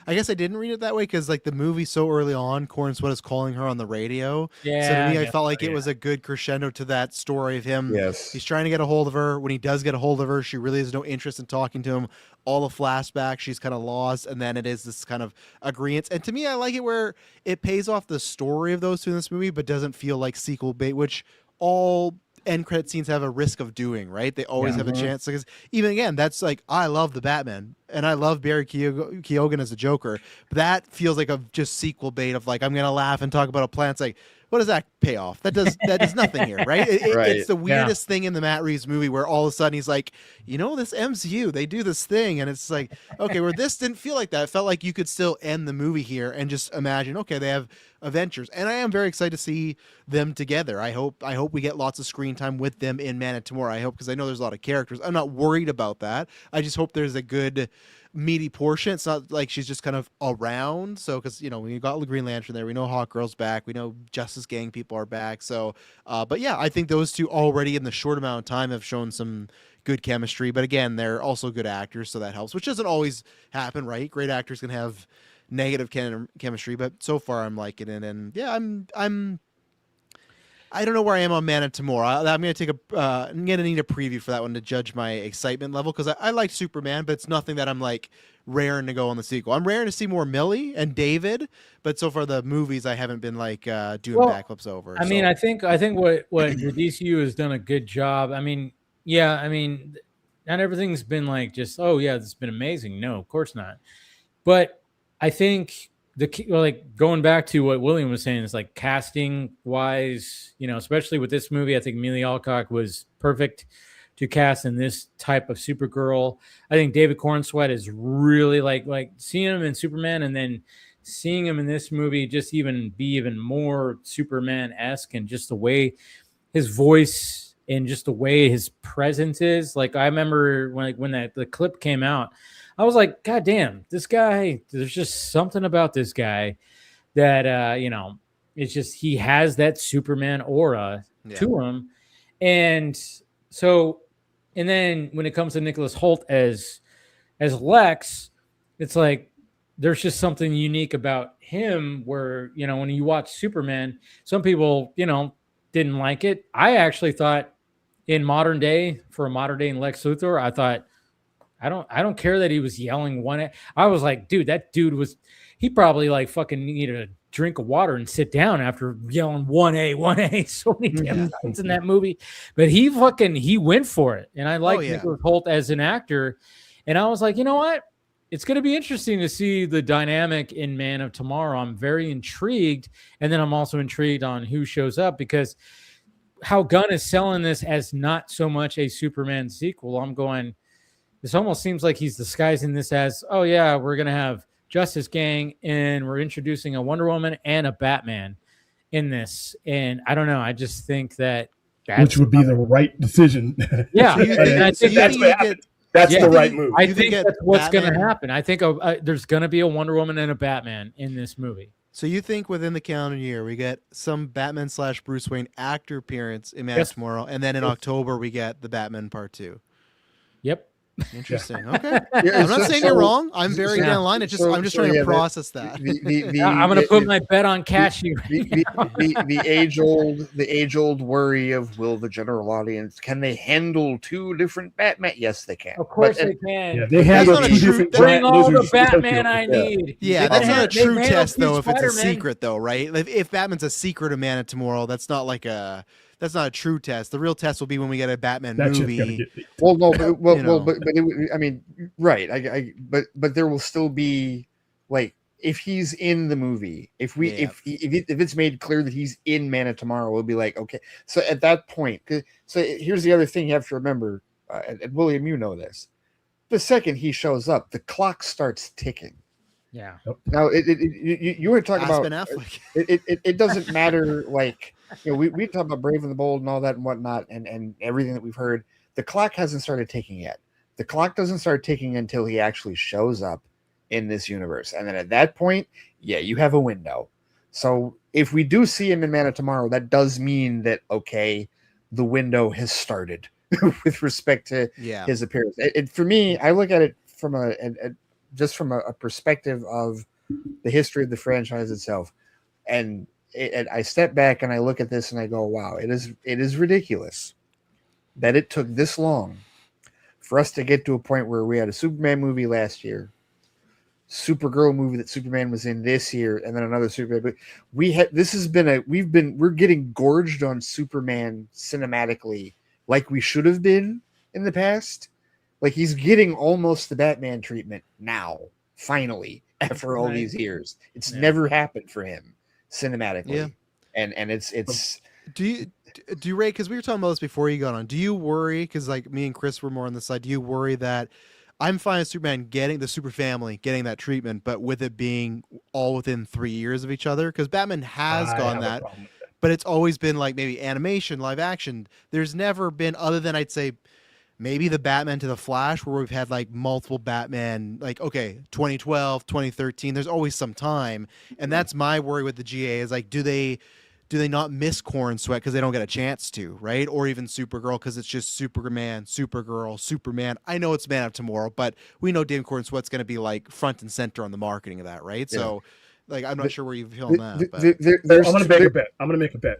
I didn't read it that way because like the movie so early on, Corn Sweat is calling her on the radio. Yeah. So to me, I felt like it was a good crescendo to that story of him. Yes. He's trying to get a hold of her. When he does get a hold of her, she really has no interest in talking to him. All the flashbacks, she's kind of lost, and then it is this kind of agreement. And to me, I like it where it pays off the story of those two in this movie, but doesn't feel like sequel bait, which all end credit scenes have a risk of doing, right? They always have a chance. Because even again, that's like, I love the Batman, and I love Barry Keoghan as a Joker, but that feels like a just sequel bait of like, I'm going to laugh and talk about a plan. It's like, what does that pay off? That does nothing here, right? It's the weirdest thing in the Matt Reeves movie where all of a sudden he's like, this MCU, they do this thing, and it's like, okay, where this didn't feel like that. It felt like you could still end the movie here and just imagine, okay, they have adventures, and I am very excited to see them together. I hope we get lots of screen time with them in Man of Tomorrow. I hope, because I know there's a lot of characters. I'm not worried about that. I just hope there's a good meaty portion. It's not like she's just kind of around. So, because we got the Green Lantern there, we know Hawk Girl's back, we know Justice Gang people are back. So, but yeah, I think those two already in the short amount of time have shown some good chemistry. But again, they're also good actors, so that helps, which doesn't always happen, right? Great actors can have negative chemistry, but so far I'm liking it. And yeah, I don't know where I am on Man of Tomorrow. I'm going to take I'm going to need a preview for that one to judge my excitement level, because I like Superman, but it's nothing that I'm like raring to go on the sequel. I'm raring to see more Millie and David, but so far the movies I haven't been like doing backflips over. I mean, I think what the DCU has done a good job. I mean, not everything's been like just, oh yeah, this has been amazing. No, of course not. But I think going back to what William was saying, is like casting wise, especially with this movie, I think Amelia Alcock was perfect to cast in this type of Supergirl. I think David Cornsweet is really like seeing him in Superman and then seeing him in this movie just be even more Superman-esque, and just the way his voice and just the way his presence is. Like, I remember when the clip came out, I was like, God damn, this guy, there's just something about this guy that, it's just, he has that Superman aura to him. And so, and then when it comes to Nicholas Hoult as Lex, it's like, there's just something unique about him where, when you watch Superman, some people, didn't like it. I actually thought in modern day, for a modern day in Lex Luthor, I thought, I don't care that he was yelling one. I was like, dude, that dude he probably like fucking needed a drink of water and sit down after yelling 1A so many damn times in that movie. But he went for it. And I like Nicholas Hoult as an actor. And I was like, you know what? It's going to be interesting to see the dynamic in Man of Tomorrow. I'm very intrigued. And then I'm also intrigued on who shows up, because how Gunn is selling this as not so much a Superman sequel. I'm going, this almost seems like he's disguising this as, oh yeah, we're going to have Justice Gang and we're introducing a Wonder Woman and a Batman in this. And I don't know. I just think which would be the right decision. Yeah. I think that's what happened. That's the right move. I think that's what's going to happen. I think there's going to be a Wonder Woman and a Batman in this movie. So you think within the calendar year we get some Batman / Bruce Wayne actor appearance in Man of Tomorrow, and then in October we get the Batman Part 2? Yep. Interesting. Okay. I'm not saying you're wrong. I'm very down the line. I'm just trying to process that. I'm going to put my bet on cashew. The age old worry of, will the general audience, can they handle two different Batman? Yes, they can. Of course they can. Yeah, they handle two different. Bring all the Batman I need. Yeah, that's not a true test though. If it's a secret though, right? If Batman's a secret of Man of Tomorrow, that's not a true test. The real test will be when we get a Batman movie. Well, no, but I mean, right. But there will still be, like, if he's in the movie, if it's made clear that he's in Man of Tomorrow, we'll be like, okay. So at that point, so here's the other thing you have to remember, and William, you know this. The second he shows up, the clock starts ticking. Yeah. Now you were talking about Affleck. It doesn't matter, like, we talk about Brave and the Bold and all that and whatnot, and everything that we've heard. The clock hasn't started ticking yet. The clock doesn't start ticking until he actually shows up in this universe, and then at that point, you have a window. So if we do see him in Man of Tomorrow, that does mean that, okay, the window has started with respect to his appearance. For me, I look at it from just from a perspective of the history of the franchise itself. And I step back and I look at this and I go, wow, it is ridiculous that it took this long for us to get to a point where we had a Superman movie last year, Supergirl movie that Superman was in this year, and then another Superman. But we're getting gorged on Superman cinematically like we should have been in the past. Like he's getting almost the Batman treatment now, finally, after all these years. It's never happened for him cinematically. Yeah. And it's do you Ray, because we were talking about this before you got on, do you worry, because like me and Chris were more on the side, do you worry that I'm fine with Superman getting the super family getting that treatment, but with it being all within 3 years of each other? Because Batman has gone that, but it's always been like maybe animation, live action. There's never been, other than I'd say maybe the Batman to the Flash, where we've had like multiple Batman, like, okay, 2012, 2013, there's always some time. And that's my worry with the GA is like, do they not miss Corn Sweat because they don't get a chance to, right? Or even Supergirl because it's just Superman, Supergirl, Superman. I know it's Man of Tomorrow, but we know Dave Corn Sweat's going to be like front and center on the marketing of that, right? Yeah. So, like, I'm not sure where you feel on that. But. I'm going to make a bet.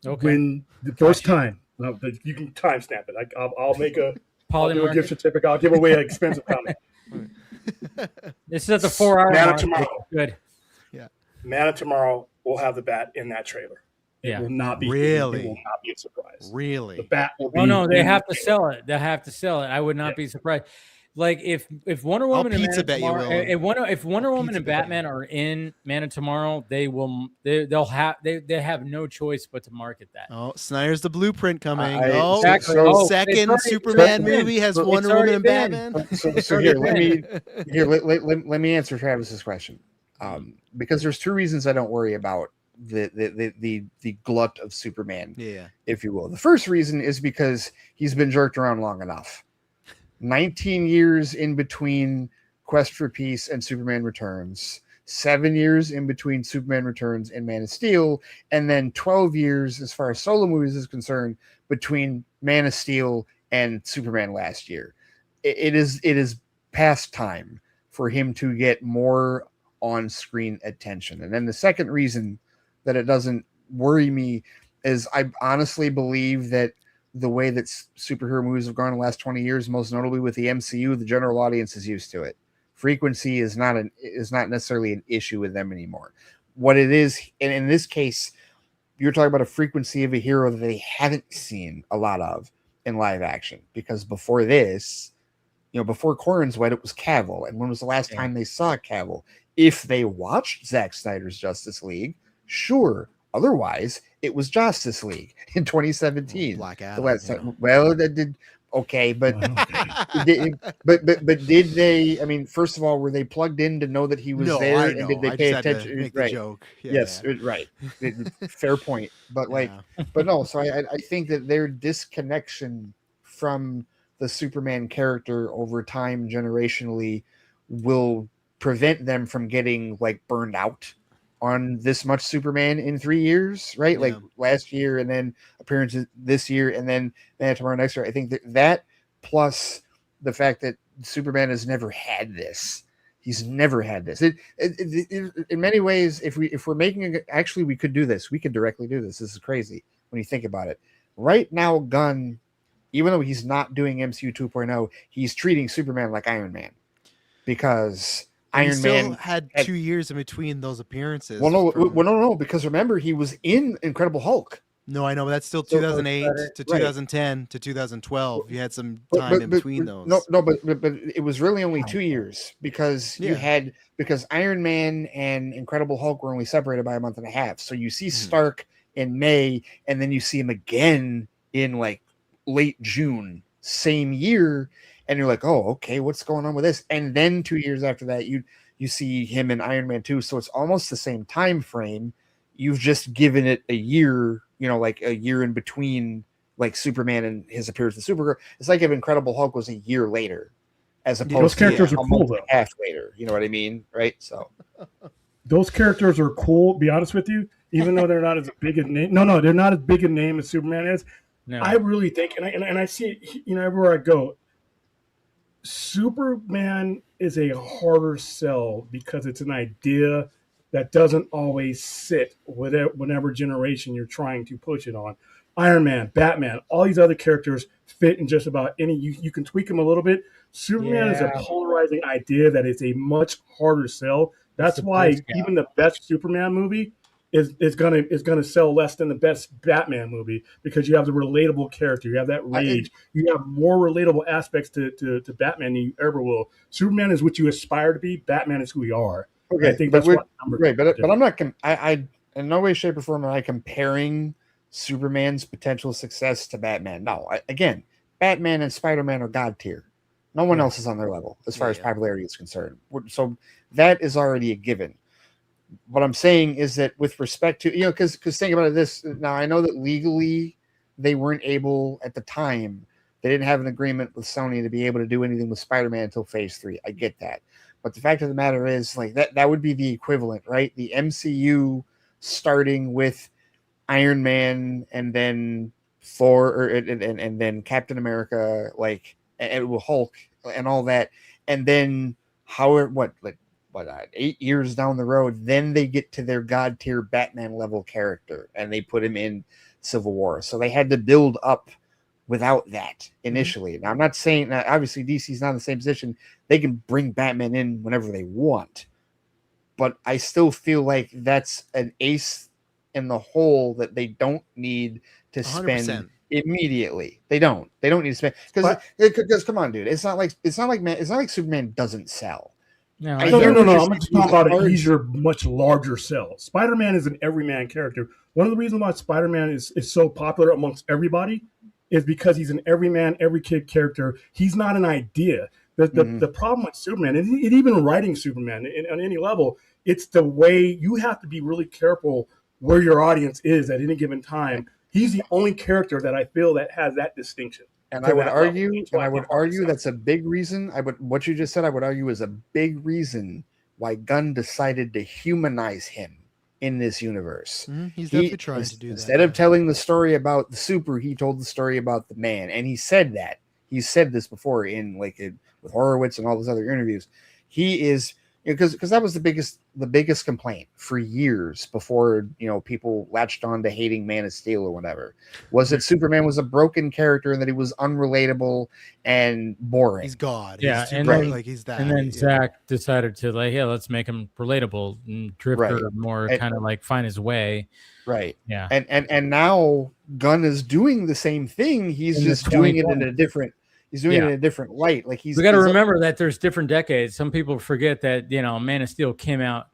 Okay. When the first time, you can timestamp it. I'll make a gift certificate. I'll give away an expensive comic. This is at the 4 hour Man mark. of Tomorrow. Good. Yeah. Man of Tomorrow will have the bat in that trailer. It will not be really. It will not be a surprise. Really, the bat will be. Oh no, they have to sell it. They have to sell it. I would not be surprised. Like if Wonder Woman and Man of Tomorrow, if Wonder Woman and Batman are in Man of Tomorrow, they have no choice but to market that. Oh, Snyder's the blueprint coming. Second Superman movie has Wonder Woman and Batman. So here, let me answer Travis's question. Because there's two reasons I don't worry about the glut of Superman, if you will. The first reason is because he's been jerked around long enough. 19 years in between Quest for Peace and Superman Returns, 7 years in between Superman Returns and Man of Steel, and then 12 years as far as solo movies is concerned between Man of Steel and Superman last year. It is past time for him to get more on-screen attention. And then the second reason that it doesn't worry me is I honestly believe that the way that superhero movies have gone in the last 20 years, most notably with the MCU, the general audience is used to it. Frequency is not necessarily an issue with them anymore. What it is, and in this case, you're talking about a frequency of a hero that they haven't seen a lot of in live action. Because before this, before Corn Sweat, it was Cavill. And when was the last time they saw Cavill? If they watched Zack Snyder's Justice League, sure. Otherwise, it was Justice League in 2017. Black Adam. Well, that did okay, but did they? I mean, first of all, were they plugged in to know that he was there, and did they pay attention? Make the joke. Right. Fair point. But but no. So I think that their disconnection from the Superman character over time, generationally, will prevent them from getting like burned out on this much Superman in 3 years, right? Like last year, and then appearances this year, and then tomorrow next year. I think that plus the fact that Superman has never had this. He's never had this. It in many ways, if we're making actually, we could do this. We could directly do this. This is crazy when you think about it. Right now, Gunn, even though he's not doing MCU 2.0, he's treating Superman like Iron Man, because Iron Man had 2 years in between those appearances. Well, no, because remember, he was in Incredible Hulk. No, I know, but that's still 2008 to 2010 to 2012. You had some time in between those. No, but it was really only 2 years, because because Iron Man and Incredible Hulk were only separated by a month and a half. So you see Stark in May, and then you see him again in like late June, same year. And you're like, oh, okay, what's going on with this? And then 2 years after that, you see him in Iron Man 2. So it's almost the same time frame. You've just given it a year, like a year in between, like Superman and his appearance in Supergirl. It's like if Incredible Hulk was a year later, as opposed those characters to are cool, though. Half later. You know what I mean, right? So those characters are cool. Be honest with you, even though they're not as big a name. No, they're not as big a name as Superman is. No. I really think, and I see it, everywhere I go, Superman is a harder sell because it's an idea that doesn't always sit with whenever generation you're trying to push it on. Iron Man, Batman, all these other characters fit in just about any. You can tweak them a little bit. Superman is a polarizing idea that is a much harder sell. That's why even the best Superman movie is gonna sell less than the best Batman movie, because you have the relatable character, you have that rage, you have more relatable aspects to Batman than you ever will. Superman is what you aspire to be. Batman is who we are. Okay, I think that's what. Right, but I'm not. I in no way, shape, or form am I comparing Superman's potential success to Batman. No, again, Batman and Spider-Man are god tier. No one else is on their level as far as popularity is concerned. So that is already a given. What I'm saying is that with respect to, because think about this. Now, I know that legally they weren't able at the time. They didn't have an agreement with Sony to be able to do anything with Spider-Man until Phase 3. I get that. But the fact of the matter is, like, that would be the equivalent, right? The MCU starting with Iron Man and then Thor and then Captain America, like, and Hulk and all that, and then 8 years down the road, then they get to their god tier Batman level character and they put him in Civil War. So they had to build up without that initially. Mm-hmm. Now, I'm not saying that obviously DC's not in the same position. They can bring Batman in whenever they want, but I still feel like that's an ace in the hole that they don't need to spend 100%. Immediately. They don't need to spend, because come on, dude, it's not like Superman doesn't sell. No. I'm just talking about an easier, much larger sell. Spider-Man is an everyman character. One of the reasons why Spider-Man is so popular amongst everybody is because he's an everyman, every kid character. He's not an idea. The problem with Superman, and even writing Superman on any level, it's the way you have to be really careful where your audience is at any given time. He's the only character that I feel that has that distinction. And I would argue that's a big reason. What you just said, I would argue, is a big reason why Gunn decided to humanize him in this universe. He's definitely trying to do that. Instead of telling the story about the super, he told the story about the man. And he said that. He said this before with Horowitz and all those other interviews. He is, because that was the biggest complaint for years before people latched on to hating Man of Steel or whatever, was that Superman was a broken character and that he was unrelatable and boring. He's God. Yeah, he's that. And then Zach decided to let's make him relatable and Drifter more kind of like find his way. Right. Yeah. And now Gunn is doing the same thing. He's just doing it in a different. He's doing it in a different light. Like we got to remember that there's different decades. Some people forget that Man of Steel came out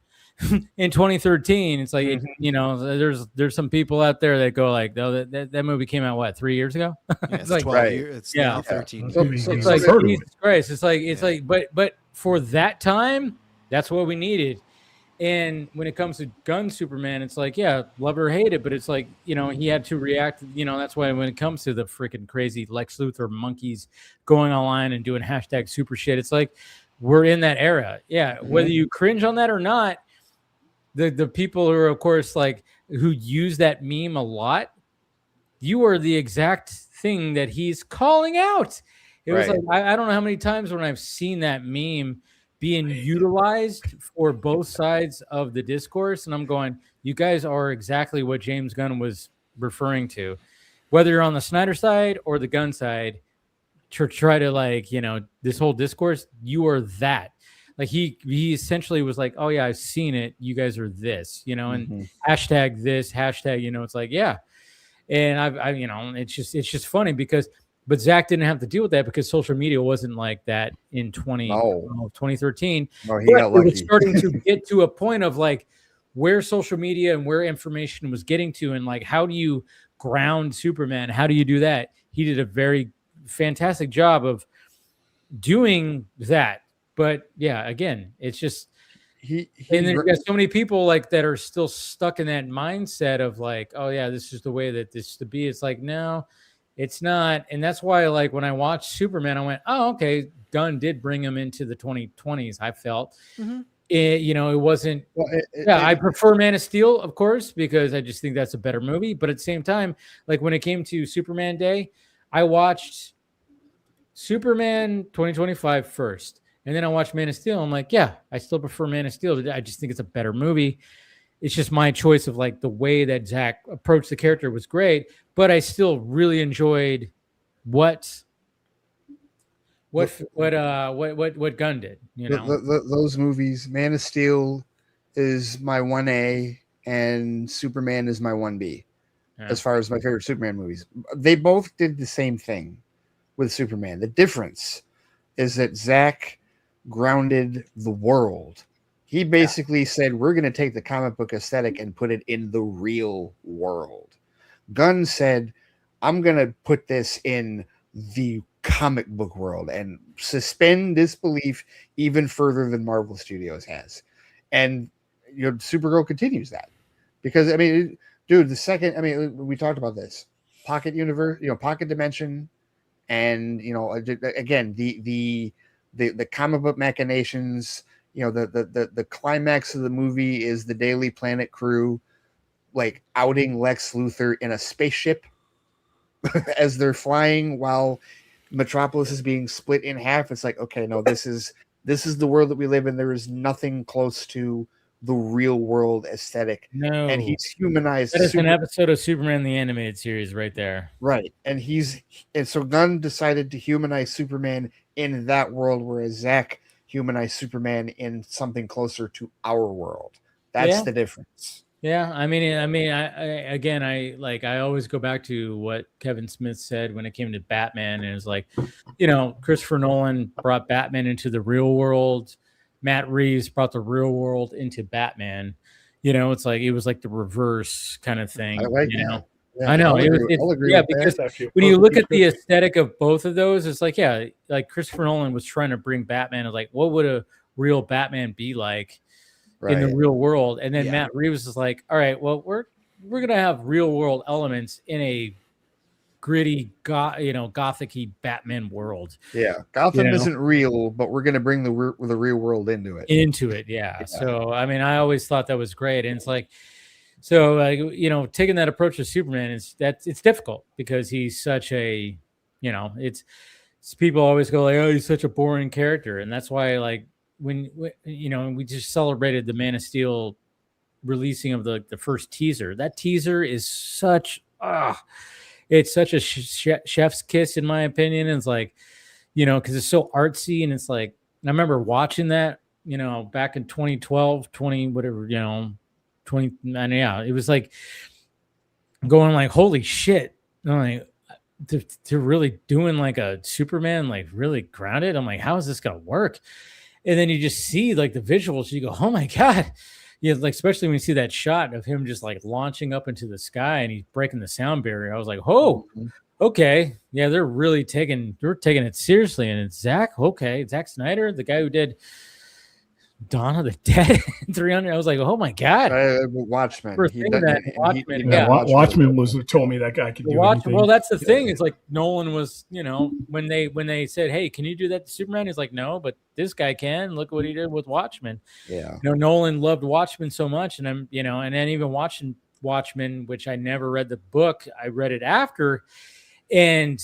in 2013. It's like there's some people out there that go like, oh, that movie came out 3 years ago. It's like 12 years. It's now 13. So it's like Jesus Christ. It's like but for that time, that's what we needed. And when it comes to Gunn Superman, it's like, love or hate it, but it's like, he had to react. That's why when it comes to the freaking crazy Lex Luthor monkeys going online and doing hashtag super shit, it's like we're in that era. Yeah. Mm-hmm. Whether you cringe on that or not, the people who are, of course, like who use that meme a lot, you are the exact thing that he's calling out. It was like, I don't know how many times when I've seen that meme being utilized for both sides of the discourse, and I'm going, you guys are exactly what James Gunn was referring to, whether you're on the Snyder side or the Gunn side, to try to this whole discourse, you are that. Like he essentially was like, oh yeah, I've seen it, you guys are this, and hashtag this, hashtag, it's like, yeah. And I it's just funny because but Zach didn't have to deal with that because social media wasn't like that in 2013. No, he got lucky. It was starting to get to a point of like where social media and where information was getting to, and like how do you ground Superman? How do you do that? He did a very fantastic job doing that. But yeah, again, it's just and then you got so many people like that are still stuck in that mindset of like, oh yeah, this is the way that this to be. It's like, no, it's not. And that's why, like, when I watched Superman, I went, oh, okay, Gunn did bring him into the 2020s, I felt. it wasn't. Well, I prefer Man of Steel, of course, because I just think that's a better movie. But at the same time, like when it came to Superman Day, I watched Superman 2025 first, and then I watched Man of Steel. I'm like, yeah, I still prefer Man of Steel. I just think it's a better movie. It's just my choice of like the way that Zach approached the character was great, but I still really enjoyed what Gunn did. Those movies. Man of Steel is my 1A, and Superman is my 1B. Yeah. As far as my favorite Superman movies, they both did the same thing with Superman. The difference is that Zach grounded the world. He basically said, we're going to take the comic book aesthetic and put it in the real world. Gunn said, I'm going to put this in the comic book world and suspend disbelief even further than Marvel Studios has. And Supergirl continues that. Because, I mean, dude, we talked about this. Pocket universe, pocket dimension, and, again, the comic book machinations. The climax of the movie is the Daily Planet crew like outing Lex Luthor in a spaceship as they're flying while Metropolis is being split in half. It's like, okay, no, this is the world that we live in. There is nothing close to the real world aesthetic. No, and he's humanized. That is an episode of Superman the Animated Series right there. Right, and so Gunn decided to humanize Superman in that world, whereas Zach humanized Superman in something closer to our world. That's the difference. Yeah, I always go back to what Kevin Smith said when it came to Batman, and it was like, Christopher Nolan brought Batman into the real world. Matt Reeves brought the real world into Batman. It's like it was like the reverse kind of thing. I like that. Yeah, I know. I'll agree with because that. when you look at the aesthetic of both of those, it's like, like Christopher Nolan was trying to bring Batman. Like, what would a real Batman be like in the real world? And then Matt Reeves is like, all right, well, we're gonna have real world elements in a gritty, gothic-y Batman world. Yeah, Gotham isn't real, but we're gonna bring the real world into it. Yeah. So I always thought that was great, and it's like. So, taking that approach to Superman it's difficult because he's such a, it's people always go like, oh, he's such a boring character, and that's why like when we just celebrated the Man of Steel releasing of the first teaser. That teaser is it's such a chef's kiss in my opinion. And it's like, because it's so artsy, and it's like I remember watching that, back in 2012, 20 whatever, 20, and it was like going like, holy shit. I'm like, to really doing like a Superman, like really grounded. I'm like, how is this gonna work? And then you just see like the visuals, you go, oh my God. Yeah, like especially when you see that shot of him just like launching up into the sky and he's breaking the sound barrier. I was like, oh, okay. Yeah, they're taking it seriously. And it's Zack Snyder, the guy who did Dawn of the Dead 300. I was like, oh my God. Watchmen. Watchmen told me that guy could do anything. Well, that's the thing. It's like Nolan was, when they said, hey, can you do that to Superman? He's like, no, but this guy can. Look what he did with Watchmen. Yeah. Nolan loved Watchmen so much. And I'm, and then even watching Watchmen, which I never read the book, I read it after. And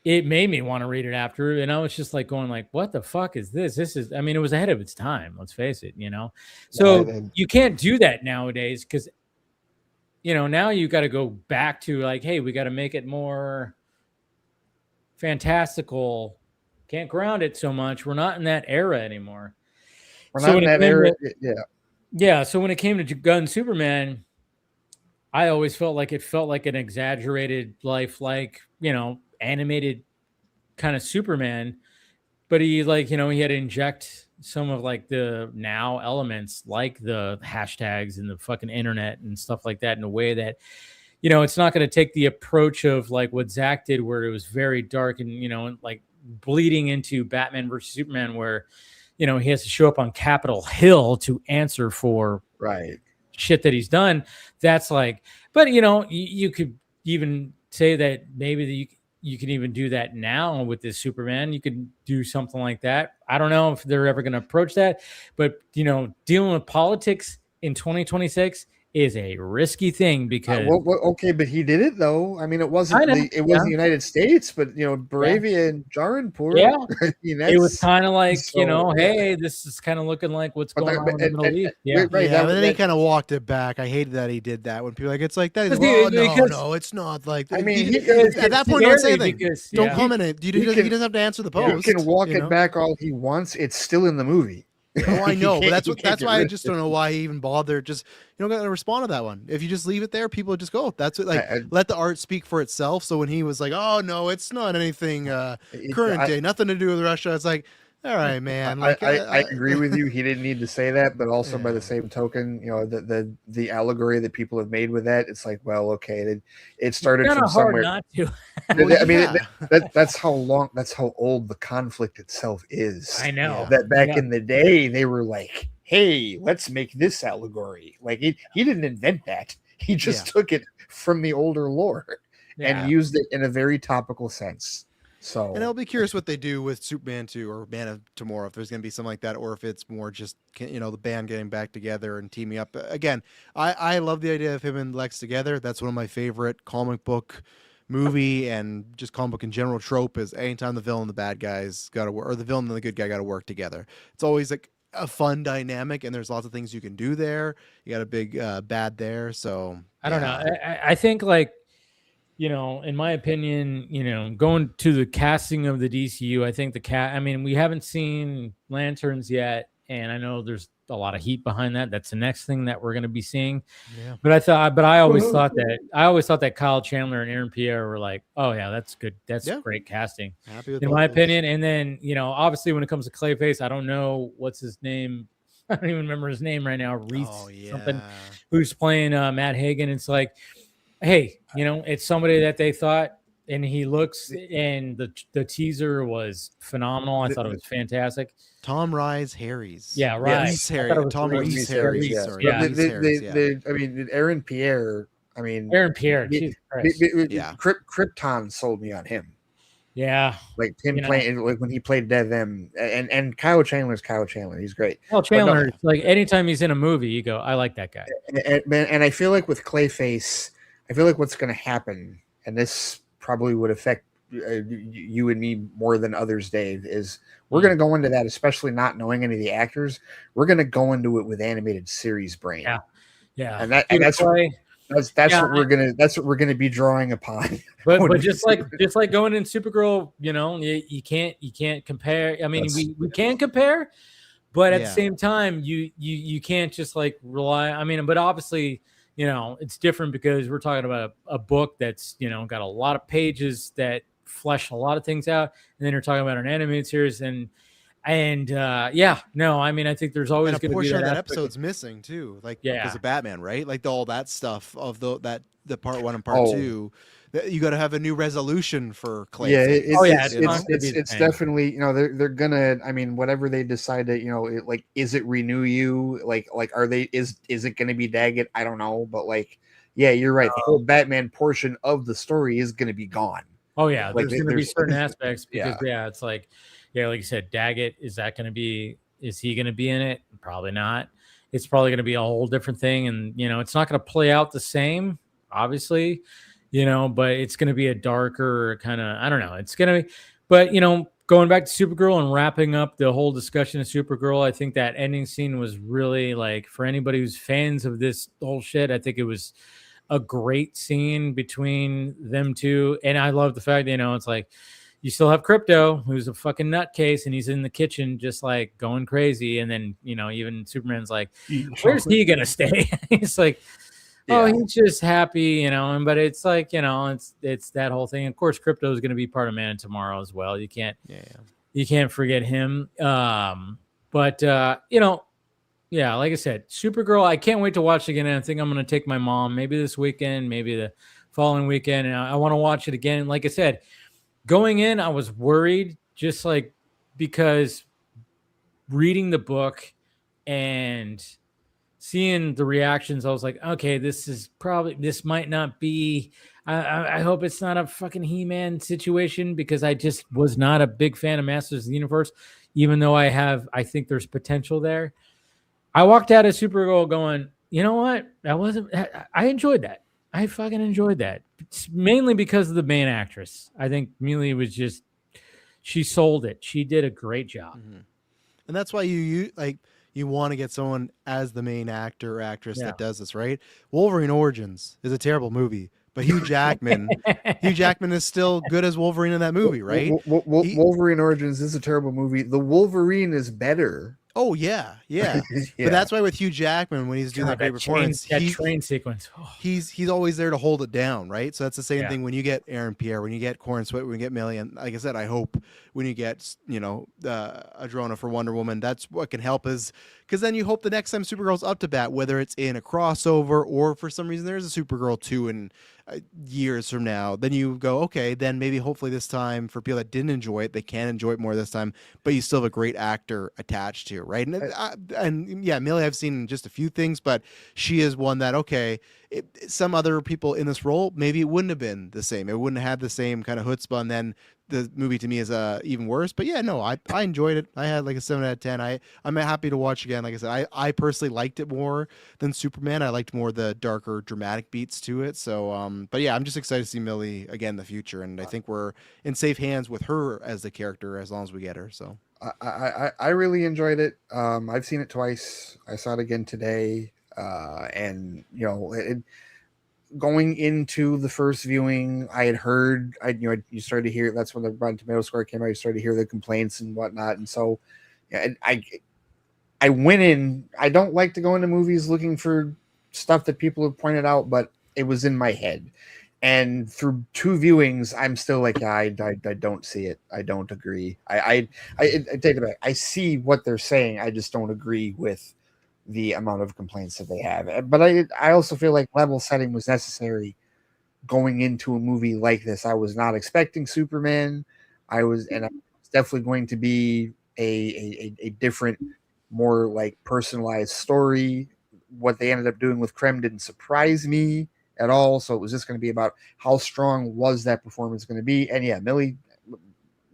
it made me want to read it after, and I was just like going like, what the fuck is this? This is, it was ahead of its time. Let's face it, So you can't do that nowadays because, now you got to go back to like, hey, we got to make it more fantastical. Can't ground it so much. We're not in that era anymore. We're not in that era. Yeah. So when it came to Gunn Superman, I always felt like an exaggerated, lifelike, animated kind of Superman, but he like, he had to inject some of like the now elements like the hashtags and the fucking internet and stuff like that in a way that, it's not going to take the approach of like what Zach did where it was very dark and, like bleeding into Batman versus Superman where, he has to show up on Capitol Hill to answer for shit that he's done. That's like, but you could even say that maybe you can even do that now with this Superman. You could do something like that. I don't know if they're ever going to approach that, but dealing with politics in 2026 is a risky thing because okay, but he did it though. I mean, it was the United States, but Bravia and Jaranpur. Yeah, I mean, it was kind of like so, hey, this is kind of looking like what's going on in the Middle East. Yeah, but then he kind of walked it back. I hated that he did that when people are like it's like that. He's like, no, it's not like. I mean, at that point, don't say anything. Don't comment it. He doesn't have to answer the post. You can walk it back all he wants. It's still in the movie. Oh, I know, but that's why I just don't know why he even bothered. Just you don't got to respond to that one. If you just leave it there, people just go. That's what let the art speak for itself. So when he was like, "Oh no, it's not anything current day, nothing to do with Russia," it's like, all right, man. I agree with you. He didn't need to say that, but also by the same token, the allegory that people have made with that, it's like, well, okay, it started from somewhere. Not to. I mean, that's how old the conflict itself is. I know that back in the day they were like, hey, let's make this allegory. Like he didn't invent that. He just took it from the older lore and used it in a very topical sense. So, and I'll be curious what they do with Superman 2 or Man of Tomorrow, if there's going to be something like that, or if it's more just, the band getting back together and teaming up. Again, I love the idea of him and Lex together. That's one of my favorite comic book movie and just comic book in general trope is anytime the villain and the bad guys got to work, or the villain and the good guy got to work together. It's always like a fun dynamic, and there's lots of things you can do there. You got a big bad there. So I don't know. I think in my opinion, going to the casting of the DCU, I think we haven't seen Lanterns yet, and I know there's a lot of heat behind that. That's the next thing that we're going to be seeing. Yeah. But I always thought that Kyle Chandler and Aaron Pierre were like, oh yeah, that's good. That's great casting, in my opinion. And then, obviously when it comes to Clayface, I don't know what's his name. I don't even remember his name right now. Reese something, who's playing Matt Hagen. It's like, hey, it's somebody that they thought, and he looks, and the teaser was phenomenal. I thought it was fantastic. Tom Rhys Harris. Yeah, Rhys. Tom Rhys Harris. I mean, Aaron Pierre. Jesus Christ. Krypton sold me on him. Yeah, like him playing like when he played Dev M, and Kyle Chandler's Kyle Chandler. He's great. Kyle Chandler, like anytime he's in a movie, you go, I like that guy. And I feel like with Clayface, I feel like what's going to happen, and this probably would affect you and me more than others, Dave, is we're going to go into that, especially not knowing any of the actors. We're going to go into it with animated series brain. Yeah, and that's what we're gonna be drawing upon. But just like going in Supergirl, you can't compare. I mean, we can compare, but at the same time, you can't just like rely. I mean, but obviously, it's different because we're talking about a book that's got a lot of pages that flesh a lot of things out, and then you're talking about an animated series I think there's always going to be portion of that episode's missing too, because of Batman, right? Like all that stuff of the part 1 and part 2. You got to have a new resolution for Clay. Yeah, it's definitely they're gonna. I mean, whatever they decide to is it renew you? Like are they is it gonna be Daggett? I don't know, but you're right. The whole Batman portion of the story is gonna be gone. Oh yeah, there's gonna be certain aspects because it's like. Yeah, like you said, Daggett, is he going to be in it? Probably not. It's probably going to be a whole different thing. And, it's not going to play out the same, obviously, but it's going to be a darker kind of, I don't know. It's going to be, but, going back to Supergirl and wrapping up the whole discussion of Supergirl, I think that ending scene was really for anybody who's fans of this whole shit, I think it was a great scene between them two. And I love the fact that, it's like, you still have Crypto, who's a fucking nutcase, and he's in the kitchen just going crazy. And then, even Superman's like, where's he going to stay? He's like, he's just happy, but it's like, it's that whole thing. Of course, Crypto is going to be part of Man Tomorrow as well. You can't forget him. Like I said, Supergirl, I can't wait to watch it again. And I think I'm going to take my mom maybe this weekend, maybe the following weekend. And I want to watch it again. Like I said, going in, I was worried just because reading the book and seeing the reactions, I was like, okay, this might not be. I hope it's not a fucking He-Man situation, because I just was not a big fan of Masters of the Universe, even though I think there's potential there. I walked out of Supergirl going, you know what? I enjoyed that. I fucking enjoyed that. It's mainly because of the main actress. I think Millie she sold it. She did a great job. Mm-hmm. And that's why you want to get someone as the main actor or actress that does this, right? Wolverine Origins is a terrible movie, but Hugh Jackman is still good as Wolverine in that movie, right? Wolverine Origins is a terrible movie. The Wolverine is better. Oh yeah. But that's why with Hugh Jackman, when he's doing that great performance, train sequence, he's always there to hold it down, right? So that's the same thing when you get Aaron Pierre, when you get Corn Sweat, when you get Millie, and like I said, I hope when you get Adrona for Wonder Woman, that's what can help, is because then you hope the next time Supergirl's up to bat, whether it's in a crossover or for some reason there's a Supergirl 2 in years from now, then you go, okay, then maybe hopefully this time for people that didn't enjoy it, they can enjoy it more this time, but you still have a great actor attached to, right? And Millie, I've seen just a few things, but she is one that, okay, some other people in this role, maybe it wouldn't have been the same. It wouldn't have had the same kind of chutzpah, and then the movie to me is even worse. But yeah, no, I enjoyed it. I had like a 7 out of 10. I'm happy to watch again. Like I said, I personally liked it more than Superman. I liked more the darker, dramatic beats to it. So, but yeah, I'm just excited to see Millie again in the future, and I think we're in safe hands with her as the character as long as we get her. So I really enjoyed it. I've seen it twice. I saw it again today, and going into the first viewing, I had heard, you started to hear, that's when the Rotten Tomato score came out. You started to hear the complaints and whatnot. And so I went in, I don't like to go into movies looking for stuff that people have pointed out, but it was in my head. And through 2 viewings, I'm still like, I don't see it. I don't agree. I take it back. I see what they're saying. I just don't agree with the amount of complaints that they have. But I also feel like level setting was necessary going into a movie like this. I was not expecting Superman. I was definitely going to be a different, more like personalized story. What they ended up doing with Krem didn't surprise me at all. So it was just going to be about how strong was that performance going to be. And yeah, Millie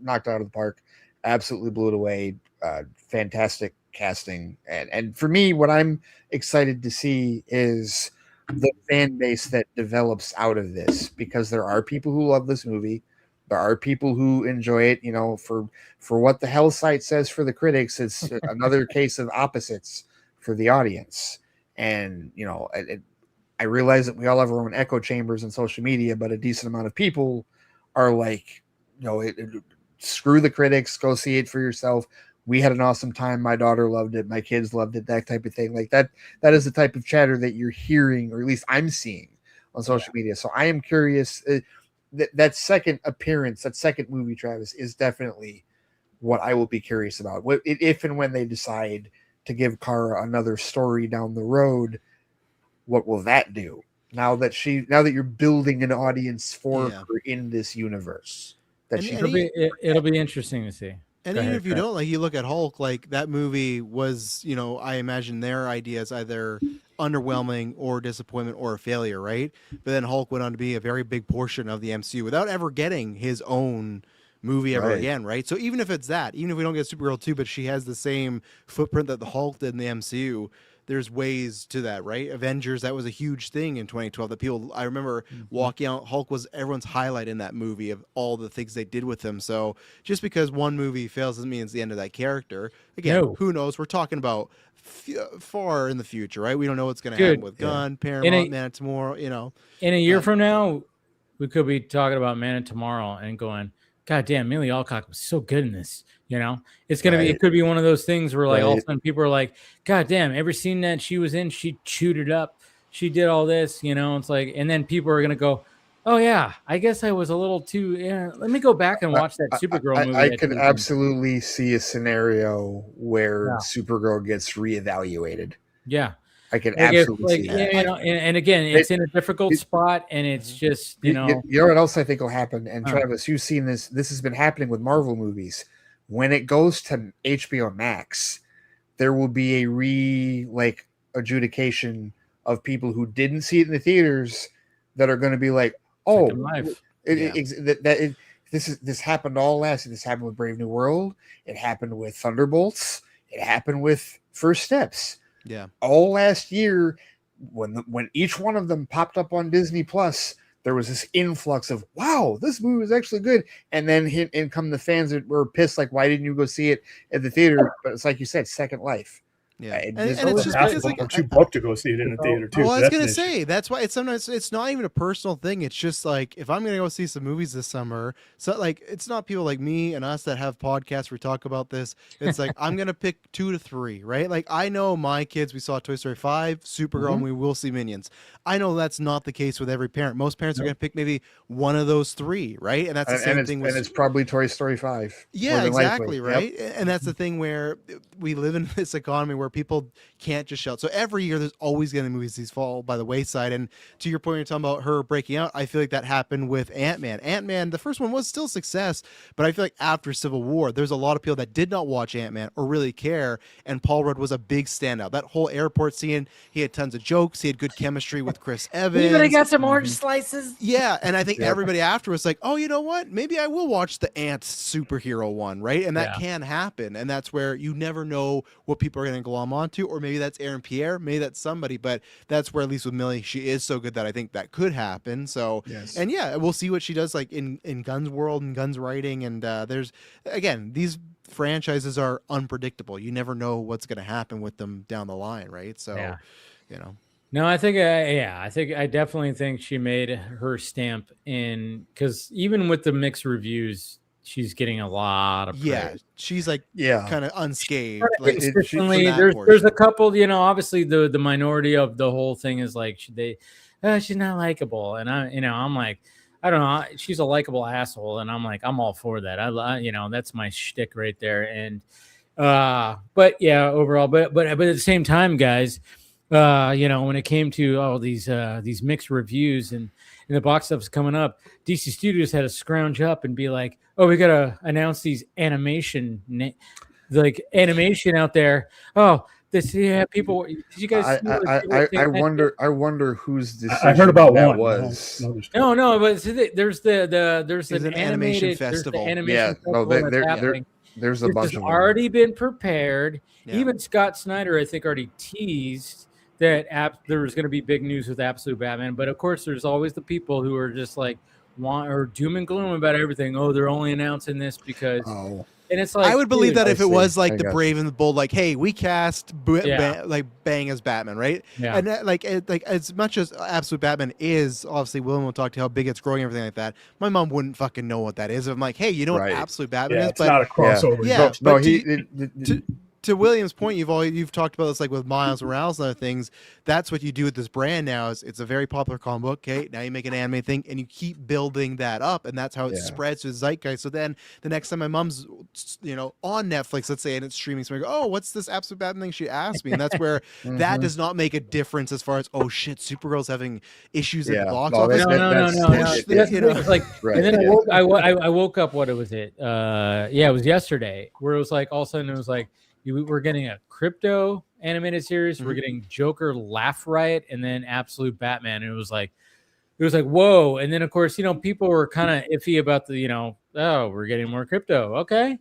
knocked it out of the park, absolutely blew it away. Fantastic casting. And for me, what I'm excited to see is the fan base that develops out of this, because there are people who love this movie. There are people who enjoy it, for what the hell site says for the critics. It's another case of opposites for the audience. And, I realize that we all have our own echo chambers in social media, but a decent amount of people are like, screw the critics, go see it for yourself. We had an awesome time. My daughter loved it. My kids loved it, that type of thing. Like that is the type of chatter that you're hearing, or at least I'm seeing on social media. So I am curious. That second appearance, that second movie, Travis, is definitely what I will be curious about. If and when they decide to give Kara another story down the road, what will that do? Now that you're building an audience for her in this universe, it'll be interesting to see. And even if you don't, like, you look at Hulk, like that movie was, I imagine their ideas either underwhelming or disappointment or a failure, right? But then Hulk went on to be a very big portion of the MCU without ever getting his own movie ever again, right? So even if it's that, even if we don't get Supergirl 2, but she has the same footprint that the Hulk did in the MCU, there's ways to that, right? Avengers, that was a huge thing in 2012 that people, I remember walking out, Hulk was everyone's highlight in that movie of all the things they did with him. So just because one movie fails doesn't mean it's the end of that character. Again, who knows? We're talking about far in the future, right? We don't know what's going to happen with Gunn, Paramount, Man of Tomorrow, In a year from now, we could be talking about Man of Tomorrow and going, God damn, Millie Alcock was so good in this. It's gonna be. It could be one of those things where like all of a sudden people are like, God damn, every scene that she was in, she chewed it up. She did all this. It's like, and then people are gonna go, oh yeah, I guess I was a little too. Yeah, let me go back and watch that Supergirl movie. I could absolutely see a scenario where Supergirl gets reevaluated. Yeah. I can absolutely see that. And again, it's in a difficult spot, and it's just, You know what else I think will happen? And Travis, you've seen this. This has been happening with Marvel movies. When it goes to HBO Max, there will be a adjudication of people who didn't see it in the theaters that are going to be like, oh, this happened all last year. This happened with Brave New World. It happened with Thunderbolts. It happened with First Steps. Yeah. All last year, when each one of them popped up on Disney Plus, there was this influx of, wow, this movie was actually good. And then in come the fans that were pissed, like, why didn't you go see it at the theater? But it's like you said, Second Life. Yeah, and it's just because like I'm too broke to go see it in the theater too. Well, I was gonna say that's why it's not even a personal thing. It's just like if I'm gonna go see some movies this summer, so like it's not people like me and us that have podcasts where we talk about this. It's like I'm gonna pick 2 to 3, right? Like I know my kids, we saw Toy Story 5, Supergirl, and we will see Minions. I know that's not the case with every parent. Most parents are gonna pick maybe one of those 3, right? And that's the same thing. And it's probably Toy Story 5. Yeah, exactly, right. Yep. And that's the thing where we live in this economy where people can't just shout. So every year there's always going to be movies these fall by the wayside. And to your point, you're talking about her breaking out. I feel like that happened with Ant-Man. Ant-Man, the first one was still a success, but I feel like after Civil War, there's a lot of people that did not watch Ant-Man or really care. And Paul Rudd was a big standout. That whole airport scene, he had tons of jokes. He had good chemistry with Chris Evans. Even I got some orange slices. Yeah. And I think everybody after was like, oh, you know what? Maybe I will watch the Ant superhero one, right? And that can happen. And that's where you never know what people are going to glom onto, or maybe that's Aaron Pierre, maybe that's somebody, but that's where at least with Millie, she is so good that I think that could happen. So, and yeah, we'll see what she does like in Guns World and Guns Writing. And there's, again, these franchises are unpredictable. You never know what's going to happen with them down the line, right? So, you know. No, I think, I definitely think she made her stamp in, because even with the mixed reviews, she's getting a lot of praise. Yeah, she's like kind of unscathed. Like, there's a couple, you know, obviously the minority of the whole thing is like she's not likable, and I'm like, I don't know, she's a likable asshole, and I'm like, I'm all for that. I that's my shtick right there. And but yeah, overall, but at the same time, guys, when it came to all these mixed reviews and the box office coming up, DC Studios had to scrounge up and be like, oh, we gotta announce these animation out there. Oh, this people. Did you guys? I wonder whose decision I heard about that one. was. No, but there's an animation festival. There's a bunch of them already been prepared. Yeah. Even Scott Snyder, I think, already teased that there was going to be big news with Absolute Batman. But of course, there's always the people who are just like doom and gloom about everything. Oh, they're only announcing this because. Oh. And it's like, I would believe that if it was like the Brave and the Bold, like, hey, we cast Bang as Batman, right? Yeah. And that, like as much as Absolute Batman is, obviously, William will talk to how big it's growing, everything like that. My mom wouldn't fucking know what that is. I'm like, hey, you know what Absolute Batman is? It's not a crossover. Yeah. To William's point, you've talked about this like with Miles Morales and other things. That's what you do with this brand now. Is it's a very popular comic book. Okay, now you make an anime thing, and you keep building that up, and that's how it spreads to the zeitgeist. So then the next time my mom's, on Netflix, let's say, and it's streaming, so I go, oh, what's this Absolute Batman thing she asked me? And that's where that does not make a difference as far as Supergirl's having issues at the box office. And then I woke up. What was it? It was yesterday, where it was like all of a sudden it was like. We're getting a crypto animated series. We're getting Joker Laugh Riot, and then Absolute Batman. And it was like, whoa. And then of course, people were kind of iffy about the, we're getting more crypto. Okay,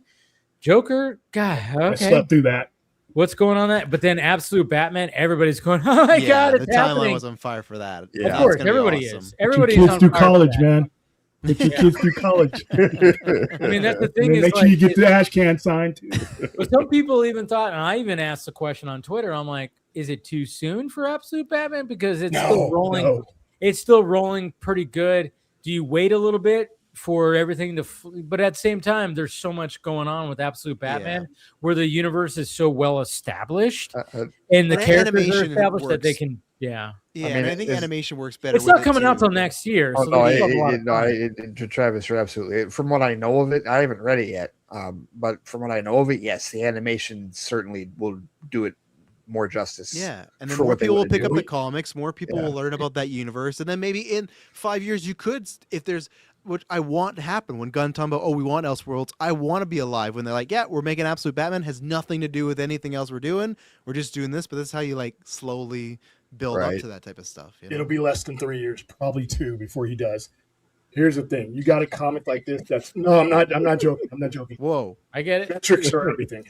Joker, God, okay. I slept through that. What's going on that? But then Absolute Batman, everybo's going, oh my God, it's the happening. timeline was on fire for that. Yeah. Of course, everybody is. Everybody's kids through college, man. Get your kids through college. I mean, that's the thing. Make sure you get the ash can signed too. But some people even thought, and I even asked the question on Twitter. I'm like, is it too soon for Absolute Batman? Because it's still rolling. No. It's still rolling pretty good. Do you wait a little bit for everything to? But at the same time, there's so much going on with Absolute Batman, where the universe is so well establised, and the characters are established that they can. Yeah. Yeah, I think animation works better. It's not coming out till next year. Travis, you're absolutely. From what I know of it, I haven't read it yet. But from what I know of it, yes, the animation certainly will do it more justice. Yeah, and then for more what they people will wanna pick up do. the comics. More people Yeah. will learn about that universe, and then maybe in 5 years you could, if there's, which I want to happen when Gunn talking about, oh, we want Elseworlds. I want to be alive when they're like, yeah, we're making Absolute Batman, has nothing to do with anything else we're doing. We're just doing this, but this is how you like slowly build up Right. to that type of stuff. You know? It'll be less than 3 years, probably 2 before he does. Here's the thing: you got a comic like this. I'm not joking. I'm not joking. Whoa, I get it. Metrics are everything.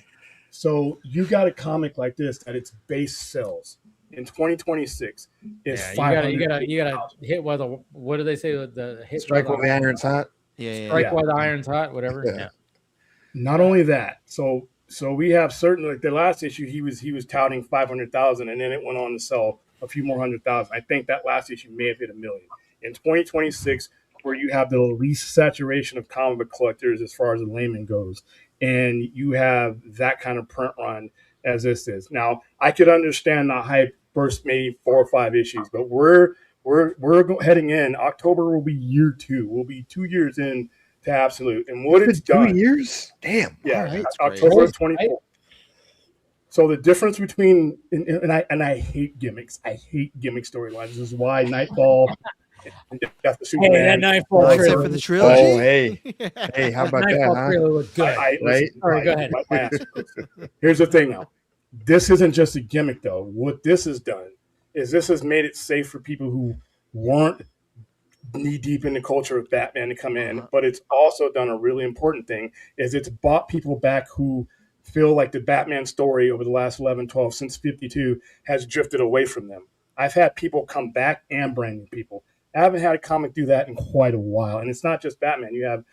So you got a comic like this that its base sells in 2026 is Yeah, 500. you gotta hit while the, what do they say, the hit Strike while while the iron's hot. strike Yeah. while the iron's hot, whatever. Yeah. Yeah. Not only that, so we have certain, like the last issue he was touting 500,000, and then it went on to sell a few more 100,000. I think that last issue may have hit 1 million. In 2026, where you have the least saturation of comic book collectors as far as the layman goes, and you have that kind of print run as this is. Now, I could understand the hype first maybe 4 or 5 issues, but we're heading in. October will be year 2. We'll be 2 years in to Absolute, and what it's done. 2 years? Damn. Yeah, All right. October of 24. So the difference between and I hate gimmicks. I hate gimmick storylines. This is why Nightfall and Death of Hey, Superman. that Nightfall except trailer. for the trilogy. Oh, hey, how about that? Nightfall Huh? trailer looked good. Right? Sorry, go ahead. My answer. Here's the thing, though. This isn't just a gimmick, though. What this has done is this has made it safe for people who weren't knee deep in the culture of Batman to come in, but it's also done a really important thing is it's brought people back who feel like the Batman story over the last 11, 12, since 52 has drifted away from them. I've had people come back and brand new people. I haven't had a comic do that in quite a while. And it's not just Batman. You have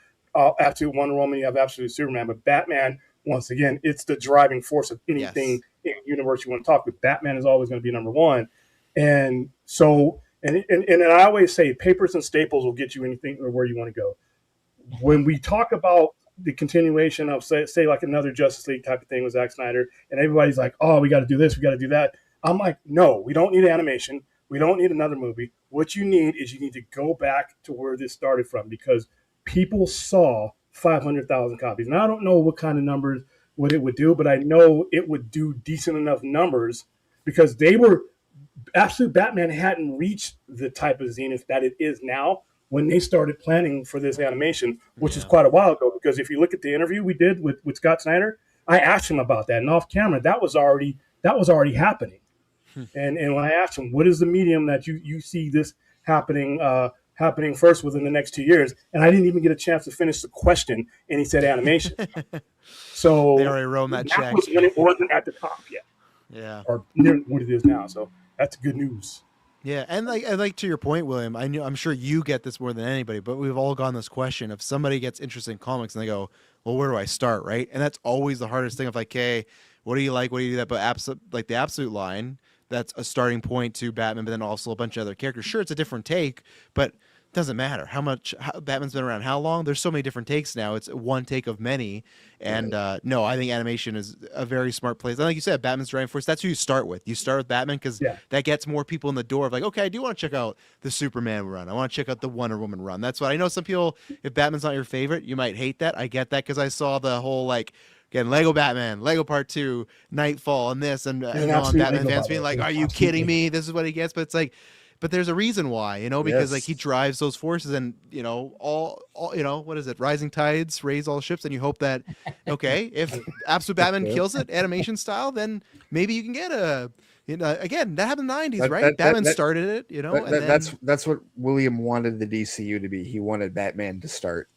Absolute Wonder Woman, you have Absolute Superman, but Batman, once again, it's the driving force of anything in the universe you want to talk with. Batman is always going to be number one. And so, and I always say papers and staples will get you anything or where you want to go. When we talk about the continuation of say like another Justice League type of thing with Zack Snyder, and everybody's like, oh, we got to do this, we got to do that. I'm like, no, we don't need animation. We don't need another movie. What you need is you need to go back to where this started from, because people saw 500,000 copies. Now, I don't know what kind of numbers what it would do, but I know it would do decent enough numbers because they were Absolute Batman hadn't reached the type of zenith that it is now when they started planning for this animation, which is quite a while ago. Because if you look at the interview we did with Scott Snyder, I asked him about that, and off camera, that was already happening. And when I asked him, what is the medium that you see this happening first within the next 2 years? And I didn't even get a chance to finish the question, and he said animation. So They already wrote that check. was when it wasn't at the top yet, Yeah. or near what it is now. So that's good news. Yeah, and like to your point, William, I'm sure you get this more than anybody, but we've all gotten this question: if somebody gets interested in comics and they go, "Well, where do I start?" Right, and that's always the hardest thing. Of like, "Hey, what do you like? What do you do that?" But like the Absolute line, that's a starting point to Batman, but then also a bunch of other characters. Sure, it's a different take, but it doesn't matter how Batman's been around how long. There's so many different takes now. It's one take of many. And no, I think animation is a very smart place. And like you said, Batman's driving force. That's who you start with. You start with Batman because that gets more people in the door of like, okay, I do want to check out the Superman run. I want to check out the Wonder Woman run. That's what I know. Some people, if Batman's not your favorite, you might hate that. I get that because I saw the whole like, again, Lego Batman, Lego Part 2, Nightfall, and this, and non-Batman fans being like, are you kidding me? This is what he gets. But it's like, but there's a reason why, because like he drives those forces, and all what is it? Rising tides raise all ships, and you hope that if Absolute Batman kills it animation style, then maybe you can get a again that happened in the 90s, right? Batman started it, and that's what William wanted the DCU to be. He wanted Batman to start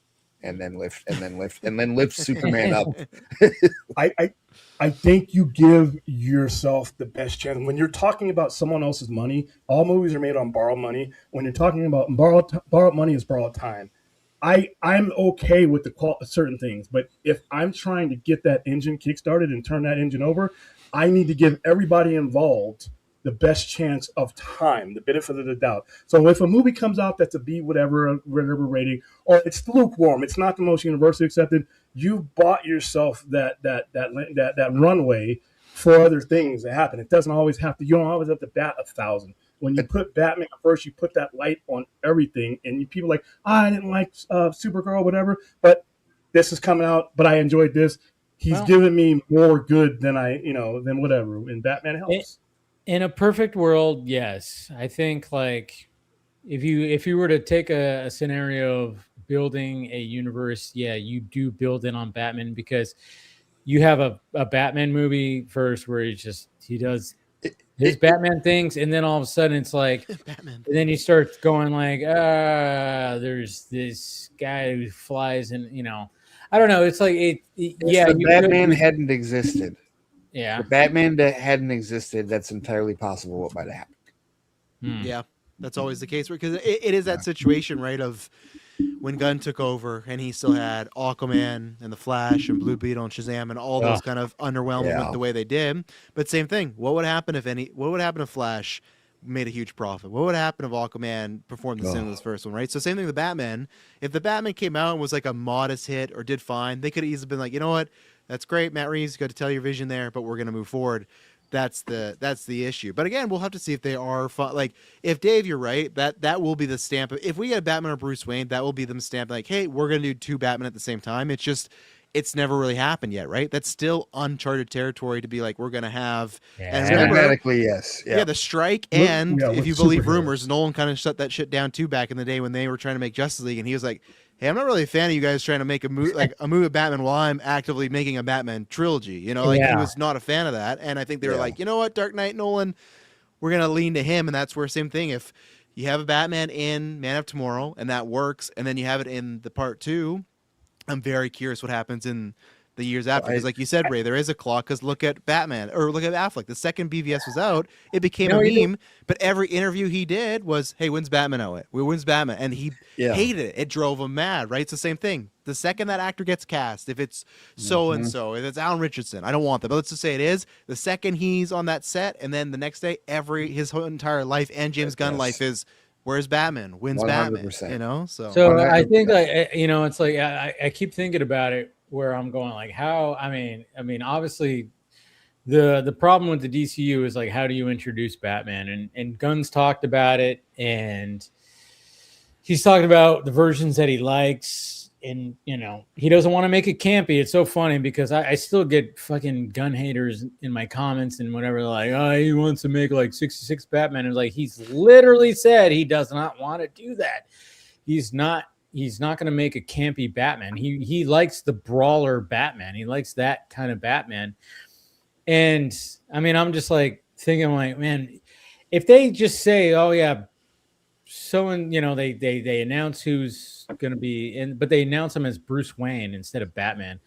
and then lift Superman up. I think you give yourself the best chance when you're talking about someone else's money. All movies are made on borrowed money. When you're talking about borrowed money is borrowed time. I'm okay with certain things, but if I'm trying to get that engine kickstarted and turn that engine over, I need to give everybody involved the best chance of time, the benefit of the doubt. So if a movie comes out that's a B whatever rating, or it's lukewarm, it's not the most universally accepted, you've bought yourself that runway for other things to happen. It doesn't always have to. You don't always have to bat 1,000. When you put Batman first, you put that light on everything, and people are like, I didn't like Supergirl, whatever, but this is coming out, but I enjoyed this. he's given me more good than than whatever. And Batman helps. In a perfect world, yes. I think like if you were to take a scenario of building a universe, yeah, you do build in on Batman because you have a Batman movie first where he does his Batman things, and then all of a sudden it's like Batman. And then you start going like, there's this guy who flies, and I don't know. It's like If Batman hadn't existed. Yeah, if Batman that hadn't existed, that's entirely possible what might have happened. Yeah, that's always the case because it is that situation, right? Of when Gunn took over and he still had Aquaman and the Flash and Blue Beetle and Shazam and all those kind of underwhelming with the way they did. But same thing. What would happen if Flash made a huge profit? What would happen if Aquaman performed the same as the first one, right? So same thing with Batman. If the Batman came out and was like a modest hit or did fine, they could have easily been like, you know what? That's great, Matt Reeves, you got to tell your vision there, but we're going to move forward. That's the issue. But again, we'll have to see if they are fun. Like if Dave, you're right, that will be the stamp. If we get a Batman or Bruce Wayne, that will be them stamp like, hey, we're going to do two Batman at the same time. It's never really happened yet, right? That's still uncharted territory to be like, we're going to have. And cinematically, yes. Yeah, the strike. And if you believe rumors, Nolan kind of shut that shit down too back in the day when they were trying to make Justice League. And he was like, hey, I'm not really a fan of you guys trying to make a movie of Batman while I'm actively making a Batman trilogy. He was not a fan of that. And I think they were like, you know what, Dark Knight, Nolan, we're going to lean to him. And that's where same thing. If you have a Batman in Man of Tomorrow and that works, and then you have it in the part 2, I'm very curious what happens in the years after. Because like you said, Ray, there is a clock. Because look at Batman, or look at Affleck. The second BVS was out, it became a meme. But every interview he did was, hey, when's Batman out? When's Batman? And he hated it. It drove him mad, right? It's the same thing. The second that actor gets cast, if it's so-and-so, if it's Alan Richardson, I don't want that, but let's just say it is, the second he's on that set, and then the next day, his whole entire life and James Gunn life is, where's Batman? When's 100%. Batman? So 100%. I think it's like I keep thinking about it where I'm going like how I mean obviously the problem with the DCU is like how do you introduce Batman and Gunn's talked about it and he's talking about the versions that he likes and he doesn't want to make it campy. It's so funny because I still get fucking Gunn haters in my comments and whatever. They're like, oh, he wants to make like 66 Batman. And like he's literally said he does not want to do that. He's not going to make a campy Batman. He likes the brawler Batman. He likes that kind of Batman. And I mean, I'm just like thinking like, man, if they just say, oh yeah, they announce who's going to be in, but they announce him as Bruce Wayne instead of Batman.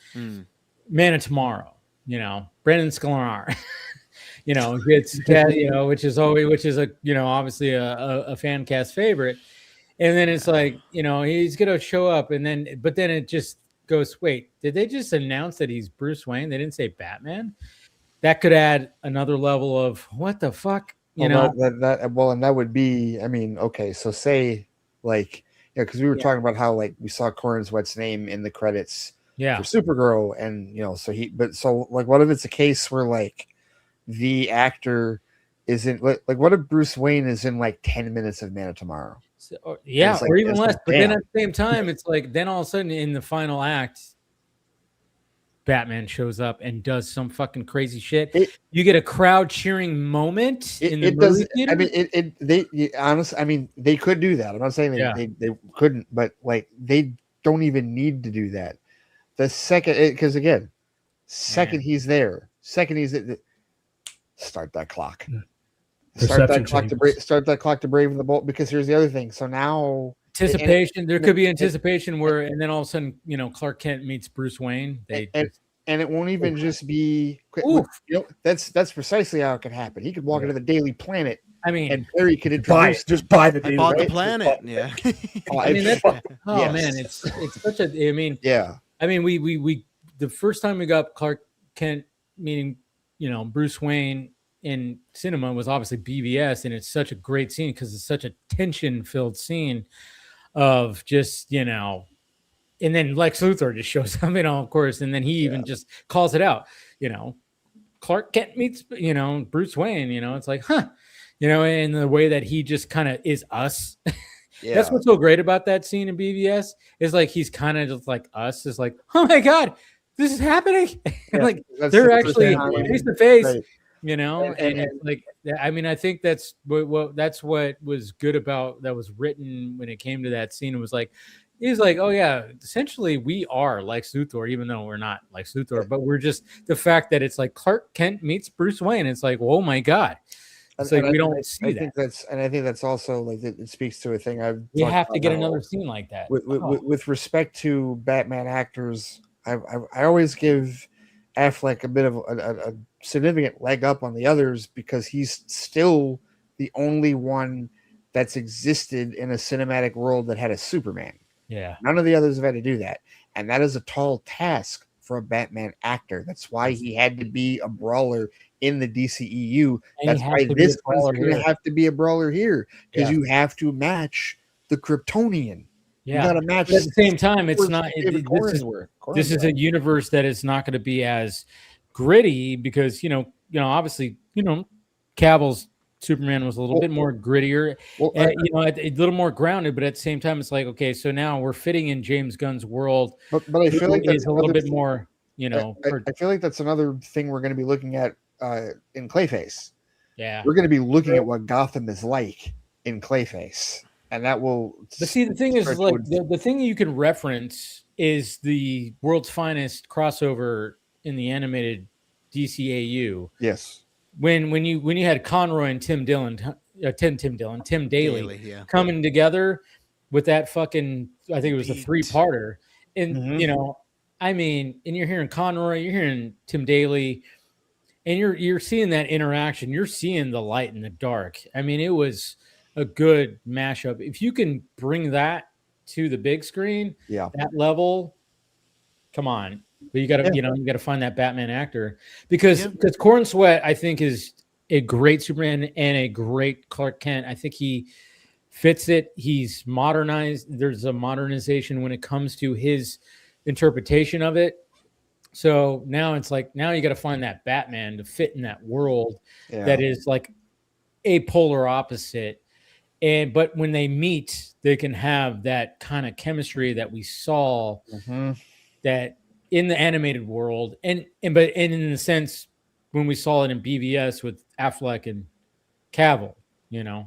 Man of Tomorrow, Brendan Sklar, gets which is obviously a fan cast favorite. And then it's like, he's going to show up but then it just goes, wait, did they just announce that he's Bruce Wayne? They didn't say Batman. That could add another level of what the fuck, and that would be, I mean, okay. So say like, cause we were talking about how like we saw Corrin Sweat's name in the credits for Supergirl. And, so what if it's a case where like the actor isn't like, what if Bruce Wayne is in like 10 minutes of Man of Tomorrow? Or even less. But then at the same time, it's like then all of a sudden in the final act, Batman shows up and does some fucking crazy shit. You get a crowd cheering moment in the movie theater. I mean, they could do that. I'm not saying they couldn't, but like they don't even need to do that. The second, because again, he's there. Start that clock. Start that clock to brave the bolt. Because here's the other thing. So now anticipation. There could be anticipation where, and then all of a sudden, Clark Kent meets Bruce Wayne. And it won't even just be. That's precisely how it could happen. He could walk into the Daily Planet. I mean, and Perry could introduce just buy the Daily the Planet. Yeah. Man, it's such a. I mean, yeah. I mean, we the first time we got Clark Kent meeting, Bruce Wayne in cinema was obviously BVS, and it's such a great scene because it's such a tension-filled scene of just and then Lex Luthor just shows up, of course, and then he even just calls it out, Clark Kent meets Bruce Wayne, it's like and the way that he just kind of is us. That's what's so great about that scene in BVS is like he's kind of just like us, is like, oh my god, this is happening. Yeah, Like that's they're the first actually time. face to face, Right. you know, and it's like, I mean, I think that's what that's what was good about that was written when it came to that scene. It was like, he's like, oh yeah, essentially we are Lex Luthor, even though we're not Lex Luthor, but we're just the fact that it's like Clark Kent meets Bruce Wayne. It's like, oh my god, it's like we don't see that. I think that's also like it speaks to a thing I've. We have to get about another scene like that. With respect to Batman actors. I always give Affleck a bit of a significant leg up on the others because he's still the only one that's existed in a cinematic world that had a Superman. Yeah. None of the others have had to do that. And that is a tall task for a Batman actor. That's why he had to be a brawler in the DCEU. That's why this one's going to have to be a brawler here because you have to match the Kryptonian. Yeah, you got to match. But at the same time, it's not. This is a universe that is not going to be as gritty because obviously Cavill's Superman was a little bit more grittier, a little more grounded. But at the same time, it's like, okay, so now we're fitting in James Gunn's world. But I feel like that's a little bit more. I feel like that's another thing we're going to be looking at in Clayface. Yeah, we're going to be looking at what Gotham is like in Clayface. And that will. But see, the thing is like the thing you can reference is the world's finest crossover in the animated DCAU. Yes. When you had Conroy and Tim Daly coming together with that fucking, I think it was a 3-parter, and I mean, and you're hearing Conroy, you're hearing Tim Daly, and you're seeing that interaction. You're seeing the light and the dark. I mean, it was a good mashup. If you can bring that to the big screen, that level, come on. But you got to, you got to find that Batman actor because Corn Sweat, I think, is a great Superman and a great Clark Kent. I think he fits it. He's modernized. There's a modernization when it comes to his interpretation of it. So now it's like, now you got to find that Batman to fit in that world that is like a polar opposite. But when they meet, they can have that kind of chemistry that we saw that in the animated world, and in the sense when we saw it in BVS with Affleck and Cavill,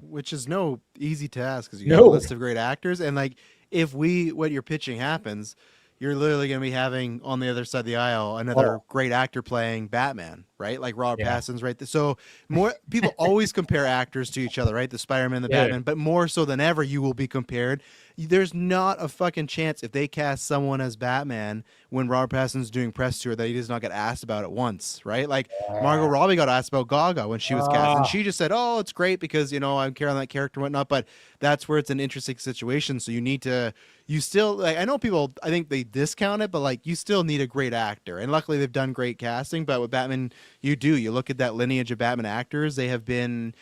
which is no easy task because you got a list of great actors, and like if what you're pitching happens, you're literally going to be having on the other side of the aisle another great actor playing Batman, right? Like Robert Pattinson's right there. So more people always compare actors to each other, right? The Spider-Man, the Batman, but more so than ever, you will be compared. There's not a fucking chance if they cast someone as Batman when Robert Pattinson's doing press tour that he does not get asked about it once, right? Like Margot Robbie got asked about Gaga when she was cast, and she just said, "Oh, it's great because I care on that character and whatnot." But that's where it's an interesting situation. So you still like. I know people. I think they discount it, but like you still need a great actor. And luckily, they've done great casting. But with Batman, you look at that lineage of Batman actors. They have been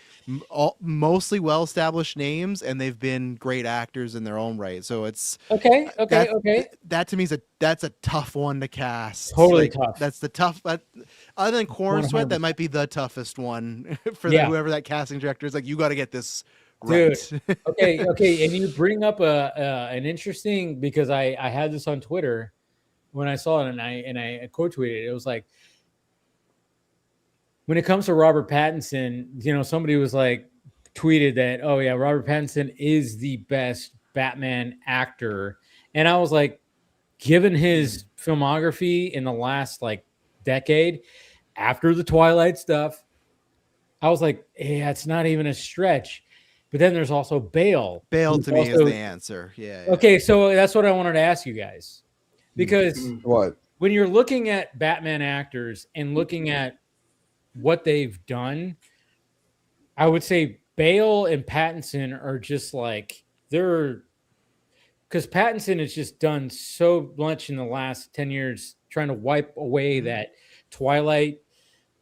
mostly well-established names, and they've been great actors in their own right. So it's okay. That to me is that's a tough one to cast. Totally tough. That's the tough. Other than Corn Sweat, that might be the toughest one for whoever that casting director is. Like, you got to get this right. Dude. Okay. And you bring up an interesting, because I had this on Twitter when I saw it, and I quote tweeted it. It was like, when it comes to Robert Pattinson, somebody was like tweeted that, oh yeah, Robert Pattinson is the best Batman actor. And I was like, given his filmography in the last like decade after the Twilight stuff, I was like, yeah, it's not even a stretch. But then there's also Bale. Bale to me is the answer. Yeah. Okay, so that's what I wanted to ask you guys. Because when you're looking at Batman actors and looking at what they've done, I would say Bale and Pattinson are just like, because Pattinson has just done so much in the last 10 years trying to wipe away that Twilight,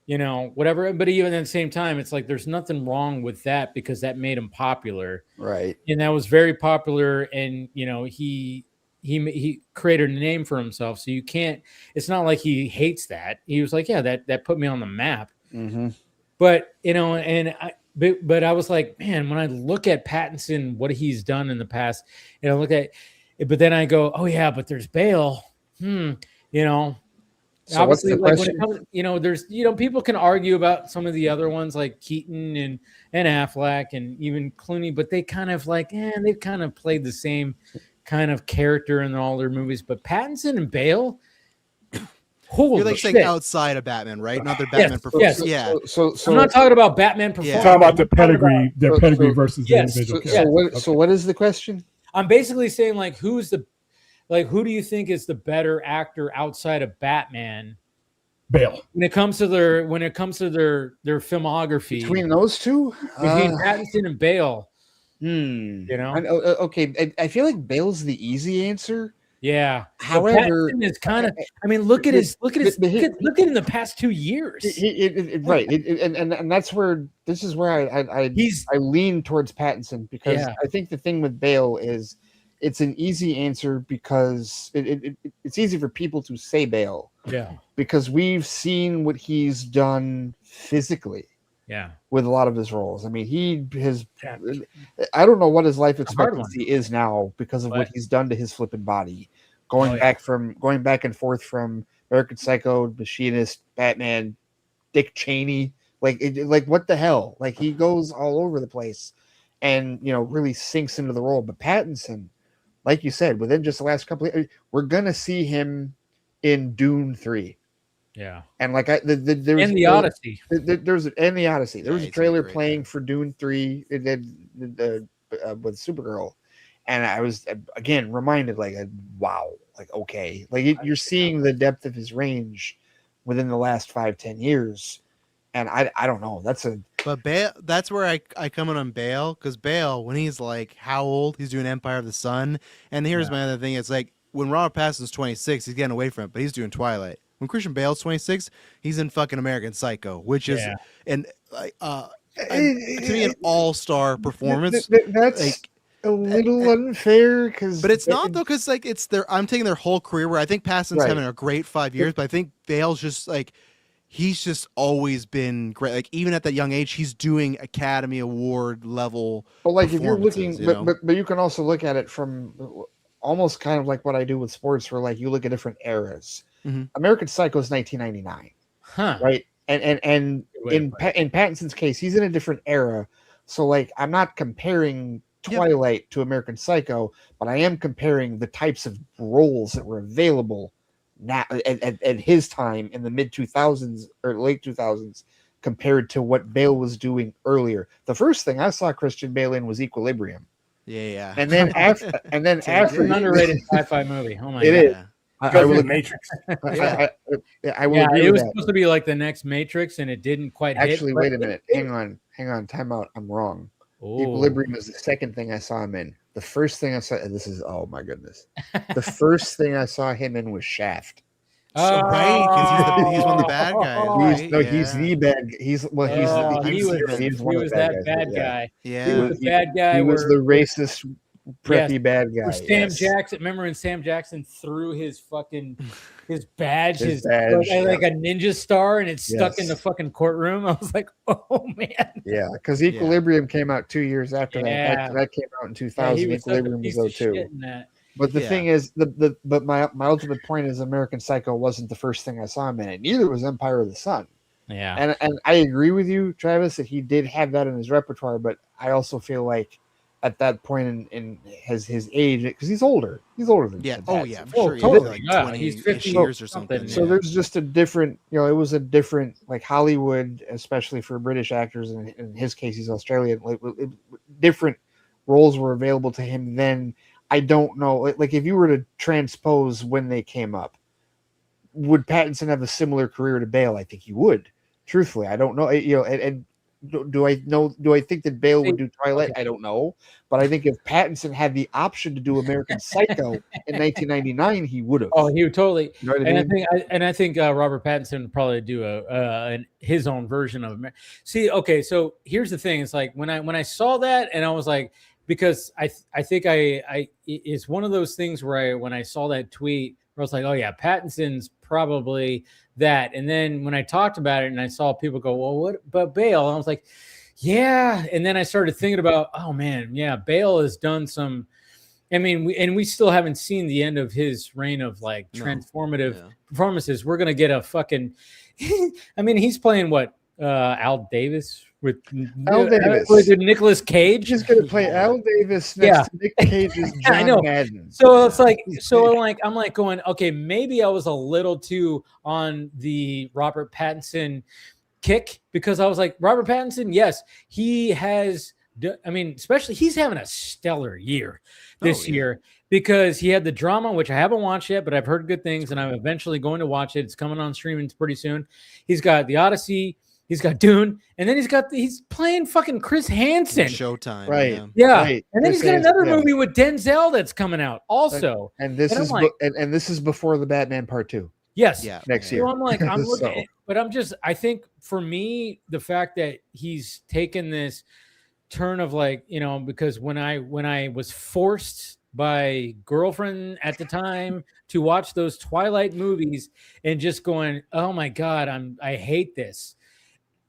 whatever. But even at the same time, it's like there's nothing wrong with that because that made him popular. Right. And that was very popular. And, he created a name for himself. So you can't, it's not like he hates that. He was like, yeah, that put me on the map. Mm-hmm. But, but I was like, man, when I look at Pattinson, what he's done in the past, and I look at it, but then I go, oh yeah, but there's Bale. So what's Obviously, the like when question? it comes, there's people can argue about some of the other ones like Keaton and Affleck and even Clooney, but they kind of they've kind of played the same kind of character in all their movies. But Pattinson and Bale, holy You're like shit! saying outside of Batman, right? Not their Batman performance. Yes. Yeah. I'm not talking about Batman performance. Talking about the pedigree, versus the Yes. individual. So what is the question? I'm basically saying who do you think is the better actor outside of Batman? Bale. When it comes to their filmography, Between those two, between Pattinson and Bale, okay, I feel like Bale's the easy answer. Yeah. However, Pattinson is kind of. I mean, look at in the past 2 years. Right, and that's where I lean towards Pattinson because I think the thing with Bale is it's an easy answer because it's easy for people to say Bale. Yeah. Because we've seen what he's done physically. Yeah. With a lot of his roles. I mean, I don't know what his life expectancy is now because of what he's done to his flipping body. Going back and forth from American Psycho, Machinist, Batman, Dick Cheney. Like what the hell? Like he goes all over the place and really sinks into the role. But Pattinson, like you said, within just the last couple of years, we're gonna see him in Dune 3. Yeah, and there was the Odyssey. There's the Odyssey. There was a trailer playing for Dune 3 with Supergirl, and I was again reminded, wow, okay, you're seeing the depth of his range within the last 5-10 years, and I don't know. But Bale, that's where I come in on Bale, because Bale, when he's how old? He's doing Empire of the Sun, and here's my other thing. It's when Robert Pattinson's 26, he's getting away from it, but he's doing Twilight. When Christian Bale's 26, he's in fucking American Psycho, which is to me an all-star performance. That's a little unfair, but it's not though, because I'm taking their whole career, where I think Pattinson's having a great 5 years, but I think Bale's just he's just always been great. Even at that young age, he's doing Academy Award level. But if you're looking, but you can also look at it from almost kind of like what I do with sports, where you look at different eras. Mm-hmm. American Psycho is 1999, right? And in Pattinson's case, he's in a different era. So I'm not comparing Twilight to American Psycho, but I am comparing the types of roles that were available now at his time in the mid 2000s or late 2000s compared to what Bale was doing earlier. The first thing I saw Christian Bale in was Equilibrium. Yeah. And then after an underrated sci-fi movie. Oh my god. It is. I will Matrix. I will. It was supposed to be like the next Matrix, and it didn't quite hit. Actually, wait a minute. Hang on. Time out. I'm wrong. Equilibrium was the second thing I saw him in. The first thing I saw, oh my goodness. The first thing I saw him in was Shaft. Right, because he's one of the bad guys. He's the bad. He was that bad guy. Yeah, he was the bad guy. He was the racist, preppy bad guy. Sam Jackson. Remember when Sam Jackson threw his badge, his badge, like a ninja star, and it's stuck in the fucking courtroom? I was like, oh man. Yeah, because Equilibrium came out 2 years after that. That came out in 2000. Equilibrium was 2002. But the thing is, but my ultimate point is American Psycho wasn't the first thing I saw him in. Neither was Empire of the Sun. Yeah. And I agree with you, Travis, that he did have that in his repertoire, but I also feel like at that point in his age, because he's older than for sure. Totally. He's 50 years or something. So there's just a different, it was a different, Hollywood, especially for British actors, and in his case he's Australian, different roles were available to him then. I don't know, if you were to transpose when they came up, would Pattinson have a similar career to Bale? I think he would. Truthfully, I don't know. And do I think that Bale would do Twilight? I don't know. But I think if Pattinson had the option to do American Psycho in 1999, he would have. Oh, he would totally. You know what I mean? I think Robert Pattinson would probably do his own version of it. See, okay, so here's the thing. It's when I saw that, and I was like, because I think it's one of those things where when I saw that tweet, where I was like, oh yeah, Pattinson's probably that. And then when I talked about it and I saw people go, well, what about Bale? And I was like, yeah. And then I started thinking about, oh man, yeah, Bale has done some I mean, we still haven't seen the end of his reign of like transformative performances. We're gonna get a fucking. I mean, he's playing what Al Davis with Nicolas Cage. He's gonna play Al Davis next to Nick Cage's John I know. Madden. So it's like, I'm like going, okay, maybe I was a little too on the Robert Pattinson kick, because I was like, Robert Pattinson, yes, he has. I mean, especially he's having a stellar year this year, because he had the drama, which I haven't watched yet, but I've heard good things, and I'm eventually going to watch it. It's coming on streaming pretty soon. He's got The Odyssey, he's got Dune, and then he's playing fucking Chris Hansen. Showtime, right? Yeah, right. And then he's got another movie with Denzel that's coming out also. And this is and this is before the Batman Part 2. Yes, next year. So I'm like, I'm looking, but I think for me, the fact that he's taken this turn of like, because when I was forced by girlfriend at the time to watch those Twilight movies and just going, oh my God, I hate this,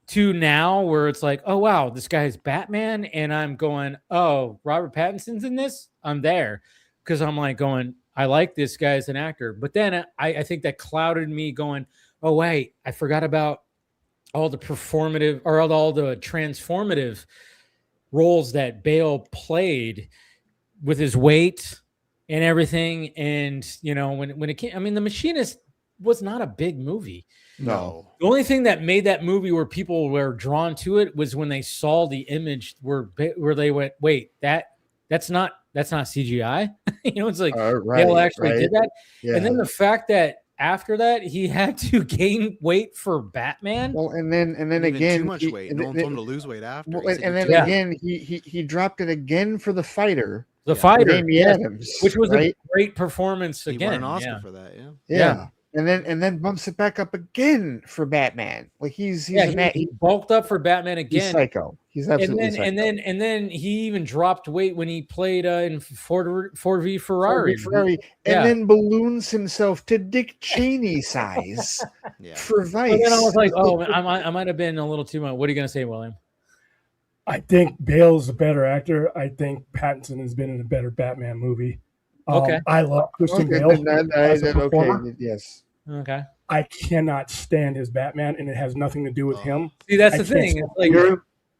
to now where it's like, oh wow, this guy is Batman, and I'm going, oh, Robert Pattinson's in this, I'm there, because I'm like going, I like this guy as an actor. But then I think that clouded me going, oh wait, I forgot about all the performative or all the transformative roles that Bale played with his weight and everything. And when it came, I mean, The Machinist was not a big movie. No. The only thing that made that movie where people were drawn to it was when they saw the image where they went, wait, that's not CGI. It's like Bale actually did that. Yeah. And then the fact that after that he had to gain weight for Batman. Well, and then again, too much weight. No one told him to lose weight after. Well, and then again, he dropped it again for The Fighter. The Fighter, Amy Adams, which was a great performance again. He won an Oscar for that. Yeah. And then bumps it back up again for Batman. Like he bulked up for Batman again. He's psycho. He's absolutely psycho. And then he even dropped weight when he played in Ford v Ferrari. And then balloons himself to Dick Cheney size for Vice. And then I was like, oh, I might have been a little too much. What are you gonna say, William? I think Bale's a better actor. I think Pattinson has been in a better Batman movie. Okay. I love Christian Bale as a performer. Yes. Okay. I cannot stand his Batman, and it has nothing to do with him. See, that's the thing. It's like,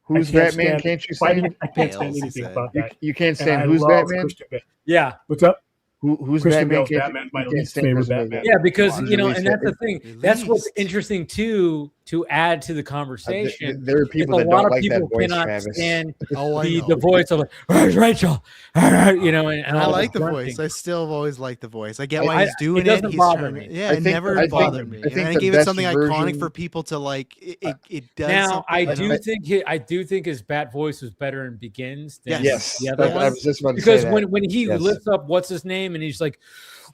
who's Batman? Can't you stand? I can't stand anything about that. You can't stand who's Batman? Yeah. What's up? Who's Christian Batman? Bale's Batman, my least favorite Batman. Yeah, because and that's the thing. That's what's interesting too, to add to the conversation. There are people that don't like that voice, cannot Travis. stand the voice of like, where's Rachel? And I like the voice. I still have always liked the voice. I get why he's doing it. Doesn't bother me. Yeah, it never bothered me. I think gave it something iconic for people to like. It does. Now I do think his Bat voice was better in Begins than the other one. I was just about to because say when he lifts up what's his name and he's like,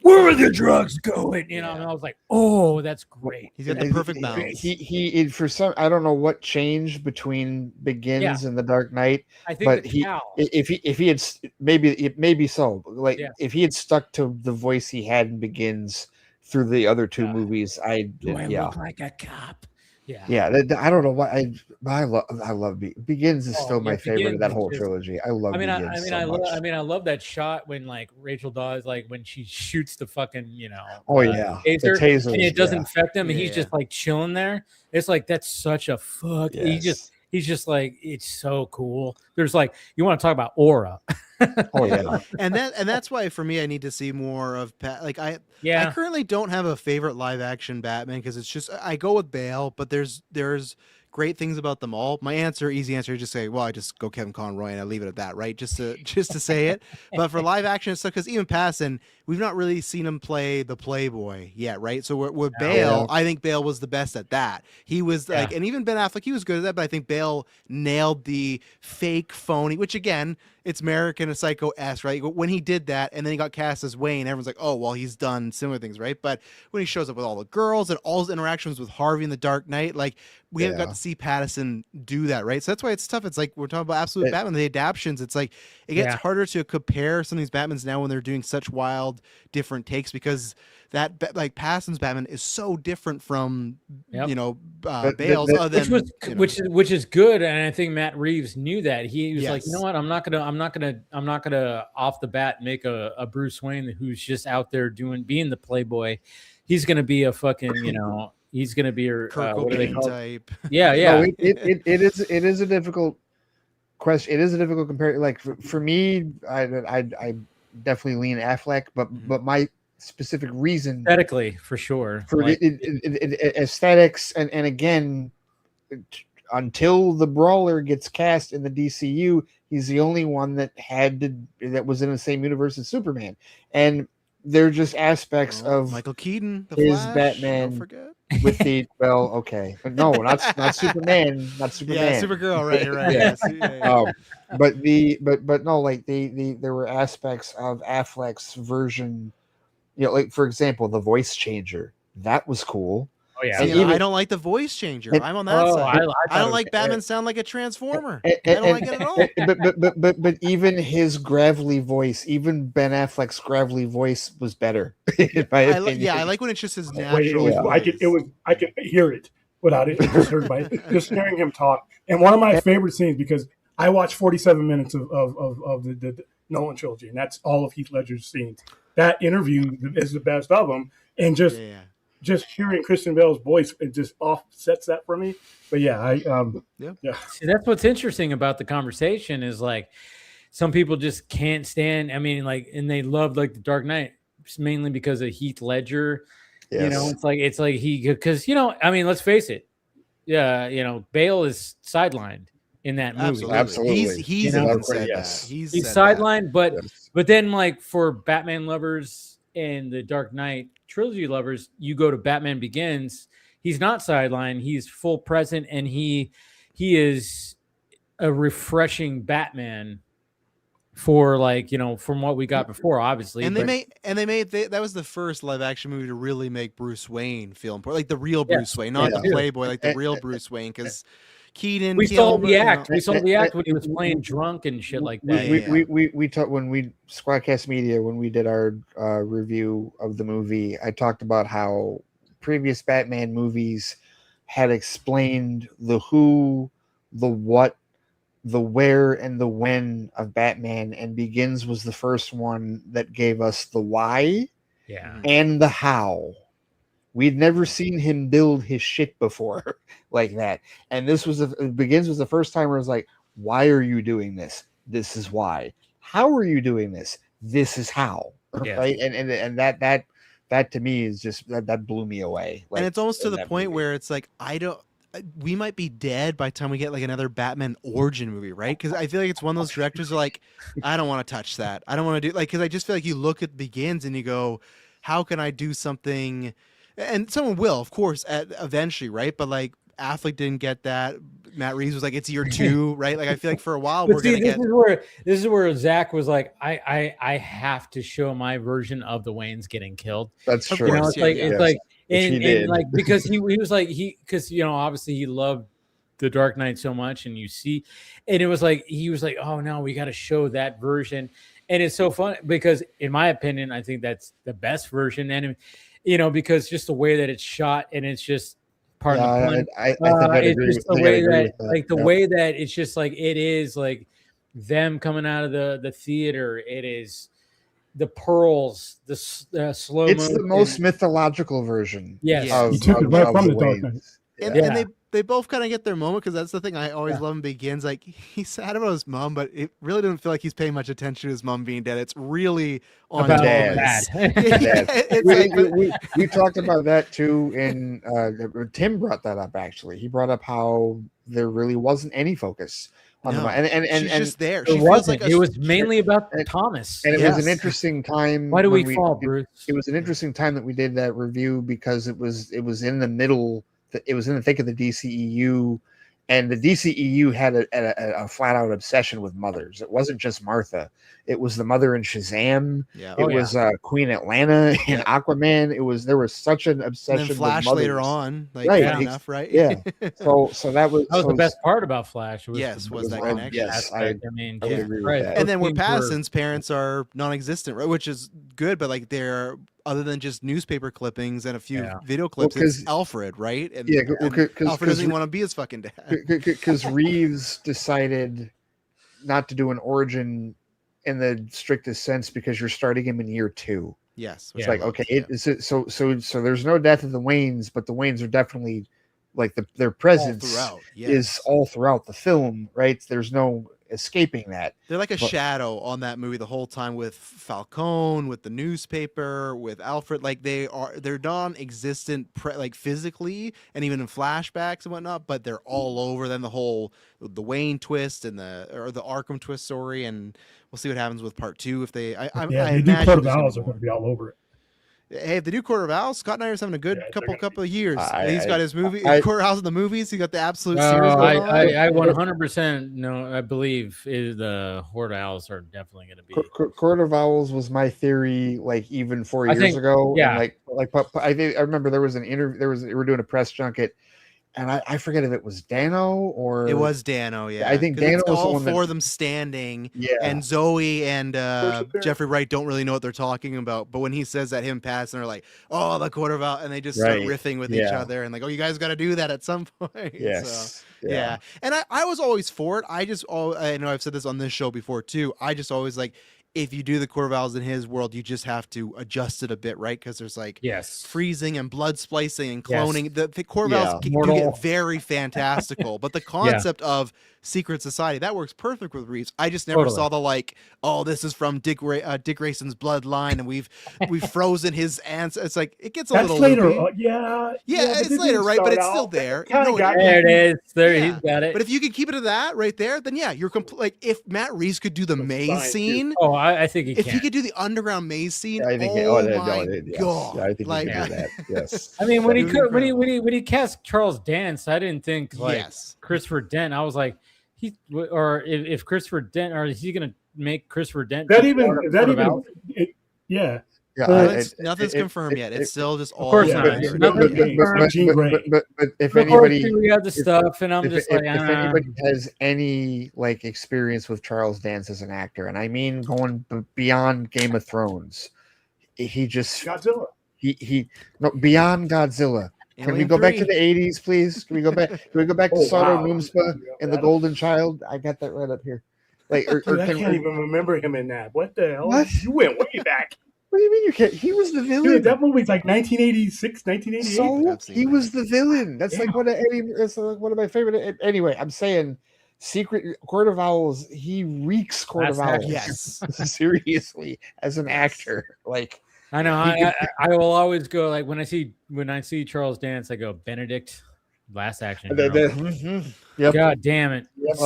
where are the drugs going? And I was like, oh, that's great. He's got the perfect balance. He for some, I don't know what changed between Begins and The Dark Knight. I think if he had maybe so, like if he had stuck to the voice he had in Begins through the other two movies, I look like a cop. Yeah. I don't know why I love Begins is still my favorite of that whole trilogy. I love. I love that shot when like Rachel Dawes, like when she shoots the fucking taser, and it doesn't affect him, and he's just like chilling there. It's like that's such a fuck. Yes. He's just like, it's so cool. There's like, you want to talk about aura. and that's why for me I need to see more of I currently don't have a favorite live action Batman because it's just I go with Bale, but there's great things about them all. My easy answer is just say, well, I just go Kevin Conroy and I leave it at that, right? Just to say it. But for live action and stuff, because even Passon, we've not really seen him play the Playboy yet, right? So with Bale, I think Bale was the best at that. He was like, and even Ben Affleck, he was good at that, but I think Bale nailed the fake phony, which again, it's American Psycho-esque, right? When he did that and then he got cast as Wayne, everyone's like, oh, well, he's done similar things, right? But when he shows up with all the girls and all his interactions with Harvey in The Dark Knight, like we haven't got to see Pattinson do that, right? So that's why it's tough. It's like we're talking about absolute Batman, the adaptions. It's like it gets harder to compare some of these Batmans now when they're doing such wild different takes because that like Pattinson's Batman is so different from Yep. Bale's, other than which is good, and I think Matt Reeves knew that. He was like, you know Yes. what, I'm not gonna off the bat make a Bruce Wayne who's just out there being the playboy. He's gonna be a fucking, he's gonna be a Kurt what do they Cobain call it? type. Yeah, No, it is a difficult question. It is a difficult compare. Like for me, I definitely lean Affleck, but my specific reason Aesthetically, for sure. for aesthetics and again, until the Brawler gets cast in the DCU, he's the only one that was in the same universe as Superman, and they're just aspects of Michael Keaton, the his Flash, Batman. Don't forget. With the okay, no, not Superman, not Superman. Yeah, Supergirl, right. Yeah. Yeah. But no, like there were aspects of Affleck's version, like for example, the voice changer. That was cool. Oh yeah, See, I don't like the voice changer. I'm on that side. I don't like Batman sound like a transformer. I don't like it at all. But even his gravelly voice, even Ben Affleck's gravelly voice was better. In my opinion. I like when it's just his natural. I could hear it without it. Just heard by it. Just hearing him talk. And one of my favorite scenes, because I watched 47 minutes of the Nolan trilogy, and that's all of Heath Ledger's scenes. That interview is the best of them, and just hearing Christian Bale's voice, it just offsets that for me. But yeah. See, that's what's interesting about the conversation is like some people just can't stand. I mean, like, and they love like the Dark Knight mainly because of Heath Ledger. Yes. It's like because I mean, let's face it. Yeah, Bale is sidelined in that movie. Absolutely. He's even said that. He's sidelined, but then like for Batman lovers and the Dark Knight trilogy lovers, you go to Batman Begins. He's not sidelined. He's full present, and he is a refreshing Batman for from what we got before, obviously. And that was the first live action movie to really make Bruce Wayne feel important, like the real Bruce Wayne, not the Playboy, like the real Bruce Wayne, because Keaton. We saw the act. We saw the act when he was playing drunk and shit like that. We talked when we Squadcast Media, when we did our review of the movie. I talked about how previous Batman movies had explained the who, the what, the where, and the when of Batman, and Begins was the first one that gave us the why, and the how. We'd never seen him build his shit before like that. And Begins was the first time where it was like, why are you doing this? This is why. How are you doing this? This is how. Yeah. Right. And that to me is just that blew me away. And it's almost to the point where it's like, we might be dead by the time we get like another Batman origin movie, right? Because I feel like it's one of those directors who are like, I don't want to touch that. I don't want to do because I just feel like you look at Begins and you go, how can I do something? And someone will, of course, eventually, right? But like Affleck didn't get that. Matt Reeves was like, it's year 2, right? Like I feel like for a while we're gonna get. This is where Zach was like, I have to show my version of the Waynes getting killed. That's true. It's like and like because he was like because obviously he loved the Dark Knight so much, and it was like he was like, oh no, we got to show that version, and it's so fun because in my opinion, I think that's the best version, and because just the way that it's shot, and it's just part of the fun. I think I agree. It's just the way that like the way that it's just like it is like them coming out of the theater. It is the pearls, the slow. It's the most mythological version. Yes, he took it right from the Dark Knight. And they both kind of get their moment because that's the thing I always love in Begins. Like he's sad about his mom, but it really doesn't feel like he's paying much attention to his mom being dead. It's really on about Dad. We talked about that too. And Tim brought that up. Actually, he brought up how there really wasn't any focus on the mom. And she's just there. She feels like it was mainly about Thomas. And it was an interesting time. Why do we fall, Bruce? It was an interesting time that we did that review because it was in the middle. It was in the thick of the DCEU, and the DCEU had a flat out obsession with mothers. It wasn't just Martha; it was the mother in Shazam. Yeah. It was Queen Atlanta in Aquaman. There was such an obsession. And then Flash with later on, like right? enough, right? Yeah. So that was the best part about Flash. Was that connection. Yes, I mean, I would agree with that. And then where Pattinson's parents are non-existent, right? Which is good, but like they're other than just newspaper clippings and a few Yeah. video clips, Well, it's Alfred, right? And, Yeah, and Alfred doesn't even want to be his fucking dad. because Reeves decided not to do an origin in the strictest sense because you're starting him in year 2. Yes, It's like, okay, so there's no death of the Waynes, but the Waynes are definitely like their presence throughout, is all throughout the film, right? There's no escaping that. They're like a shadow on that movie the whole time, with Falcone, with the newspaper, with Alfred. Like they're non-existent, like physically and even in flashbacks and whatnot, but they're all over. Then the Wayne twist and the Arkham twist story, and we'll see what happens with part 2 if they. I they do imagine Court of there's gonna Owls be are going to be all over it. Hey, if they do Court of Owls, Scott and I are having a good couple of years. I- He's got his movie, Court of Owls in the movies. He got the absolute series going on. I 100% know. I believe the Horde Owls are definitely going to be. Court of Owls was my theory, like even 4 I years think- ago. yeah. And I remember there was an interview. We were doing a press junket, and I forget if it was Dano or It was Dano, yeah. I think 'Cause Dano it's was the all one that- four of them standing, Yeah. and Zoe and Worship there. Jeffrey Wright don't really know what they're talking about. But when he says that, him pass, and they're like, "Oh, the Court of Owls," and they just start Right. riffing with each Yeah. other, and like, "Oh, you guys got to do that at some point." Yes. So, yeah. And I was always for it. I know I've said this on this show before too. I just always like, if you do the Court of Owls in his world, you just have to adjust it a bit, right? Because there's like freezing and blood splicing and cloning. The Court of Owls do get very fantastical, but the concept of secret society, that works perfect with Reeves. I just never saw the like, oh, this is from Dick Grayson's bloodline, and we've frozen his ants. It's like it gets a That's little later. loopy. Yeah, It's later, right? But it's still there. There it is. There, he's got it. But if you can keep it to that right there, then yeah, you're like if Matt Reeves could do the maze scene. Oh, I think if he could do the underground maze scene, I think oh my yes. god! Yeah, I think like, he could do that. Yes. I mean, when he cast Charles Dance, I didn't think like Christopher Dent. I was like, if Christopher Dent, or is he going to make Christopher Dent? Yeah, nothing's confirmed yet. It's still just all. Of course not. But if anybody, we have the stuff, and I'm just like, if anybody has any like experience with Charles Dance as an actor, and I mean going beyond Game of Thrones, he just Godzilla. No, beyond Godzilla. Can we go back to the 80s, please? Can we go back? Can we go back to Sato Noomspa and the Golden Child? I got that right up here. Like, I can't even remember him in that. What the hell? What? You went way back. What do you mean you can't? He was the villain. Dude, that movie's like 1986, 1988. So he was the villain. That's like one of my favorite. Anyway, I'm saying Secret Court of Owls. He reeks Court of Owls. Yes, seriously, as an actor, like. I know. I will always go like when I see Charles Dance, I go Benedict, Last Action Hero. Yep. God damn it! Yep.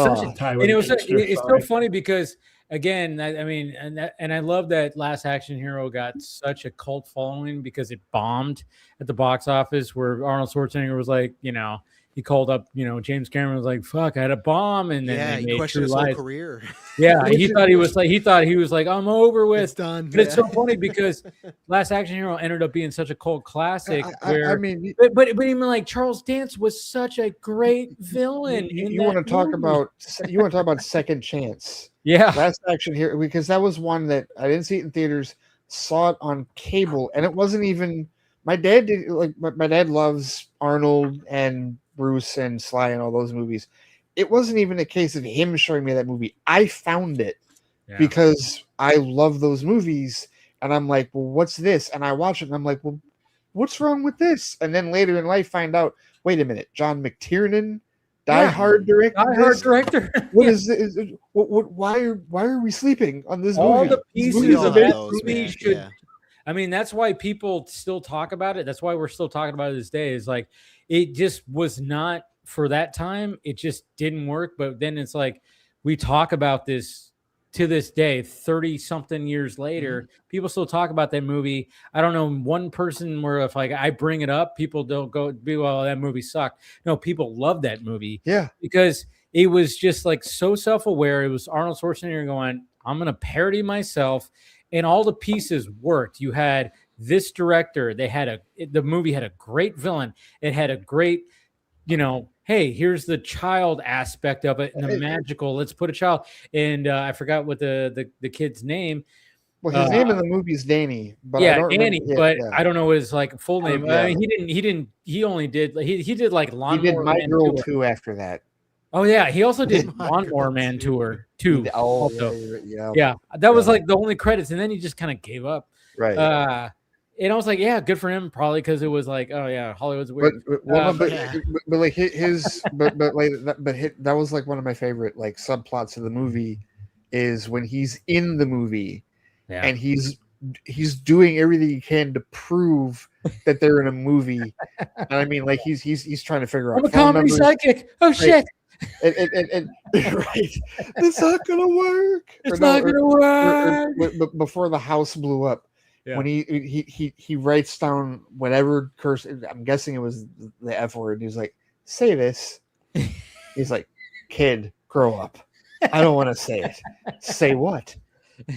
And it was it's so funny because again, I mean, and I love that Last Action Hero got such a cult following because it bombed at the box office. Where Arnold Schwarzenegger was like, he called up, James Cameron was like, "Fuck, I had a bomb," and then he questioned his whole career. Yeah, he thought he was like, "I'm over with." It's done. But it's so funny because Last Action Hero ended up being such a cult classic. I mean, but even like Charles Dance was such a great villain. You want to talk about Second Chance? Yeah, Last Action Hero, because that was one that I didn't see it in theaters, saw it on cable, and it wasn't even. My dad did my dad loves Arnold and Bruce and Sly and all those movies. It wasn't even a case of him showing me that movie. I found it because I love those movies, and I'm like, well, what's this? And I watch it, and I'm like, well, what's wrong with this? And then later in life, find out, wait a minute, John McTiernan, Die Hard director. What is this? Why are we sleeping on this movie? All the pieces of that movie should. Yeah. I mean, that's why people still talk about it. That's why we're still talking about it this day. Is like, it just was not for that time. It just didn't work. But then it's like, we talk about this to this day, 30 something years later, people still talk about that movie. I don't know one person where if like I bring it up, people don't be, well, that movie sucked. No, people love that movie. Yeah. Because it was just like so self-aware. It was Arnold Schwarzenegger going, I'm going to parody myself. And all the pieces worked. You had this director. The movie had a great villain. It had a great, hey, here's the child aspect of it and the magical. Let's put a child. And I forgot what the kid's name, Well, his name in the movie is Danny, but I don't Danny, remember. but I don't know his like full name. Yeah. I mean, he only did he did like He did Lawnmower My Man Girl Tour. 2 after that. Oh yeah, he also did My Lawnmower God, Man dude. Tour 2. Oh also. yeah. That was like the only credits, and then he just kind of gave up. Right. And I was like, yeah, good for him, probably because it was like, oh yeah, Hollywood's weird. But like that was like one of my favorite like subplots of the movie is when he's in the movie and he's doing everything he can to prove that they're in a movie. And I mean, like he's trying to figure out. I'm a comedy sidekick. Oh shit. And right, it's not gonna work. It's not gonna work. But before the house blew up, when he writes down whatever curse, I'm guessing it was the F word. He's like, "Say this." He's like, "Kid, grow up. I don't want to say it. Say what?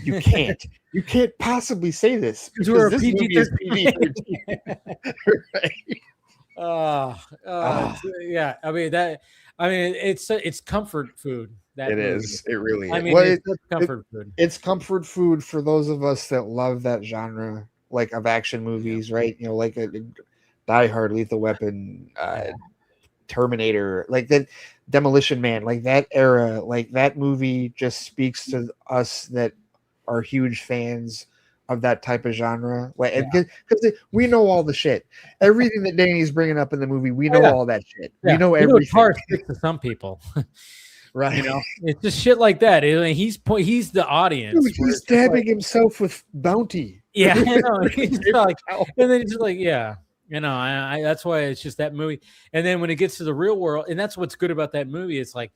You can't. You can't possibly say this because this movie is PG-13." Right? Yeah. I mean, it's comfort food. It is. It really is. I mean, it's comfort food. It's comfort food for those of us that love that genre, like of action movies, right? You know, like Die Hard, Lethal Weapon, Terminator, like that, Demolition Man, like that era, like that movie just speaks to us that are huge fans of that type of genre. Like, because we know all the shit, everything that Danny's bringing up in the movie, we know all that shit. We know everything. Hard to some people. Right, you know, it's just shit like that. He's the audience. Dude, he's stabbing himself with bounty. Yeah, I know. He's like, and then he's just like, yeah, you know, I that's why it's just that movie. And then when it gets to the real world, and that's what's good about that movie. It's like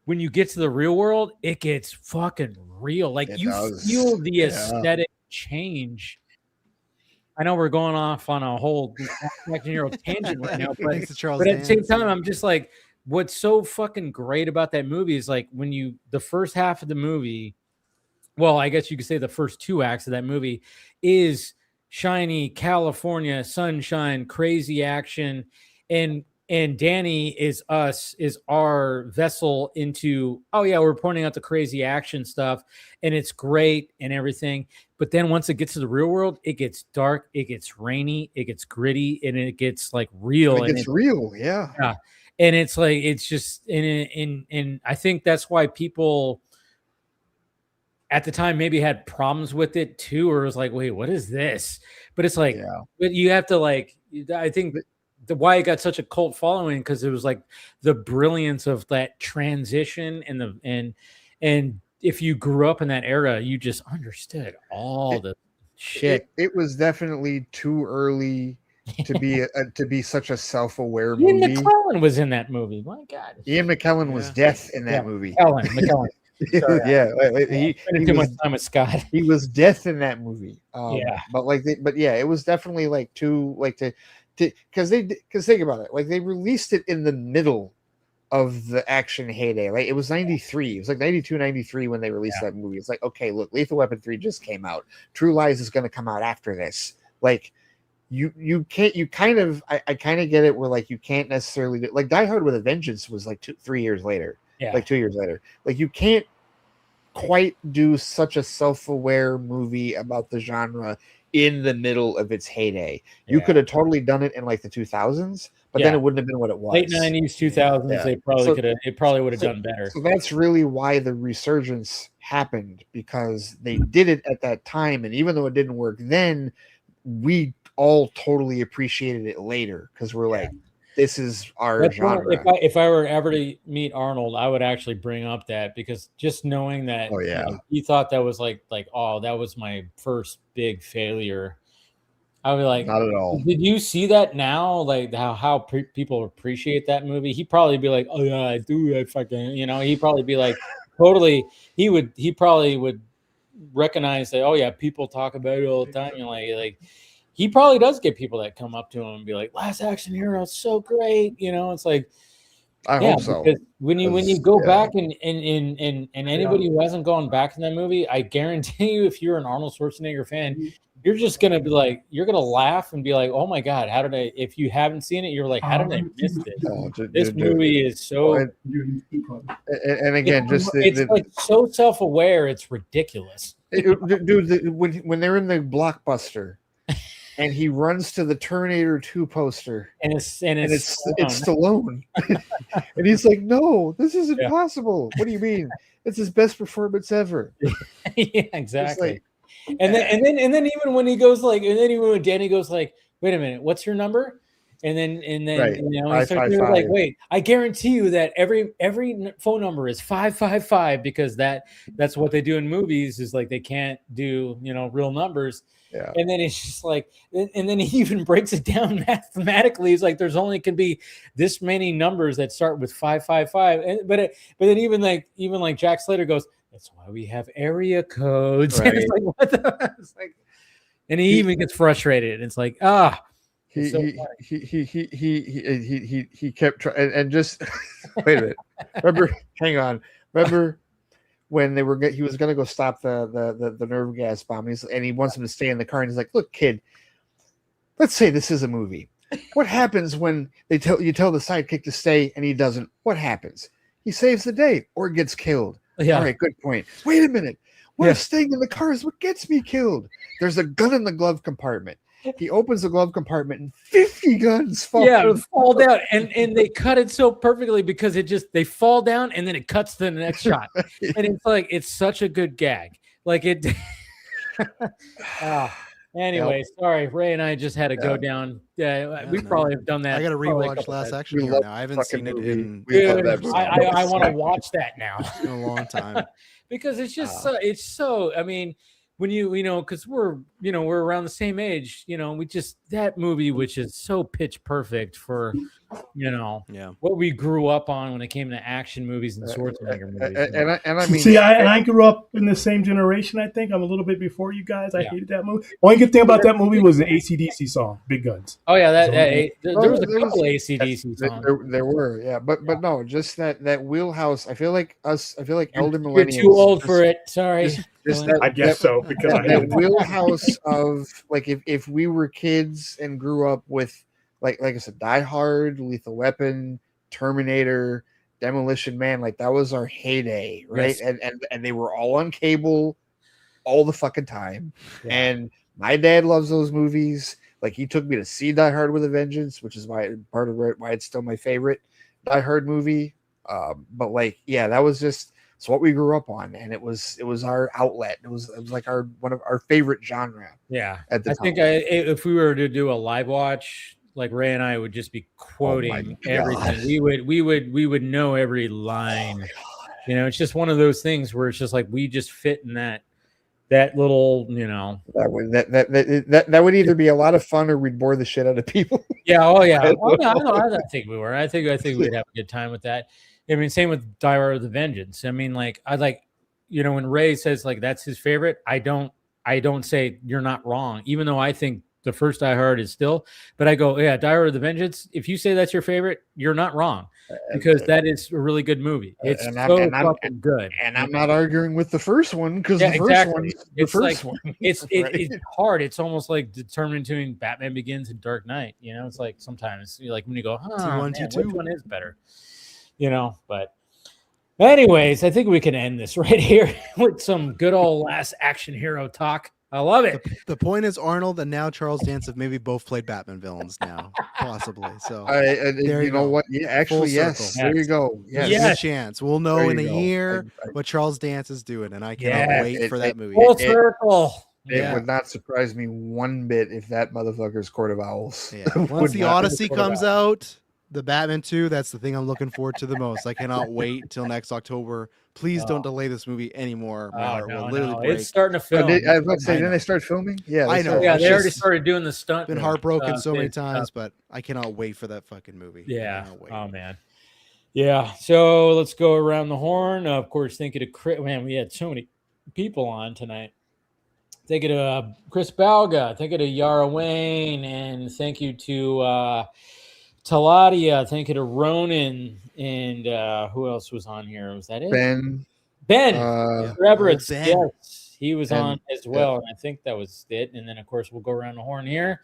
when you get to the real world, it gets fucking real. Like you feel the aesthetic change. I know we're going off on a whole tangent right now, but at the same time, I'm just like, what's so fucking great about that movie is like when the first half of the movie, well, I guess you could say the first 2 acts of that movie is shiny California sunshine, crazy action, and Danny is our vessel into, oh yeah, we're pointing out the crazy action stuff and it's great and everything. But then once it gets to the real world, it gets dark, it gets rainy, it gets gritty, and it gets like real. It gets real, yeah. And it's like, it's just, and I think that's why people at the time maybe had problems with it too, or was like, wait, what is this? But it's like, but you have to like, I think why it got such a cult following, because it was like the brilliance of that transition and if you grew up in that era, you just understood all the shit. It was definitely too early to be such a self-aware movie. Ian McKellen was in that movie. My God, Ian McKellen was death in that movie. McKellen. He too much time with Scott. He was death in that movie. But it was definitely like because think about it, like they released it in the middle of the action heyday. Like it was 93. It was like 92, 93 when they released that movie. It's like, okay, look, Lethal Weapon 3 just came out. True Lies is going to come out after this. Like you kind of get it where like you can't necessarily do, like Die Hard with a Vengeance was like 3 years later. Like 2 years later. Like you can't quite do such a self-aware movie about the genre in the middle of its heyday. You could have totally done it in like the 2000s, but then it wouldn't have been what it was. Late 90s, 2000s, they probably could have. It probably would have done better. So that's really why the resurgence happened, because they did it at that time, and even though it didn't work then, we all totally appreciated it later because we're like, this is our genre. If I were ever to meet Arnold, I would actually bring up that, because just knowing that he thought that was like, oh, that was my first big failure. I would be like, not at all. Did you see that now? Like how people appreciate that movie? He'd probably be like, oh yeah, I do. I fucking, he'd probably be like, totally. He probably would recognize that. Oh yeah, people talk about it all the time. Like. He probably does get people that come up to him and be like, "Last Action Hero is so great," It's like, I hope so. Because when you go back and anybody who hasn't gone back in that movie, I guarantee you, if you're an Arnold Schwarzenegger fan, you're just gonna be like, you're gonna laugh and be like, oh my god, how did I? If you haven't seen it, you're like, how did I miss this? This movie is so. And again, just it's like so self-aware, it's ridiculous. Dude, when they're in the Blockbuster, and he runs to the Terminator 2 poster, and it's Stallone, and he's like, "No, this isn't possible. What do you mean? It's his best performance ever." Yeah, exactly. And then even when he goes like, and then even when Danny goes like, "Wait a minute, what's your number?" And then he starts like, "Wait, I guarantee you that every phone number is 555 because that's what they do in movies is like they can't do real numbers." Yeah. And then it's just like, and then he even breaks it down mathematically. He's like, there's only can be this many numbers that start with 555. But then even like Jack Slater goes, that's why we have area codes. Right. And it's like, what the? It's like, and he even gets frustrated. It's like, he kept trying and just wait a minute. Remember when he was going to go stop the nerve gas bomb, and he wants him to stay in the car, and he's like, "Look, kid, let's say this is a movie. What happens when you tell the sidekick to stay and he doesn't? What happens? He saves the day or gets killed." Yeah. All right, good point. Wait a minute. What if staying in the car is what gets me killed? There's a gun in the glove compartment. He opens the glove compartment and 50 guns fall down, and they cut it so perfectly because they fall down and then it cuts to the next shot, and it's like it's such a good gag. Like it. Anyway, sorry, Ray and I just had to go down. We probably have done that. I got to rewatch Last Action Hero now. I haven't seen it in. I want to watch that now. In a long time because it's just it's so. I mean. When because we're around the same age, we just that movie, which is so pitch perfect for, what we grew up on when it came to action movies and Schwarzenegger movies. And I mean, see, I grew up in the same generation. I think I'm a little bit before you guys. I hated that movie. Only good thing about that movie was the AC/DC song, "Big Guns." Oh yeah, there was a couple AC/DC songs. There were, yeah, but no, just that wheelhouse. I feel like elder millennials. You're too old for it. Sorry. I guess so because that wheelhouse of like if we were kids and grew up with like I said, Die Hard, Lethal Weapon, Terminator, Demolition Man, like that was our heyday, right? Yes. And they were all on cable all the fucking time. Yeah. And my dad loves those movies. Like he took me to see Die Hard with a Vengeance, which is why it's still my favorite Die Hard movie. But like, yeah, that was just. It's what we grew up on, and it was our outlet. It was like one of our favorite genre. Yeah, at the time. I think if we were to do a live watch, like Ray and I would just be quoting everything. We would know every line. It's just one of those things where it's just like we just fit in that little. That would either be a lot of fun or we'd bore the shit out of people. Yeah. Oh yeah. Well, no, I think we were. I think we'd have a good time with that. I mean, same with Die Hard with a Vengeance. I mean, like when Ray says like that's his favorite, I don't say you're not wrong, even though I think the first Die Hard is still. But I go, yeah, Die Hard with a Vengeance. If you say that's your favorite, you're not wrong because that is a really good movie. It's fucking good. And I'm not arguing with the first one because the first one. It's hard. It's almost like determining between Batman Begins and Dark Knight. It's like sometimes you like when you go, which one is better? But anyways, I think we can end this right here with some good old Last Action Hero talk. I love it. The point is Arnold and now Charles Dance have maybe both played Batman villains now, possibly. So there you go. What? Yeah, actually, yes. There you go. Yes. There's a chance. We'll know in a year what Charles Dance is doing, and I cannot wait for that movie. Full circle. It would not surprise me one bit if that motherfucker's Court of Owls. Yeah. Once the Odyssey comes out. The Batman 2, that's the thing I'm looking forward to the most. I cannot wait until next October. Please don't delay this movie anymore. My heart will literally break. It's starting to film. I was about to say, didn't they start filming? Yeah, I know. Yeah, they already started doing the stunt. Been heartbroken so many times, but I cannot wait for that fucking movie. Yeah. Oh, man. Yeah. So let's go around the horn. Of course, thank you to Chris. Man, we had so many people on tonight. Thank you to Chris Balga. Thank you to Yara Wayne. And thank you to... Taladia, thank you to Ronan, and who else was on here? Was that it? Ben. Trevor, yes. he was on as well, and I think that was it. And then, of course, we'll go around the horn here.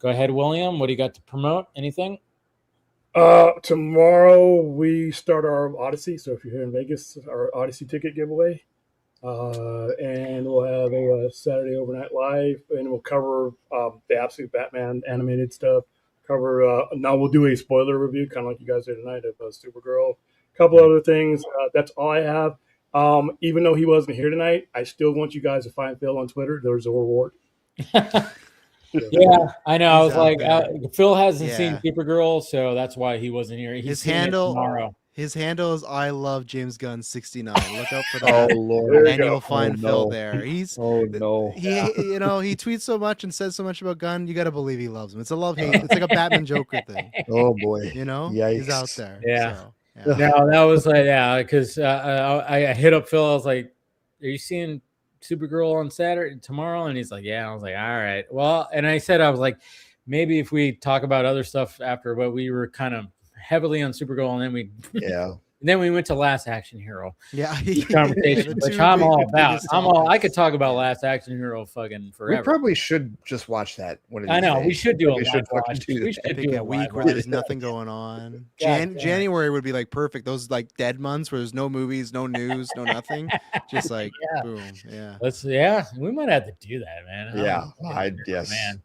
Go ahead, William. What do you got to promote? Anything? Tomorrow we start our Odyssey. So if you're here in Vegas, our Odyssey ticket giveaway. And we'll have a Saturday overnight live, and we'll cover the absolute Batman animated stuff. Now we'll do a spoiler review, kind of like you guys did tonight, of Supergirl. A couple other things. That's all I have. Even though he wasn't here tonight, I still want you guys to find Phil on Twitter. There's a reward. Yeah, I know. I was like, Phil hasn't seen Supergirl, so that's why he wasn't here. He's tomorrow. His handle is I love James Gunn 69. Look out for that. And you'll find Phil there. He's he he tweets so much and says so much about Gunn. You got to believe he loves him. It's a love hate. It's like a Batman Joker thing. Oh boy, he's out there. Yeah. So, No, that was like because I hit up Phil. I was like, "Are you seeing Supergirl on Saturday tomorrow?" And he's like, "Yeah." I was like, "All right." Well, and I said I was like, maybe if we talk about other stuff after, but we were kind of heavily on Supergirl, and then we and then we went to Last Action Hero. Yeah, conversation, which I'm all about. I could talk about Last Action Hero fucking forever. We probably should just watch that. I know we should do a live watch. We should do a week where there's nothing going on. January would be like perfect. Those like dead months where there's no movies, no news, no nothing. Just like boom. Yeah. We might have to do that, man. Yes. Man,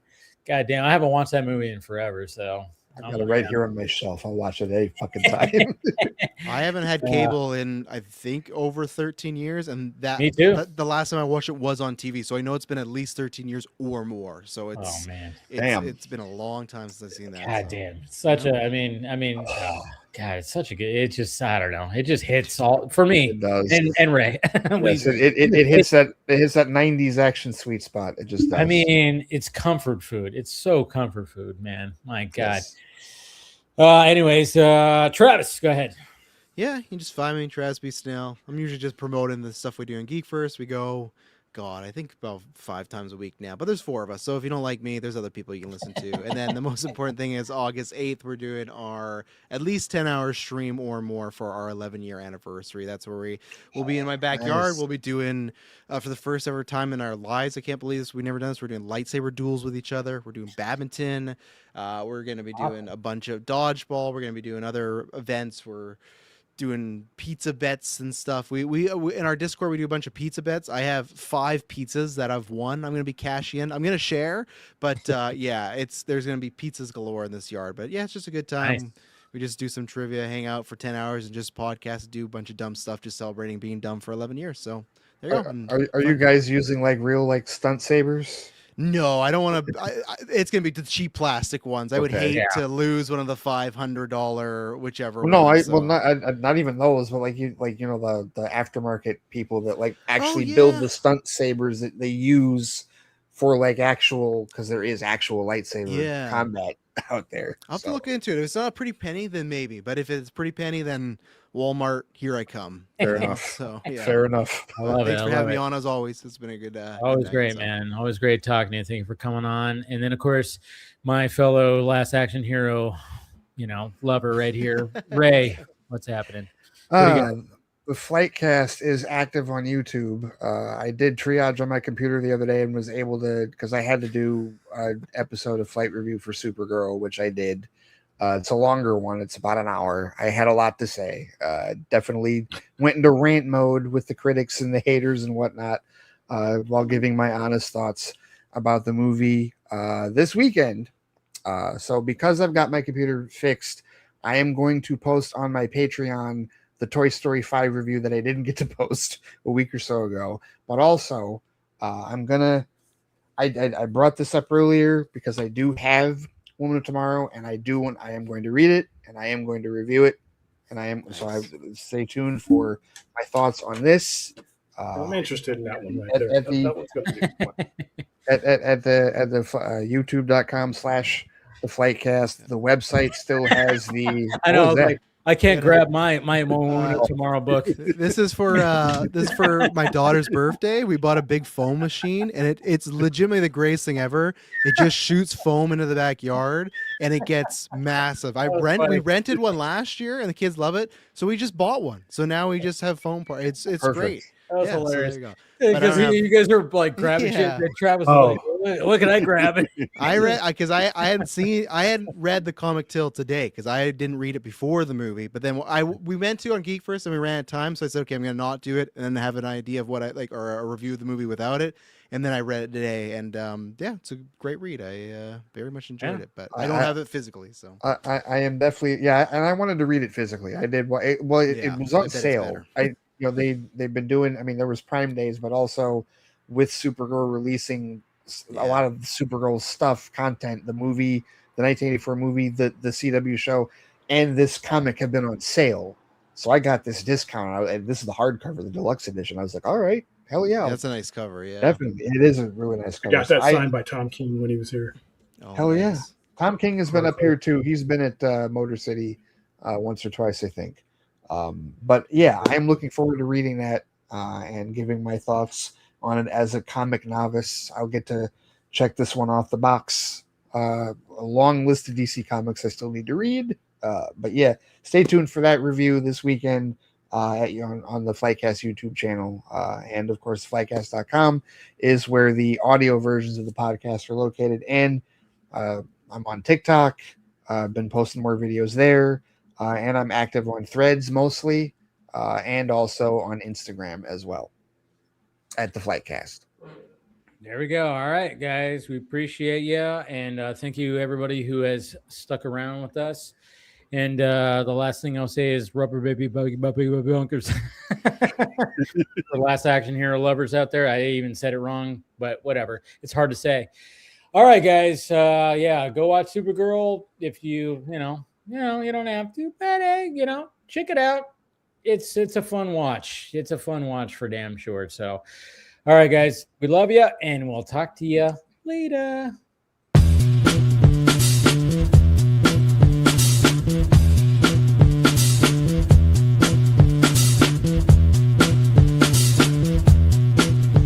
goddamn, I haven't watched that movie in forever, so. I got it right here on my shelf. I'll watch it any fucking time. I haven't had cable in I think over 13 years, and me too. The last time I watched it was on TV, so I know it's been at least 13 years or more. So it's it's been a long time since I've seen that. God damn, such a. I mean, God, it's such a good. It just I don't know. It just hits all for me. It does. And Ray. Yes, it hits that 90s action sweet spot. It just does. I mean, it's comfort food. It's so comfort food, man. My God. Yes. Anyways, Travis, go ahead. Yeah, you can just find me, Travis B. Snell. I'm usually just promoting the stuff we do in Geek First. We go, I think about 5 times a week now, but there's 4 of us. So if you don't like me, there's other people you can listen to. And then the most important thing is August 8th, we're doing our at least 10-hour stream or more for our 11-year anniversary. That's where we'll be in my backyard. Nice. We'll be doing, for the first ever time in our lives, I can't believe this, we've never done this. We're doing lightsaber duels with each other. We're doing badminton. We're going to be doing a bunch of dodgeball. We're going to be doing other events. We're doing pizza bets and stuff. We in our Discord we do a bunch of pizza bets. I have 5 pizzas that I've won. I'm gonna be cashing in. I'm gonna share, but there's gonna be pizzas galore in this yard. But yeah, it's just a good time. Nice. We just do some trivia, hang out for 10 hours, and just podcast, do a bunch of dumb stuff, just celebrating being dumb for 11 years. So there you go. Are you guys using like real stunt sabers? No, I don't want to. It's going to be the cheap plastic ones. I would hate to lose one of the $500 whichever. No, not even those, but the aftermarket people that actually build the stunt sabers that they use for actual, because there is actual lightsaber combat out there. I'll have to look into it. If it's not a pretty penny, then maybe. But if it's pretty penny, then Walmart, here I come. Fair enough. So fair enough. I love Thanks it. for having me on as always. It's been a good. Always great, man. Always great talking to you. Thank you for coming on. And then of course, my fellow Last Action Hero, lover right here, Ray. What's happening? The Flightcast is active on YouTube. I did triage on my computer the other day and was able to, because I had to do an episode of Flight Review for Supergirl, which I did. It's a longer one. It's about an hour. I had a lot to say. Definitely went into rant mode with the critics and the haters and whatnot while giving my honest thoughts about the movie this weekend. So because I've got my computer fixed, I am going to post on my Patreon the Toy Story 5 review that I didn't get to post a week or so ago. But also, I brought this up earlier because I do have Woman of Tomorrow, and I am going to read it, and I am going to review it, and stay tuned for my thoughts on this. I'm interested in that one right there. That one's going to be fun. At the youtube.com/theflightcast. The website still has the. I know. I can't grab my Woman of Tomorrow book. This is for my daughter's birthday. We bought a big foam machine, and it's legitimately the greatest thing ever. It just shoots foam into the backyard, and it gets massive. We rented one last year, and the kids love it, so we just bought one. So now we just have foam parties. It's great. That was Yeah, so there hilarious. you go. But I Because don't have- you guys were like grabbing Yeah. shit. And Travis Oh. was like, "What can I grab?" I read because I hadn't read the comic till today because I didn't read it before the movie. But then we meant to on Geek First and we ran out of time, so I said, okay, I'm gonna not do it and then have an idea of what I like or a review of the movie without it. And then I read it today, and yeah, it's a great read. I very much enjoyed it, but I don't have it physically, so I am definitely and I wanted to read it physically. I did. It was on sale. They've been doing. I mean, there was Prime Days, but also with Supergirl releasing a lot of Supergirl content, the movie, the 1984 movie, the CW show, and this comic have been on sale. So I got this discount, and this is the hardcover, the deluxe edition. I was like, all right. Hell yeah. That's a nice cover, yeah. Definitely. It is a really nice cover. I got that signed by Tom King when he was here. Oh, hell yeah. Tom King has been up here too. He's been at Motor City once or twice, I think. But yeah, I'm looking forward to reading that and giving my thoughts on it as a comic novice. I'll get to check this one off the box. A long list of DC comics I still need to read. But yeah, stay tuned for that review this weekend. On the Flightcast YouTube channel. And of course, flightcast.com is where the audio versions of the podcast are located. And I'm on TikTok. I've been posting more videos there. And I'm active on Threads mostly. And also on Instagram as well at the Flightcast. There we go. All right, guys. We appreciate you. And thank you, everybody who has stuck around with us. And the last thing I'll say is rubber baby bunkers. For Last Action Hero lovers out there, I even said it wrong, but whatever. It's hard to say. All right, guys. Yeah, go watch Supergirl if you don't have to, but hey, check it out. It's a fun watch. It's a fun watch for damn sure. So, all right, guys, we love you, and we'll talk to you later.